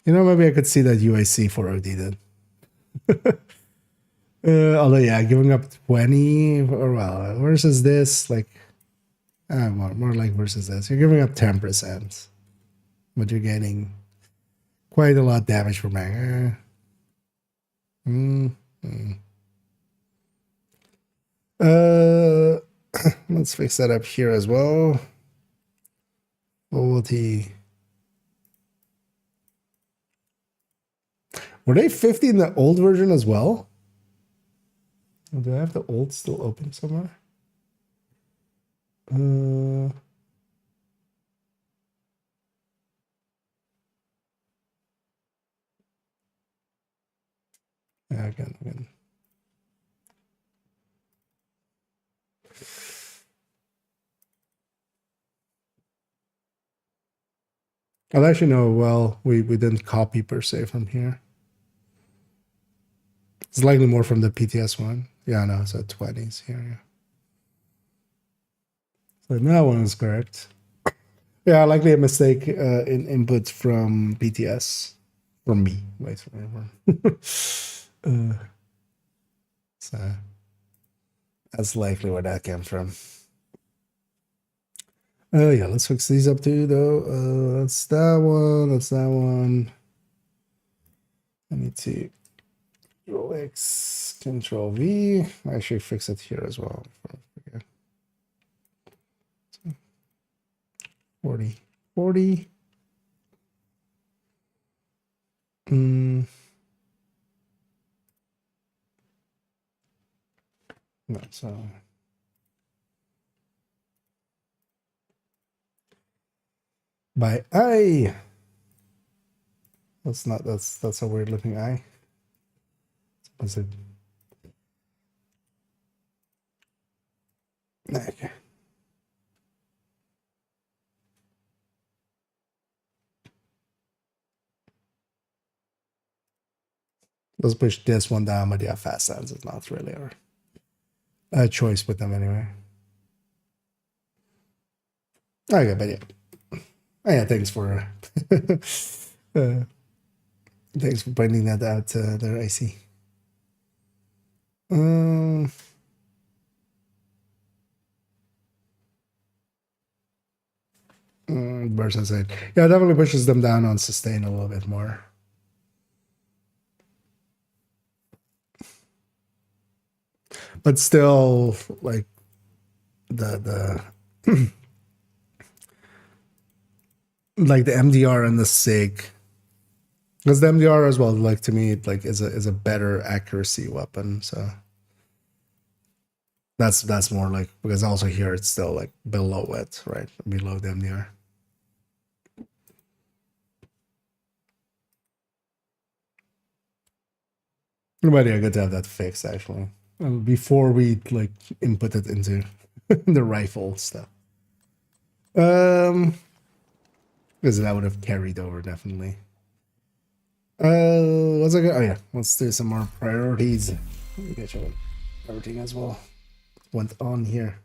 You know, maybe I could see that UIC for OD then. Although, yeah, giving up 20 or well versus this, like, more like versus this. You're giving up 10%, but you're getting quite a lot of damage per mag. Let's fix that up here as well. OT. Were they 50 in the old version as well? Do I have the old still open somewhere? Yeah, again. I'll actually know, well, we didn't copy per se from here. It's likely more from the PTS one. Yeah, no, so 20s here. Yeah. So that one is correct. Yeah, likely a mistake in input from PTS. From me. Wait, so that's likely where that came from. Yeah, let's fix these up too, though. That's that one. That's that one. I need to Control X, Control V. I should fix it here as well. 40, 40. No, so by eye. That's a weird looking eye. What's it? Okay. Let's push this one down, but yeah, fast hands is not really a choice with them anyway. Okay, but yeah. Oh, yeah, thanks for thanks for pointing that out there, I see. Versus it. Yeah, it definitely pushes them down on sustain a little bit more. But still, like the like the MDR and the SIG, because the MDR as well, like to me, like is a better accuracy weapon. So that's more like, because also here it's still like below it, right? Below the MDR. But yeah, good to have that fixed actually. Before we like input it into the rifle stuff. Because that would have carried over definitely. What's I got? Oh yeah, let's do some more priorities. Let me get you everything as well. Went on here.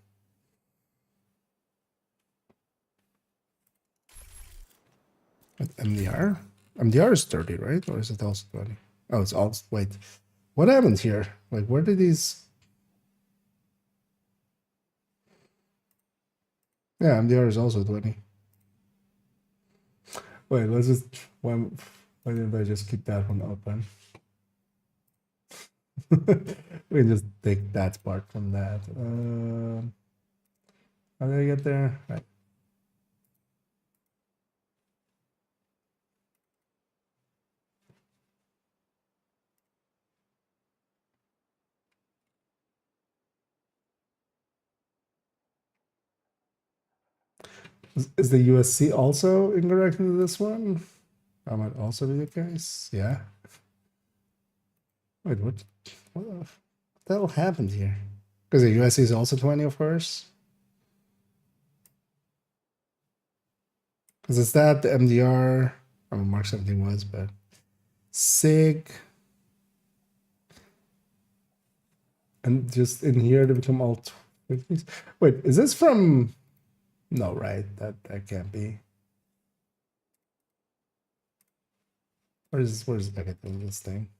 With MDR? MDR is 30, right? Or is it also 20? Oh, it's all, wait. What happened here? Like, where did these... Yeah, MDR is also 20. Wait, let's just... Why didn't I just keep that one open? We can just take that part from that. How did I get there? Right. Is the USC also incorrect in this one? That might also be the case. Yeah. Wait, what the hell happened here? Because the USC is also 20, of course. Because it's that, the MDR, I mean, Mark 17 was, but SIG. And just in here, they become all 20s. Wait, is this from... No, right? That can't be. Where's I get this thing?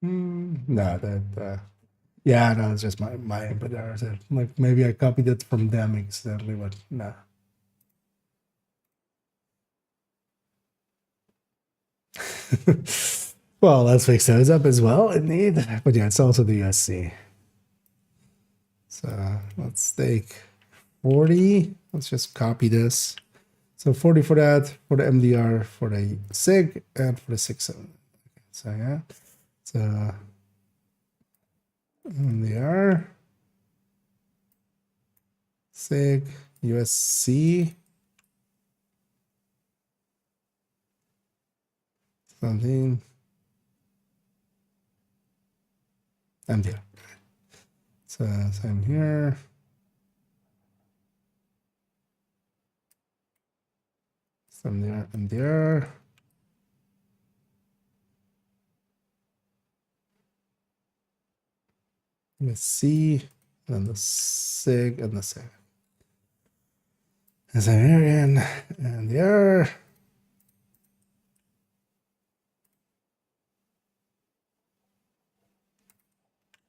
No, that yeah, no, it's just my input error. Like maybe I copied it from them accidentally, but no. Well, let's fix those up as well, indeed. But yeah, it's also the USC. So let's take 40. Let's just copy this. So 40 for that, for the MDR, for the SIG, and for the 6.7. So yeah. So MDR, SIG, USC, something, MDR. So same here. Some there, MDR. USC, and the SIG, and the SIG. As an Arian, and the R.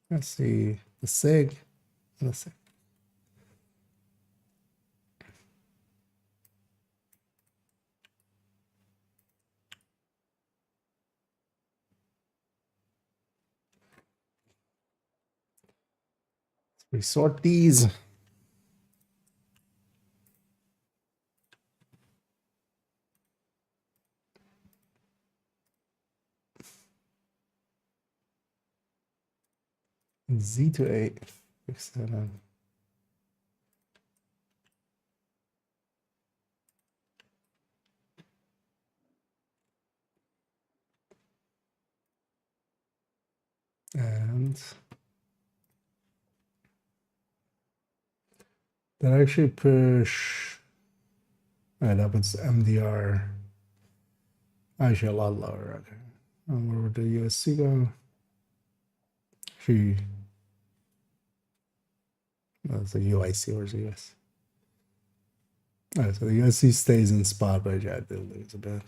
Let's see the SIG and the SIG. Let's resort these. Z to A, fix that up. And that actually push. That was MDR. Actually, a lot lower. Okay. And where would the USC go? That's the UIC, where's the US? Alright, so the USC stays in spot, but yeah, it did lose a bit.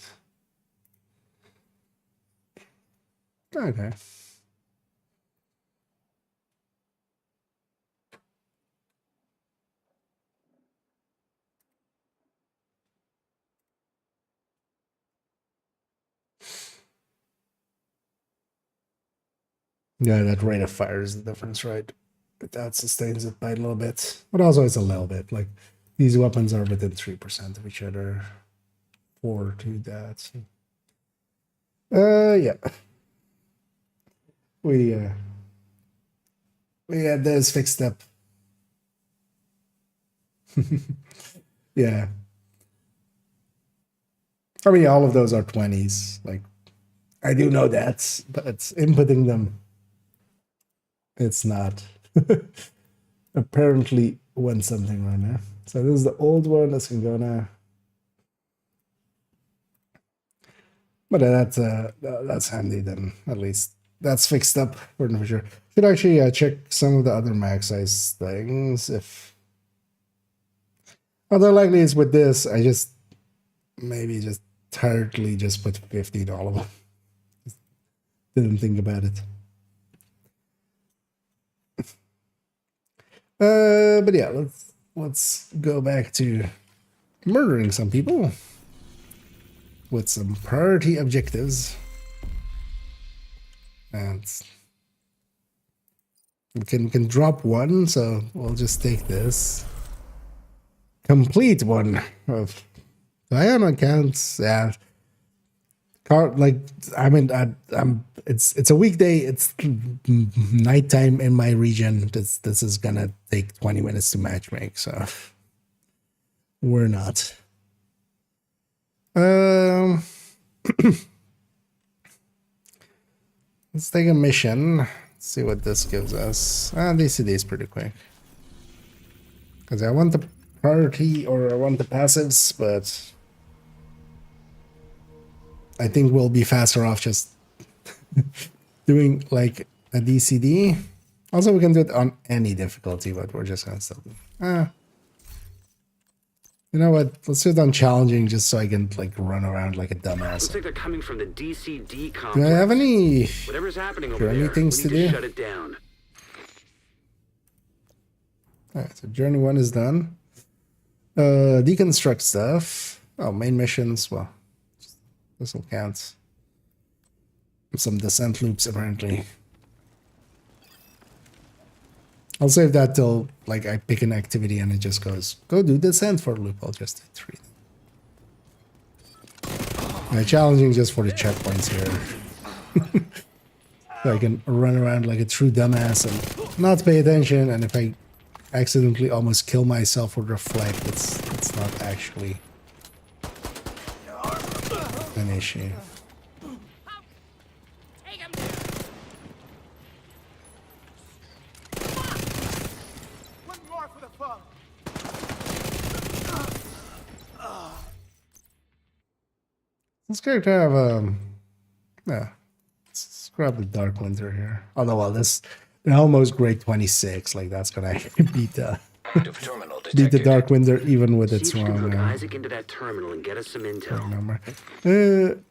Okay. Yeah, that rate of fire is the difference, right? But that sustains it by a little bit. But also it's a little bit. Like these weapons are within 3% of each other. 4 to that. So. Yeah. We had those fixed up. Yeah. I mean, all of those are 20s. Like, I do know that, but it's inputting them. It's not. Apparently went something right now. So this is the old one that's gonna go now. But that's handy then. At least that's fixed up for the future. Should actually check some of the other max size things. If other likely is with this, I just maybe just tiredly just put 50 to all of them. Didn't think about it. But yeah, let's go back to murdering some people with some priority objectives, and we can drop one. So we'll just take this, complete one of Diana counts. Yeah. Like, I mean, it's a weekday. It's nighttime in my region. This is gonna take 20 minutes to matchmake, so we're not. Let's take a mission. Let's see what this gives us. DCD is pretty quick because I want the priority or I want the passives, but I think we'll be faster off just doing like a DCD. Also, we can do it on any difficulty, but we're just gonna still do. You know what? Let's do it on challenging, just so I can like run around like a dumbass. Looks like they're coming from the DCD complex. Do I have any? Whatever's happening over there, Journey things to do? Shut it down. Alright, so journey 1 is done. Deconstruct stuff. Oh, main missions. Well, this will count. some descent loops apparently. I'll save that till like I pick an activity and it just goes, go do descent for a loop. I'll just do 3. Challenging just for the checkpoints here. So I can run around like a true dumbass and not pay attention, and if I accidentally almost kill myself or reflect, it's not actually an issue. This character have yeah. Let's grab the Dark Winter here. Although well, they're almost grade 26. Like that's gonna actually beat the Dark Winter even with its wrong. Isaac into that terminal and get us some intel. Number.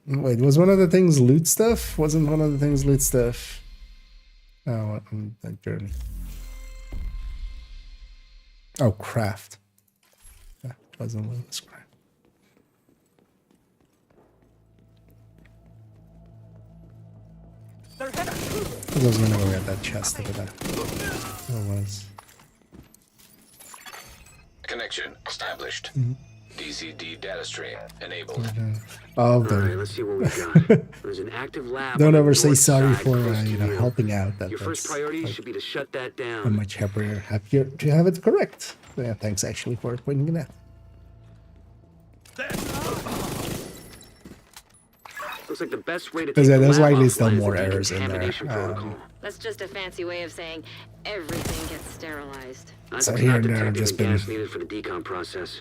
Wait, was one of the things loot stuff? Wasn't one of the things loot stuff? Oh, that journey. Oh, craft. Yeah, wasn't loot. It's craft. I was gonna go get that chest over there. It was. Connection established. DCD data stream enabled. Oh, Alright, let's see what we got. There's an active lab. Don't on the ever say north sorry side for close to you. helping out. Your first priority should be to shut that down. I'm much happier to have it correct. So yeah, thanks actually for pointing it out. Looks like the best way to Because take the there's lab likely offline still is more the errors in there. decontamination protocol. That's just a fancy way of saying everything gets sterilized. So here and there I've just been, gas needed for the decon process.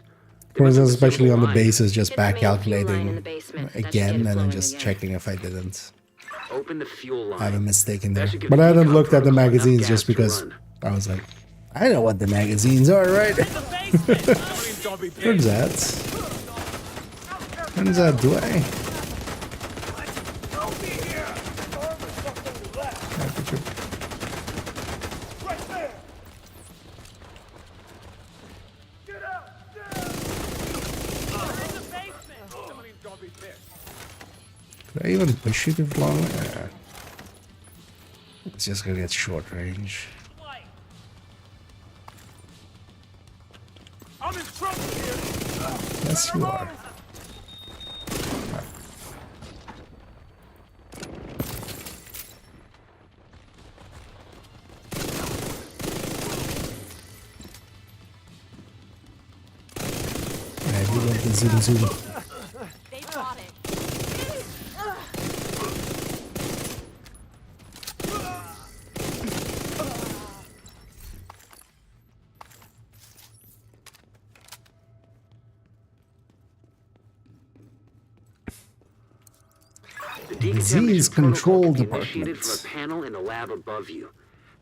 of course, especially on the bases, just Hit the back main fuel line in calculating the basement. That should again get it and then flowing just again. checking if I didn't Open the fuel line. have a mistake in That there. should give But the I hadn't decon looked at the protocol enough magazines gas just to because run. I was like, I know what the magazines are, right? Turns out, do I? Could I even push it if long? It's just gonna get short range. I'm in trouble here. Yes, you are. I do love the zoom. They bought it. The Disease decontamination control protocol can be department. initiated from a panel in the lab above you.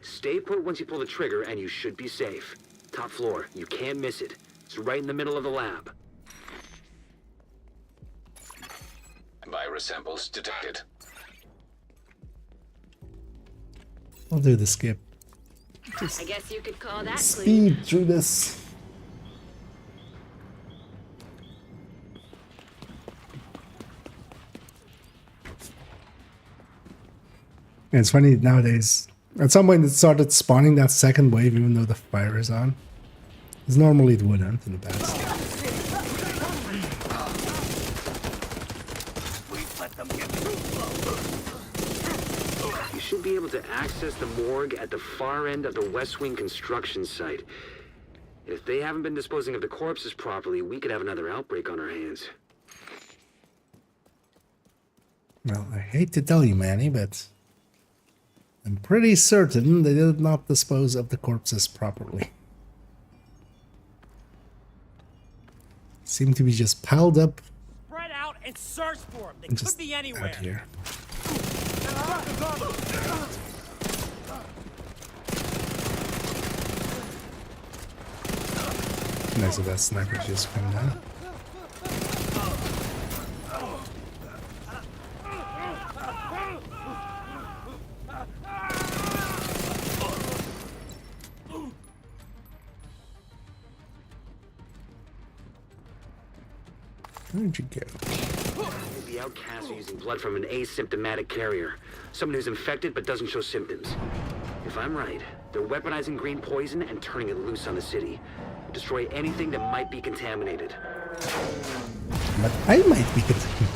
Stay put once you pull the trigger and you should be safe. Top floor, you can't miss it. It's right in the middle of the lab. Virus samples detected. I'll do the skip. I guess you could call that clean. Speed through this. And it's funny nowadays. At some point, it started spawning that second wave, even though the fire is on. Because normally it wouldn't in the past. You should be able to access the morgue at the far end of the West Wing construction site. If they haven't been disposing of the corpses properly, we could have another outbreak on our hands. Well, I hate to tell you, Manny, but I'm pretty certain they did not dispose of the corpses properly. Seem to be just piled up. Spread out and search for them. They And could just be anywhere. out here. Nice of that sniper just come down. Where'd you go? The outcasts are using blood from an asymptomatic carrier. Someone who's infected but doesn't show symptoms. If I'm right, they're weaponizing green poison and turning it loose on the city. Destroy anything that might be contaminated. But I might be contaminated.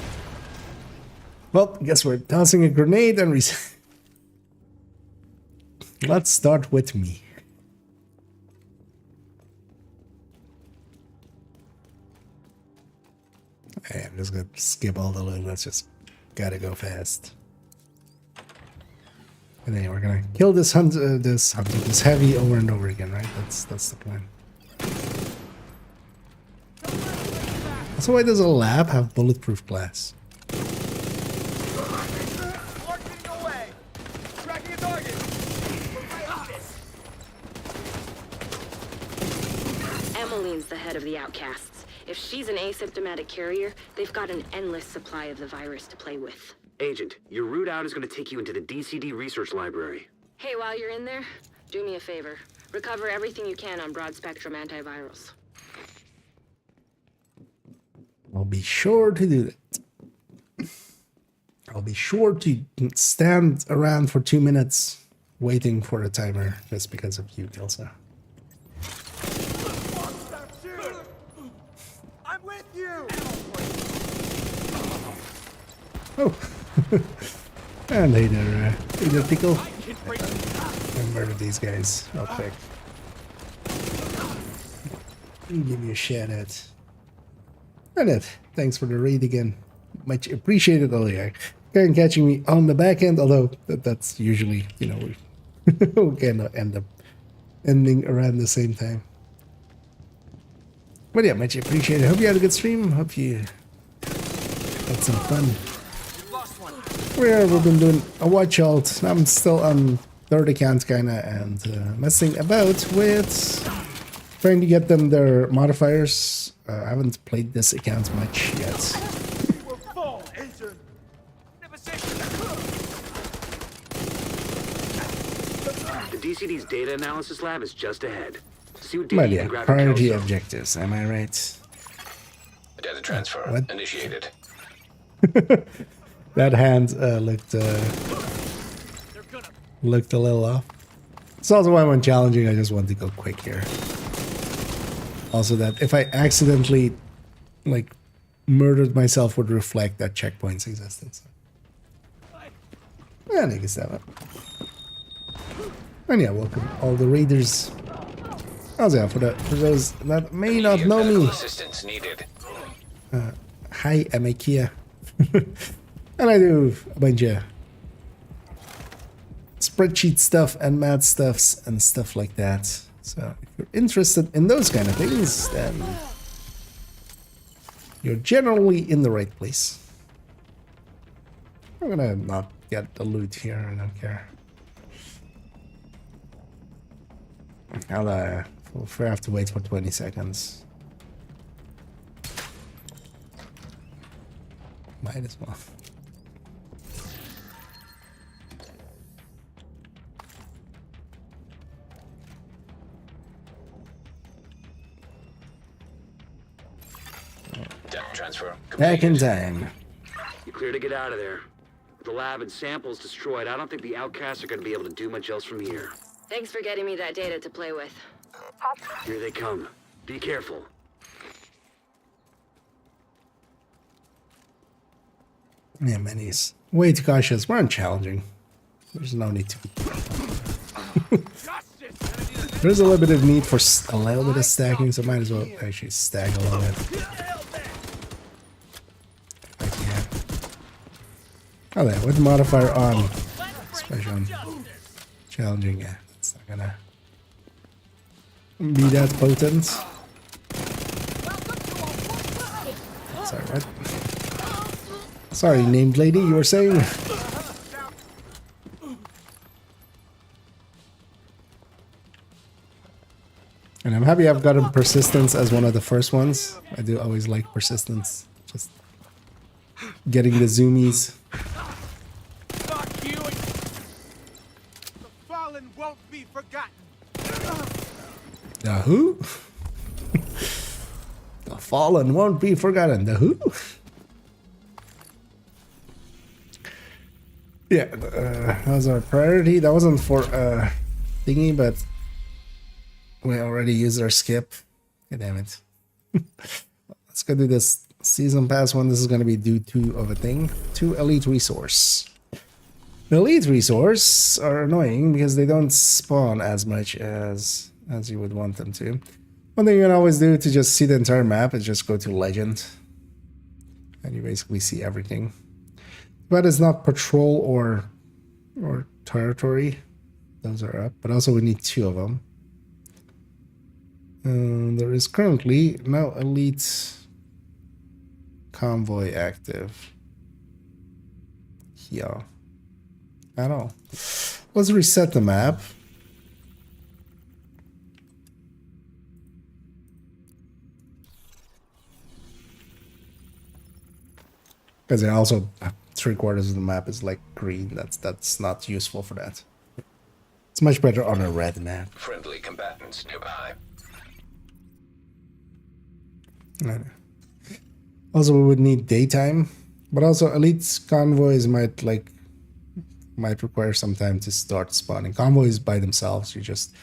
Well, guess we're tossing a grenade and let's start with me. Okay, I'm just gonna skip all the loot. Let's just gotta go fast. And then we're gonna kill this this heavy over and over again, right? That's the plan. So why does a lab have bulletproof glass? Emmeline's the head of the outcasts. If she's an asymptomatic carrier, they've got an endless supply of the virus to play with. Agent, your route out is going to take you into the DCD research library. Hey, while you're in there, do me a favor. Recover everything you can on broad-spectrum antivirals. I'll be sure to do that. I'll be sure to stand around for 2 minutes waiting for the timer just because of you, Elsa. I'm with you. Oh. And hey there, Pickle. I murdered these guys real quick. Give me a shout out. And it. Thanks for the raid again. Much appreciated, Ollie. Karen catching me on the back end, although that's usually, you know, we kind of end up ending around the same time. But yeah, much appreciated. Hope you had a good stream. Hope you had some fun. We've been doing a watch alt. I'm still on third account kinda and messing about with trying to get them their modifiers. I haven't played this account much yet. The DCD's data analysis lab is just ahead. See what But data you yeah, can grab. priority objectives, am I right? Data transfer What? initiated. That hand looked a little off. It's also why when challenging, I just want to go quick here. Also that if I accidentally like murdered myself would reflect that checkpoints existed. So. Yeah, I guess that one. And yeah, welcome all the raiders. How's that for those that may not know me? Assistance needed. Hi, I'm Ikea. And I do a bunch of spreadsheet stuff and math stuffs and stuff like that. So if you're interested in those kind of things, then you're generally in the right place. I'm gonna not get the loot here, I don't care. If I have to wait for 20 seconds. Might as well. Data transfer Back in completed. time. You're clear to get out of there. With the lab and samples destroyed, I don't think the outcasts are going to be able to do much else from here. Thanks for getting me that data to play with. Here they come. Be careful. Yeah, Manny's way too cautious. We're unchallenging. There's no need to. There's a little bit of need for a little bit of stacking, so might as well actually stack a little bit. If I can. Oh, there, with modifier on. Especially on challenging, yeah. It's not gonna be that potent. Sorry, what? Sorry, named lady, you were saying? And I'm happy I've gotten persistence as one of the first ones. I do always like persistence. Just getting the zoomies. Fuck you. The fallen won't be forgotten. The who? The fallen won't be forgotten. The who? Yeah, that was our priority. That wasn't for thingy, but we already used our skip. God damn it. Let's go do this season pass one. This is going to be do 2 of a thing. 2 elite resource. The elite resource are annoying because they don't spawn as much as you would want them to. One thing you can always do to just see the entire map is just go to legend. And you basically see everything. But it's not patrol or territory. Those are up. But also we need 2 of them. There is currently no elite convoy active here at all. Let's reset the map. Because also 3/4 of the map is like green. That's not useful for that. It's much better on a red map. Friendly combatants nearby. Also, we would need daytime, but also elite convoys might require some time to start spawning. Convoys by themselves, you just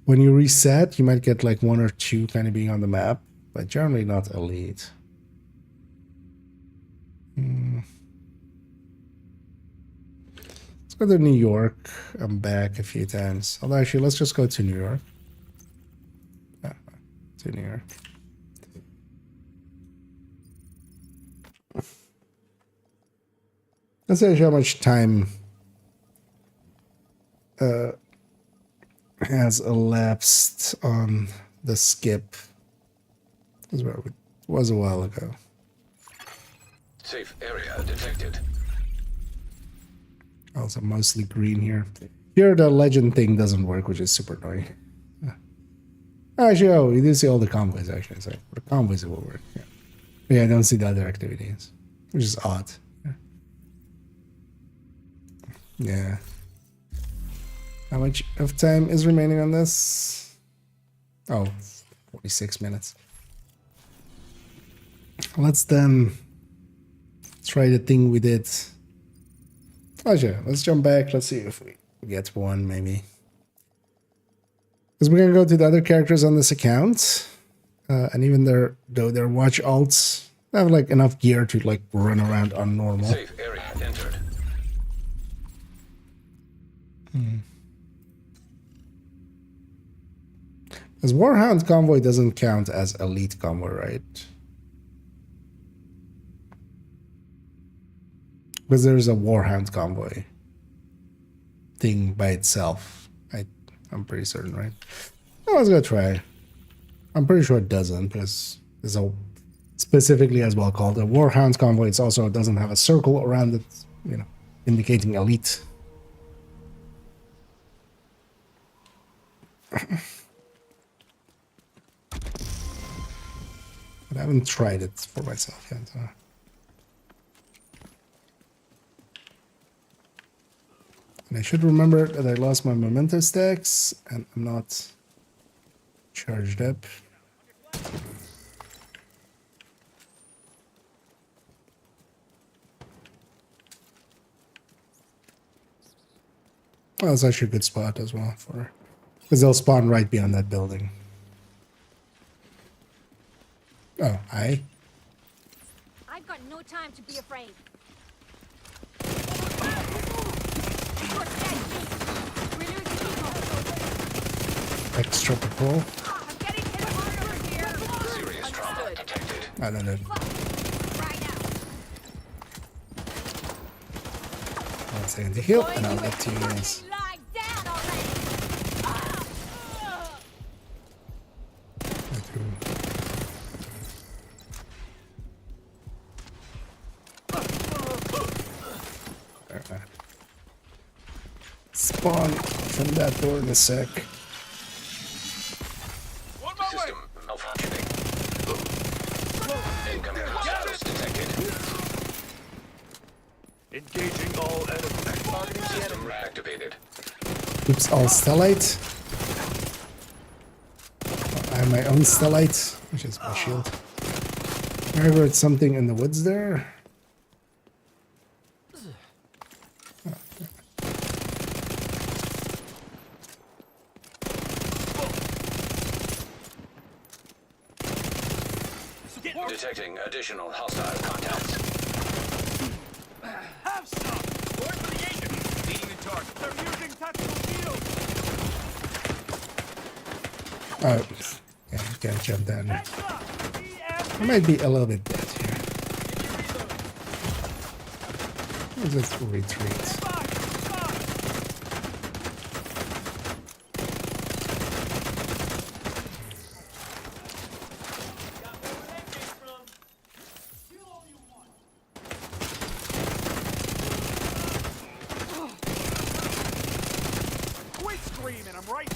when you reset, you might get like 1 or 2 kind of being on the map, but generally not elite. Let's go to New York. I'm back a few times. Although actually, let's just go to New York. To New York. Let's see how much time has elapsed on the skip. This was a while ago. Safe area detected. Also mostly green here. Here the legend thing doesn't work, which is super annoying. Actually, oh, you do see all the convoys actually. So for the convoys it will work. Yeah, I don't see the other activities, which is odd. Yeah. How much of time is remaining on this? Oh, 46 minutes. Let's then try the thing we did. Oh yeah, let's jump back. Let's see if we get one maybe. Because we're gonna go to the other characters on this account. And even though their watch alts have like enough gear to like run around on normal. Safe area entered. Because Warhound convoy doesn't count as elite convoy, right? Because there's a Warhound convoy thing by itself. I'm pretty certain, right? I was gonna try. I'm pretty sure it doesn't, because there's a specifically as well called a Warhound convoy. It also doesn't have a circle around it, you know, indicating elite. But I haven't tried it for myself yet. And I should remember that I lost my memento stacks and I'm not charged up. Well, that's actually a good spot as well for, because they'll spawn right beyond that building. Oh, hi. I've got no time to be afraid. Extra patrol. I'm getting hit hard over here. Serious trauma detected. I don't know. One second to heal, and I'll get to you guys. Spawn from that door in a sec. System malfunctioning. Incoming hostiles detected. Engaging all enemies. System reactivated. Oops, all stellite. I have my own stellite, which is my shield. I heard something in the woods there. Oh, Detecting additional hostile contacts. Have some! Going for the agent! Leading the target. They're using tactical shields! Oh, yeah, gotta jump down. I might be a little bit dead here. Let's just retreat. Quit screaming, I'm right.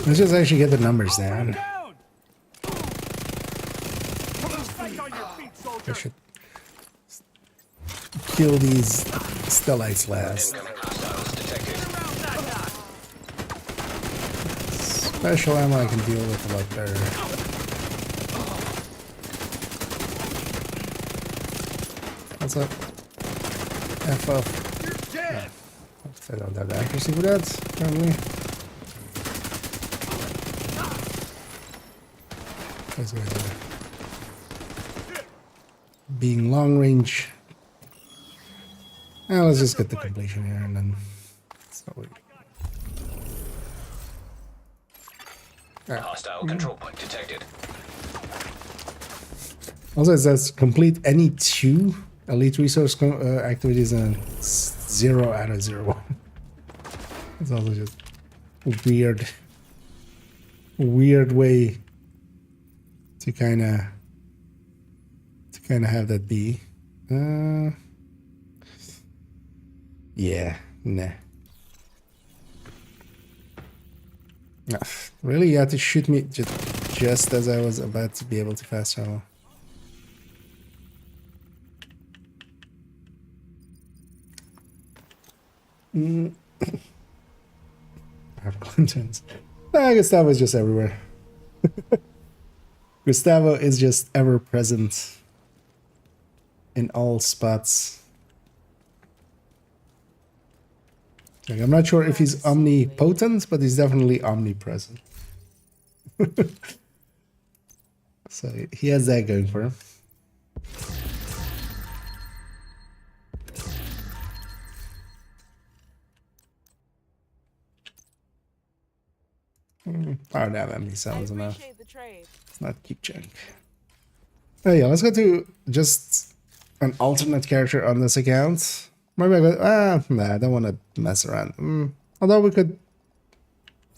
Let's just actually get the numbers down. I should kill these stellites last. Special ammo I can deal with a lot better. What's up? F up. No. I don't have the accuracy for that, apparently. Those guys are being long range. Now let's just get the completion here and then. Hostile control point detected. Also, it says complete any 2 elite resource activities and 0 out of 0. It's also just a weird way to kind of have that be. Yeah, nah. Really, you had to shoot me just as I was about to be able to fast travel. I have contents. Nah, Gustavo is just everywhere. Gustavo is just ever present in all spots. Like, I'm not sure if he's omnipotent, but he's definitely omnipresent. So he has that going for him. I don't have empty sounds enough. It's not keep junk. Oh yeah, let's go to just an alternate character on this account. Maybe I go, nah, I don't want to mess around. Although we could,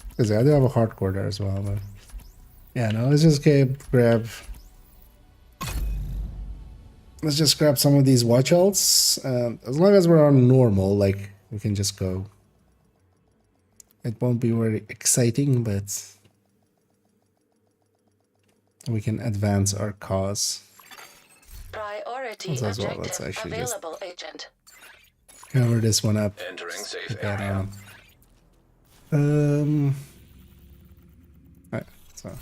because I do have a hardcore there as well. But yeah, no, let's just grab. Let's just grab some of these watch alts. As long as we're on normal, like we can just go. It won't be very exciting, but we can advance our cause. Priority as well. Let's objective actually available, agent. Cover this one up. Entering safe Put that area. on. Alright, so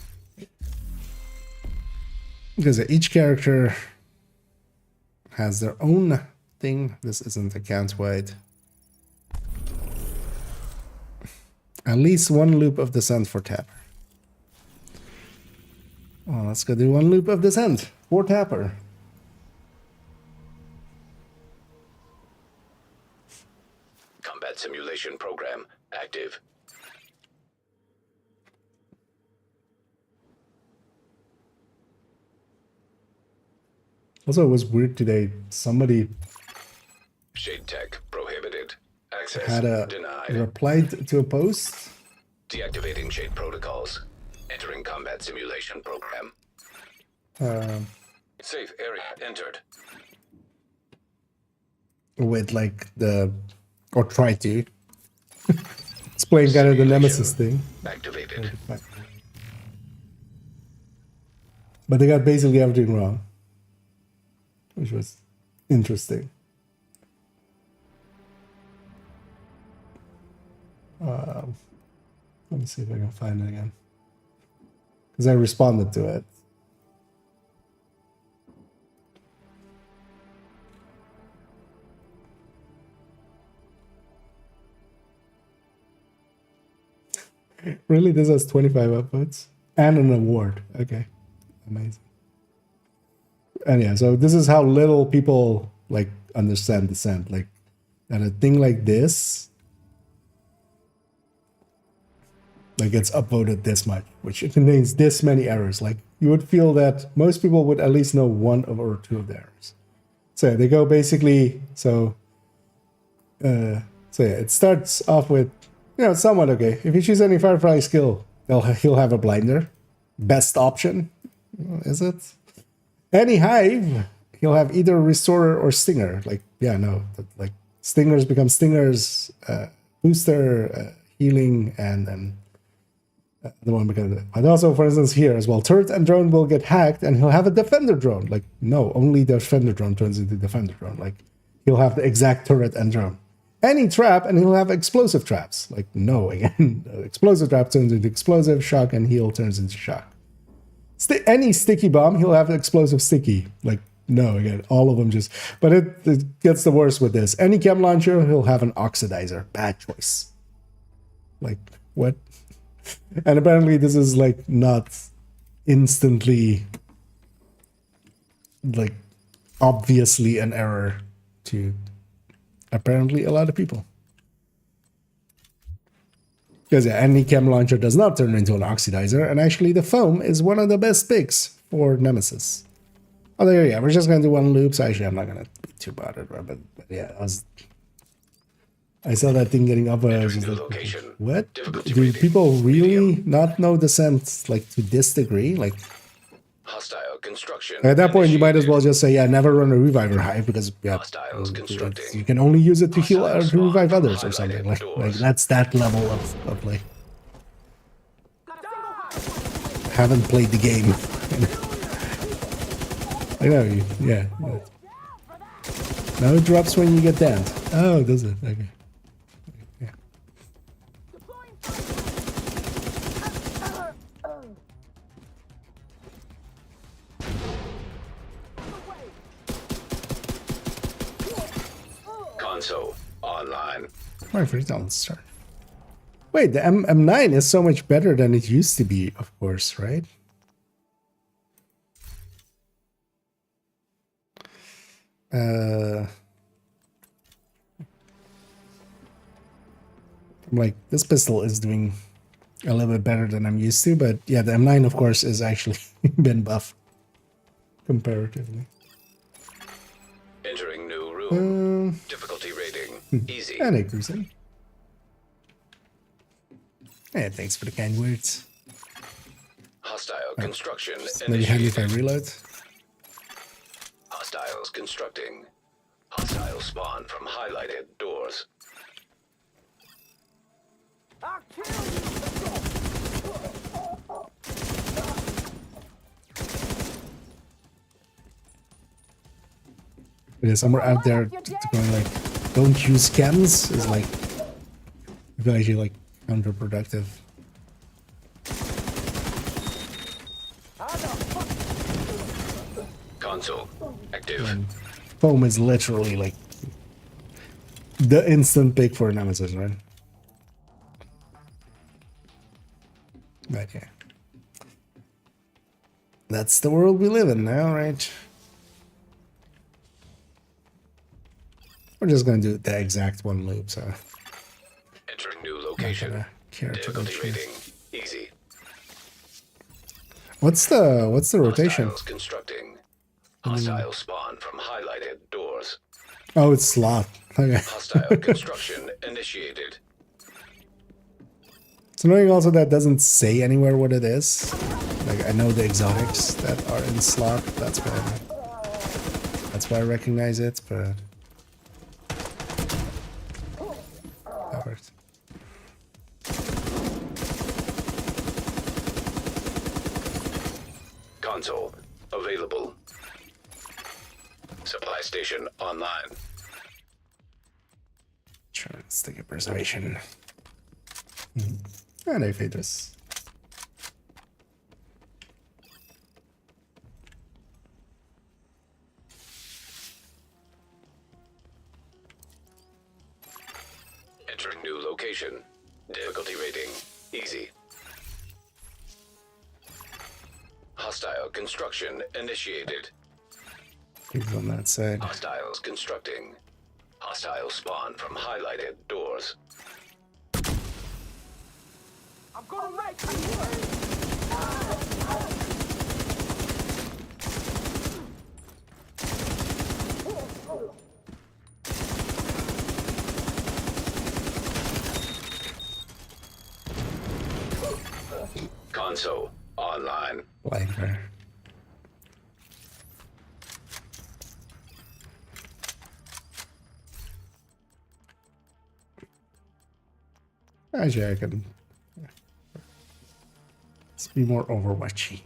because each character has their own thing. This isn't account wide. At least one loop of descent for Tapper. Well, let's go do one loop of descent for Tapper. Combat simulation program active. Also, it was weird today. Somebody Shade tech prohibited. Access had a denied. replied to a post. Deactivating shade protocols. Entering combat simulation program. Safe area entered. With like the, or try to. It's playing kind of the Nemesis thing. Activated. But they got basically everything wrong. Which was interesting. Let me see if I can find it again. Because I responded to it. Really? This has 25 upvotes? And an award. Okay. Amazing. And yeah, so this is how little people like understand dissent. Like, and a thing like this, like it's upvoted this much, which it contains this many errors. Like you would feel that most people would at least know one or two of the errors. So they go basically, so yeah, it starts off with, you know, somewhat okay. If you choose any Firefly skill, he'll have a blinder. Best option, is it? Any hive, he'll have either Restorer or Stinger. Like, yeah, no, like Stingers become Stingers, Booster, Healing, and then the one becomes. And also, for instance, here as well, Turret and Drone will get hacked, and he'll have a Defender Drone. Like, no, only the Defender Drone turns into Defender Drone. Like, he'll have the exact Turret and Drone. Any trap, and he'll have Explosive Traps. Like, no, again, Explosive Trap turns into Explosive, Shock, and Heal turns into Shock. Any Sticky Bomb, he'll have Explosive Sticky. Like, no, again, all of them just... But it gets the worst with this. Any Chem Launcher, he'll have an Oxidizer. Bad choice. Like, what? And apparently this is, like, not instantly, like, obviously an error to apparently a lot of people. Because yeah, any Chem Launcher does not turn into an Oxidizer, and actually the Foam is one of the best picks for Nemesis. Although yeah, we're just gonna do one loop, so actually I'm not gonna be too bothered, but yeah, I saw that thing getting up, I was just like, what? Do people really not know Descent, like, to this degree? Like, Hostile construction. At that point, you might as well just say, yeah, never run a Reviver Hive, because yeah, you can only use it to heal or to revive others or something. Like that's that level of like, haven't played the game. I know, yeah. No, it drops when you get downed. Oh, does it? Okay. Yeah. Console online. My first down start. Wait, the M9 is so much better than it used to be, of course, right? I'm like, this pistol is doing a little bit better than I'm used to, but yeah, the M9, of course, is actually been buffed comparatively. Entering new room. Difficulty rating easy. And increasing. Yeah, thanks for the kind words. Hostile construction. Maybe handy if I reload. Hostiles constructing. Hostile spawn from highlighted doors. Yeah, somewhere out there going like, don't use chems is like, I feel actually like counterproductive. Console active. And Foam is literally like the instant pick for Nemesis, right? But yeah, that's the world we live in now, right? We're just gonna do the exact one loop, so. Entering new location. Difficulty rating easy. What's the rotation? Hostiles constructing. Hostile spawn from highlighted doors. Oh, it's slot. Okay. Hostile construction initiated. It's annoying also that doesn't say anywhere what it is. Like, I know the exotics that are in slot. That's why I recognize it, but that works. Console available. Supply station online. Sure, let's take a preservation. And I fade this. Entering new location. Difficulty rating easy. Hostile construction initiated. He's on that side. Hostiles constructing. Hostile spawn from highlighted doors. I'm gonna wreck Console online. Blanker. Actually, I can. Let's be more Overwatchy. I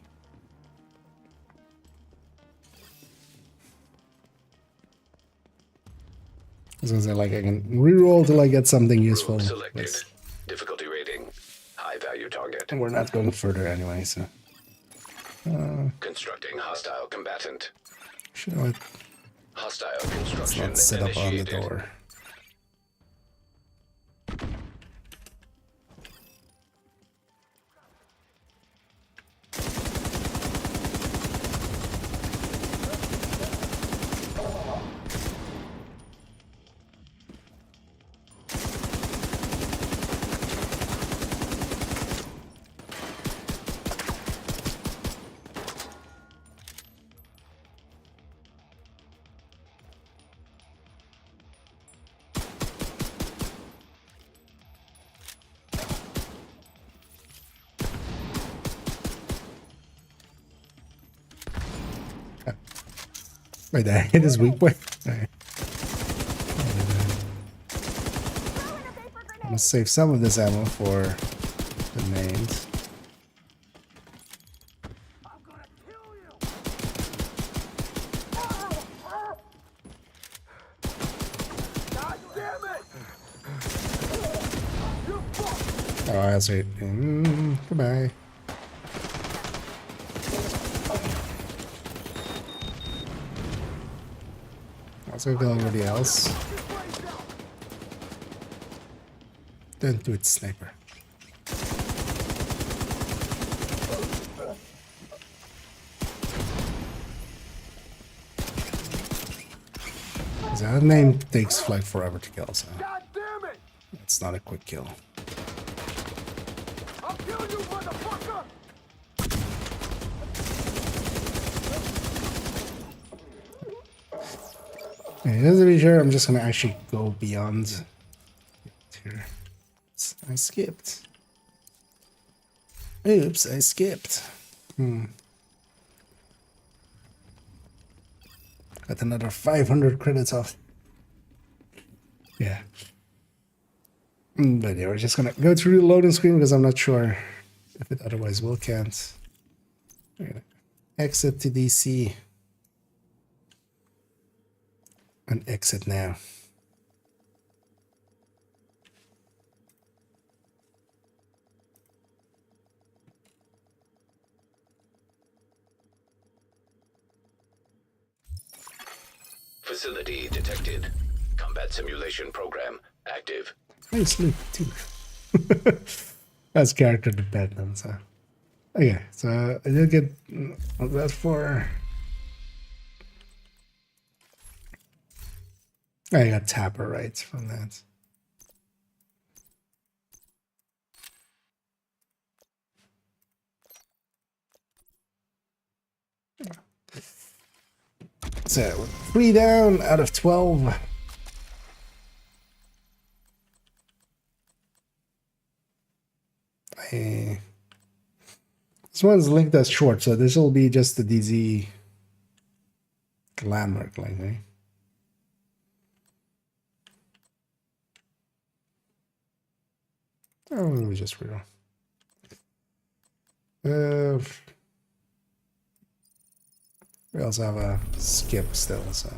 was gonna say, like, I can reroll till I get something useful. Selected. Difficulty rating. High value target. And we're not going further anyway, so. Constructing hostile combatant. Should I? Hostile Let's construction not sit up on the initiated. door. Wait, that hit his weak point? Right. I'm gonna save some of this ammo for the mains. Oh, I'll say goodbye. Let's go kill everybody else. Don't do it, sniper. That name takes like forever to kill, so it's not a quick kill. I'll kill you, motherfucker! Okay, just to be sure, I'm just gonna actually go beyond here. I skipped. Oops, I skipped. Got another 500 credits off. Yeah. But yeah, we're just gonna go through the loading screen because I'm not sure if it otherwise will can't. We're gonna exit to DC. And exit now. Facility detected. Combat simulation program active. I sleep too. That's character dependent. So. Okay, so I did get that for. I got tapper rights from that. So 3 down out of 12. This one's linked as short, so this will be just the DZ landmark link, right? Oh, let me just reroll. We also have a skip still, so.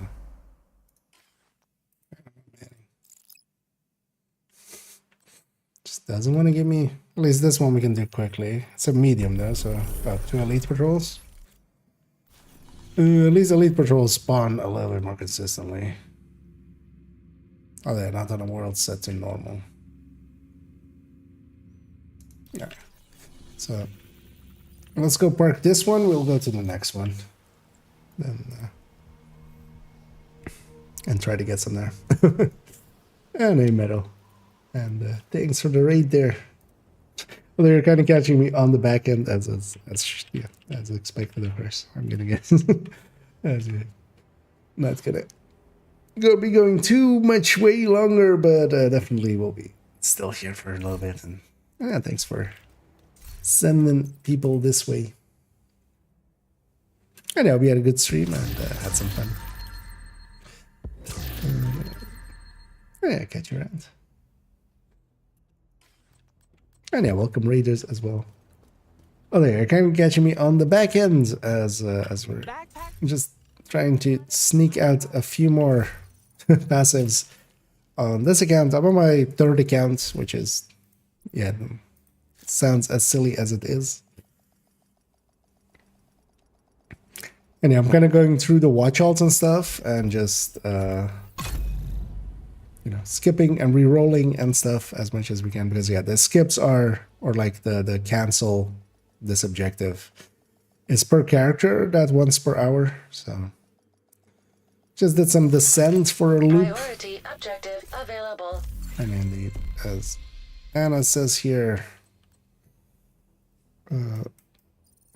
Just doesn't want to give me. At least this one we can do quickly. It's a medium though, so about 2 elite patrols. At least elite patrols spawn a little bit more consistently. Oh, they're not on a world set to normal. Yeah. So Let's go park this one. We'll go to the next one. Then, and try to get some there. And a medal. And thanks for the raid there. Well, they're kind of catching me on the back end as expected, of course. I'm gonna guess. Not gonna be going too much way longer, but definitely will be still here for a little bit. And yeah, thanks for sending people this way. I know we had a good stream and had some fun. Yeah, catch your around. And yeah, welcome raiders as well. Oh, there, you're kind of catching me on the back end as we're just trying to sneak out a few more passives on this account. I'm on my third account, which is, yeah, sounds as silly as it is. And yeah, I'm kind of going through the watch alts and stuff and just, you know, skipping and re-rolling and stuff as much as we can, because yeah, the skips are, or like the cancel this objective is per character, that once per hour. So just did some descent for a loop. Priority objective available. And indeed, as Anna says here, and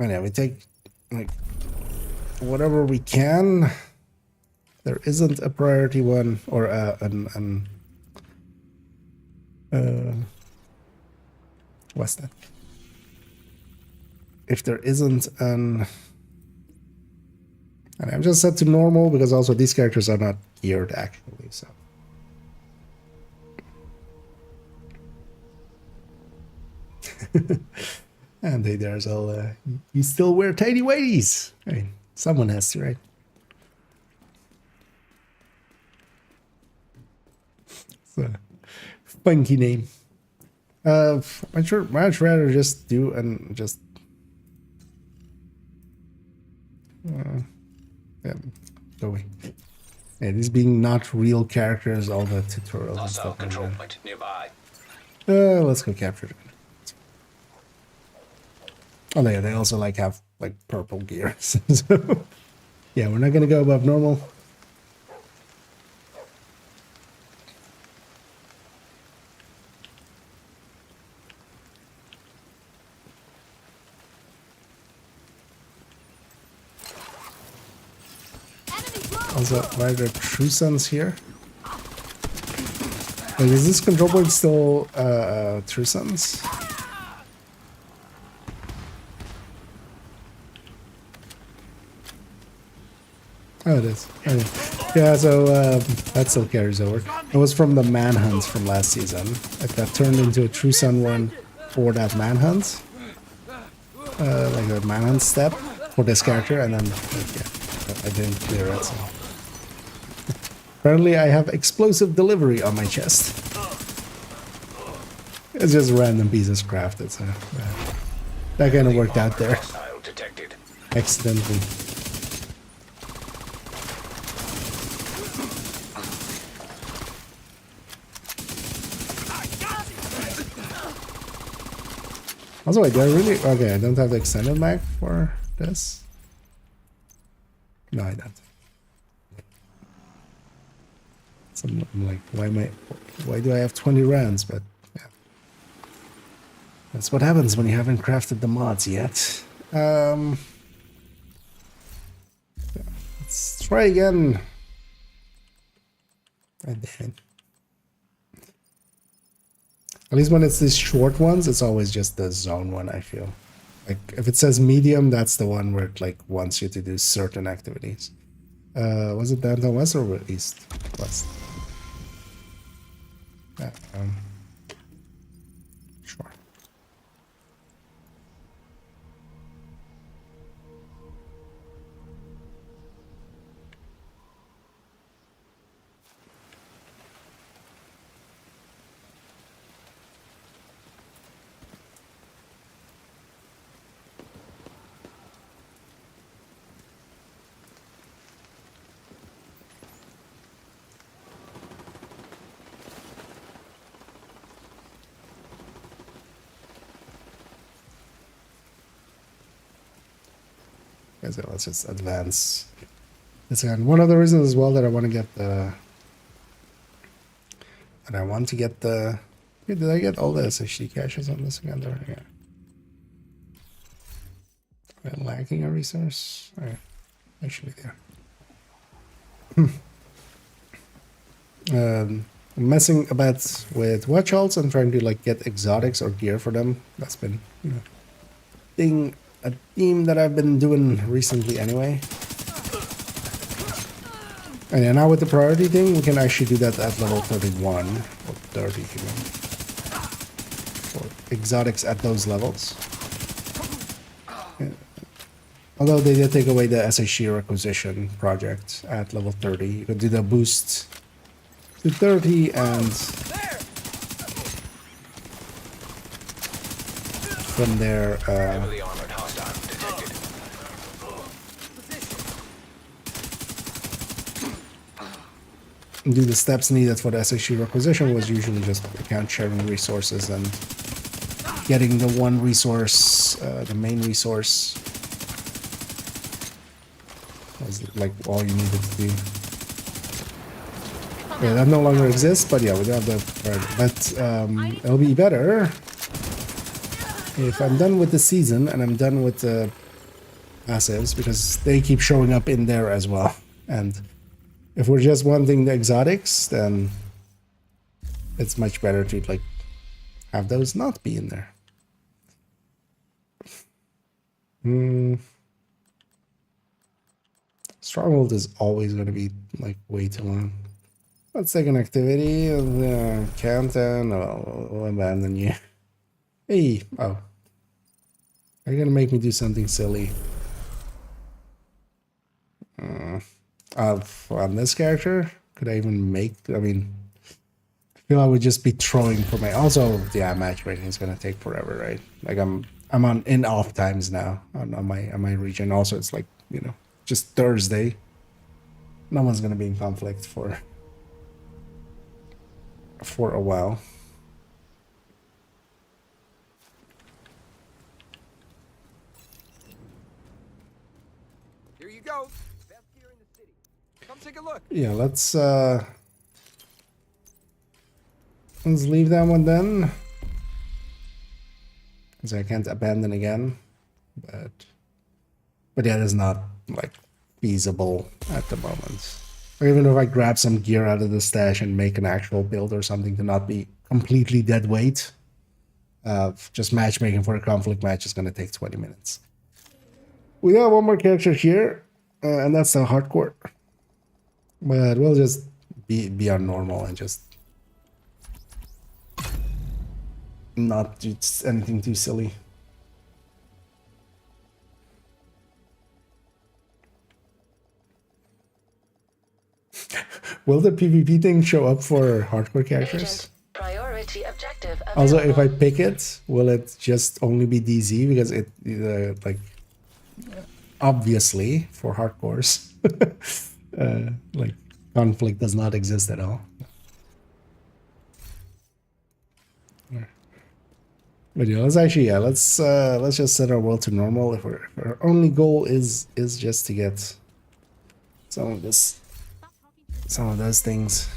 yeah, we take like whatever we can. There isn't a priority one or what's that? If there isn't an, and I'm just set to normal because also these characters are not geared actually, so. And hey, there's all, you still wear tidy whities. I mean, someone has to, right? It's a funky name. I'd much rather just do and just yeah, go away. Yeah, these being not real characters, all the tutorials and stuff. Control point nearby. Let's go capture it. Oh yeah, they also like have like purple gear. So yeah, we're not gonna go above normal. Also, why are there true sons here? Like, is this control point still true sons? Oh, it is. Okay. Yeah, so that still carries over. It was from the manhunt from last season. It got turned into a true son one for that manhunt. Like a manhunt step for this character, and then yeah, I didn't clear it. So. Apparently, I have explosive delivery on my chest. It's just random pieces crafted, so that kind of worked out there. Accidentally. Also, wait, do I really? Okay, I don't have the extended mag for this. No, I don't. So I'm like, why do I have 20 rounds? But yeah, that's what happens when you haven't crafted the mods yet. Let's try again. And then, at least when it's these short ones, it's always just the zone one, I feel. Like, if it says medium, that's the one where it, like, wants you to do certain activities. Was it downtown west or east? West? Sure. Okay, so let's just advance this again. One of the reasons as well that I want to get the... And I want to get the... Hey, did I get all the SHD caches on this again? There, yeah. Am I lacking a resource? Alright, I should be there. I'm messing a bit with watch halts and trying to like get exotics or gear for them. That's been, you know, a theme that I've been doing recently anyway. And yeah, now with the priority thing, we can actually do that at level 31 or 30 if you want. For exotics at those levels. Yeah. Although they did take away the SHD requisition project at level 30. You could do the boost to 30 and from there Heavily armored hostile detected. do the steps needed for the SHD requisition was usually just account sharing resources and getting the one resource, the main resource was like all you needed to do. Yeah, that no longer exists, but yeah, we don't have that. But it'll be better if I'm done with the season and I'm done with the passives, because they keep showing up in there as well. And if we're just wanting the exotics, then it's much better to like have those not be in there. Stronghold is always going to be like way too long. Let's take an activity. Canton, I'll abandon you. Hey, oh. Are you going to make me do something silly? On this character? Could I even make... I mean... I feel I would just be throwing for my... Also, yeah, matchmaking is going to take forever, right? Like, I'm on in-off times now on my region. Also, it's like, you know, just Thursday. No one's going to be in conflict for a while. Here you go. Best gear in the city. Come take a look. Yeah, let's leave that one then. Because I can't abandon again. But yeah, it is not like feasible at the moment. Or even if I grab some gear out of the stash and make an actual build or something to not be completely dead weight. Just matchmaking for a conflict match is going to take 20 minutes. We got one more character here, and that's the hardcore. But we'll just be on normal and just not do anything too silly. Will the PvP thing show up for hardcore characters? Agent, priority objective Also, available. if I pick it, will it just only be DZ? Because it, like, obviously, for hardcores, like, conflict does not exist at all. But yeah, let's actually, let's just set our world to normal. If our only goal is just to get some of those things.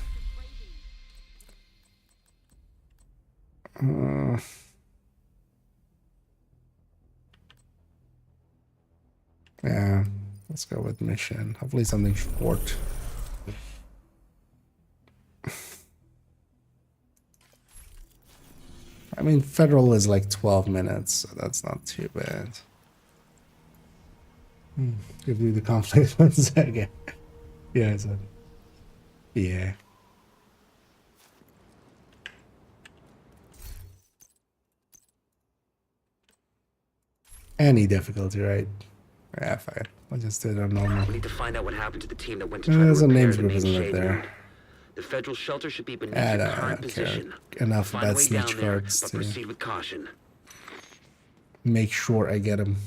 Yeah, let's go with mission. Hopefully something short. I mean, federal is like 12 minutes, so that's not too bad. Give you the conflict 1 second. Yeah, it's a... Yeah. Any difficulty, right? Yeah, fine. I'll just do it on normal. We need to find out what happened to the team that went to try to There's a repair names the group, main isn't it, shade there? node. The federal shelter should be beneath I your don't current care position. enough Find a about way down snitch there, cards but to proceed with caution. make sure I get him.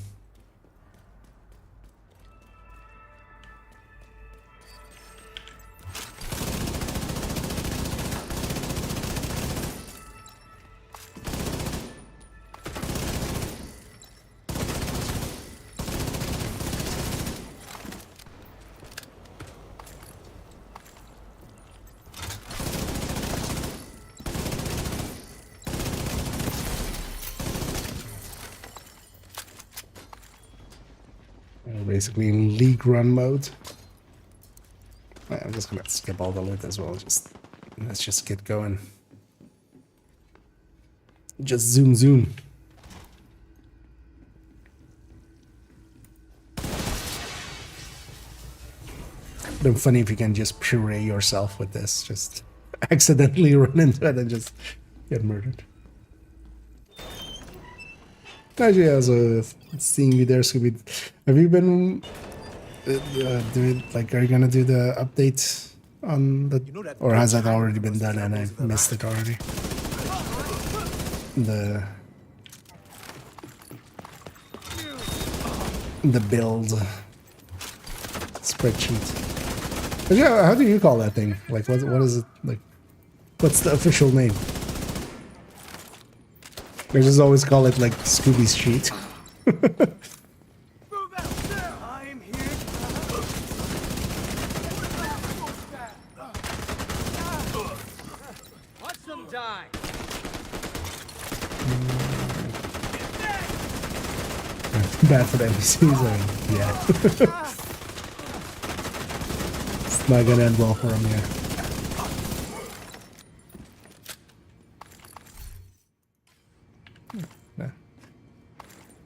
basically in league run mode. I'm just gonna skip all the loot as well. Let's just get going. Just zoom. Been funny if you can just puree yourself with this. Just accidentally run into it and just get murdered. Actually, as seeing you there, Scooby, have you been doing, like, are you gonna do the update on the, or has that already been done and I missed it already? The build spreadsheet. But yeah, how do you call that thing? Like, what is it, like, what's the official name? I just always call it like Scooby's sheet. Watch them die. Bad for the NPCs, yeah. It's not gonna end well for them here.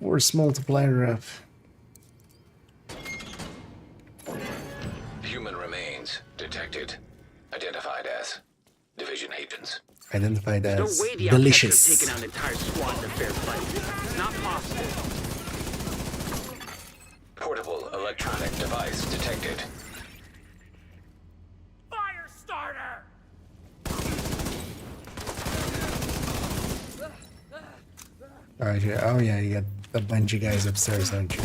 Force multiplier up. Human remains detected. Identified as division agents. Identified as No way the delicious. Outcasts have taken out an entire squad in a fair fight. Not possible. Portable electronic device detected. Fire starter. Alright, yeah. Oh yeah, you got a bunch of guys upstairs, haven't you?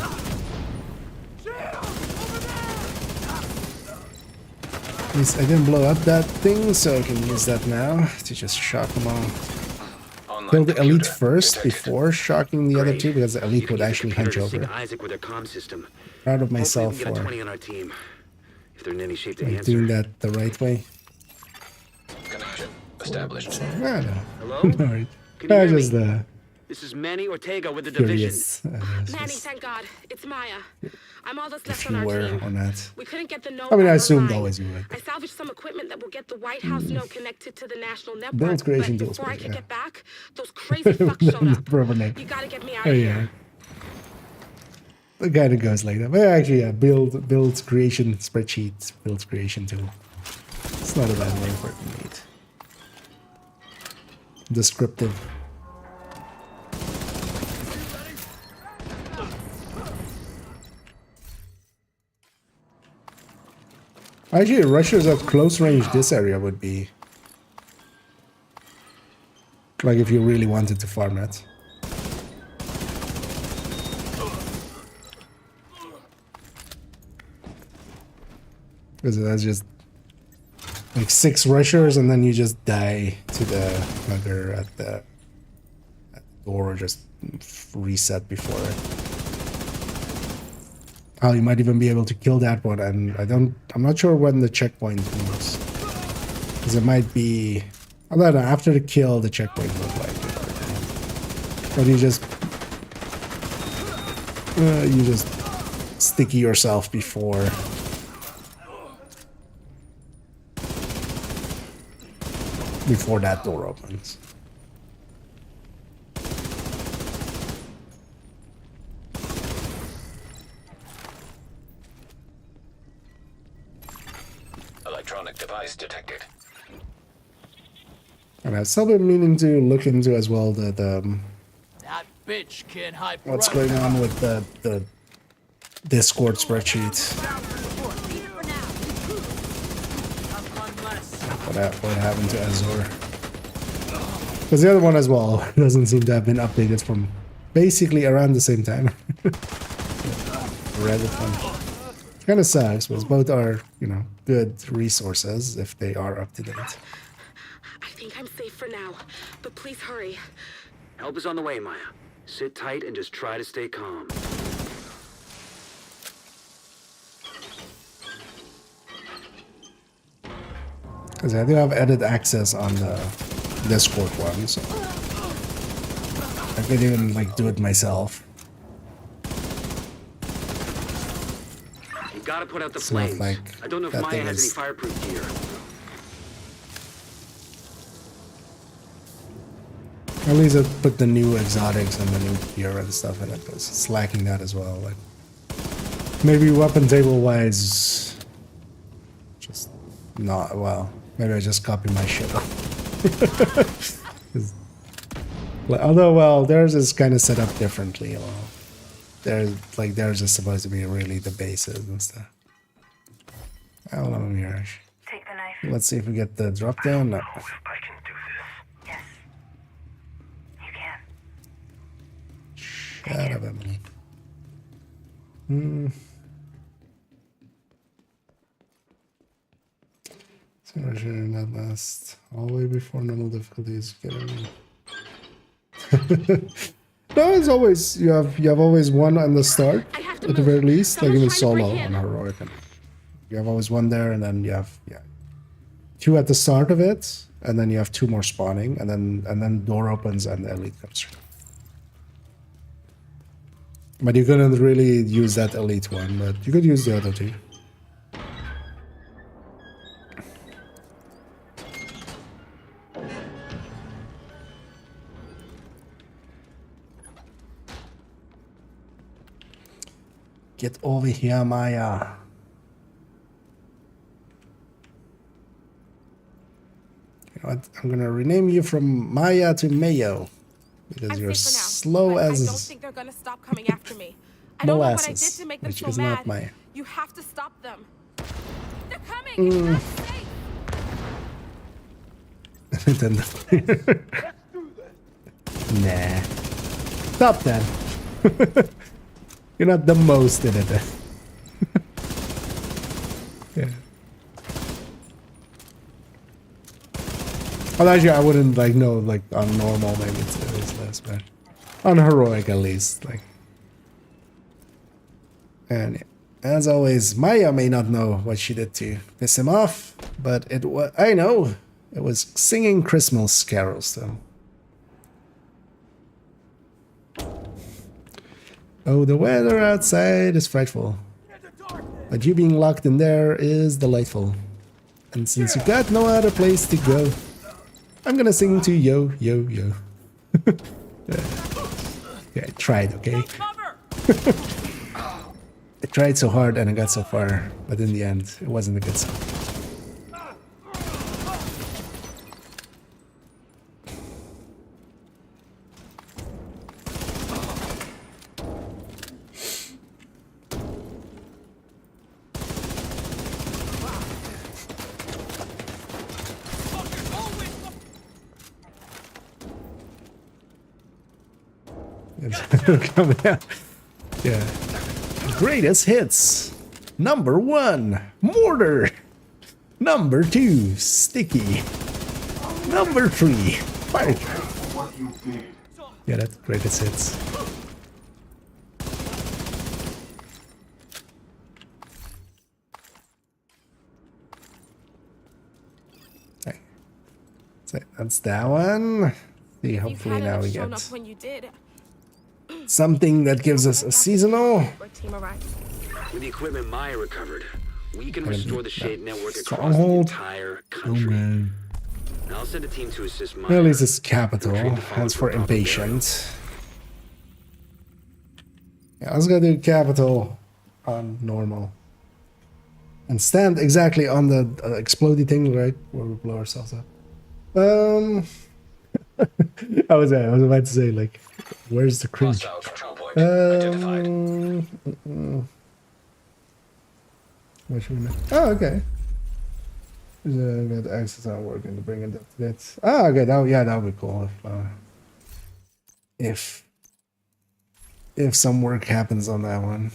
At least I didn't blow up that thing, so I can use that now to just shock them all. Kill the elite first before shocking the other two, because the elite would actually hunch over. Isaac with their comm system. Proud of myself Hopefully we can for get a 20 on our team. If they're in any shape to like, answer. doing that the right way. Connection established. I don't know. Hello? Alright. Can you I hear just me? This is Manny Ortega with the curious. division. Manny, thank God. It's Maya. I'm all that's left If on you our were team. or not. We couldn't get the node. I mean, I online. assumed always you would. I salvaged some equipment that will get the White House node connected to the national network. Build creation but tools, before I could yeah. get back, those crazy fucks showed up. Proper name. You gotta get me out Oh of yeah. here. The guy that goes like that. But actually, yeah, build creation spreadsheet, build creation tool. It's not a bad name for it indeed. Descriptive. Actually, rushers at close range this area would be like if you really wanted to farm it. Because that's just like 6 rushers and then you just die to the bugger at the door, or just reset before it. Oh, you might even be able to kill that one, and I'm not sure when the checkpoint moves. Because it might be, I don't know, after the kill the checkpoint look like. But you just sticky yourself before that door opens. Electronic device detected. And I've still been meaning to look into as well That bitch can't hide. what's going on with the Discord spreadsheet. What happened to Azure? Because the other one as well doesn't seem to have been updated from basically around the same time. Reddit one. Kind of sucks, but both are, you know, good resources if they are up to date. I think I'm safe for now, but please hurry. Help is on the way, Maya. Sit tight and just try to stay calm. Because I do have edit access on the Discord one, so I could even like do it myself. gotta put out the It's not flames. like I don't know if that Maya thing has any is- fireproof gear. At least I put the new exotics and the new gear and stuff in it, because it's lacking that as well. Like, maybe weapon table wise, just not well. Maybe I just copy my shit off. Although, well, theirs is kind of set up differently. Well, theirs is supposed to be really the bases and stuff. I don't know, Mirage. Take the knife. Let's see if we get the drop down. No. Yes. You can. Shut up, Emily. So we're sharing that last all the way before normal difficulties getting in. No, it's always you have always one on the start at the very least, like even solo on heroic. You have always one there, and then you have two at the start of it, and then you have two more spawning, and then door opens and the elite comes through. But you couldn't really use that elite one, but you could use the other two. Get over here, Maya. You know what? I'm gonna rename you from Maya to Mayo because you're slow as I don't think they're gonna stop coming after me. I don't know what I did molasses, to make them which so is mad. not Maya. You have to stop them. They're coming. It's not safe. Nintendo. Nah. Stop that. You're not the most in it. Yeah. Well, actually, I wouldn't like know. Like on normal, maybe it's less, but on heroic at least, like. And as always, Maya may not know what she did to piss him off, but it was I know it was singing Christmas carols though. Oh, the weather outside is frightful, but you being locked in there is delightful. And since you got no other place to go, I'm gonna sing to yo, yo, yo. Yeah, I tried, okay? I tried so hard and I got so far, but in the end, it wasn't a good song. Coming out. Yeah. Greatest hits. Number 1, mortar. Number 2, sticky. Number 3, fire. Yeah, that's greatest hits. Okay. So that's that one. See, hopefully now we get When you did. something that gives us a seasonal. With the equipment Maya recovered, we can restore the shade network across the Stronghold. entire country. I'll send a team to assist Maya. At least it's capital. That's for impatient. Yeah, let's go do capital on normal. And stand exactly on the explodey thing, right? Where we blow ourselves up. I was about to say, like, where's the crew? Where should we know? Oh, okay. Got access on working to bring it up to that. Oh, okay. That would be cool if some work happens on that one.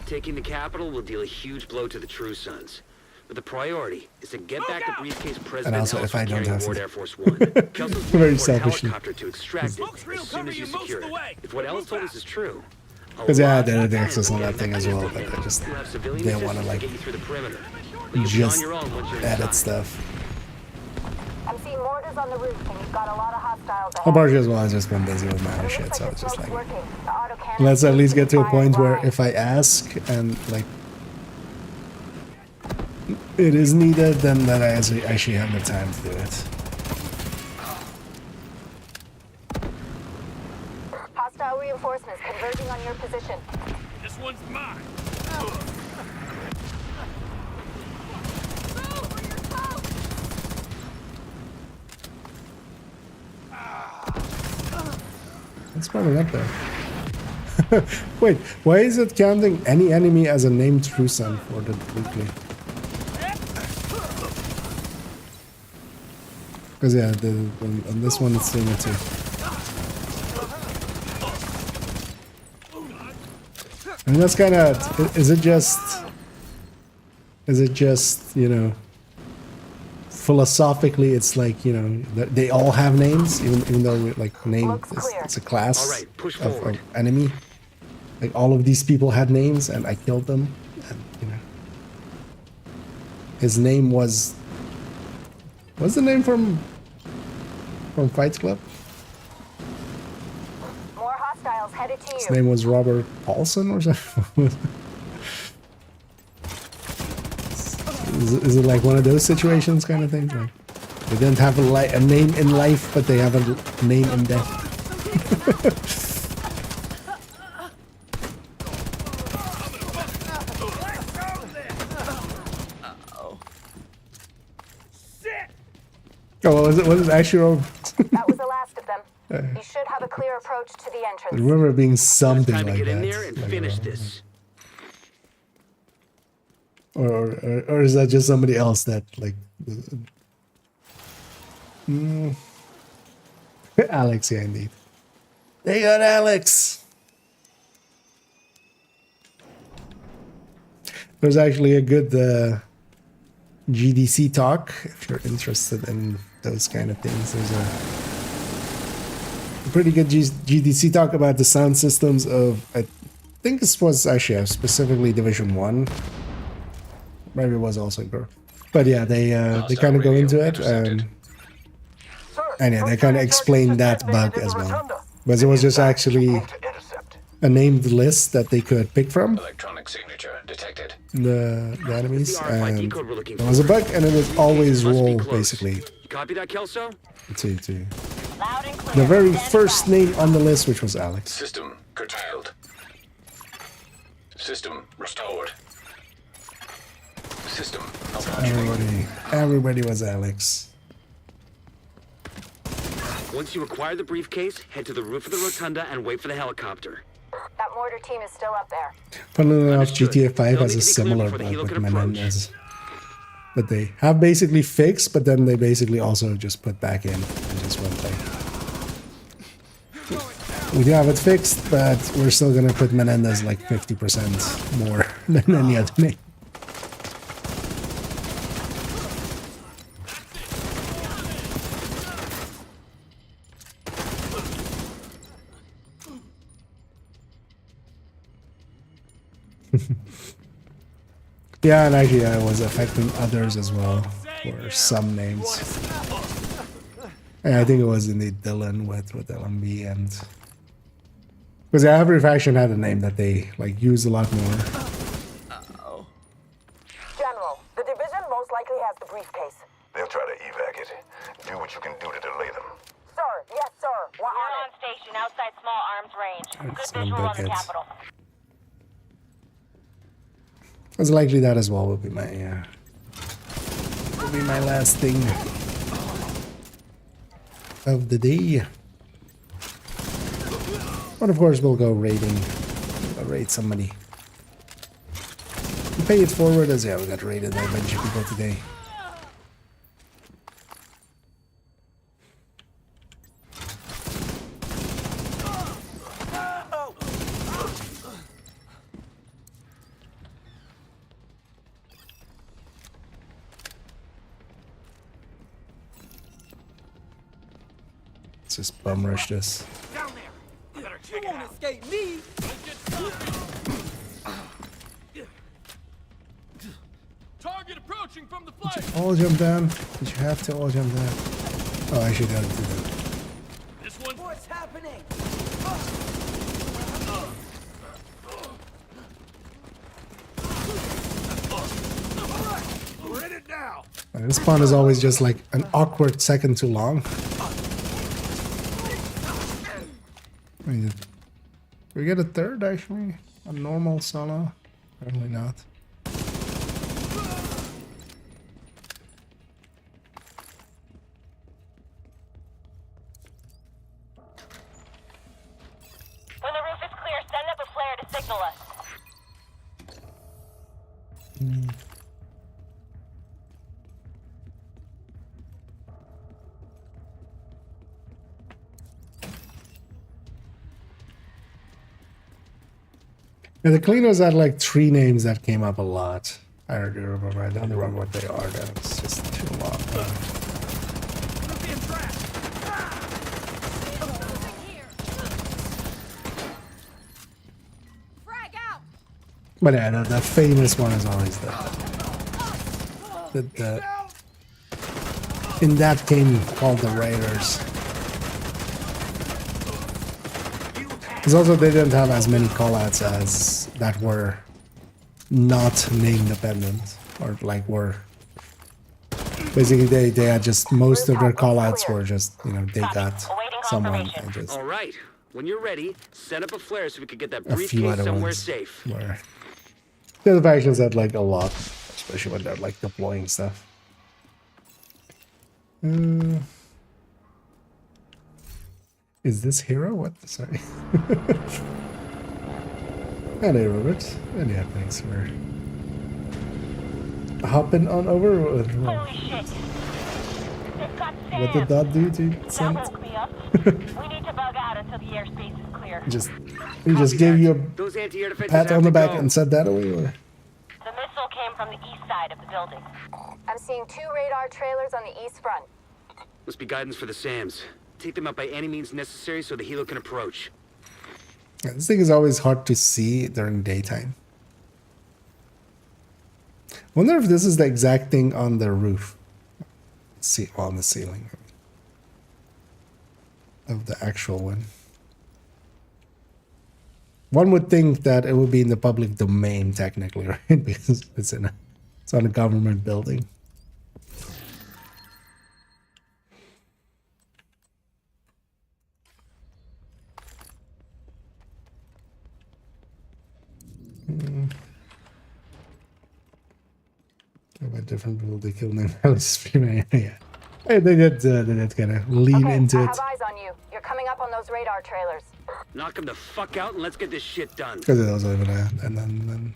Taking the capital will deal a huge blow to the True Sons. But the priority is to get back the briefcase President And also, if I don't have Ward to. Air Force One. Very selfishly. Helicopter to extract it as soon as you secure it. If what Ellis told us is true, Because yeah, I had the access on that thing as well, but I just didn't want to like just edit stuff. I'm seeing mortars is on the roof, and you've got a lot of hostiles ahead. How partially as well, I've just been busy with my shit, so I was just like, Working. The autocannon let's at least get to a fire point where wide. if I ask and like it is needed, then that I actually have the time to do it. Hostile reinforcements converging on your position. This one's mine. It's probably up there. Wait, why is it counting any enemy as a named Trusan for the weekly? Because yeah, on this one it's doing it too. I mean, that's kind of. Is it just, you know, philosophically, it's like, you know, they all have names, even though like name it's a class of enemy. Like all of these people had names, and I killed them, and you know, his name was. What's the name from Fight Club? More hostiles headed to His you. name was Robert Paulson or something. Is it like one of those situations kind of things? Like they didn't have a name in life, but they have a name in death. Oh, was it actually? That was the last of them. You should have a clear approach to the I entrance. remember it being something Time to like get that. in there and finish this. Or is that just somebody else that like? Alex, yeah, indeed. They got Alex. There's actually a good GDC talk if you're interested in those kind of things. There's a pretty good GDC talk about the sound systems of, I think this was actually specifically Division 1. Maybe it was also Girl. But yeah, they kind of go into it. And yeah, they kind of explain that bug as well. But it was just actually a named list that they could pick from. Electronic signature detected. The enemies, and there was a bug, and it was always roll basically Copy that, Kelso? to the very first name on the list, which was Alex. System curtailed. System restored. System Everybody was Alex. Once you acquire the briefcase, head to the roof of the rotunda and wait for the helicopter. That mortar team is still up there. Funnily enough, GTA 5 has a similar bug with Menendez. But they have basically fixed, but then they basically also just put back in and just went like, we do have it fixed, but we're still gonna put Menendez like 50% more than any other name. Yeah, and actually I was affecting others as well for some names. Yeah, I think it was indeed Dylan with LMB, and because every faction had a name that they like used a lot more. General, the division most likely has the briefcase. They'll try to evac it. Do what you can do to delay them. Sir, yes, sir. We're on station outside small arms range. Good Some visual on the buckets. capital. It's likely that as well will be my last thing of the day. But of course we'll go raiding. We'll raid somebody. Pay it forward as yeah, we got raided by a bunch of people today. Let's just bum rush this. Down there. Better check it out. Escape me. Target approaching from the flank. All jump down. Did you have to all jump down? Oh, I should have to do that. This one. What's happening? We're in it now. This spawn is always just like an awkward second too long. Did we get a third actually? A normal solo? Apparently not. When the roof is clear, send up a flare to signal us. Yeah, the cleaners had like 3 names that came up a lot. I already remember. I don't remember what they are. That was just too long. But yeah, the famous one is always the in that game called the Raiders. Because also they didn't have as many callouts as that were not name dependent, or like were basically they had just most of their callouts were just, you know, they got someone and just All right. When you're ready, set up a flare so we can get that a few briefcase other somewhere ones safe. where the other factions had like a lot, especially when they're like deploying stuff. Is this hero? What? Sorry. Hello, Robert. And yeah, thanks for hopping on over. Holy shit. What did that do to send? That woke me up. We need to bug out until the airspace is clear. He just gave you a Those anti-air defenses pat have on the to back go. and said that away, or? The missile came from the east side of the building. I'm seeing 2 radar trailers on the east front. Must be guidance for the SAMs. Take them out by any means necessary so the helo can approach. Yeah, this thing is always hard to see during daytime. Wonder if this is the exact thing on the roof. See, on the ceiling of the actual one. One would think that it would be in the public domain technically, right? Because it's on a government building. About different people they killed in streaming. Yeah, hey, they did kind of lean into I it have eyes on you. You're coming up on those radar trailers. Knock them the fuck out and let's get this shit done. because it was over there, and then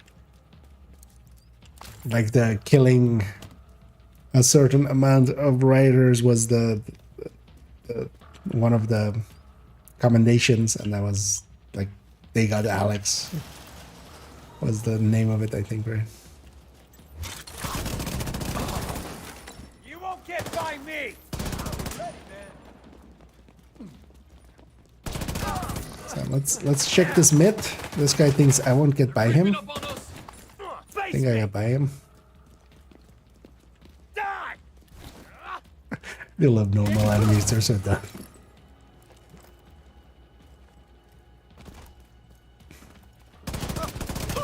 like the killing a certain amount of raiders was the one of the commendations, and that was like they got Alex was the name of it, I think, right? You won't get by me. So let's check this myth. This guy thinks I won't get by him. I think I got by him. They love normal enemies, they're so dumb.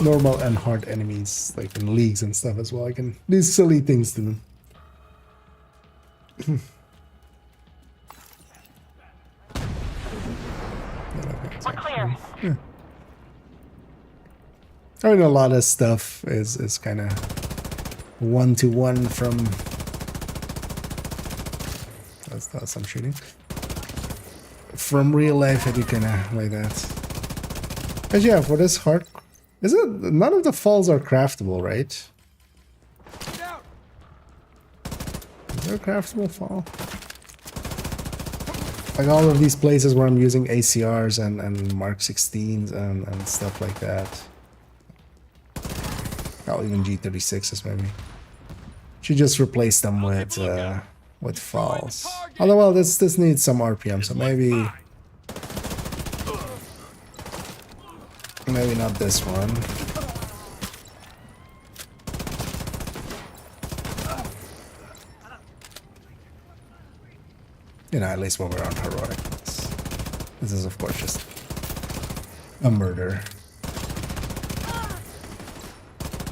Normal and hard enemies, like in leagues and stuff as well. I can do silly things to them. We're clear. Yeah. I mean, a lot of stuff is kind of one-to-one from... That's some shooting. From real life, I do kind of like that. But yeah, for this hard... None of the falls are craftable, right? Is there a craftable fall? Like all of these places where I'm using ACRs and Mark 16s and stuff like that. Oh, even G36s maybe. Should just replace them with falls. Although, well, this needs some RPM, so maybe not this one. You know, at least when we're on heroic. This is, of course, just a murder.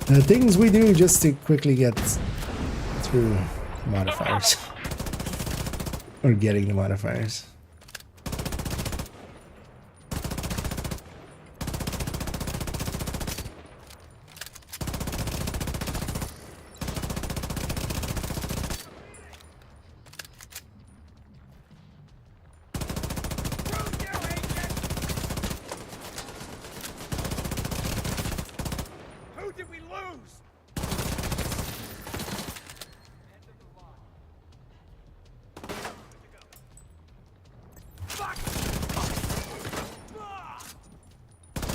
The things we do just to quickly get through modifiers. Or getting the modifiers. Who did we lose?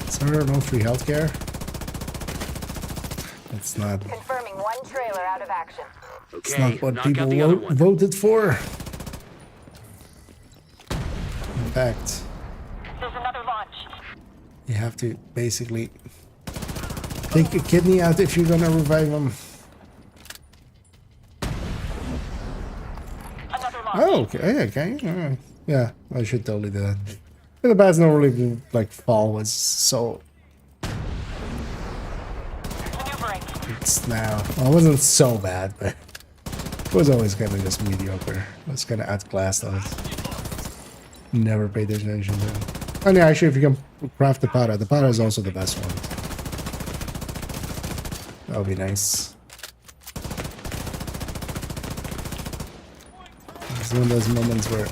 Sir, no free healthcare. It's not. Confirming one trailer out of action. It's not what people voted for. In fact, There's another launch. you have to basically take a kidney out if you're gonna revive them. Oh, okay, okay. Yeah, I should totally do that. In the past, normally, like, fall was so... It's now... Well, it wasn't so bad, but... It was always kind of just mediocre. It was kind of outclassed on it. Never paid attention to it. And yeah, actually, if you can craft the powder is also the best one. That would be nice. It's one of those moments where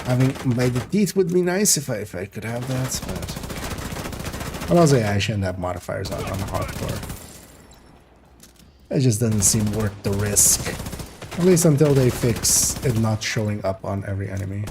having made the teeth would be nice if I could have that, but also yeah, I shouldn't have modifiers on hardcore. It just doesn't seem worth the risk. At least until they fix it not showing up on every enemy.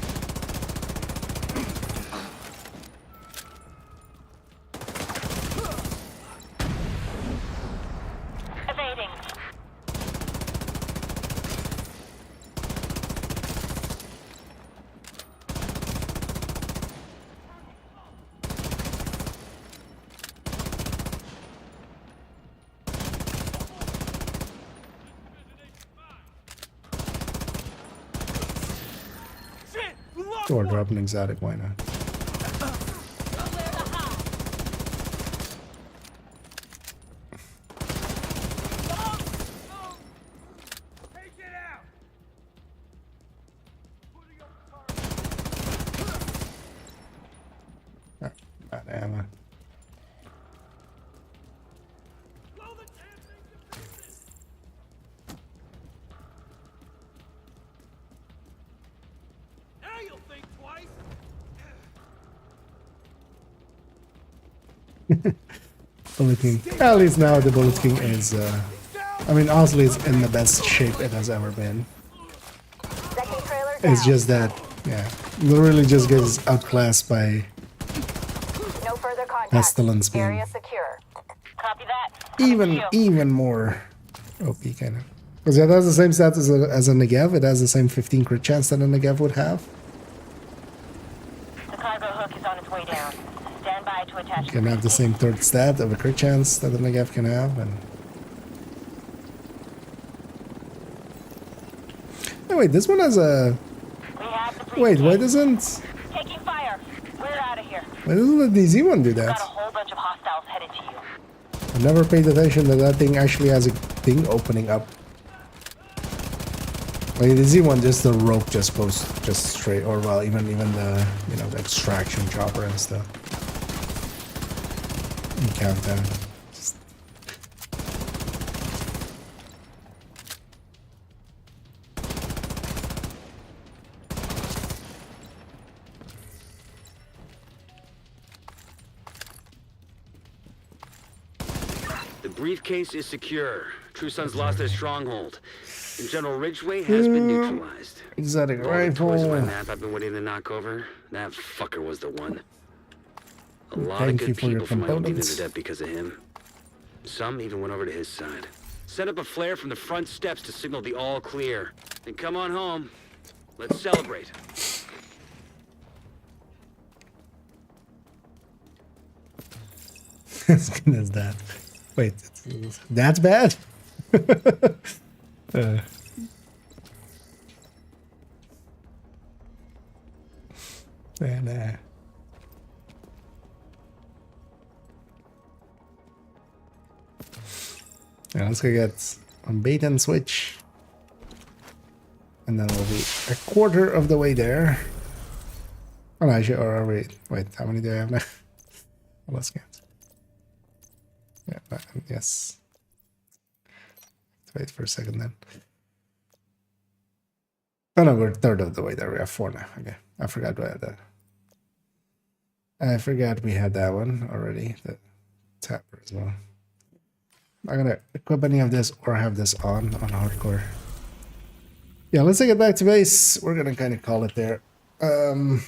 Or drop an exotic, why not? Not ammo. Bullet King. At least now the Bullet King is, I mean, honestly, it's in the best shape it has ever been. It's just that, yeah, literally just gets outclassed by Pestilence being even more OP, kind of. Because yeah, it has the same stats as a Negev. It has the same 15 crit chance that a Negev would have. The cargo hook is on its way down. Stand by to attach. You can have the same third stat of a crit chance that a Negev can have, and oh wait, this one has a. Wait, why doesn't? Taking fire. We're out of here. Why doesn't the DZ one do Got a that? whole bunch of hostiles headed to you. I never paid attention that that thing actually has a thing opening up. Like the Z one, just the rope just goes just straight, or well, even the the extraction chopper and stuff. And countdown. Just... The briefcase is secure. True Sons lost their stronghold. And General Ridgeway has been neutralized. Exotic All the toys on my rifle. map I've been waiting to knock over. That fucker was the one. A lot Thank of you good for your people from my own team components. ended up because of him. Some even went over to his side. Set up a flare from the front steps to signal the all clear. And come on home. Let's celebrate. As good as that. Wait, that's bad? And yeah, let's go get a bait and switch. And then we'll be a quarter of the way there. Oh, no, actually, or wait, how many do I have now? Well, let's get. Yeah, yes. Wait for a second then. Oh no, we're a third of the way there. We have 4 now. Okay, I forgot we had that. I forgot we had that one already. The tapper as well. I'm gonna equip any of this or have this on hardcore. Yeah, let's take it back to base. We're gonna kind of call it there. Going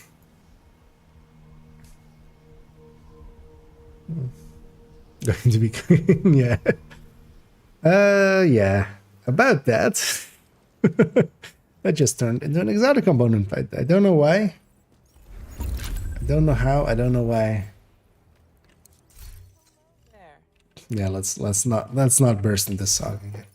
to be yeah. Yeah. About that. That just turned into an exotic component fight. I don't know why. I don't know how. I don't know why. Yeah, let's not burst into song again.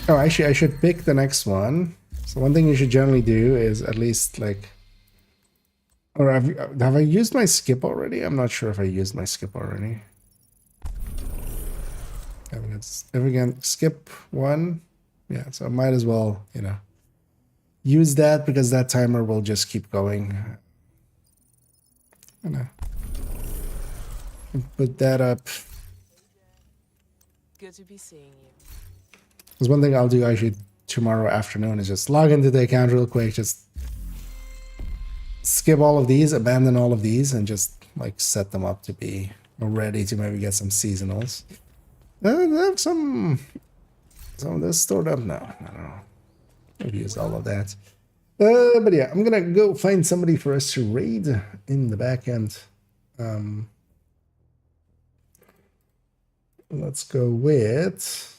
Oh, actually, I should pick the next one. So one thing you should generally do is at least like, or have I used my skip already? I'm not sure if I used my skip already. If we can skip one, yeah. So I might as well, you know, use that because that timer will just keep going. I know. Put that up. Good to be seeing you. There's one thing I'll do actually tomorrow afternoon is just log into the account real quick, just skip all of these, abandon all of these, and just like set them up to be ready to maybe get some seasonals. Have some of this stored up now. I don't know. I've used all of that. But yeah, I'm gonna go find somebody for us to raid in the back end. Let's go with.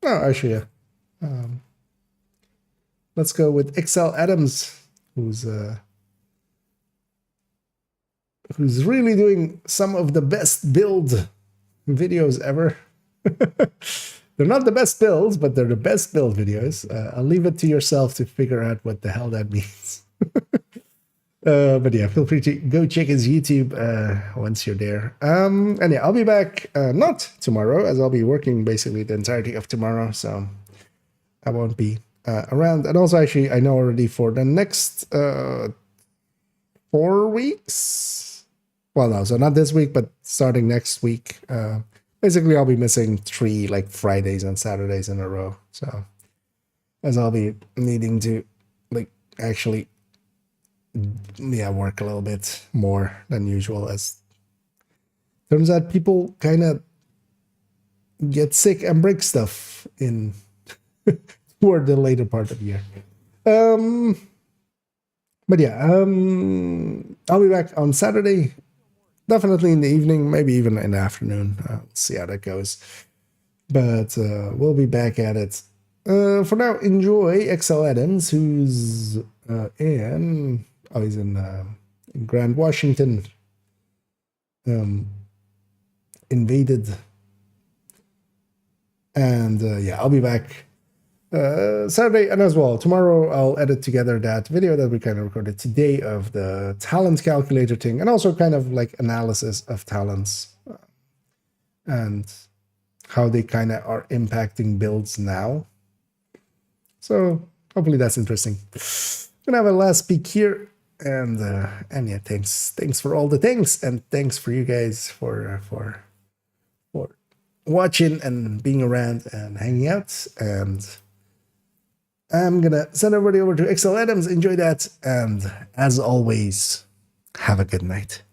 Oh, actually, yeah. Let's go with XL Adams, who's really doing some of the best build videos ever. They're not the best builds, but they're the best build videos. I'll leave it to yourself to figure out what the hell that means. But yeah, feel free to go check his YouTube once you're there. And yeah, I'll be back not tomorrow, as I'll be working basically the entirety of tomorrow, so I won't be around. And also, actually, I know already for the next 4 weeks. Well, no, so not this week, but starting next week. Basically, I'll be missing 3 like Fridays and Saturdays in a row. So, as I'll be needing to like actually, yeah, work a little bit more than usual. As turns out, people kind of get sick and break stuff in toward the later part of the year. But yeah, I'll be back on Saturday. Definitely in the evening, maybe even in the afternoon. We'll see how that goes. But we'll be back at it. For now, enjoy XL Adams, who's he's in Grand Washington. Invaded. And yeah, I'll be back Saturday, and as well tomorrow I'll edit together that video that we kind of recorded today of the talent calculator thing, and also kind of like analysis of talents and how they kind of are impacting builds now. So hopefully that's interesting. I'm gonna have a last peek here, and yeah, thanks for all the things, and thanks for you guys for watching and being around and hanging out. And I'm gonna send everybody over to XL Adams. Enjoy that, and as always, have a good night.